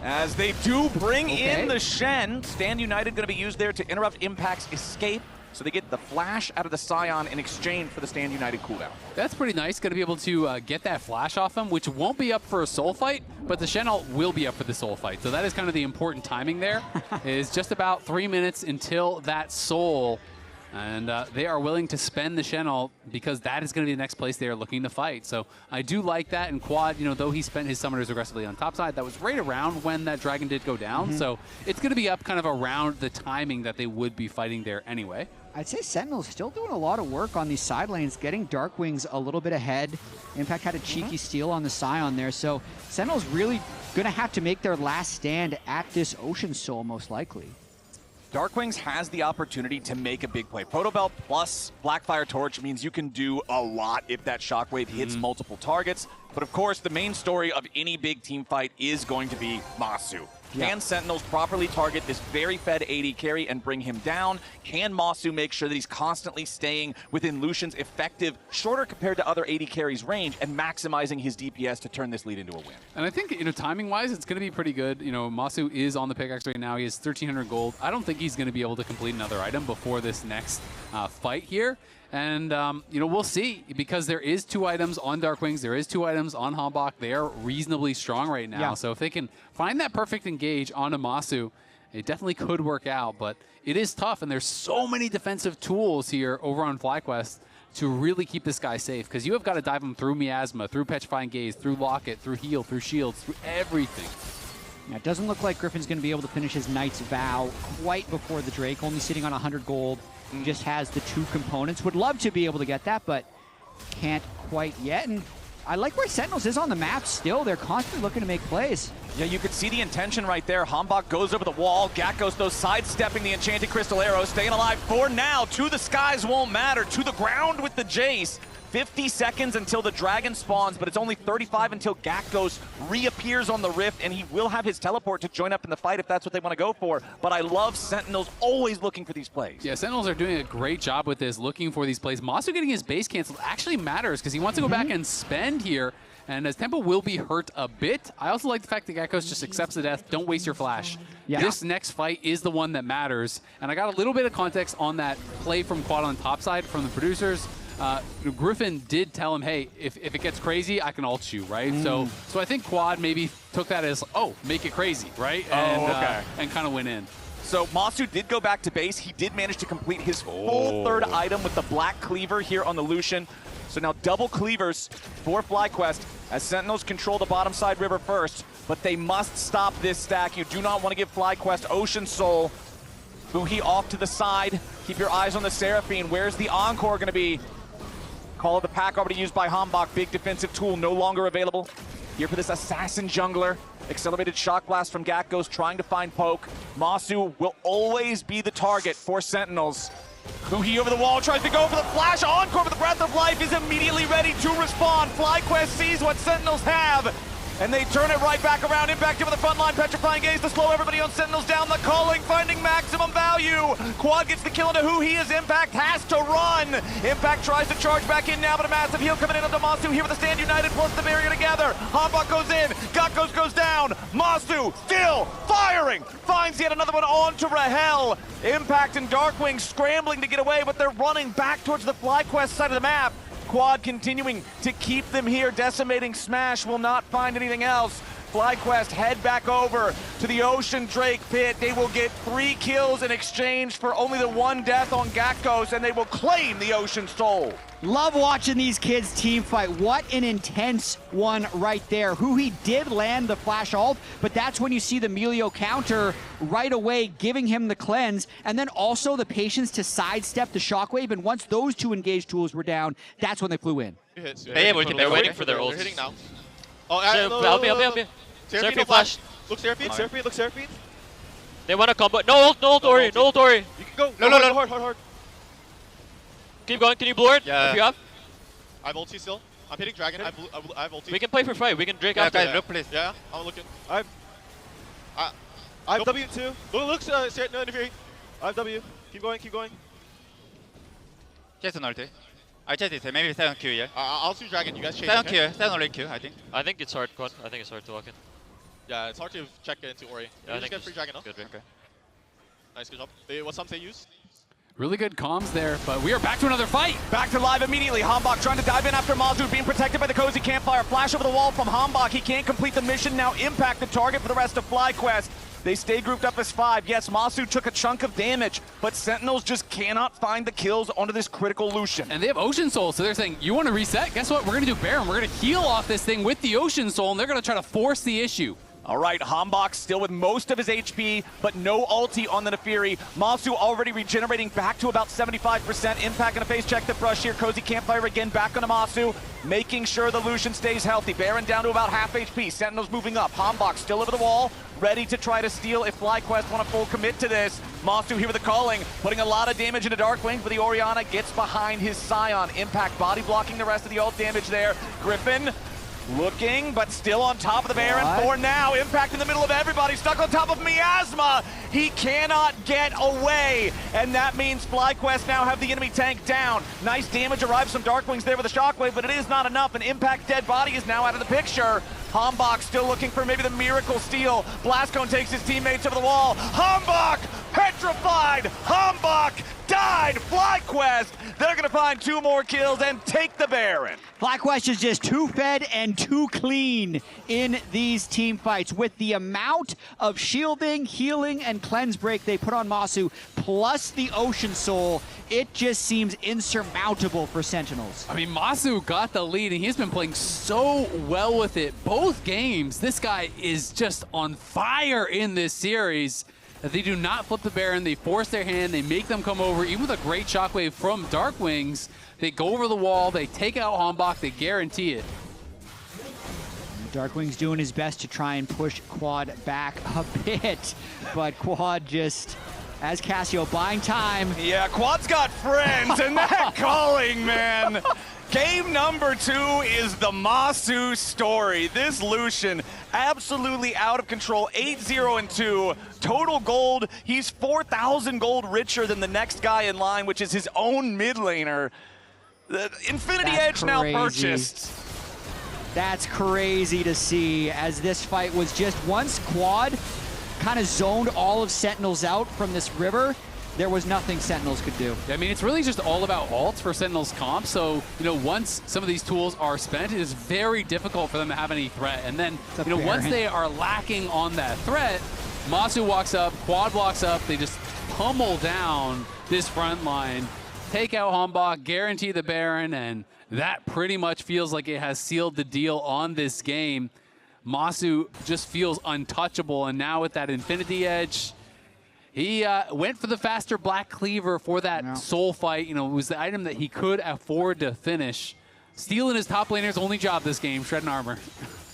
As they do bring in the Shen. Stand United going to be used there to interrupt Impact's escape. So they get the flash out of the Scion in exchange for the Stand United cooldown. That's pretty nice. Going to be able to get that flash off him, which won't be up for a soul fight, but the Shen ult will be up for the soul fight. So that is kind of the important timing there. Is just about 3 minutes until that soul. And they are willing to spend the Shen ult because that is going to be the next place they are looking to fight. So I do like that. And Quad, you know, though he spent his summoners aggressively on top side, that was right around when that Dragon did go down. So it's going to be up kind of around the timing that they would be fighting there anyway. I'd say Sentinel's still doing a lot of work on these side lanes, getting Darkwings a little bit ahead. Impact had a cheeky steal on the Scion there, so Sentinel's really going to have to make their last stand at this Ocean Soul, most likely. Darkwings has the opportunity to make a big play. Protobelt plus Blackfire Torch means you can do a lot if that Shockwave hits multiple targets. But of course, the main story of any big team fight is going to be Masu. Can Sentinels properly target this very fed AD carry and bring him down? Can Masu make sure that he's constantly staying within Lucian's effective, shorter compared to other AD carries range, and maximizing his DPS to turn this lead into a win? And I think, you know, timing-wise, it's going to be pretty good. You know, Masu is on the pickaxe right now. He has 1,300 gold. I don't think he's going to be able to complete another item before this next fight here. And, you know, we'll see, because there is 2 items on Darkwings, there is 2 items on Hambach. They are reasonably strong right now. So if they can find that perfect engage on Masu, it definitely could work out. But it is tough, and there's so many defensive tools here over on FlyQuest to really keep this guy safe, because you have got to dive him through Miasma, through Petrifying Gaze, through Locket, through Heal, through Shields, through everything. Yeah, it doesn't look like Griffin's going to be able to finish his Knight's Vow quite before the Drake, only sitting on 100 gold. Just has the 2 components. Would love to be able to get that, but can't quite yet. And I like where Sentinels is on the map still. They're constantly looking to make plays. Yeah, you could see the intention right there. Hambach goes over the wall. Gakkos, though, sidestepping the Enchanted Crystal Arrow, staying alive for now. To the skies won't matter. To the ground with the Jace. 50 seconds until the dragon spawns, but it's only 35 until Gakkos reappears on the rift, and he will have his teleport to join up in the fight if that's what they want to go for. But I love Sentinels always looking for these plays. Yeah, Sentinels are doing a great job with this, looking for these plays. Masu getting his base canceled actually matters because he wants to go back and spend here. And as tempo will be hurt a bit, I also like the fact that Gakkos just accepts the death. Don't waste your flash. Yeah. This next fight is the one that matters. And I got a little bit of context on that play from Quad on top side from the producers. Griffin did tell him, hey, if it gets crazy, I can ult you, right? So I think Quad maybe took that as, oh, make it crazy, right? And, and kind of went in. So Masu did go back to base. He did manage to complete his full third item with the Black Cleaver here on the Lucian. So now double cleavers for FlyQuest as Sentinels control the bottom side river first, but they must stop this stack. You do not want to give FlyQuest Ocean Soul. Buhi off to the side. Keep your eyes on the Seraphine. Where's the Encore going to be? Call of the Pack already used by Hambach. Big defensive tool no longer available. Here for this Assassin Jungler. Accelerated Shock Blast from Gakkos trying to find poke. Masu will always be the target for Sentinels. Buhi over the wall, tries to go for the flash. Encore with the Breath of Life is immediately ready to respond. FlyQuest sees what Sentinels have, and they turn it right back around. Impact over the front line, Petrifying Gaze to slow everybody on Sentinels down. The calling, finding maximum value. Quad gets the kill into who he is. Impact has to run. Impact tries to charge back in now, but a massive heal coming in onto Masu here with the Stand United plus the barrier together. Hambach goes in, Gakkos goes down. Masu still firing. Finds yet another one onto Rahel. Impact and Darkwing scrambling to get away, but they're running back towards the FlyQuest side of the map. Quad continuing to keep them here. Decimating Smash will not find anything else. FlyQuest head back over to the Ocean Drake pit. They will get 3 kills in exchange for only the 1 death on Gakkos, and they will claim the Ocean Soul. Love watching these kids team fight. What an intense one right there. He did land the flash ult, but that's when you see the Melio counter right away, giving him the cleanse, and then also the patience to sidestep the shockwave. And once those 2 engaged tools were down, that's when they flew in. They're waiting for their ults. They're hitting now. Oh, help me. Seraphine flash. Look Seraphine, look Seraphine. They want to combo. No ult, Ori. No ult, Ori. You can go. No. Hard. Keep going. Can you blue it? Yeah. If you have. I have ulti still. I'm hitting Dragon. I have ulti. We can play for fight. We can Drake after. Look, please. Yeah, I'm looking. I have W too. Look, no interfering. I have W. Keep going. Chase an ulti. I chase it. Maybe 7Q, yeah. I'll see Dragon. You guys chase. 7Q. 7 only Q, I think. I think it's hard, Quad. I think it's hard to walk in. Yeah, it's hard to check into Ori. Yeah, You just get free Dragon, no? Good, okay. Nice, good job. What sums they use? Really good comms there, but we are back to another fight. Back to live immediately. Hambach trying to dive in after Mazu, being protected by the Cozy Campfire. Flash over the wall from Hambach. He can't complete the mission. Now Impact the target for the rest of FlyQuest. They stay grouped up as 5. Yes, Masu took a chunk of damage, but Sentinels just cannot find the kills onto this critical Lucian. And they have Ocean Soul, so they're saying, you want to reset? Guess what? We're going to do Baron. We're going to heal off this thing with the Ocean Soul, and they're going to try to force the issue. All right, Hambach still with most of his HP, but no ulti on the Nefiri. Masu already regenerating back to about 75%. Impact gonna face check the brush here. Cozy Campfire again back on Masu, making sure the Lucian stays healthy. Baron down to about half HP. Sentinels moving up. Hambach still over the wall, ready to try to steal if FlyQuest want to full commit to this. Masu here with the calling, putting a lot of damage into Darkwing, but the Orianna gets behind his Scion. Impact body blocking the rest of the ult damage there. Griffin looking, but still on top of the Baron for now. Impact in the middle of everybody, stuck on top of Miasma. He cannot get away, and that means FlyQuest now have the enemy tank down. Nice damage arrives from Darkwings there with a shockwave, but it is not enough. An Impact dead body is now out of the picture. Hambach still looking for maybe the miracle steal. Blastcone takes his teammates over the wall. Hambach petrified. Hambach died. FlyQuest, they're going to find 2 more kills and take the Baron. FlyQuest is just too fed and too clean in these team fights. With the amount of shielding, healing, and cleanse break they put on Masu, plus the Ocean Soul, it just seems insurmountable for Sentinels. I mean, Masu got the lead, and he's been playing so well with it. Both games, this guy is just on fire in this series. They do not flip the Baron. They force their hand. They make them come over. Even with a great shockwave from Darkwings, they go over the wall. They take out Hambach. They guarantee it. Darkwing's doing his best to try and push Quad back a bit, but Quad just, as Cassio, buying time. Yeah, Quad's got friends, and that calling, man. Game number 2 is the Masu story. This Lucian, absolutely out of control, 8-0-2. Total gold, he's 4,000 gold richer than the next guy in line, which is his own mid laner. The Infinity Edge now purchased. That's crazy to see, as this fight was just once Quad kind of zoned all of Sentinels out from this river, there was nothing Sentinels could do. I mean, it's really just all about ults for Sentinels comp. So, once some of these tools are spent, it is very difficult for them to have any threat. And then, once they are lacking on that threat, Masu walks up, Quad walks up, they just pummel down this front line, take out Hanbok, guarantee the Baron, and that pretty much feels like it has sealed the deal on this game. Masu just feels untouchable, and now with that Infinity Edge, he went for the faster Black Cleaver for that soul fight. It was the item that he could afford to finish. Stealing his top laner's only job this game, shredding armor.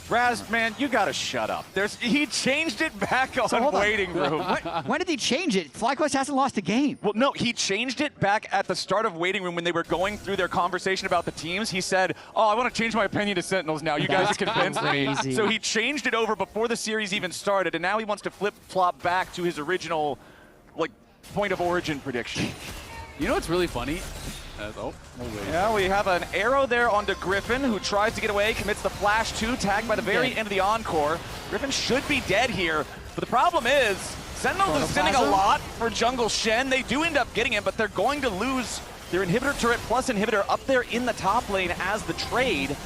Raz, man, you gotta shut up. He changed it back on waiting room. When did he change it? FlyQuest hasn't lost a game. Well, no, he changed it back at the start of waiting room when they were going through their conversation about the teams. He said, I want to change my opinion to Sentinels now. You guys are convinced me. So he changed it over before the series even started, and now he wants to flip-flop back to his original, point of origin prediction. You know what's really funny? Yeah, we have an arrow there onto Griffin, who tries to get away, commits the flash 2, tagged by the very end of the encore. Griffin should be dead here, but the problem is, Sentinels is sending a lot for Jungle Shen. They do end up getting him, but they're going to lose their inhibitor turret plus inhibitor up there in the top lane as the trade.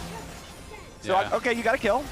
So, okay, you got to kill.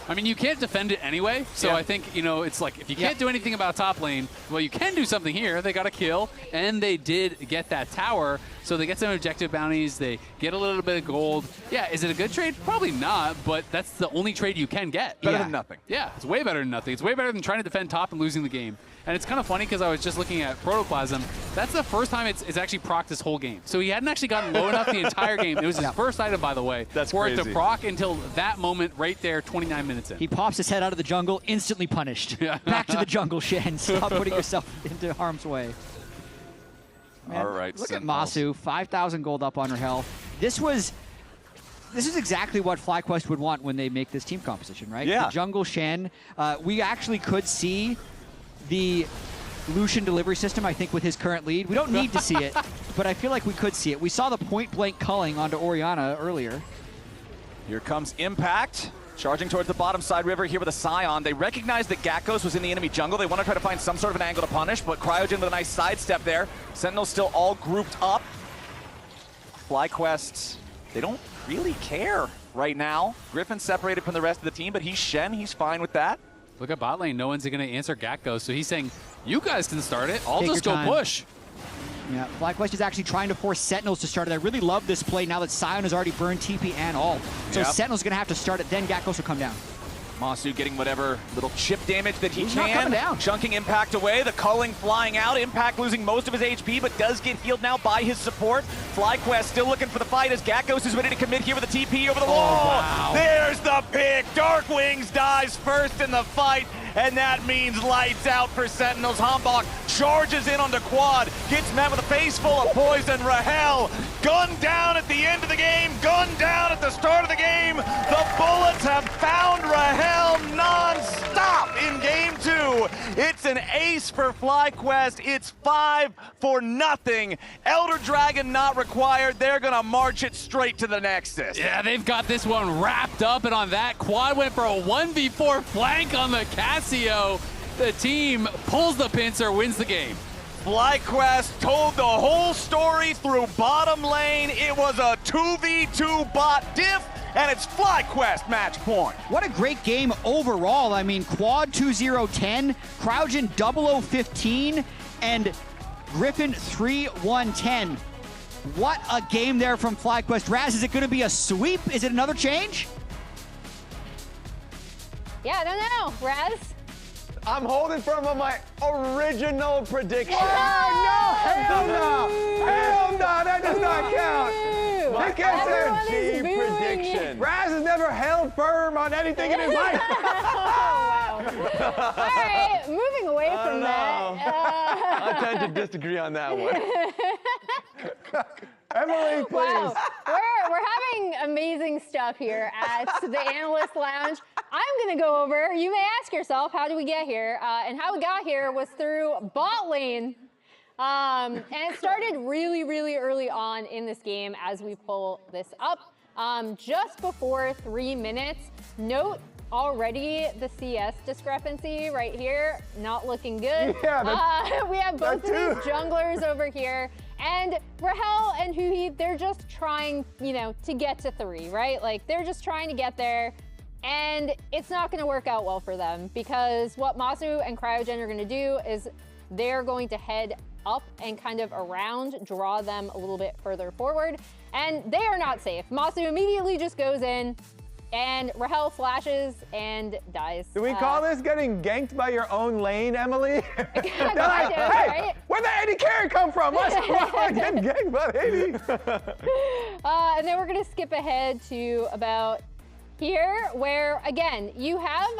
I mean, you can't defend it anyway, so I think, it's like, if you can't do anything about top lane, well, you can do something here. They got a kill, and they did get that tower, so they get some objective bounties, they get a little bit of gold. Yeah, is it a good trade? Probably not, but that's the only trade you can get. Better than nothing. Yeah, it's way better than nothing. It's way better than trying to defend top and losing the game. And it's kind of funny because I was just looking at Protoplasm. That's the first time it's actually proc this whole game. So he hadn't actually gotten low enough the entire game. It was his first item, by the way, for it to proc until that moment right there, 29 minutes in. He pops his head out of the jungle, instantly punished. Back to the jungle, Shen. Stop putting yourself into harm's way. Man, all right, look at Masu, 5,000 gold up on her health. This is exactly what FlyQuest would want when they make this team composition, right? Yeah. The jungle Shen. We actually could see the Lucian delivery system, I think, with his current lead. We don't need to see it, but I feel like we could see it. We saw the point-blank culling onto Orianna earlier. Here comes Impact, charging towards the bottom side river here with a Scion. They recognize that Gakkos was in the enemy jungle. They want to try to find some sort of an angle to punish, but Cryogen with a nice sidestep there. Sentinels still all grouped up. FlyQuest, they don't really care right now. Griffin separated from the rest of the team, but he's Shen. He's fine with that. Look at bot lane. No one's going to answer Gakkos. So he's saying, you guys can start it. I'll Take just your go time. push. Yeah, FlyQuest is actually trying to force Sentinels to start it. I really love this play now that Scion has already burned TP and all. So Sentinel's going to have to start it, then Gakkos will come down. Masu getting whatever little chip damage that he He's not coming down. Chunking Impact away, the culling flying out. Impact losing most of his HP, but does get healed now by his support. FlyQuest still looking for the fight as Gakkos is ready to commit here with a TP over the wall. Wow. There's the pick. Darkwings dies first in the fight, and that means lights out for Sentinels. Hanbok charges in onto Quad, gets met with a face full of poison. Rahel gunned down at the end of the game, gunned down at the start of the game. The bullets have found Rahel non-stop in game 2. It's an ace for FlyQuest. It's 5-0. Elder Dragon not required. They're gonna march it straight to the Nexus. Yeah, they've got this one wrapped up, and on that, Quad went for a 1v4 flank on the Cassio. The team pulls the pincer, wins the game. FlyQuest told the whole story through bottom lane. It was a 2v2 bot diff, and it's FlyQuest match point. What a great game overall. I mean, Quad 2-0-10, Cryogen 0-0-15, and Griffin 3-1-10. What a game there from FlyQuest. Raz, is it going to be a sweep? Is it another change? Yeah, I don't know. Raz? I'm holding firm on my original prediction. Oh, no! Hell no! Hell no! That does not count! Quick answer. Everyone is booing prediction. Raz has never held firm on anything in his life. Wow. All right, moving away from that. I tend to disagree on that one. Emily, please. Wow, we're having amazing stuff here at the Analyst Lounge. I'm gonna go over, you may ask yourself, how do we get here? And how we got here was through bot lane. And it started really, really early on in this game as we pull this up. Just before 3 minutes, note already the CS discrepancy right here, not looking good. Yeah, we have both of these junglers over here. And Rahel and Huhi, they're just trying, to get to 3, right? Like, they're just trying to get there. And it's not going to work out well for them because what Masu and Cryogen are going to do is they're going to head up and kind of around, draw them a little bit further forward. And they are not safe. Masu immediately just goes in, and Rahel flashes and dies. Do we call this getting ganked by your own lane, Emily? Kind of, hey, right? where'd the AD carry come from? Why am I getting ganked by the AD? And then we're gonna skip ahead to about here, where again, you have,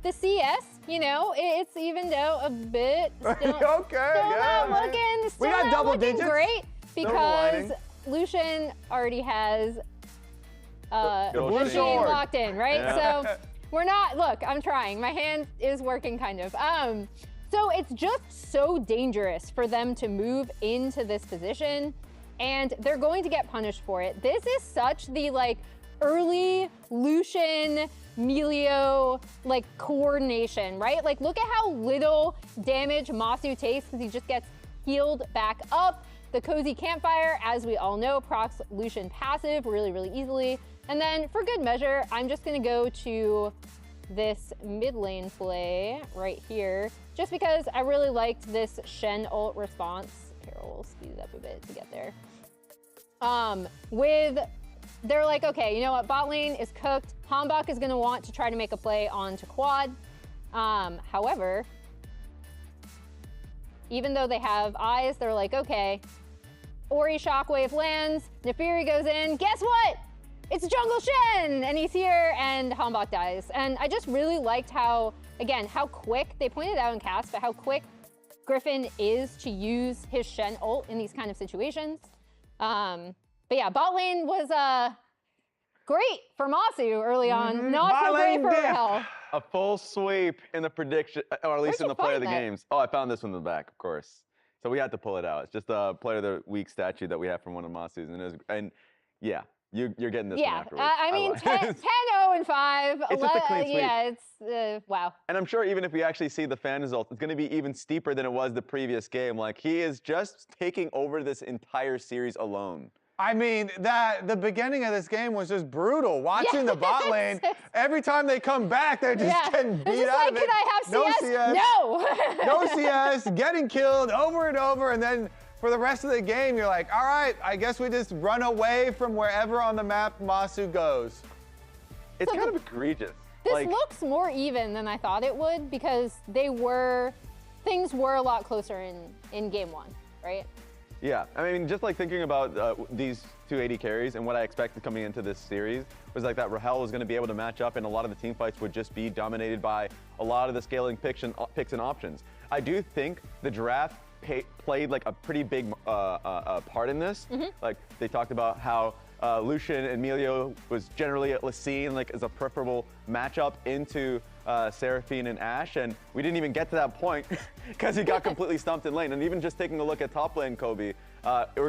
the CS, it's evened out a bit. Still not looking, still not double looking digits. Great because Lucian already has blue machine sword locked in, right? Yeah. So we're not, look, I'm trying. My hand is working kind of. So it's just so dangerous for them to move into this position, and they're going to get punished for it. This is such the early Lucian Melio coordination, right? Like, look at how little damage Masu takes because he just gets healed back up. The Cozy Campfire, as we all know, procs Lucian passive really, really easily. And then for good measure, I'm just gonna go to this mid lane play right here, just because I really liked this Shen ult response. Here, we'll speed it up a bit to get there. They're like, okay, you know what, bot lane is cooked. Hanbok is gonna want to try to make a play onto quad. However, even though they have eyes, they're like, okay, Ori Shockwave lands, Nefiri goes in, guess what? It's Jungle Shen, and he's here, and Hanbok dies. And I just really liked how, again, how quick, they pointed out in cast, but how quick Griffin is to use his Shen ult in these kind of situations. But yeah, bot lane was great for Masu early on, not so great for Rahel. A full sweep in the prediction, or at least in the player of the games. Oh, I found this one in the back, of course. So we had to pull it out. It's just a player of the week statue that we have from one of Masu's, and yeah, you're getting this one afterwards. I mean, 10-0-5. It's just a clean sweep. Yeah, it's wow. And I'm sure even if we actually see the fan results, it's going to be even steeper than it was the previous game. Like, he is just taking over this entire series alone. I mean, the beginning of this game was just brutal. Watching the bot lane, every time they come back, they're just getting beat out of it. Can I have CS? No. No CS, getting killed over and over, and then for the rest of the game, you're like, all right, I guess we just run away from wherever on the map Masu goes. It's kind of egregious. This looks more even than I thought it would because things were a lot closer in game one, right? Yeah, I mean, just thinking about these two AD carries and what I expected coming into this series was that Rahel was going to be able to match up and a lot of the team fights would just be dominated by a lot of the scaling picks and options. I do think the draft played a pretty big part in this. They talked about how Lucian and Melio was generally seen as a preferable matchup into Seraphine and Ashe, and we didn't even get to that point because he got completely stumped in lane. And even just taking a look at top lane, Kobe,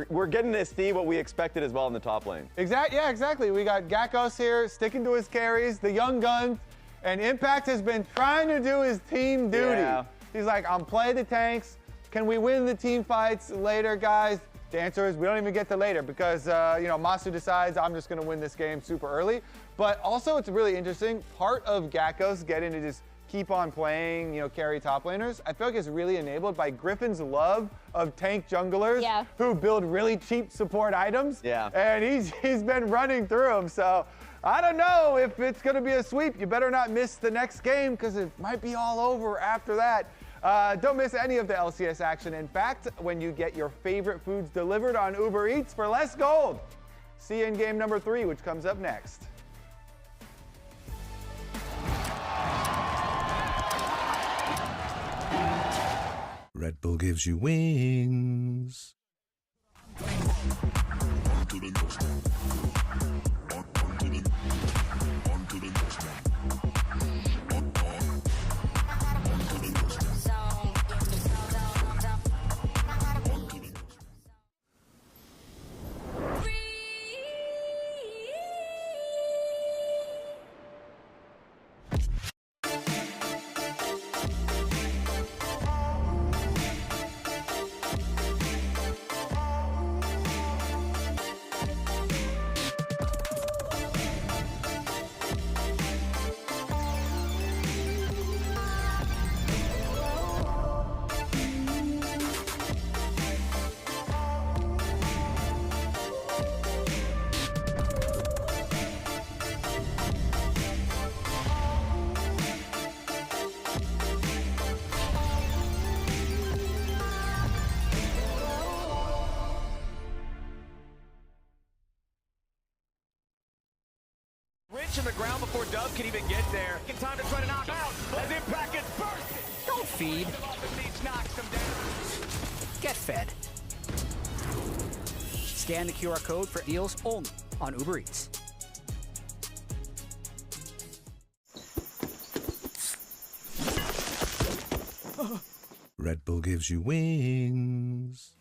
we're getting to see what we expected as well in the top lane. Yeah, exactly. We got Gakkos here sticking to his carries, the young guns, and Impact has been trying to do his team duty. Yeah. He's like, I'm playing the tanks. Can we win the team fights later, guys? The answer is we don't even get to later because, Masu decides I'm just going to win this game super early. But also it's really interesting. Part of Gakkos getting to just keep on playing, carry top laners, I feel like it's really enabled by Griffin's love of tank junglers who build really cheap support items. Yeah. And he's been running through them. So I don't know if it's going to be a sweep. You better not miss the next game because it might be all over after that. Don't miss any of the LCS action. In fact, when you get your favorite foods delivered on Uber Eats for less gold. See you in game number 3, which comes up next. Red Bull gives you wings. In the ground before Dub can even get there. In time to try to knock out as Impact gets bursted. Don't feed. Knocks him down. Get fed. Scan the QR code for deals only on Uber Eats. Red Bull gives you wings.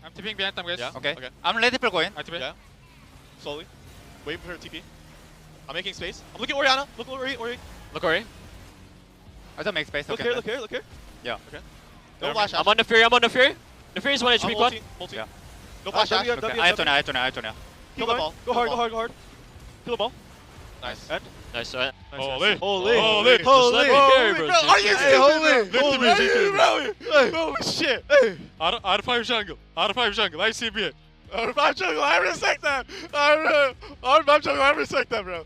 I'm TPing behind them, guys. Yeah. Okay. I'm ready for going. I TP. Yeah. Slowly. Wait for her TP. I'm making space. I'm looking at Orianna. Look at Ori. Look, Ori. I don't make space. Look okay. here. Look here. Yeah. Okay. No flash. I'm on the Fury. The Fury is 1 HP quad. Multi. Yeah. No flash. Okay. I have to now. Kill the ball. Go hard. Kill the ball. Nice. And? Nice. Holy. Holy. Are you holy shit. Out of 5 jungle. I see it. Out of 5 jungle. I respect that. Out of 5 jungle. I respect that, bro.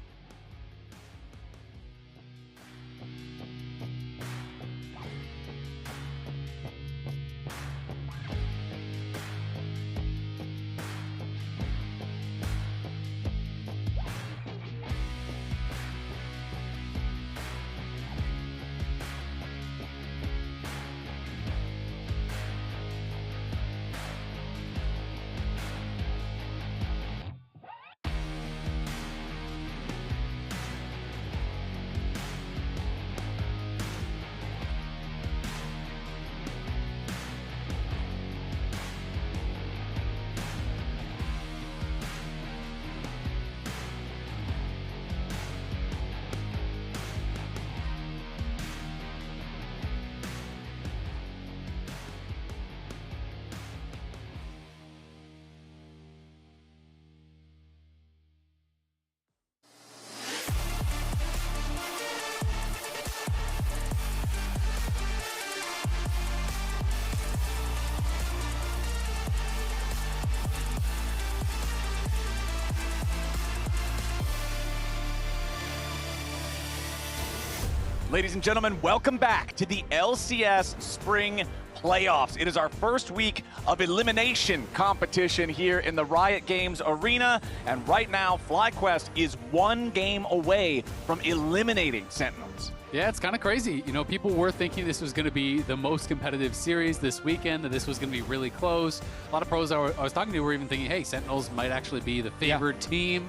Ladies and gentlemen, welcome back to the LCS Spring Playoffs. It is our first week of elimination competition here in the Riot Games arena, and right now, FlyQuest is 1 game away from eliminating Sentinels. Yeah, it's kind of crazy. You know, people were thinking this was going to be the most competitive series this weekend, that this was going to be really close. A lot of pros I was talking to were even thinking, hey, Sentinels might actually be the favored team.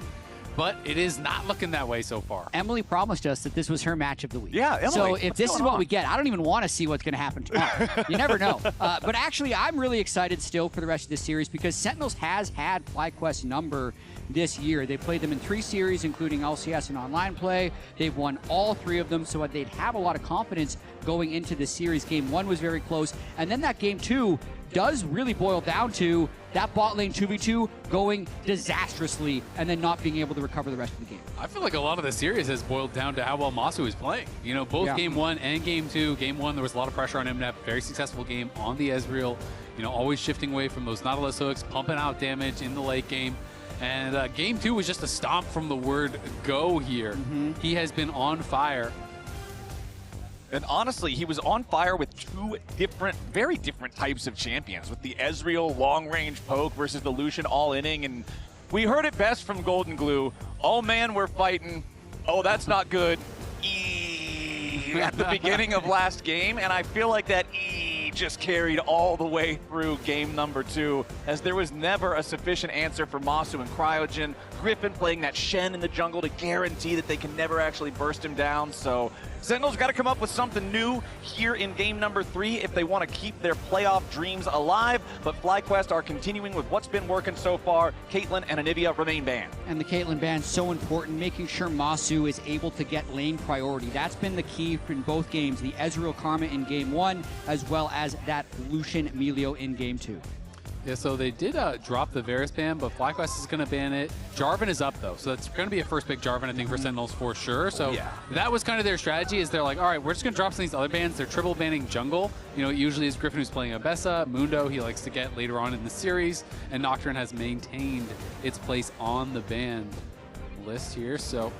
but it is not looking that way so far. Emily promised us that this was her match of the week. Yeah, Emily, so if this is what on? we get, I don't even want to see what's going to happen tomorrow. You never know. But actually, I'm really excited still for the rest of this series because Sentinels has had FlyQuest's number this year. They played them in 3 series, including LCS and online play. They've won all 3 of them, so they'd have a lot of confidence going into this series. Game 1 was very close, and then that game 2 does really boil down to that bot lane 2v2 going disastrously and then not being able to recover the rest of the game. I feel like a lot of the series has boiled down to how well Masu is playing. You know, both game 1 and game 2. Game 1, there was a lot of pressure on him to have a very successful game on the Ezreal. You know, always shifting away from those Nautilus hooks, pumping out damage in the late game. And game 2 was just a stomp from the word go here. He has been on fire. And honestly, he was on fire with 2 different, very different types of champions, with the Ezreal long-range poke versus the Lucian all-inning. And we heard it best from Golden Glue. Oh man, we're fighting. Oh, that's not good. At the beginning of last game, and I feel like that just carried all the way through game number 2, as there was never a sufficient answer for Masu and Cryogen. Griffin playing that Shen in the jungle to guarantee that they can never actually burst him down. So Sentinels got to come up with something new here in game number 3 if they want to keep their playoff dreams alive. But FlyQuest are continuing with what's been working so far. Caitlyn and Anivia remain banned. And the Caitlyn ban so important, making sure Masu is able to get lane priority. That's been the key in both games, the Ezreal Karma in game 1, as well as that Lucian Melio in game 2. Yeah, so they did drop the Varus ban, but FlyQuest is going to ban it. Jarvan is up, though, so it's going to be a first pick Jarvan, I think, for Sentinels for sure. So that was kind of their strategy, is they're like, all right, we're just going to drop some of these other bans. They're triple banning jungle. You know, it usually is Griffin who's playing Abessa. Mundo, he likes to get later on in the series. And Nocturne has maintained its place on the ban list here. So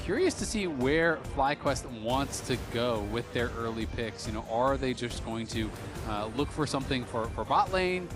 curious to see where FlyQuest wants to go with their early picks. You know, are they just going to look for something for bot lane?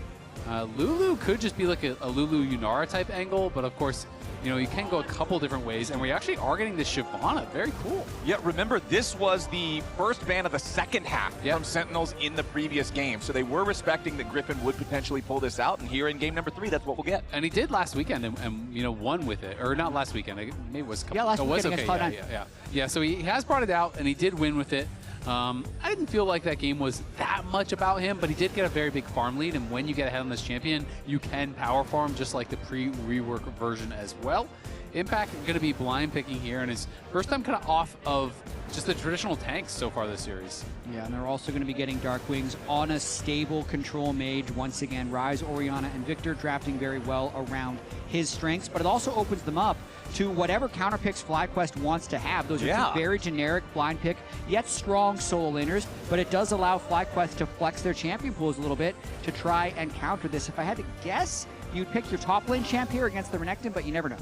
Lulu could just be like a Lulu Yunara type angle, but of course, you know, you can go a couple different ways, and we actually are getting this Shyvana. Very cool. Yeah, remember, this was the first ban of the second half from Sentinels in the previous game, so they were respecting that Griffin would potentially pull this out, and here in game number 3, that's what we'll get. And he did last weekend, and you know, won with it. Or not last weekend, maybe it was a couple. Yeah, last weekend okay. against Yeah. Yeah, so he has brought it out, and he did win with it. I didn't feel like that game was that much about him, but he did get a very big farm lead, and when you get ahead on this champion, you can power farm just like the pre-rework version as well. Impact going to be blind picking here, and his first time kind of off of just the traditional tanks so far this series. Yeah, and they're also going to be getting Dark Wings on a stable control mage. Once again, Ryze, Orianna, and Victor drafting very well around his strengths, but it also opens them up to whatever counter picks FlyQuest wants to have. Those are 2 very generic blind pick, yet strong solo laners, but it does allow FlyQuest to flex their champion pools a little bit to try and counter this. If I had to guess, you'd pick your top lane champ here against the Renekton, but you never know.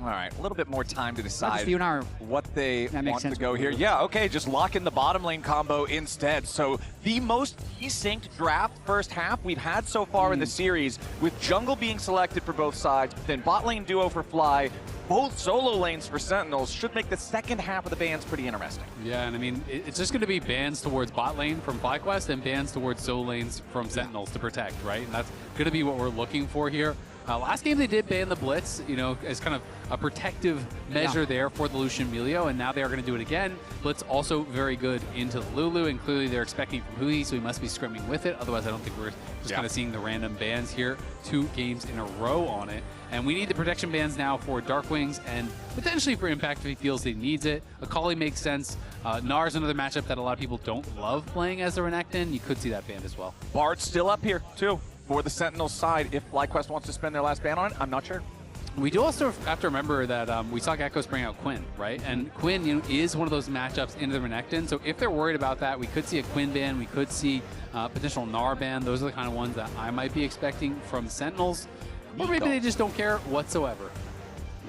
All right, a little bit more time to decide what they want to go here. Yeah, okay, just lock in the bottom lane combo instead. So the most desynced draft first half we've had so far in the series, with jungle being selected for both sides, then bot lane duo for Fly, both solo lanes for Sentinels, should make the second half of the bans pretty interesting. Yeah, and I mean, it's just going to be bans towards bot lane from FlyQuest and bans towards solo lanes from Sentinels to protect, right? And that's going to be what we're looking for here. Last game they did ban the Blitz, you know, as kind of a protective measure there for the Lucian Melio, and now they are going to do it again. Blitz also very good into the Lulu, and clearly they're expecting from Hui, so he must be scrimming with it. Otherwise, I don't think we're just kind of seeing the random bans here. 2 games in a row on it. And we need the protection bans now for Dark Wings and potentially for Impact if he feels he needs it. Akali makes sense. Gnar is another matchup that a lot of people don't love playing as a Renekton. You could see that banned as well. Bard's still up here, too, for the Sentinels side. If FlyQuest wants to spend their last ban on it, I'm not sure. We do also have to remember that we saw Geckos bring out Quinn, right? And Quinn, you know, is one of those matchups into the Renekton. So if they're worried about that, we could see a Quinn ban. We could see potential Gnar ban. Those are the kind of ones that I might be expecting from Sentinels. Or maybe they just don't care whatsoever.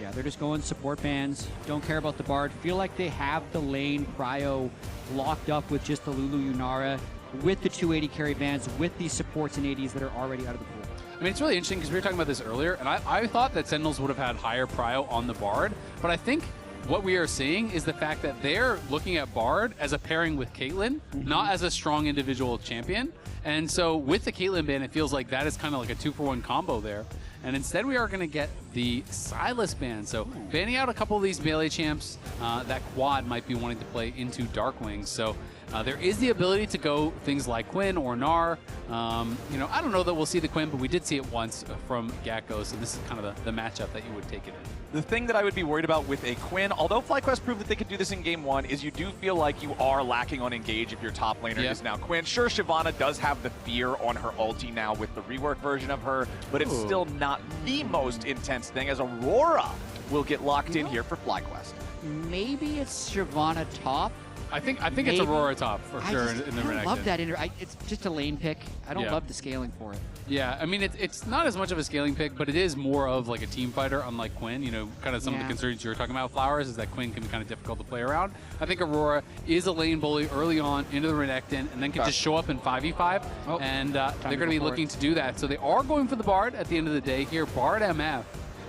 Yeah, they're just going support bans. Don't care about the Bard. Feel like they have the lane prio locked up with just the Lulu Yunara, with the 280 carry bans, with these supports and ADs that are already out of the pool. I mean, it's really interesting because we were talking about this earlier, and I thought that Sentinels would have had higher prio on the Bard, but I think what we are seeing is the fact that they're looking at Bard as a pairing with Caitlyn, not as a strong individual champion. And so with the Caitlyn ban, it feels like that is kind of like a 2-for-1 combo there. And instead we are going to get the Silas ban. So banning out a couple of these melee champs, that quad might be wanting to play into Darkwing. So there is the ability to go things like Quinn or Gnar. You know, I don't know that we'll see the Quinn, but we did see it once from Gakko, so this is kind of the matchup that you would take it in. The thing that I would be worried about with a Quinn, although FlyQuest proved that they could do this in game 1, is you do feel like you are lacking on engage if your top laner is now Quinn. Sure, Shyvana does have the fear on her ulti now with the rework version of her, but it's still not the most intense thing, as Aurora will get locked in here for FlyQuest. Maybe it's Shyvana top. I think it's Aurora top for sure in the Renekton. I love that. It's just a lane pick. I don't love the scaling for it. Yeah, I mean, it's not as much of a scaling pick, but it is more of like a team fighter, unlike Quinn. You know, kind of some of the concerns you were talking about with Flowers is that Quinn can be kind of difficult to play around. I think Aurora is a lane bully early on into the Renekton, and then can just show up in 5v5, and they're going to be looking to do that. So they are going for the Bard at the end of the day here, Bard MF.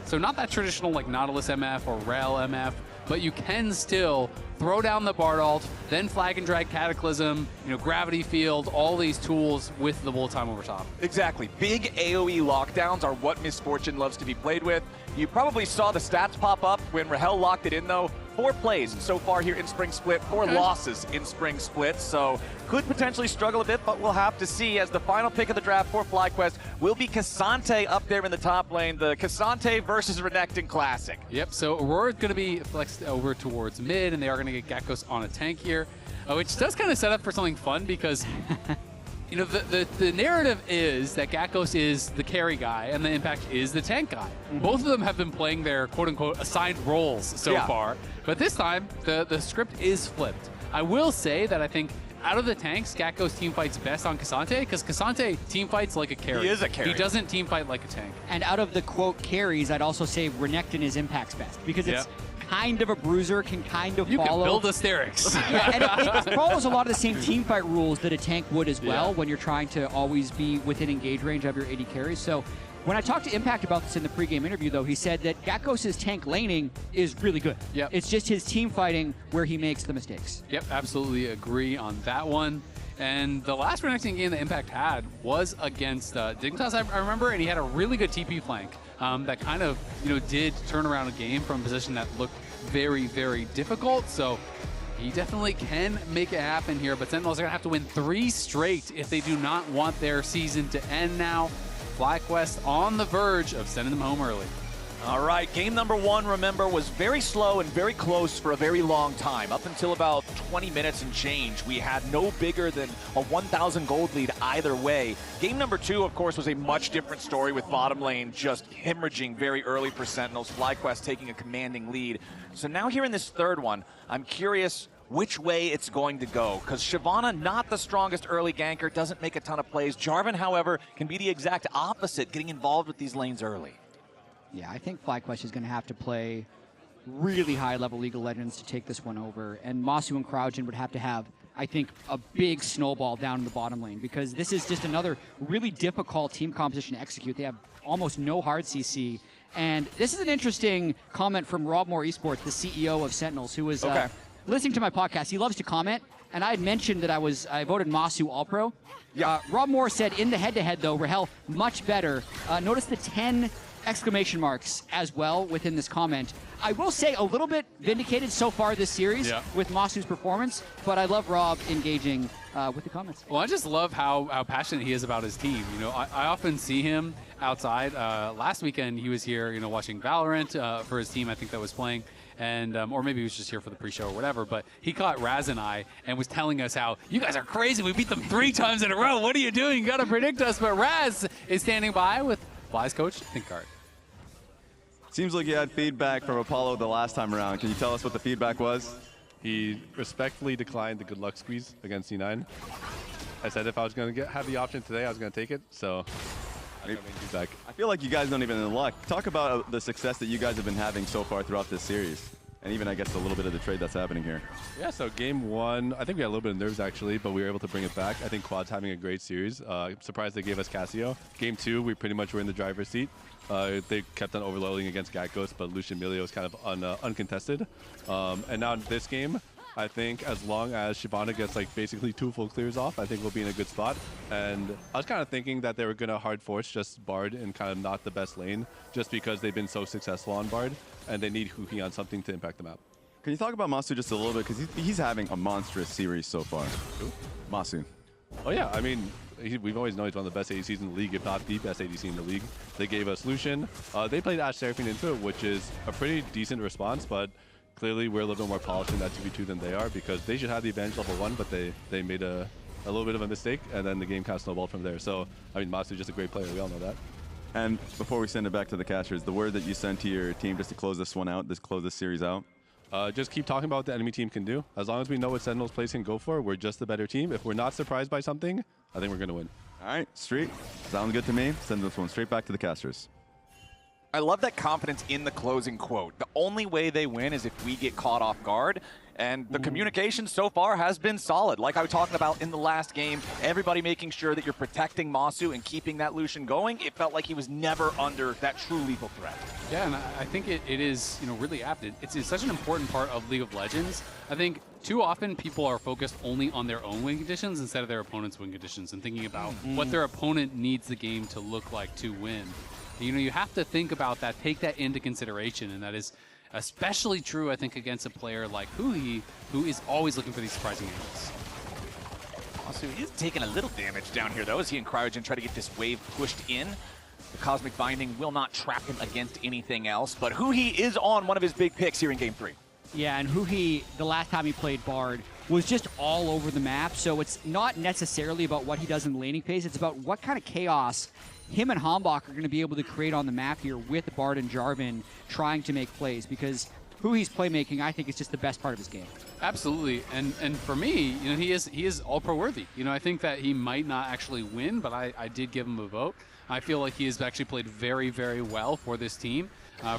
So not that traditional like Nautilus MF or Rel MF, but you can still throw down the Bard ult, then flag and drag Cataclysm, you know, Gravity Field, all these tools with the bullet time over top. Exactly. Big AoE lockdowns are what Misfortune loves to be played with. You probably saw the stats pop up when Rahel locked it in, though. 4 plays so far here in Spring Split, 4 losses in Spring Split, so could potentially struggle a bit, but we'll have to see, as the final pick of the draft for FlyQuest will be K'Sante up there in the top lane, the K'Sante versus Renekton Classic. Yep, so Aurora's going to be flexed over towards mid, and they are going to get Gakkos on a tank here, which does kind of set up for something fun because you know, the narrative is that Gakkos is the carry guy and the Impact is the tank guy. Both of them have been playing their quote-unquote assigned roles so far, but this time the script is flipped. I will say that I think out of the tanks, Gakkos team fights best on K'Sante because K'Sante team fights like a carry. He is a carry. He doesn't team fight like a tank. And out of the quote carries, I'd also say Renekton is Impact's best because it's kind of a bruiser, can kind of follow. You can build Asterix. And it follows a lot of the same team fight rules that a tank would as well when you're trying to always be within engage range of your AD carries. So when I talked to Impact about this in the pregame interview, though, he said that Gakkos' tank laning is really good. Yep. It's just his team fighting where he makes the mistakes. Yep, absolutely agree on that one. And the last Renekton game that Impact had was against Dignitas, I remember, and he had a really good TP flank that kind of, you know, did turn around a game from a position that looked very, very difficult. So he definitely can make it happen here, but Sentinels are going to have to win 3 straight if they do not want their season to end now. FlyQuest on the verge of sending them home early. All right, game number 1, remember, was very slow and very close for a very long time. Up until about 20 minutes and change, we had no bigger than a 1,000 gold lead either way. Game number 2, of course, was a much different story with bottom lane just hemorrhaging very early for Sentinels, FlyQuest taking a commanding lead. So now here in this third one, I'm curious which way it's going to go, because Shyvana, not the strongest early ganker, doesn't make a ton of plays. Jarvan, however, can be the exact opposite, getting involved with these lanes early. Yeah, I think FlyQuest is going to have to play really high-level League of Legends to take this one over, and Masu and Kraujin would have to have, I think, a big snowball down in the bottom lane, because this is just another really difficult team composition to execute. They have almost no hard CC, and this is an interesting comment from Rob Moore Esports, the CEO of Sentinels, who was listening to my podcast. He loves to comment, and I had mentioned that I voted Masu All-Pro. Rob Moore said in the head-to-head, though, Rahel much better. Notice the 10 exclamation marks as well within this comment. I will say a little bit vindicated so far this series with Masu's performance, but I love Rob engaging with the comments. Well, I just love how passionate he is about his team. You know, I often see him outside. Last weekend he was here, you know, watching Valorant for his team, I think, that was playing. And or maybe he was just here for the pre-show or whatever, but he caught Raz and I and was telling us how, you guys are crazy, we beat them 3 times in a row, what are you doing, you gotta predict us. But Raz is standing by with Fly's coach, Thinkart. Seems like you had feedback from Apollo the last time around. Can you tell us what the feedback was? He respectfully declined the good luck squeeze against C9. I said if I was going to have the option today, I was going to take it, so feedback. I feel like you guys don't even in luck. Talk about the success that you guys have been having so far throughout this series. And even, I guess, a little bit of the trade that's happening here. Yeah, so game 1, I think we had a little bit of nerves, actually, but we were able to bring it back. I think Quad's having a great series. I'm surprised they gave us Cassio. Game 2, we pretty much were in the driver's seat. They kept on overloading against Gakkos, but Lucian Milio was kind of uncontested. And now in this game, I think as long as Shyvana gets like basically 2 full clears off, I think we'll be in a good spot. And I was kind of thinking that they were going to hard force just Bard in kind of not the best lane, just because they've been so successful on Bard, and they need Huhi on something to impact the map. Can you talk about Masu just a little bit? Because he's having a monstrous series so far. Who? Masu. Oh yeah, I mean, we've always known he's one of the best ADCs in the league, if not the best ADC in the league. They gave us Lucian. They played Ashe Seraphine into it, which is a pretty decent response, but clearly we're a little bit more polished in that 2v2 than they are, because they should have the advantage level 1, but they made a little bit of a mistake, and then the game kind of snowballed from there. So, I mean, Masu is just a great player. We all know that. And before we send it back to the casters, the word that you sent to your team just to close this one out, close this series out? Just keep talking about what the enemy team can do. As long as we know what Sentinel's plays can go for, we're just the better team. If we're not surprised by something, I think we're going to win. All right, Street. Sounds good to me. Send this one straight back to the casters. I love that confidence in the closing quote. The only way they win is if we get caught off guard. And the communication so far has been solid. Like I was talking about in the last game, everybody making sure that you're protecting Masu and keeping that Lucian going. It felt like he was never under that true lethal threat. Yeah, and I think it is, really apt. It's such an important part of League of Legends. I think too often people are focused only on their own win conditions instead of their opponent's win conditions, and thinking about what their opponent needs the game to look like to win. And, you have to think about that, take that into consideration, and that is especially true, I think, against a player like Huhi, who is always looking for these surprising angles. Also, he is taking a little damage down here, though, as he and Cryogen try to get this wave pushed in. The Cosmic Binding will not trap him against anything else, but Huhi is on one of his big picks here in Game 3. Yeah, and Huhi, the last time he played Bard, was just all over the map, so it's not necessarily about what he does in the laning phase, it's about what kind of chaos him and Hambach are going to be able to create on the map here with Bard and Jarvan trying to make plays, because Huhi's playmaking, I think, is just the best part of his game. Absolutely, and for me, he is all-pro worthy. I think that he might not actually win, but I did give him a vote. I feel like he has actually played very, very well for this team.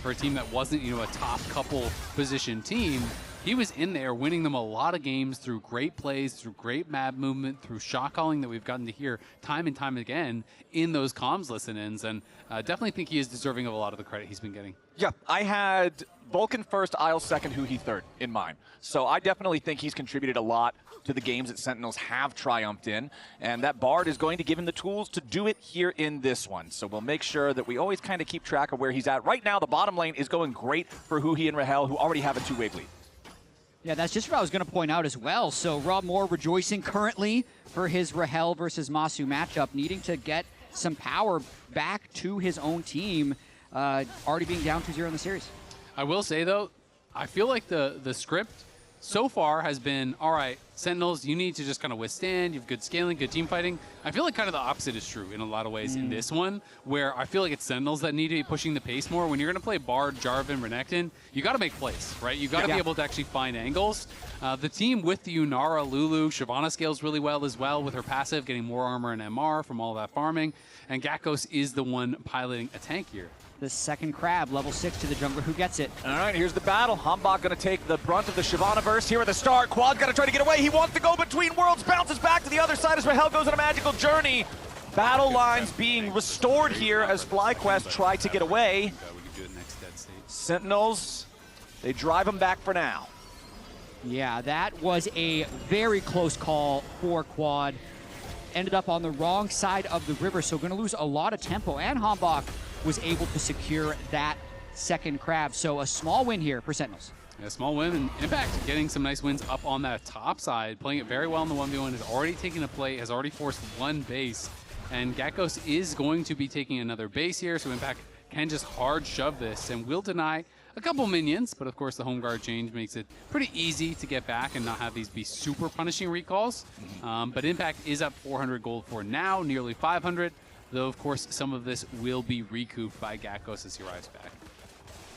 For a team that wasn't, a top couple position team, he was in there winning them a lot of games through great plays, through great map movement, through shot calling that we've gotten to hear time and time again in those comms listen-ins, and definitely think he is deserving of a lot of the credit he's been getting. Yeah, I had Vulcan first, Isle second, Huhi third in mind. So I definitely think he's contributed a lot to the games that Sentinels have triumphed in, and that Bard is going to give him the tools to do it here in this one. So we'll make sure that we always kind of keep track of where he's at. Right now, the bottom lane is going great for Huhi and Rahel, who already have a 2-wave lead. Yeah, that's just what I was going to point out as well. So Rob Moore rejoicing currently for his Rahel versus Masu matchup, needing to get some power back to his own team, already being down 2-0 in the series. I will say, though, I feel like the script so far has been, all right, Sentinels, you need to just kind of withstand. You have good scaling, good team fighting. I feel like kind of the opposite is true in a lot of ways in this one, where I feel like it's Sentinels that need to be pushing the pace more. When you're going to play Bard, Jarvan, Renekton, you got to make plays, right? You got to be able to actually find angles. The team with the Unara, Lulu, Shyvana scales really well as well with her passive, getting more armor and MR from all that farming. And Gakkos is the one piloting a tank here. The second crab, level 6 to the jungler. Who gets it? All right, here's the battle. Hambach going to take the brunt of the Shyvana-verse here at the start. Quad's got to try to get away. He wants to go between worlds, bounces back to the other side as Rahel goes on a magical journey. Battle lines being restored here as FlyQuest try to get away. Sentinels, they drive him back for now. Yeah, that was a very close call for Quad. Ended up on the wrong side of the river, so going to lose a lot of tempo, and Hambach was able to secure that second crab. So a small win here for Sentinels. A small win, and Impact getting some nice wins up on that top side, playing it very well in the 1v1, has already taken a play, has already forced one base, and Gakkos is going to be taking another base here, so Impact can just hard shove this and will deny a couple minions, but of course the home guard change makes it pretty easy to get back and not have these be super punishing recalls. But Impact is up 400 gold for now, nearly 500. Though, of course, some of this will be recouped by Gakkos as he arrives back.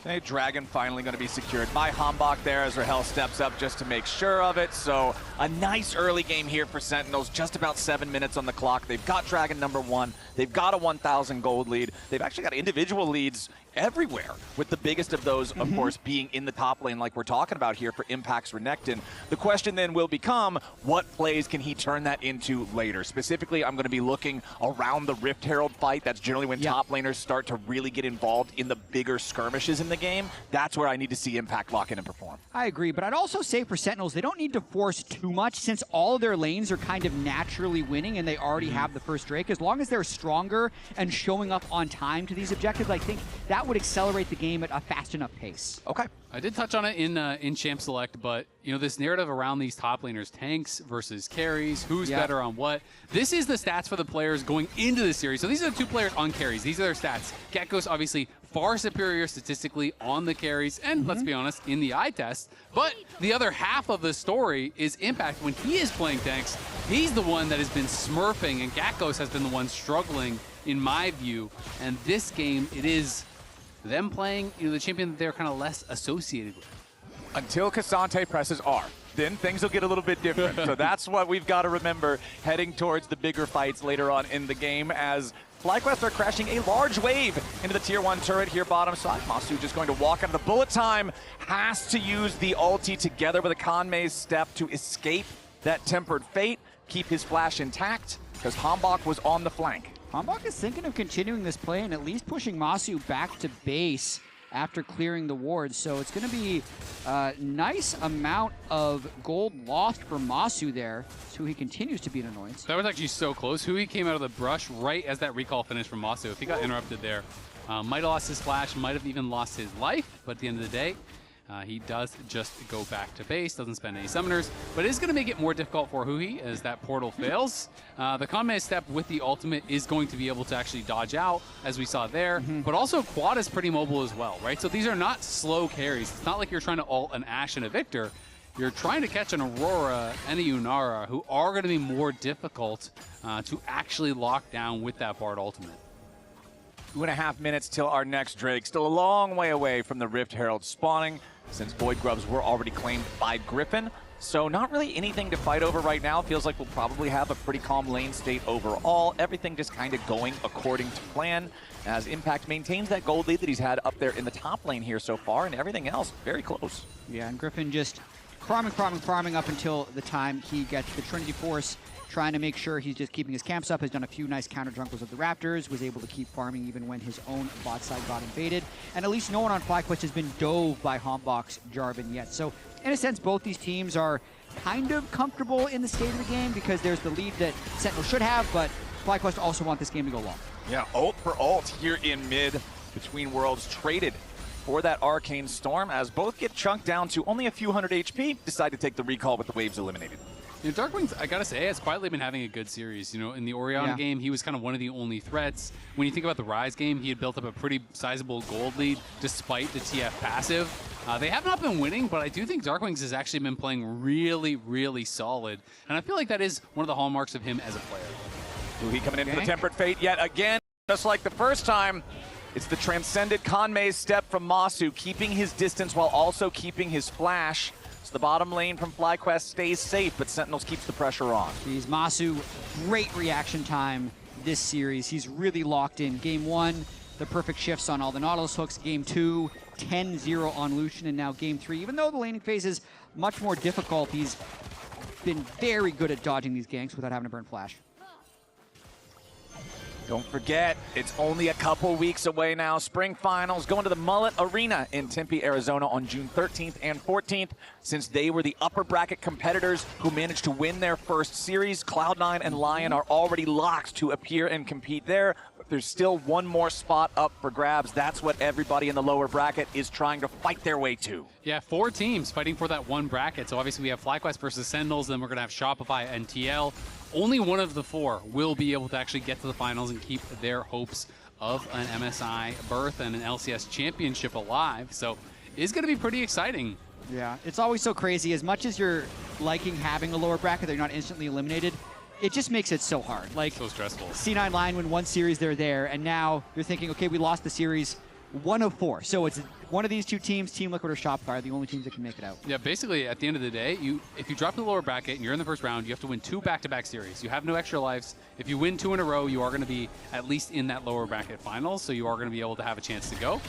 Okay, Dragon finally going to be secured by Hambach there as Rahel steps up just to make sure of it. So a nice early game here for Sentinels, just about 7 minutes on the clock. They've got Dragon #1. They've got a 1,000 gold lead. They've actually got individual leads everywhere, with the biggest of those, of course, being in the top lane like we're talking about here for Impact's Renekton. The question then will become, what plays can he turn that into later? Specifically, I'm going to be looking around the Rift Herald fight. That's generally when top laners start to really get involved in the bigger skirmishes in the game. That's where I need to see Impact lock in and perform. I agree, but I'd also say for Sentinels, they don't need to force too much since all of their lanes are kind of naturally winning and they already have the first Drake. As long as they're stronger and showing up on time to these objectives, I think that would accelerate the game at a fast enough pace. Okay. I did touch on it in Champ Select, but you know, this narrative around these top laners, tanks versus carries, who's better on what. This is the stats for the players going into the series. So these are the 2 players on carries. These are their stats. Gekko's obviously far superior statistically on the carries, and let's be honest, in the eye test. But the other half of the story is Impact. When he is playing tanks, he's the one that has been smurfing, and Gekko's has been the one struggling, in my view. And this game, it is them playing, you know, the champion that they're kind of less associated with. Until Cassante presses R, then things will get a little bit different. So that's what we've got to remember heading towards the bigger fights later on in the game, as FlyQuest are crashing a large wave into the tier 1 turret here bottom side. Masu just going to walk out of the bullet time, has to use the ulti together with a Kanmei's step to escape that tempered fate, keep his flash intact, because Hambach was on the flank. Hambach is thinking of continuing this play and at least pushing Masu back to base after clearing the wards. So it's going to be a nice amount of gold lost for Masu there. So he continues to be an annoyance. That was actually so close. Hui came out of the brush right as that recall finished from Masu. If he got interrupted there, might have lost his flash, might have even lost his life. But at the end of the day, he does just go back to base, doesn't spend any summoners, but it is going to make it more difficult for Hui as that portal fails. The Kanmei step with the ultimate is going to be able to actually dodge out, as we saw there, but also Quad is pretty mobile as well, right? So these are not slow carries. It's not like you're trying to ult an Ashe and a Victor. You're trying to catch an Aurora and a Yunara, who are going to be more difficult to actually lock down with that Bard ultimate. 2.5 minutes till our next Drake. Still a long way away from the Rift Herald spawning, since Void Grubs were already claimed by Griffin. So not really anything to fight over right now. Feels like we'll probably have a pretty calm lane state overall. Everything just kind of going according to plan, as Impact maintains that gold lead that he's had up there in the top lane here so far, and everything else very close. Yeah, and Griffin just farming up until the time he gets the Trinity Force, trying to make sure he's just keeping his camps up, has done a few nice counter jungles of the Raptors, was able to keep farming even when his own bot side got invaded. And at least no one on FlyQuest has been dove by Hambach's Jarvan yet. So in a sense, both these teams are kind of comfortable in the state of the game because there's the lead that Sentinel should have, but FlyQuest also want this game to go long. Yeah, ult for ult here in mid between worlds, traded for that Arcane Storm, as both get chunked down to only a few hundred HP, decide to take the recall with the waves eliminated. You know, Darkwing's, I gotta say, has quietly been having a good series. You know, in the Orianna game, he was kind of one of the only threats. When you think about the Rise game, he had built up a pretty sizable gold lead despite the TF passive. They have not been winning, but I do think Darkwings has actually been playing really, really solid. And I feel like that is one of the hallmarks of him as a player. Hui coming in for the Tempered Fate yet again. Just like the first time, it's the transcended Kanmei's step from Masu, keeping his distance while also keeping his flash. So the bottom lane from FlyQuest stays safe, but Sentinels keeps the pressure on. He's Masu, great reaction time this series. He's really locked in. Game 1, the perfect shifts on all the Nautilus hooks. Game 2, 10-0 on Lucian, and now Game 3. Even though the laning phase is much more difficult, he's been very good at dodging these ganks without having to burn flash. Don't forget, it's only a couple weeks away now. Spring Finals going to the Mullet Arena in Tempe, Arizona on June 13th and 14th. Since they were the upper bracket competitors who managed to win their first series, Cloud9 and Lion are already locked to appear and compete there. But there's still one more spot up for grabs. That's what everybody in the lower bracket is trying to fight their way to. Yeah, 4 teams fighting for that one bracket. So obviously we have FlyQuest versus Sentinels, then we're going to have Shopify and TL. Only one of the 4 will be able to actually get to the finals and keep their hopes of an MSI berth and an LCS championship alive. So it's going to be pretty exciting. Yeah, it's always so crazy. As much as you're liking having a lower bracket, they're not instantly eliminated. It just makes it so hard. Like, so stressful. C9 Lion win one series, they're there, and now you're thinking, okay, we lost the series. 1 of 4. So it's one of these two teams, Team Liquid or Shopify, are the only teams that can make it out. Yeah, basically, at the end of the day, if you drop to the lower bracket and you're in the first round, you have to win 2 back-to-back series. You have no extra lives. If you win 2 in a row, you are going to be at least in that lower bracket finals, so you are going to be able to have a chance to go.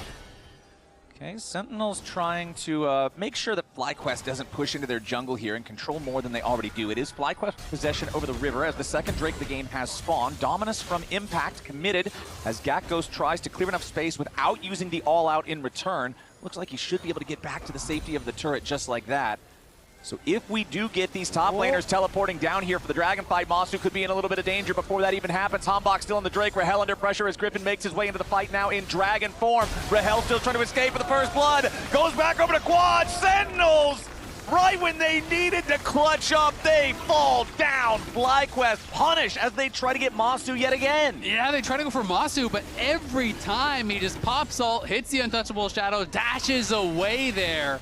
Okay, Sentinels trying to make sure that FlyQuest doesn't push into their jungle here and control more than they already do. It is FlyQuest possession over the river as the second Drake of the game has spawned. Dominus from Impact committed as Gakghost tries to clear enough space without using the all-out in return. Looks like he should be able to get back to the safety of the turret just like that. So if we do get these top laners teleporting down here for the dragon fight, Masu could be in a little bit of danger before that even happens. Hambok still in the Drake. Rahel under pressure as Griffin makes his way into the fight now in dragon form. Rahel still trying to escape for the first blood. Goes back over to Quad. Sentinels, right when they needed to clutch up, they fall down. FlyQuest punish as they try to get Masu yet again. Yeah, they try to go for Masu, but every time he just pops ult, hits the untouchable shadow, dashes away there,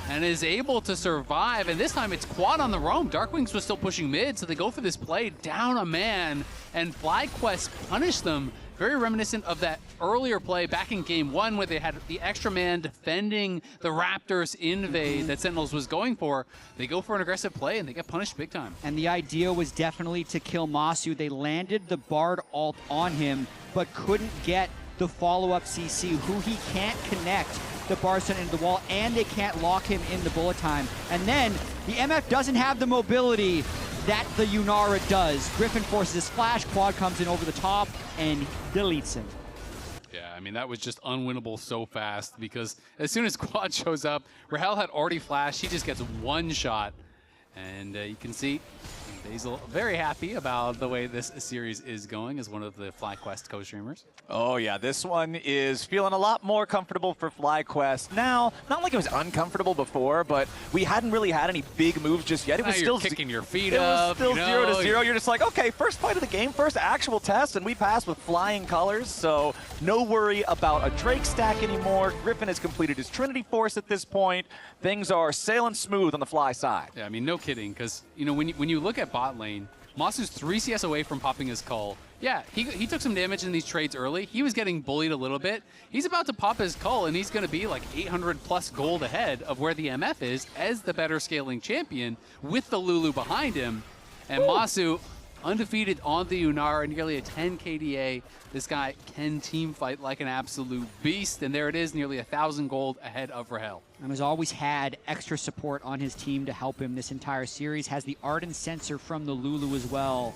and is able to survive. And this time it's Quad on the roam. Darkwings was still pushing mid, so they go for this play down a man, and FlyQuest punish them. Very reminiscent of that earlier play back in game 1 where they had the extra man defending the Raptors invade that Sentinels was going for. They go for an aggressive play and they get punished big time. And the idea was definitely to kill Masu. They landed the Bard ult on him, but couldn't get the follow-up CC, who he can't connect the Barson into the wall, and they can't lock him in the bullet time. And then the MF doesn't have the mobility that the Yunara does. Griffin forces his flash, Quad comes in over the top and deletes him. Yeah, I mean, that was just unwinnable so fast because as soon as Quad shows up, Rahel had already flashed. He just gets one shot. And you can see Basil very happy about the way this series is going as one of the FlyQuest co-streamers. Oh yeah, this one is feeling a lot more comfortable for FlyQuest now. Not like it was uncomfortable before, but we hadn't really had any big moves just yet. It was still kicking your feet up. It was still 0-0. You You're just like, okay, first fight of the game, first actual test, and we passed with flying colors. So no worry about a Drake stack anymore. Griffin has completed his Trinity Force at this point. Things are sailing smooth on the Fly side. Yeah, I mean, no kidding, because you know when you look at bot lane, Masu's 3 CS away from popping his cull. Yeah, he took some damage in these trades early. He was getting bullied a little bit. He's about to pop his cull, and he's going to be like 800 plus gold ahead of where the MF is as the better scaling champion with the Lulu behind him. And Masu, undefeated on the Yunara, nearly a 10 KDA. This guy can team fight like an absolute beast, and there it is, nearly 1,000 gold ahead of Rahel. And has always had extra support on his team to help him this entire series. Has the Arden sensor from the Lulu as well.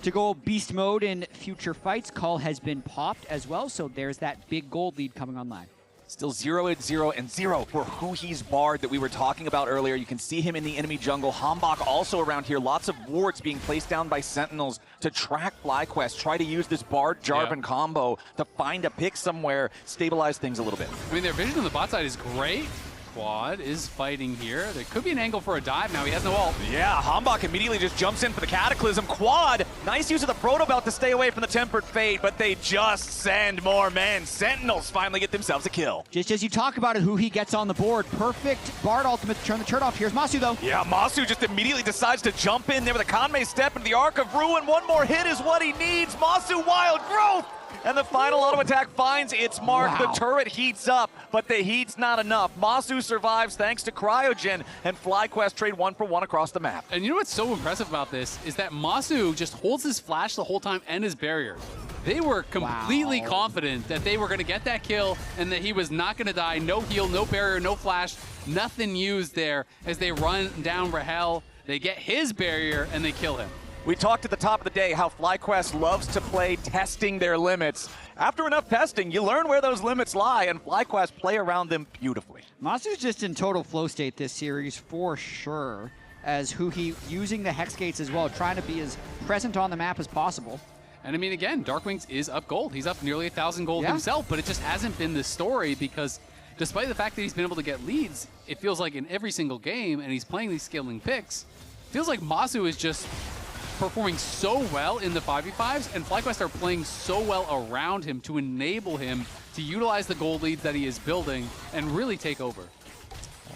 To go beast mode in future fights, Cull has been popped as well, so there's that big gold lead coming online. Still 0-0 for Huhi's Bard that we were talking about earlier. You can see him in the enemy jungle. Hambok also around here. Lots of wards being placed down by Sentinels to track FlyQuest. Try to use this Bard-Jarvan combo to find a pick somewhere, stabilize things a little bit. I mean, their vision on the bot side is great. Quad is fighting here. There could be an angle for a dive now. He has no ult. Yeah, Hambok immediately just jumps in for the Cataclysm. Quad, nice use of the Proto Belt to stay away from the Tempered Fate, but they just send more men. Sentinels finally get themselves a kill. Just as you talk about it, Huhi gets on the board. Perfect Bard ultimate to turn the turret off. Here's Masu, though. Yeah, Masu just immediately decides to jump in there with a Kanmei step into the Arc of Ruin. One more hit is what he needs. Masu, Wild Growth! And the final auto attack finds its mark. Wow. The turret heats up, but the heat's not enough. Masu survives thanks to Cryogen, and FlyQuest trade 1-for-1 across the map. And you know what's so impressive about this is that Masu just holds his flash the whole time and his barrier. They were completely confident that they were going to get that kill and that he was not going to die. No heal, no barrier, no flash, nothing used there as they run down Rahel. They get his barrier and they kill him. We talked at the top of the day how FlyQuest loves to play testing their limits. After enough testing, you learn where those limits lie, and FlyQuest play around them beautifully. Masu's just in total flow state this series for sure, as Huhi using the Hex Gates as well, trying to be as present on the map as possible. And I mean, again, Darkwings is up gold. He's up nearly 1,000 gold himself, but it just hasn't been the story because despite the fact that he's been able to get leads, it feels like in every single game, and he's playing these scaling picks, it feels like Masu is just performing so well in the 5v5s, and FlyQuest are playing so well around him to enable him to utilize the gold leads that he is building and really take over.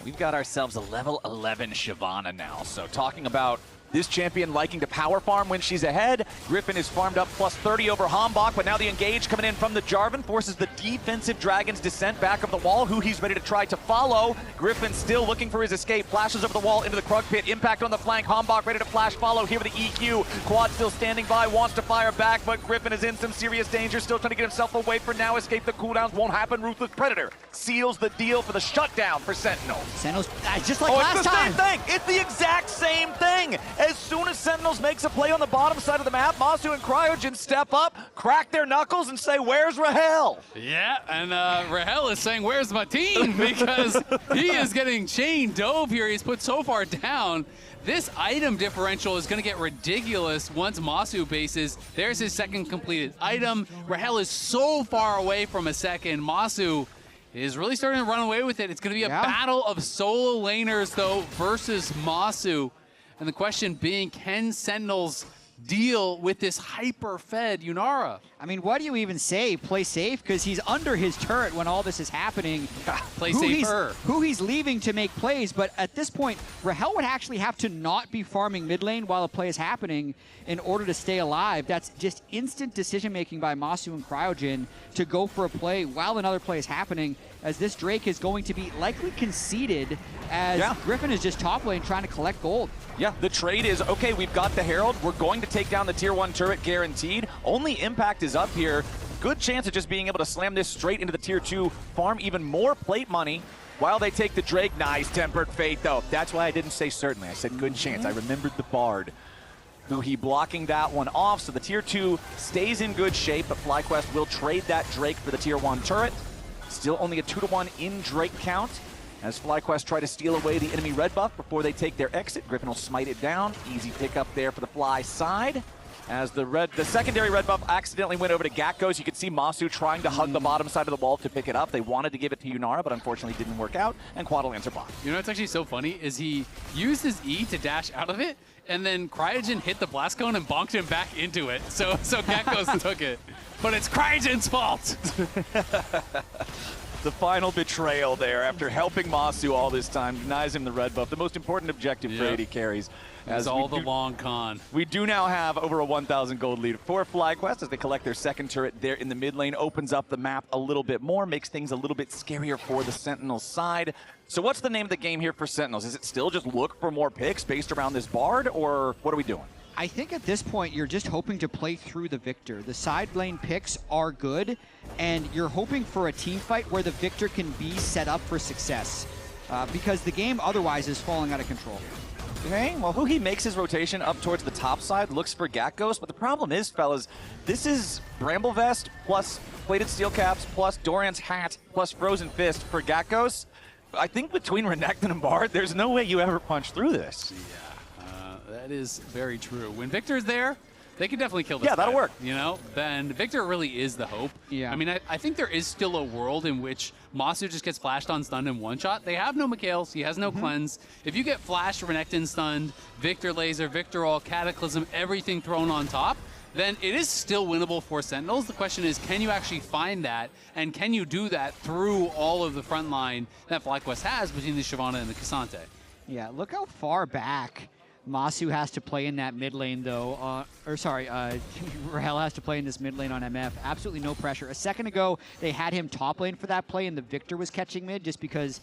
We've got ourselves a level 11 Shyvana now, so talking about This champion liking to power farm when she's ahead. Griffin is farmed up plus 30 over Hambach, but now the engage coming in from the Jarvan forces the defensive Dragon's descent back of the wall, who he's ready to try to follow. Griffin still looking for his escape, flashes over the wall into the Krug pit. Impact on the flank, Hambach ready to flash follow here with the EQ. Quad still standing by, wants to fire back, but Griffin is in some serious danger, still trying to get himself away for now. Escape the cooldowns won't happen. Ruthless Predator seals the deal for the shutdown for Sentinels. Sentinels, just like last time. It's the same thing. It's the exact same thing. As soon as Sentinels makes a play on the bottom side of the map, Masu and Cryogen step up, crack their knuckles, and say, "Where's Rahel?" Yeah, and Rahel is saying, "Where's my team?" Because he is getting chain dove here. He's put so far down. This item differential is going to get ridiculous once Masu bases. There's his second completed item. Rahel is so far away from a second. Masu is really starting to run away with it. It's going to be a battle of solo laners, though, versus Masu. And the question being, can Sentinels deal with this hyper-fed Yunara? I mean, what do you even say? Play safe? Because he's under his turret when all this is happening. Play safer. Who he's leaving to make plays, but at this point, Rahel would actually have to not be farming mid lane while a play is happening in order to stay alive. That's just instant decision-making by Masu and Cryogen to go for a play while another play is happening, as this Drake is going to be likely conceded as Griffin is just top lane trying to collect gold. Yeah, the trade is, okay, we've got the Herald. We're going to take down the tier 1 turret guaranteed. Only Impact is up here. Good chance of just being able to slam this straight into the tier 2, farm even more plate money while they take the Drake. Nice Tempered Fate, though. That's why I didn't say certainly. I said good chance. I remembered the Bard. He blocking that one off, so the tier 2 stays in good shape, but FlyQuest will trade that Drake for the tier 1 turret. Still only a 2-to-1 in Drake count, as FlyQuest try to steal away the enemy red buff before they take their exit. Griffin will smite it down. Easy pickup there for the Fly side. As the secondary red buff accidentally went over to Gakko, so you could see Masu trying to hug the bottom side of the wall to pick it up. They wanted to give it to Yunara, but unfortunately didn't work out, and Quad will answer bot. You know what's actually so funny is he used his E to dash out of it, and then Cryogen hit the blast cone and bonked him back into it. So Gakko's took it. But it's Cryogen's fault. The final betrayal there after helping Masu all this time, denies him the red buff, the most important objective for AD carries. As all the long con. We do now have over a 1,000 gold lead for FlyQuest as they collect their second turret there in the mid lane, opens up the map a little bit more, makes things a little bit scarier for the Sentinels side. So what's the name of the game here for Sentinels? Is it still just look for more picks based around this Bard, or what are we doing? I think at this point, you're just hoping to play through the Victor. The side lane picks are good, and you're hoping for a team fight where the Victor can be set up for success, because the game otherwise is falling out of control. Okay, well, who he makes his rotation up towards the top side, looks for Gakgos, but the problem is, fellas, this is Bramble Vest plus plated steel caps plus Doran's hat plus Frozen Fist for Gakgos. I think between Renekton and Bard, there's no way you ever punch through this. That is very true. When Victor's there, they can definitely kill this Yeah, that'll guy, work. You know, then Victor really is the hope. Yeah. I mean, I think there is still a world in which Masu just gets flashed on stunned in one shot. They have no Mikhails. He has no cleanse. If you get flashed, Renekton stunned, Victor laser, Victor all, Cataclysm, everything thrown on top, then it is still winnable for Sentinels. The question is, can you actually find that, and can you do that through all of the front line that FlyQuest has between the Shyvana and the Cassante? Yeah, look how far back Masu has to play in that mid lane, though. Rahel has to play in this mid lane on MF. Absolutely no pressure. A second ago, they had him top lane for that play, and the Victor was catching mid just because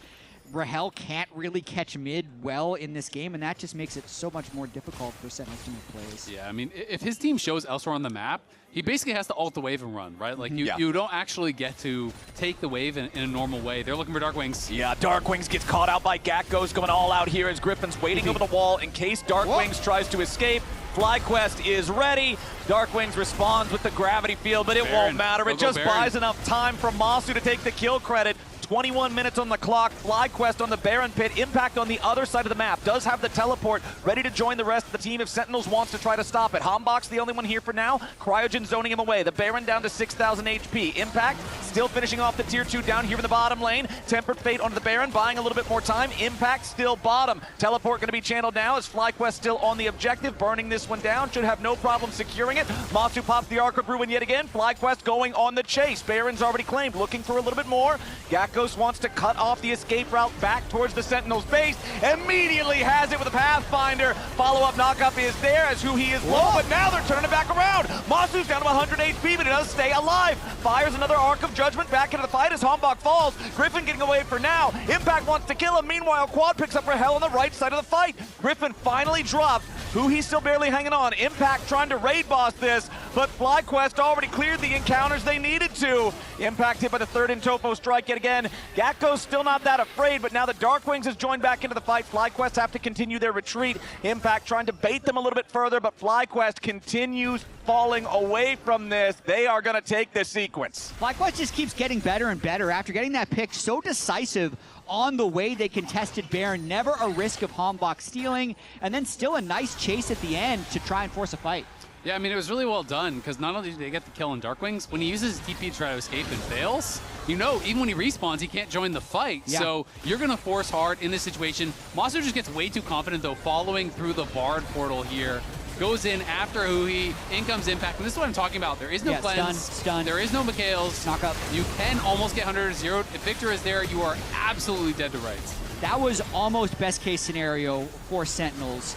Rahel can't really catch mid well in this game, and that just makes it so much more difficult for Sentinels to make plays. Yeah, I mean, if his team shows elsewhere on the map, he basically has to ult the wave and run, right? Like, you don't actually get to take the wave in a normal way. They're looking for Dark Wings. Yeah, Dark Wings gets caught out by Gakgos, going all out here as Griffin's waiting over the wall in case Dark Wings tries to escape. FlyQuest is ready. Dark Wings responds with the gravity field, but it won't matter. It just buys enough time for Masu to take the kill credit. 21 minutes on the clock. FlyQuest on the Baron pit. Impact on the other side of the map. Does have the teleport ready to join the rest of the team if Sentinels wants to try to stop it. Hambach's the only one here for now. Cryogen zoning him away. The Baron down to 6,000 HP. Impact still finishing off the tier 2 down here in the bottom lane. Tempered Fate onto the Baron, buying a little bit more time. Impact still bottom. Teleport going to be channeled now as FlyQuest still on the objective. Burning this one down. Should have no problem securing it. Masu pops the Arc of Ruin yet again. FlyQuest going on the chase. Baron's already claimed. Looking for a little bit more. Gakgos wants to cut off the escape route back towards the Sentinels base. Immediately has it with the Pathfinder. Follow-up knockup is there as who he is low, but now they're turning back around. Masu's down to 100 HP, but he does stay alive. Fires another Arc of Judgment back into the fight as Hombok falls. Griffin getting away for now. Impact wants to kill him. Meanwhile, Quad picks up Rahel on the right side of the fight. Griffin finally dropped. Who he's still barely hanging on. Impact trying to raid boss this, but FlyQuest already cleared the encounters they needed to. Impact hit by the third in Topo strike yet again. Gakko's still not that afraid, but now the Darkwings has joined back into the fight. FlyQuest have to continue their retreat. Impact trying to bait them a little bit further, but FlyQuest continues falling away from this. They are going to take this sequence. FlyQuest just keeps getting better and better after getting that pick so decisive on the way they contested Baron. Never a risk of Hombok stealing, and then still a nice chase at the end to try and force a fight. Yeah, I mean, it was really well done, because not only did they get the kill on Darkwings, when he uses his TP to try to escape and fails, you know, even when he respawns, he can't join the fight. Yeah. So you're going to force hard in this situation. Masu just gets way too confident, though, following through the Bard portal here. Goes in after Huhi, in comes Impact, and this is what I'm talking about. There is no cleanse, stun. There is no Mikhails. Knock up. You can almost get 100-0. If Victor is there, you are absolutely dead to rights. That was almost best case scenario for Sentinels.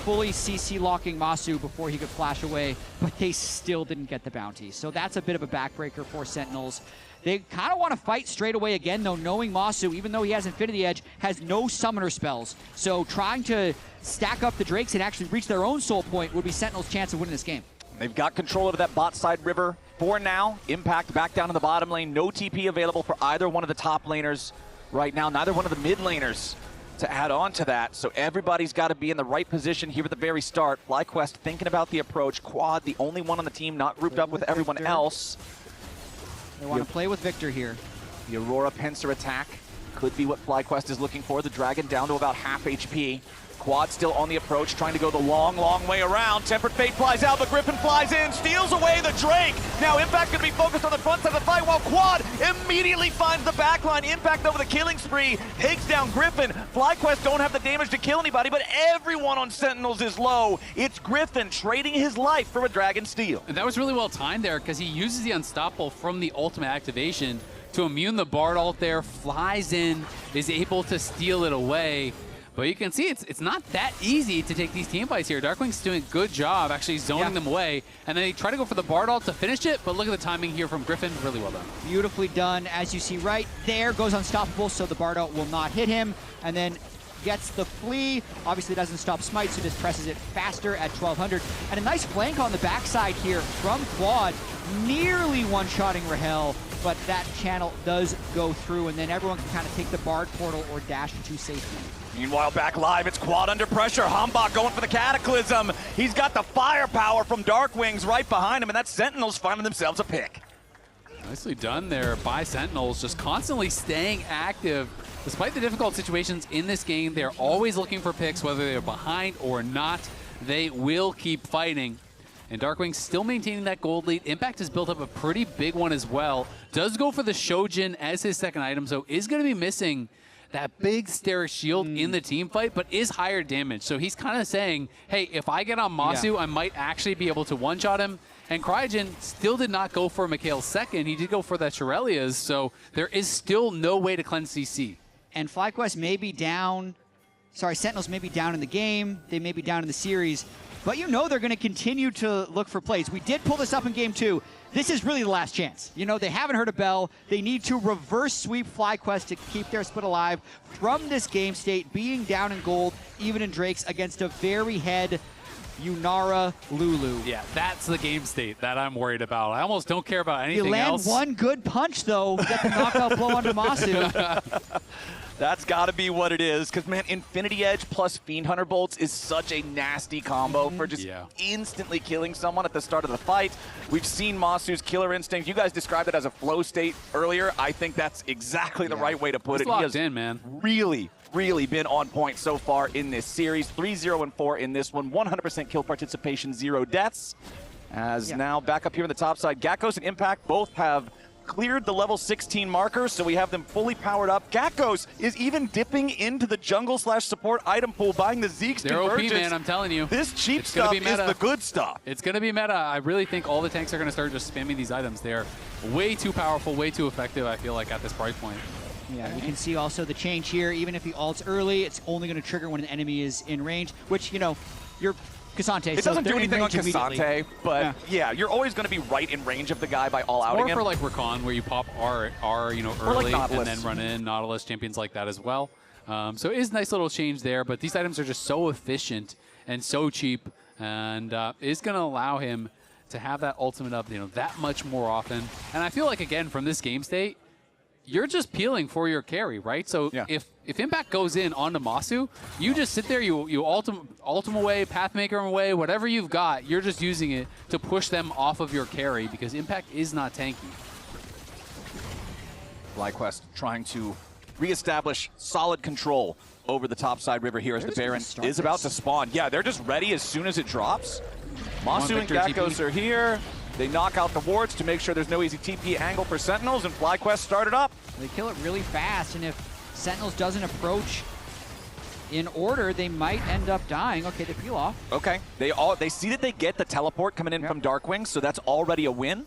Fully CC locking Masu before he could flash away, but they still didn't get the bounty. So that's a bit of a backbreaker for Sentinels. They kind of want to fight straight away again, though, knowing Masu, even though he has Infinity Edge, has no summoner spells. So trying to stack up the Drakes and actually reach their own soul point would be Sentinel's chance of winning this game. They've got control over that bot side river for now. Impact back down in the bottom lane. No TP available for either one of the top laners right now. Neither one of the mid laners to add on to that. So everybody's got to be in the right position here at the very start. FlyQuest thinking about the approach. Quad, the only one on the team not grouped up with everyone else. They want to play with Victor here. The Aurora Pincer attack could be what FlyQuest is looking for. The Dragon down to about half HP. Quad still on the approach, trying to go the long, long way around. Tempered Fate flies out, but Griffin flies in, steals away the Drake. Now Impact going to be focused on the front side of the fight, while Quad immediately finds the backline. Impact over the killing spree, takes down Griffin. FlyQuest don't have the damage to kill anybody, but everyone on Sentinels is low. It's Griffin trading his life for a Dragon steal. And that was really well timed there, because he uses the Unstoppable from the ultimate activation to immune the Bard ult there, flies in, is able to steal it away. But you can see it's not that easy to take these team fights here. Darkwing's doing a good job actually zoning them away. And then they try to go for the Bard ult to finish it, but look at the timing here from Griffin. Really well done. Beautifully done. As you see right there, goes Unstoppable, so the Bard ult will not hit him. And then gets the Flea. Obviously doesn't stop Smite, so just presses it faster at 1200. And a nice flank on the backside here from Quad. Nearly one-shotting Rahel, but that channel does go through, and then everyone can kind of take the Bard portal or dash to safety. Meanwhile, back live, it's Quad under pressure. Hombok going for the Cataclysm. He's got the firepower from Darkwings right behind him, and that Sentinels finding themselves a pick. Nicely done there by Sentinels, just constantly staying active. Despite the difficult situations in this game, they're always looking for picks, whether they're behind or not. They will keep fighting. And Darkwing still maintaining that gold lead. Impact has built up a pretty big one as well. Does go for the Shojin as his second item, so is going to be missing that big Steric shield in the team fight, but is higher damage. So he's kind of saying, hey, if I get on Masu, I might actually be able to one-shot him. And Cryogen still did not go for Mikhail's second. He did go for that Shirelia's, so there is still no way to cleanse CC. And FlyQuest may be down, Sentinels may be down in the game, they may be down in the series, but you know they're going to continue to look for plays. We did pull this up in game 2. This is really the last chance. You know, they haven't heard a bell. They need to reverse sweep FlyQuest to keep their split alive from this game state, being down in gold, even in Drakes, against a very head Yunara Lulu. Yeah, that's the game state that I'm worried about. I almost don't care about anything else. You land one good punch, though, get the knockout blow onto Masu. That's got to be what it is, because, man, Infinity Edge plus Fiend Hunter Bolts is such a nasty combo for just instantly killing someone at the start of the fight. We've seen Masu's killer instinct. You guys described it as a flow state earlier. I think that's exactly the right way to put it. Locked he has in, man. really been on point so far in this series. 3-0-4 in this one. 100% kill participation, 0 deaths. As now back up here on the top side, Gakkos and Impact both have cleared the level 16 markers, so we have them fully powered up. Gakkos is even dipping into the jungle/support item pool, buying the Zeke's Convergence. They're OP, man, I'm telling you. This cheap stuff is the good stuff. It's going to be meta. I really think all the tanks are going to start just spamming these items. They're way too powerful, way too effective, I feel like, at this price point. Yeah, you can see also the change here. Even if he ults early, it's only going to trigger when an enemy is in range, which, you know, you're Cassante. It doesn't do anything on Cassante, but yeah, you're always going to be right in range of the guy by all outing him. Or for like Rakan, where you pop R you know, early and then run in. Nautilus, champions like that as well. So it is a nice little change there, but these items are just so efficient and so cheap, and is going to allow him to have that ultimate up, you know, that much more often. And I feel like, again, from this game state, you're just peeling for your carry, right? So if Impact goes in onto Masu, you just sit there, you ultim away, Pathmaker away, whatever you've got, you're just using it to push them off of your carry because Impact is not tanky. FlyQuest trying to reestablish solid control over the topside river here as the Baron is about to spawn. Yeah, they're just ready as soon as it drops. Masu and Gakkos are here. They knock out the wards to make sure there's no easy TP angle for Sentinels, and FlyQuest started up. They kill it really fast, and if Sentinels doesn't approach in order, they might end up dying. Okay, they peel off. Okay, they see that they get the teleport coming in from Darkwing, so that's already a win.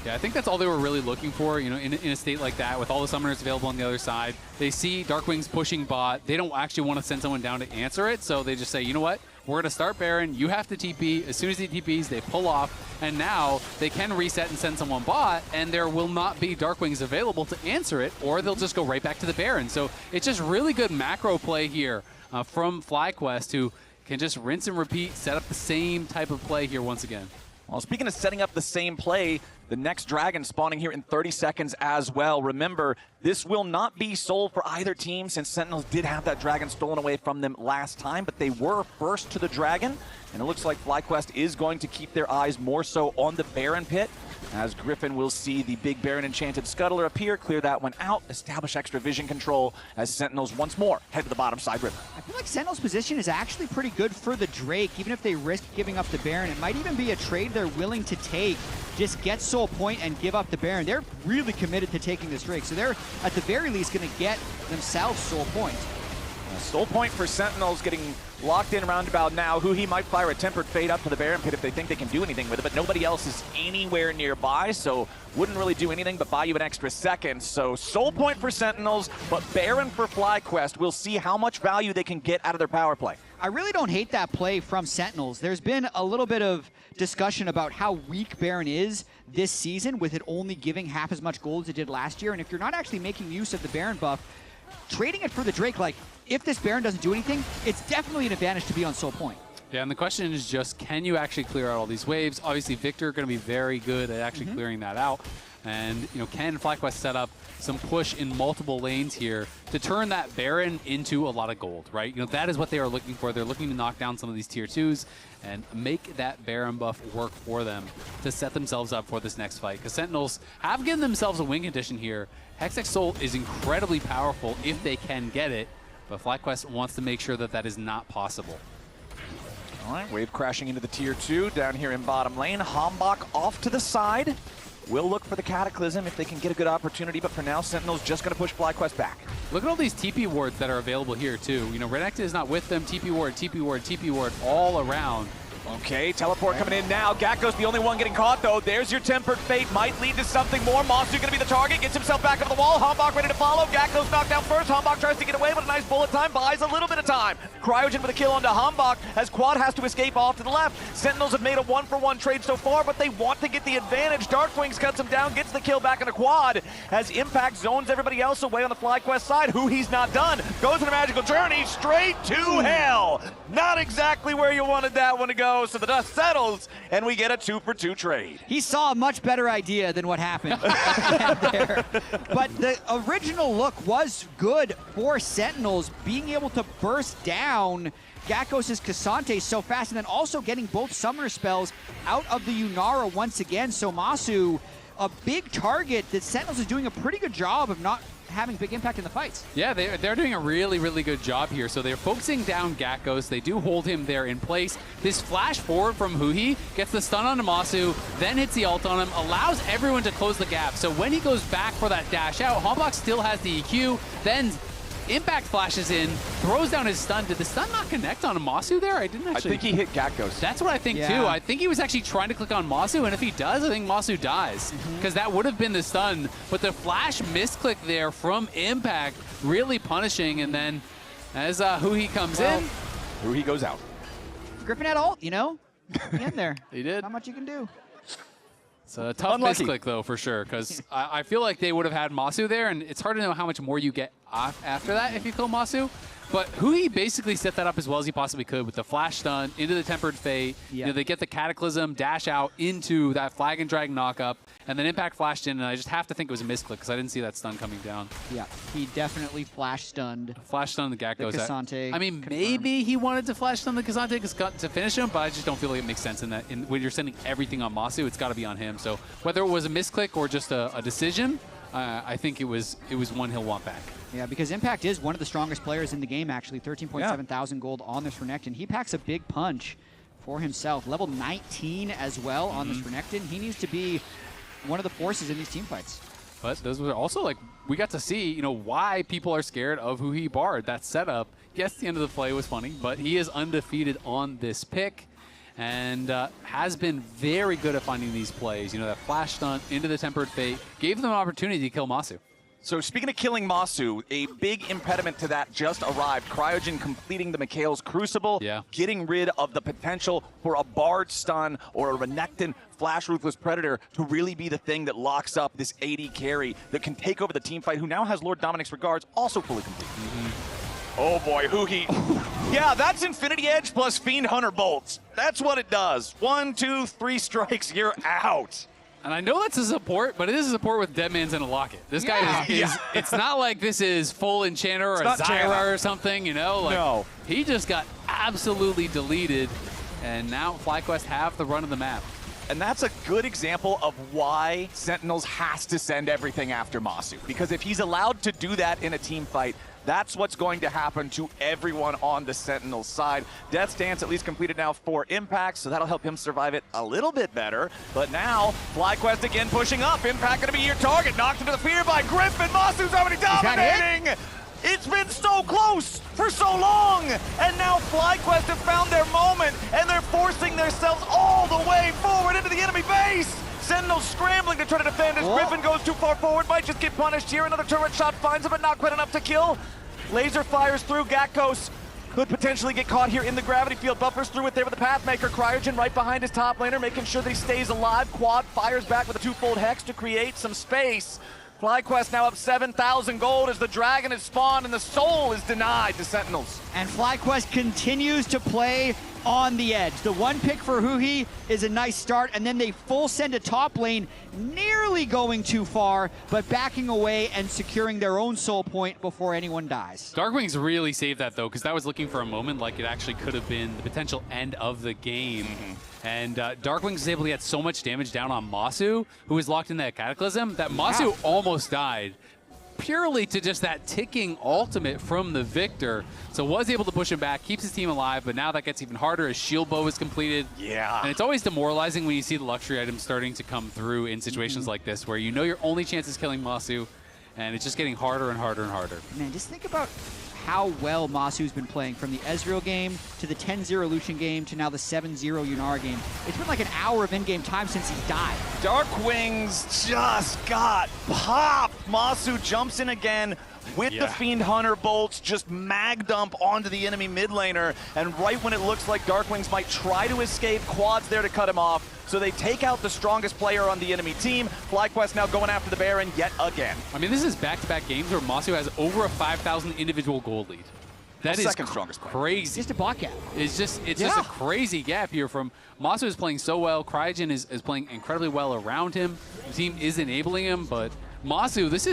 Yeah, I think that's all they were really looking for, you know, in a state like that with all the summoners available on the other side. They see Darkwing's pushing bot. They don't actually want to send someone down to answer it, so they just say, you know what? We're going to start Baron. You have to TP. As soon as he TPs, they pull off, and now they can reset and send someone bot, and there will not be Darkwings available to answer it, or they'll just go right back to the Baron. So it's just really good macro play here from FlyQuest, who can just rinse and repeat, set up the same type of play here once again. Well, speaking of setting up the same play, the next dragon spawning here in 30 seconds as well. Remember, this will not be sold for either team since Sentinels did have that dragon stolen away from them last time, but they were first to the dragon, and it looks like FlyQuest is going to keep their eyes more so on the Baron pit, as Griffin will see the big Baron Enchanted Scuttler appear, clear that one out, establish extra vision control as Sentinels once more head to the bottom side river. I feel like Sentinel's position is actually pretty good for the Drake, even if they risk giving up the Baron. It might even be a trade they're willing to take. Just get Soul Point and give up the Baron. They're really committed to taking this Drake, so they're at the very least going to get themselves Soul Point. Soul Point for Sentinels getting locked in roundabout now. He might fire a Tempered Fate up to the Baron pit if they think they can do anything with it, but nobody else is anywhere nearby, so wouldn't really do anything but buy you an extra second. So Soul Point for Sentinels, but Baron for FlyQuest. We'll see how much value they can get out of their power play. I really don't hate that play from Sentinels. There's been a little bit of discussion about how weak Baron is this season, with it only giving half as much gold as it did last year, and if you're not actually making use of the Baron buff, trading it for the Drake, like, if this Baron doesn't do anything, it's definitely an advantage to be on Soul Point. Yeah, and the question is just, can you actually clear out all these waves? Obviously, Victor going to be very good at actually clearing that out. And, you know, can FlyQuest set up some push in multiple lanes here to turn that Baron into a lot of gold, right? You know, that is what they are looking for. They're looking to knock down some of these tier 2s and make that Baron buff work for them to set themselves up for this next fight. Because Sentinels have given themselves a win condition here. Hextech Soul is incredibly powerful if they can get it, but FlyQuest wants to make sure that that is not possible. All right, wave crashing into the tier 2 down here in bottom lane. Hambach off to the side. We'll look for the Cataclysm if they can get a good opportunity, but for now, Sentinel's just going to push FlyQuest back. Look at all these TP wards that are available here, too. You know, Renekton is not with them. TP ward, TP ward, TP ward all around. Okay, teleport coming in now. Gakko's the only one getting caught, though. There's your Tempered Fate. Might lead to something more. Masu going to be the target. Gets himself back over the wall. Hambach ready to follow. Gakko's knocked out first. Hambach tries to get away, but a nice bullet time buys a little bit of time. Cryogen for the kill onto Hambach as Quad has to escape off to the left. Sentinels have made a 1-for-1 trade so far, but they want to get the advantage. Darkwings cuts him down, gets the kill back into Quad as Impact zones everybody else away on the FlyQuest side. He's not done. Goes on a magical journey straight to hell. Not exactly where you wanted that one to go, so the dust settles, and we get a 2-for-2 trade. He saw a much better idea than what happened there. But the original look was good for Sentinels, being able to burst down Gakkos' Cassante so fast, and then also getting both summoner spells out of the Yunara once again. So Masu, a big target that Sentinels is doing a pretty good job of not having big impact in the fights. Yeah, they're doing a really, really good job here. So they're focusing down Gakkos. They do hold him there in place. This flash forward from Huhi gets the stun on Masu, then hits the ult on him, allows everyone to close the gap. So when he goes back for that dash out, Hambach still has the EQ, then Impact flashes in, throws down his stun. Did the stun not connect on Masu there? I didn't actually. I think he hit Gatkos. That's what I think too. I think he was actually trying to click on Masu, and if he does, I think Masu dies. Because that would have been the stun. But the flash misclick there from Impact, really punishing, and then as Huhi comes in, Huhi goes out. Griffin had ult, you know? In the end there. He did. Not much you can do. It's a tough Unlucky. misclick, though, for sure, because I feel like they would have had Masu there, and it's hard to know how much more you get off after that if you kill Masu. But Huhi basically set that up as well as he possibly could with the flash stun into the Tempered Fate. You know, they get the Cataclysm, dash out into that Flag and Drag knockup, and then Impact flashed in, and I just have to think it was a misclick because I didn't see that stun coming down. Yeah, he definitely flash stunned. Flash stun the Gatkos. K'Sante I mean, maybe he wanted to flash stun the K'Sante to finish him, but I just don't feel like it makes sense in that. When you're sending everything on Masu, it's got to be on him. So whether it was a misclick or just a decision, I think it was one he'll want back. Yeah, because Impact is one of the strongest players in the game, actually. 13.7 thousand gold on this Renekton. He packs a big punch for himself. Level 19 as well on this Renekton. He needs to be one of the forces in these team fights. But those were also, like, we got to see, you know, why people are scared of Huhi Bard. That setup, yes, the end of the play was funny, but he is undefeated on this pick and has been very good at finding these plays. You know, that flash stun into the Tempered Fate gave them an opportunity to kill Masu. So speaking of killing Masu, a big impediment to that just arrived. Cryogen completing the Mikhail's Crucible, getting rid of the potential for a Bard stun or a Renekton Flash Ruthless Predator to really be the thing that locks up this AD carry that can take over the team fight, who now has Lord Dominic's Regards also fully complete. Oh boy, Huhi. Yeah, that's Infinity Edge plus Fiend Hunter Bolts. That's what it does. 1, 2, 3 strikes, you're out. And I know that's a support, but it is a support with Deadman's in a locket. This guy is it's not like this is full Enchanter or a Zyra or something, you know? Like, no. He just got absolutely deleted, and now FlyQuest have the run of the map. And that's a good example of why Sentinels has to send everything after Masu. Because if he's allowed to do that in a team fight, that's what's going to happen to everyone on the Sentinels side. Death's Dance at least completed now for Impact, so that'll help him survive it a little bit better. But now, FlyQuest again pushing up. Impact gonna be your target. Knocked into the fear by Griffin. Masu's already dominating! It's been so close for so long! And now FlyQuest have found their moment, and they're forcing themselves all the way forward into the enemy base! Sentinel scrambling to try to defend as Griffin goes too far forward, might just get punished here. Another turret shot finds him, but not quite enough to kill. Laser fires through. Gatkos could potentially get caught here in the gravity field. Buffers through it there with the Pathmaker. Cryogen right behind his top laner, making sure that he stays alive. Quad fires back with a twofold Hex to create some space. FlyQuest now up 7,000 gold as the dragon is spawned and the soul is denied to Sentinels. And FlyQuest continues to play on the edge. The one pick for Huhi is a nice start, and then they full send a top lane, nearly going too far, but backing away and securing their own soul point before anyone dies. Darkwings really saved that, though, because that was looking for a moment like it actually could have been the potential end of the game. And Darkwings was able to get so much damage down on Masu, who was locked in that Cataclysm, that Masu almost died. Purely to just that ticking ultimate from the Victor. So was able to push him back, keeps his team alive, but now that gets even harder as Shield Bow is completed. Yeah. And it's always demoralizing when you see the luxury items starting to come through in situations like this, where you know your only chance is killing Masu, and it's just getting harder and harder and harder. Man, just think about how well Masu's been playing from the Ezreal game to the 10-0 Lucian game to now the 7-0 Yunara game. It's been like an hour of in-game time since he died. Darkwings just got popped. Masu jumps in again with the Fiend Hunter bolts, just mag dump onto the enemy mid laner, and right when it looks like Darkwings might try to escape, Quad's there to cut him off, so they take out the strongest player on the enemy team. FlyQuest now going after the Baron yet again. I mean, this is back-to-back games where Masu has over a 5,000 individual gold lead. That is second strongest player. Crazy. Just a bot gap. It's just a crazy gap here from Masu is playing so well. Cryogen is playing incredibly well around him. The team is enabling him, but Masu, this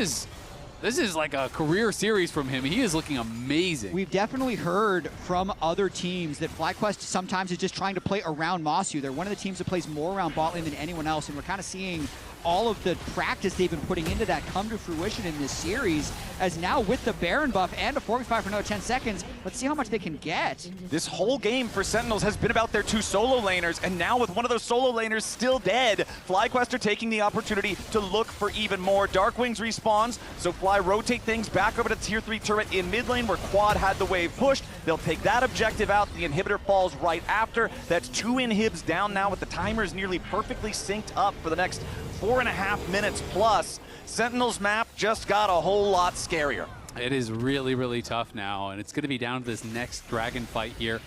is like a career series from him. He is looking amazing. We've definitely heard from other teams that FlyQuest sometimes is just trying to play around Masu. They're one of the teams that plays more around bot lane than anyone else, and we're kind of seeing all of the practice they've been putting into that come to fruition in this series, as now with the Baron buff and a 4v5 for another 10 seconds, let's see how much they can get. This whole game for Sentinels has been about their 2 solo laners, and now with one of those solo laners still dead, FlyQuest are taking the opportunity to look for even more. Darkwings respawns, so Fly rotate things back over to tier 3 turret in mid lane where Quad had the wave pushed. They'll take that objective out. The inhibitor falls right after. That's 2 inhibs down now with the timers nearly perfectly synced up for the next 4.5 minutes plus. Sentinels map just got a whole lot scarier. It is really, really tough now, and it's going to be down to this next dragon fight here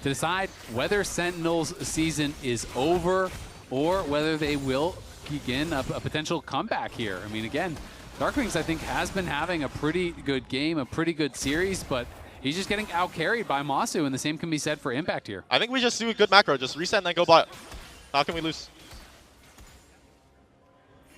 to decide whether Sentinels' season is over or whether they will begin a potential comeback here. I mean, again, Darkwings, I think, has been having a pretty good game, a pretty good series, but he's just getting out-carried by Masu, and the same can be said for Impact here. I think we just do a good macro. Just reset and then go bot. How can we lose?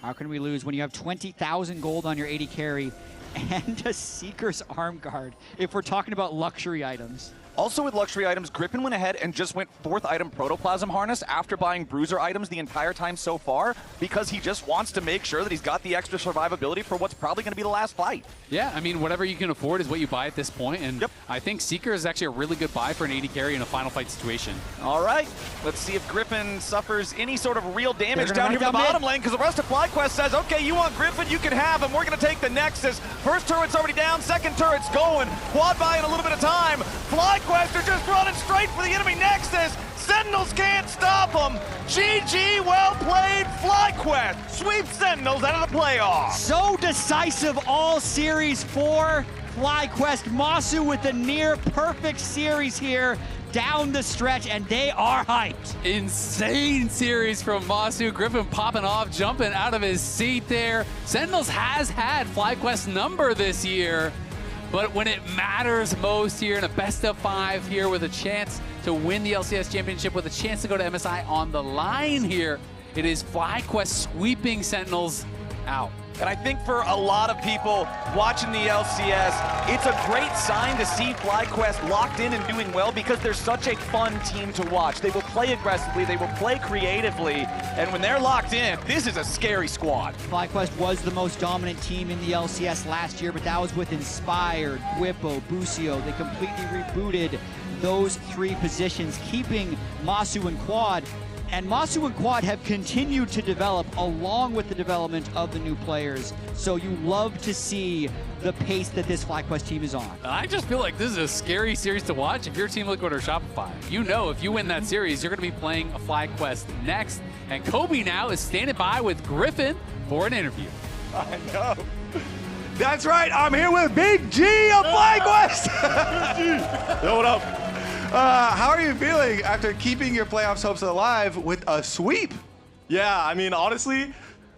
How can we lose when you have 20,000 gold on your 80 carry and a Seeker's arm guard, if we're talking about luxury items? Also with luxury items, Griffin went ahead and just went 4th item Protoplasm Harness after buying Bruiser items the entire time so far, because he just wants to make sure that he's got the extra survivability for what's probably going to be the last fight. Yeah, I mean, whatever you can afford is what you buy at this point, and I think Seeker is actually a really good buy for an 80 carry in a final fight situation. All right, let's see if Griffin suffers any sort of real damage down here in the bottom lane, because the rest of FlyQuest says, okay, you want Griffin, you can have him. We're going to take the Nexus. First turret's already down, second turret's going. Quad buying a little bit of time. FlyQuest are just running straight for the enemy Nexus. Sentinels can't stop them. GG, well played, FlyQuest. Sweep Sentinels out of the playoffs. So decisive all series for FlyQuest. Masu with a near perfect series here down the stretch, and they are hyped. Insane series from Masu. Griffin popping off, jumping out of his seat there. Sentinels has had FlyQuest's number this year, but when it matters most here in a best of 5 here with a chance to win the LCS Championship, with a chance to go to MSI on the line here, it is FlyQuest sweeping Sentinels out. And I think for a lot of people watching the LCS, it's a great sign to see FlyQuest locked in and doing well, because they're such a fun team to watch. They will play aggressively, they will play creatively, and when they're locked in, this is a scary squad. FlyQuest was the most dominant team in the LCS last year, but that was with Inspired, Whippo, Busio. They completely rebooted those 3 positions, keeping Masu and Quad. And Masu and Quad have continued to develop along with the development of the new players. So you love to see the pace that this FlyQuest team is on. I just feel like this is a scary series to watch if you're Team Liquid or Shopify. You know if you win that series, you're going to be playing a FlyQuest next. And Kobe now is standing by with Griffin for an interview. I know. That's right. I'm here with Big G of FlyQuest. Yo, what up? How are you feeling after keeping your playoffs hopes alive with a sweep? Yeah, I mean, honestly,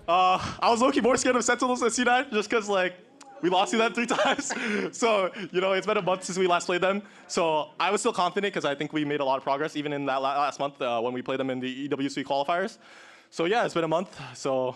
I was low-key more scared of Sentinels than C9 just because, like, we lost to them 3 times. So, you know, it's been a month since we last played them. So I was still confident because I think we made a lot of progress even in that last month when we played them in the EWC qualifiers. So, yeah, it's been a month. So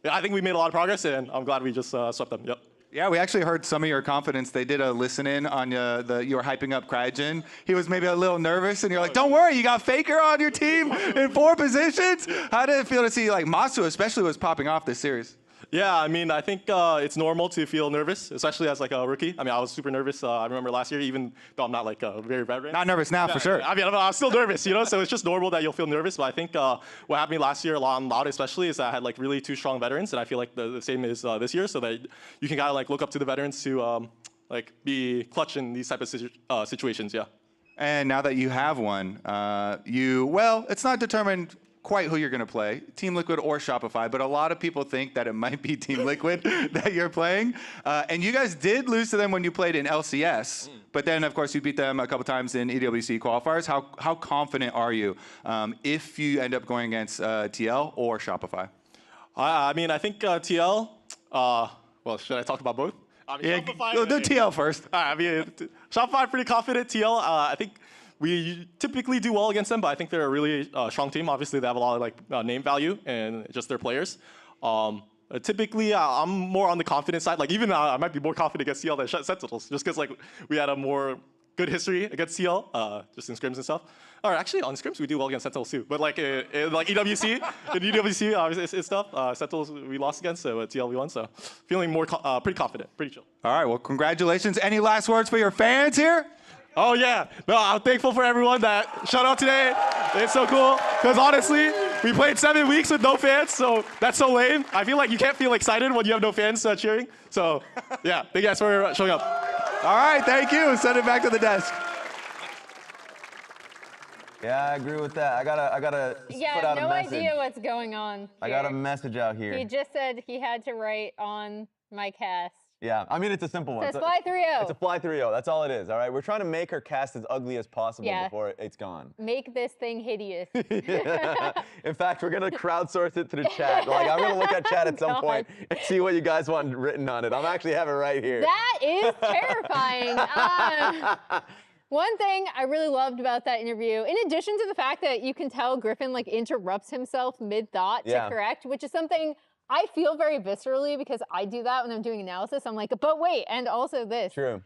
yeah, I think we made a lot of progress, and I'm glad we just swept them. Yep. Yeah, we actually heard some of your confidence. They did a listen-in on you were hyping up Cryogen. He was maybe a little nervous, and you're like, don't worry, you got Faker on your team in 4 positions. How did it feel to see, like, Masu especially was popping off this series? Yeah, I mean, I think it's normal to feel nervous, especially as like a rookie. I mean, I was super nervous. I remember last year, even though I'm not like a very veteran. Not nervous now, for sure. I mean, I'm still nervous, you know. So it's just normal that you'll feel nervous. But I think what happened to me last year, on Loud especially, is that I had like really 2 strong veterans, and I feel like the same is this year. So that you can kind of like look up to the veterans to like be clutch in these type of situations. Yeah. And now that you have one, well, it's not determined quite who you're going to play, Team Liquid or Shopify, but a lot of people think that it might be Team Liquid that you're playing. And you guys did lose to them when you played in LCS, but then, of course, you beat them a couple times in EWC qualifiers. How confident are you if you end up going against TL or Shopify? I mean, I think TL, well, should I talk about both? I mean, yeah, Shopify, we'll do TL first. I mean, Shopify, pretty confident. TL, I think we typically do well against them, but I think they're a really strong team. Obviously, they have a lot of like name value and just their players. Typically, I'm more on the confident side. Like even I might be more confident against TL than Sentinels, just because like we had a more good history against CL, just in scrims and stuff. Or actually, on scrims, we do well against Sentinels too. But like like EWC, in EWC, obviously, it's stuff. Sentinels, we lost against, but CL we won. So feeling more pretty confident, pretty chill. All right, well, congratulations. Any last words for your fans here? Oh, yeah. No, I'm thankful for everyone that shut out today. It's so cool. Because honestly, we played 7 weeks with no fans, so that's so lame. I feel like you can't feel excited when you have no fans cheering. So, yeah, thank you guys for showing up. All right, thank you. Send it back to the desk. Yeah, I agree with that. I gotta put out a message. idea what's going on. I got a message out here. He just said he had to write on my cast. Yeah, I mean, it's a simple one. It's Fly 3-0. It's a Fly 3-0. That's all it is, all right? We're trying to make her cast as ugly as possible Yeah. before it's gone. Make this thing hideous. In fact, we're going to crowdsource it through chat. Like, I'm going to look at chat at some point and see what you guys want written on it. I'm actually have it right here. That is terrifying. One thing I really loved about that interview, in addition to the fact that you can tell Griffin like interrupts himself mid-thought to correct, which is something I feel very viscerally because I do that when I'm doing analysis. I'm like, but wait, and also this. True.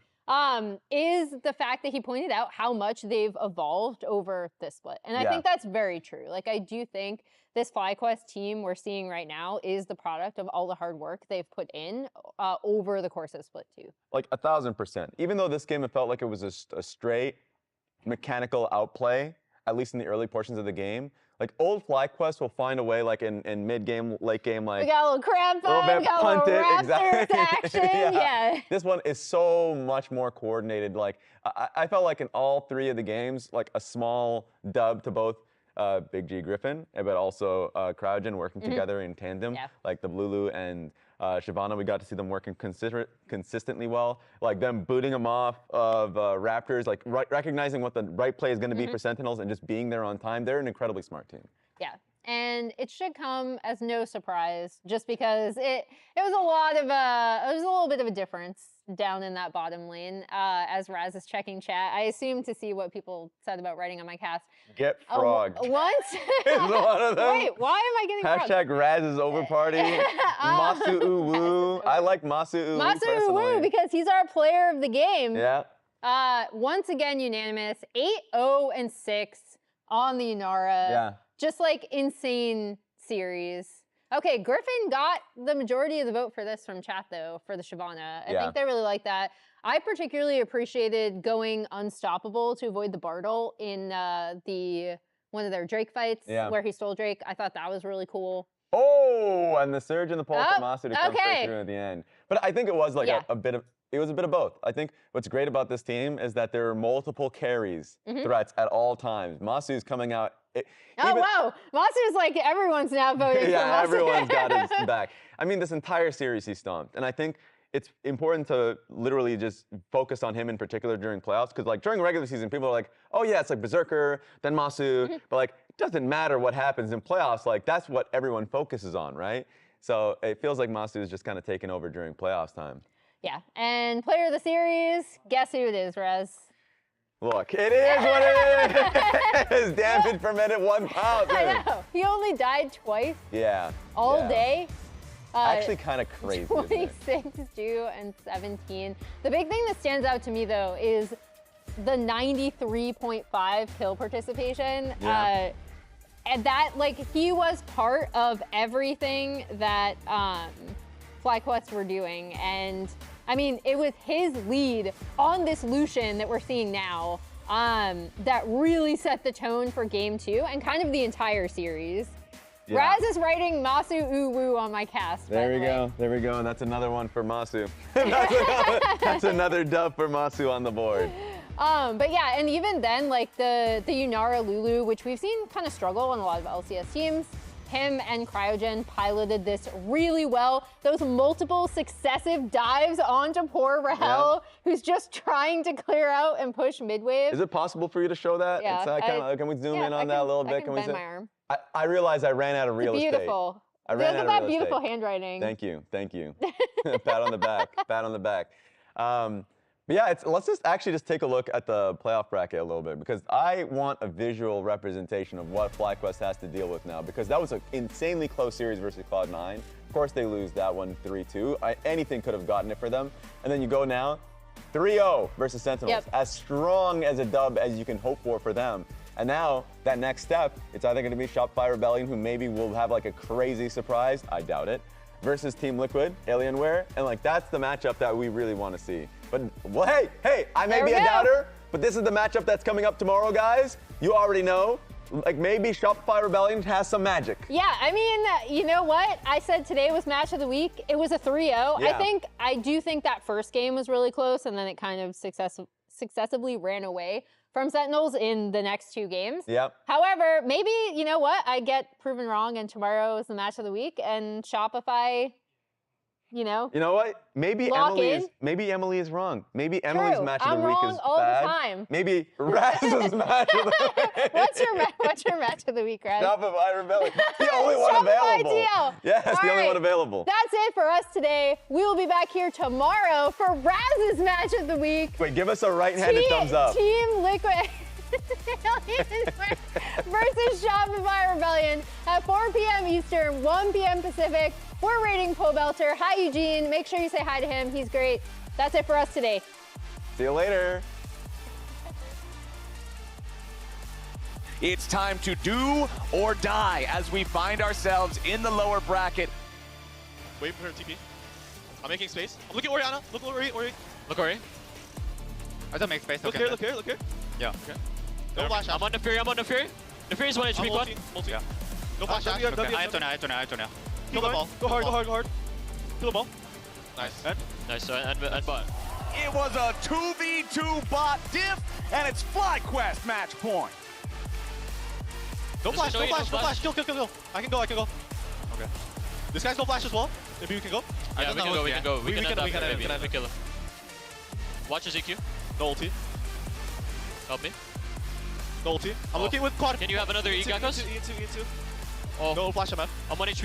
Is the fact that he pointed out how much they've evolved over this split. And I think that's very true. Like, I do think this FlyQuest team we're seeing right now is the product of all the hard work they've put in over the course of Split 2. Like 1,000%. Even though this game, it felt like it was a straight mechanical outplay, at least in the early portions of the game. Like, old FlyQuest will find a way, like in mid-game, late game, like We got a little crab fight, we got a little Raptors action, yeah. This one is so much more coordinated. Like, I felt like in all 3 of the games, like a small dub to both Big G Griffin, but also Cryogen working together in tandem. Like the Lulu and Shyvana, we got to see them working consistently well. Like them booting them off of Raptors, like recognizing what the right play is going to be for Sentinels and just being there on time. They're an incredibly smart team. Yeah, and it should come as no surprise, just because it was a lot of it was a little bit of a difference down in that bottom lane as Raz is checking chat. I assume to see what people said about writing on my cast. Get frogged. Once. Is one of them. Wait, why am I getting frogged? Hashtag Raz's over party. Masu Uwu. I like Masu Uwu Masu Uwu because he's our player of the game. Yeah. Once again, unanimous. 8-0-6 on the Yunara. Yeah. Just like insane series. Okay, Griffin got the majority of the vote for this from chat, though, for the Shyvana. I think they really like that. I particularly appreciated going unstoppable to avoid the Bartle in one of their Drake fights where he stole Drake. I thought that was really cool. Oh, and the surge in the pulse of Masu to come straight through at the end. But I think it was like a bit of both. I think what's great about this team is that there are multiple carries threats at all times. Masu's coming out. Wow. Masu's like everyone's now voting for Masu. Everyone's got his back. I mean, this entire series he stomped. And I think it's important to literally just focus on him in particular during playoffs. Because like during regular season, people are like, oh yeah, it's like Berserker, then Masu. But like, it doesn't matter what happens in playoffs. Like that's what everyone focuses on, right? So it feels like Masu is just kind of taking over during playoffs time. Yeah, and player of the series, guess who it is, Rez? Look, it is what it is. Damage per minute 1,000. I know. He only died twice. Yeah. All day. Actually kind of crazy. 26, 2, and 17. The big thing that stands out to me, though, is the 93.5 kill participation. Yeah. And that, like, he was part of everything that FlyQuest were doing. And I mean, it was his lead on this Lucian that we're seeing now that really set the tone for Game 2 and kind of the entire series. Yeah. Raz is writing Masu Uwu on my cast. There we go. There we go. And that's another one for Masu. That's another dub for Masu on the board. But yeah, and even then, like the Yunara Lulu, which we've seen kind of struggle on a lot of LCS teams, him and Cryogen piloted this really well. Those multiple successive dives onto poor Rahel, who's just trying to clear out and push mid-wave. Is it possible for you to show that? Yeah. Can we zoom in on that a little bit? Can we bend my arm? I realized I ran out of real estate. Beautiful. I ran out of that beautiful handwriting. Thank you. Thank you. Pat on the back. Pat on the back. But yeah, let's just take a look at the playoff bracket a little bit because I want a visual representation of what FlyQuest has to deal with now because that was an insanely close series versus Cloud9. Of course, they lose that one 3-2. Anything could have gotten it for them. And then you go now, 3-0 versus Sentinels. Yep. As strong as a dub as you can hope for them. And now, that next step, it's either going to be Shopify Rebellion, who maybe will have like a crazy surprise, I doubt it, versus Team Liquid, Alienware, and like that's the matchup that we really want to see. But, well, hey, I may be a doubter, but this is the matchup that's coming up tomorrow, guys. You already know. Like maybe Shopify Rebellion has some magic. Yeah, I mean, you know what? I said today was match of the week. It was a 3-0. Yeah. I do think that first game was really close, and then it kind of successively ran away from Sentinels in the next 2 games. Yep. However, maybe, you know what? I get proven wrong, and tomorrow is the match of the week, and Shopify, you know. You know what? Maybe Emily is wrong. Maybe Emily's match of the week is all bad. the time. Maybe Raz's match of the week. What's your match of the week, Raz? Shopify Rebellion. The only one Shopify available. deal. Yes, All the only right. one available. That's it for us today. We will be back here tomorrow for Raz's match of the week. Wait, give us a right-handed thumbs up. Team Liquid versus Shopify Rebellion at 4 p.m. Eastern, 1 p.m. Pacific. We're rating Pobelter. Hi, Eugene. Make sure you say hi to him. He's great. That's it for us today. See you later. It's time to do or die as we find ourselves in the lower bracket. Wait for her TP. I'm making space. I'm looking at Orianna. Look at Ori. Look, Ori. I don't make space. Look Okay. here. Look here. Yeah. Okay. No flash. I'm on the Fury. The Fury's 1 HP quad. Multi. Yeah. No flash. Okay. I have to now. Kill the ball. Go hard. Kill the ball. Nice. And? Nice. And bot. It was a 2v2 bot diff, and it's FlyQuest match point. No flash. Kill. I can go. Okay. This guy's no flash as well. Maybe we can go. Yeah, we can go. We can end up kill him. Watch his EQ. No ulti. Help me. No ulti. I'm looking with quad. Can you have another E-Gankos? E2. Oh. No flash, man. I'm 1 HP.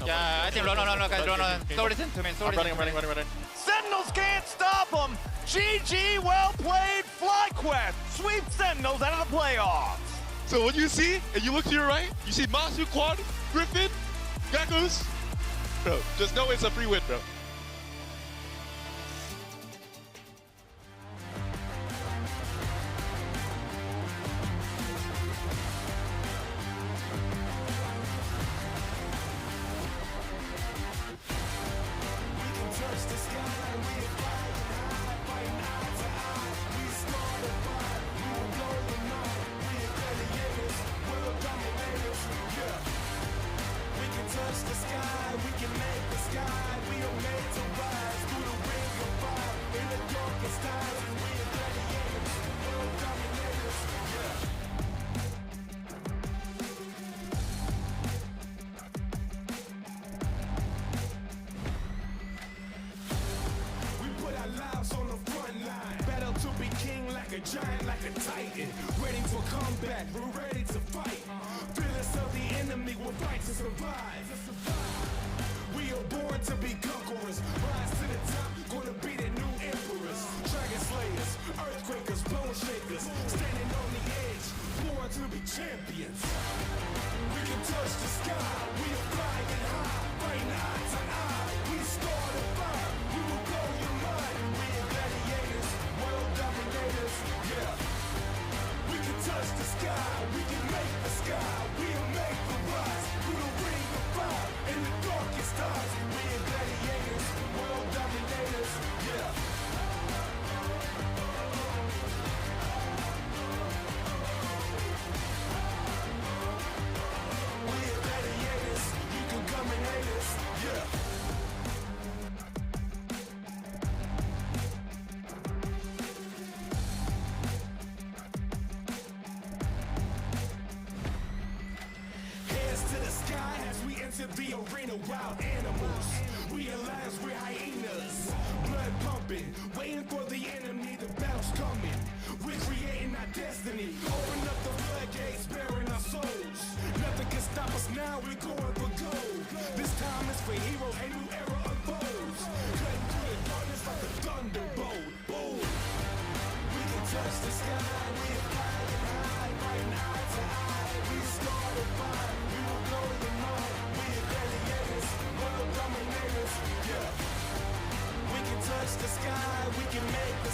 Yeah, I think no, guys, run. Slow this in, 2 minutes. I'm running. Sentinels can't stop them. GG, well played, FlyQuest. Sweep Sentinels out of the playoffs. So what you see, and you look to your right, you see Masu, Quad, Griffin, Gakus. Bro, just know it's a free win, bro. Giant like a titan, ready for combat, we're ready to fight. Fearless of the enemy, we'll fight to survive. We are born to be conquerors, rise to the top, gonna be the new emperors. Dragon slayers, earthquakers, bone shakers, standing on the edge, born to be champions. We can touch the sky, we are flying high, fighting eye to eye. We start a fire, we will blow your mind. We are gladiators, world dominators. Yeah, we can touch the sky, we can make the sky, we'll make the rise through the ring of fire in the darkest times. We are gladiators, world dominators. Yeah. We are gladiators, you can come and hate us. Yeah. Hands to the sky as we enter the arena, wild animals. Realize we're hyenas. Blood pumping, waiting for the enemy, the battle's coming. We're creating our destiny. Open up the floodgates, bearing our souls. Nothing can stop us now, we're going for gold. This time is for heroes, a new era unfolds. Cutting through the darkness like a thunderbolt. Boom. We can touch the sky, we are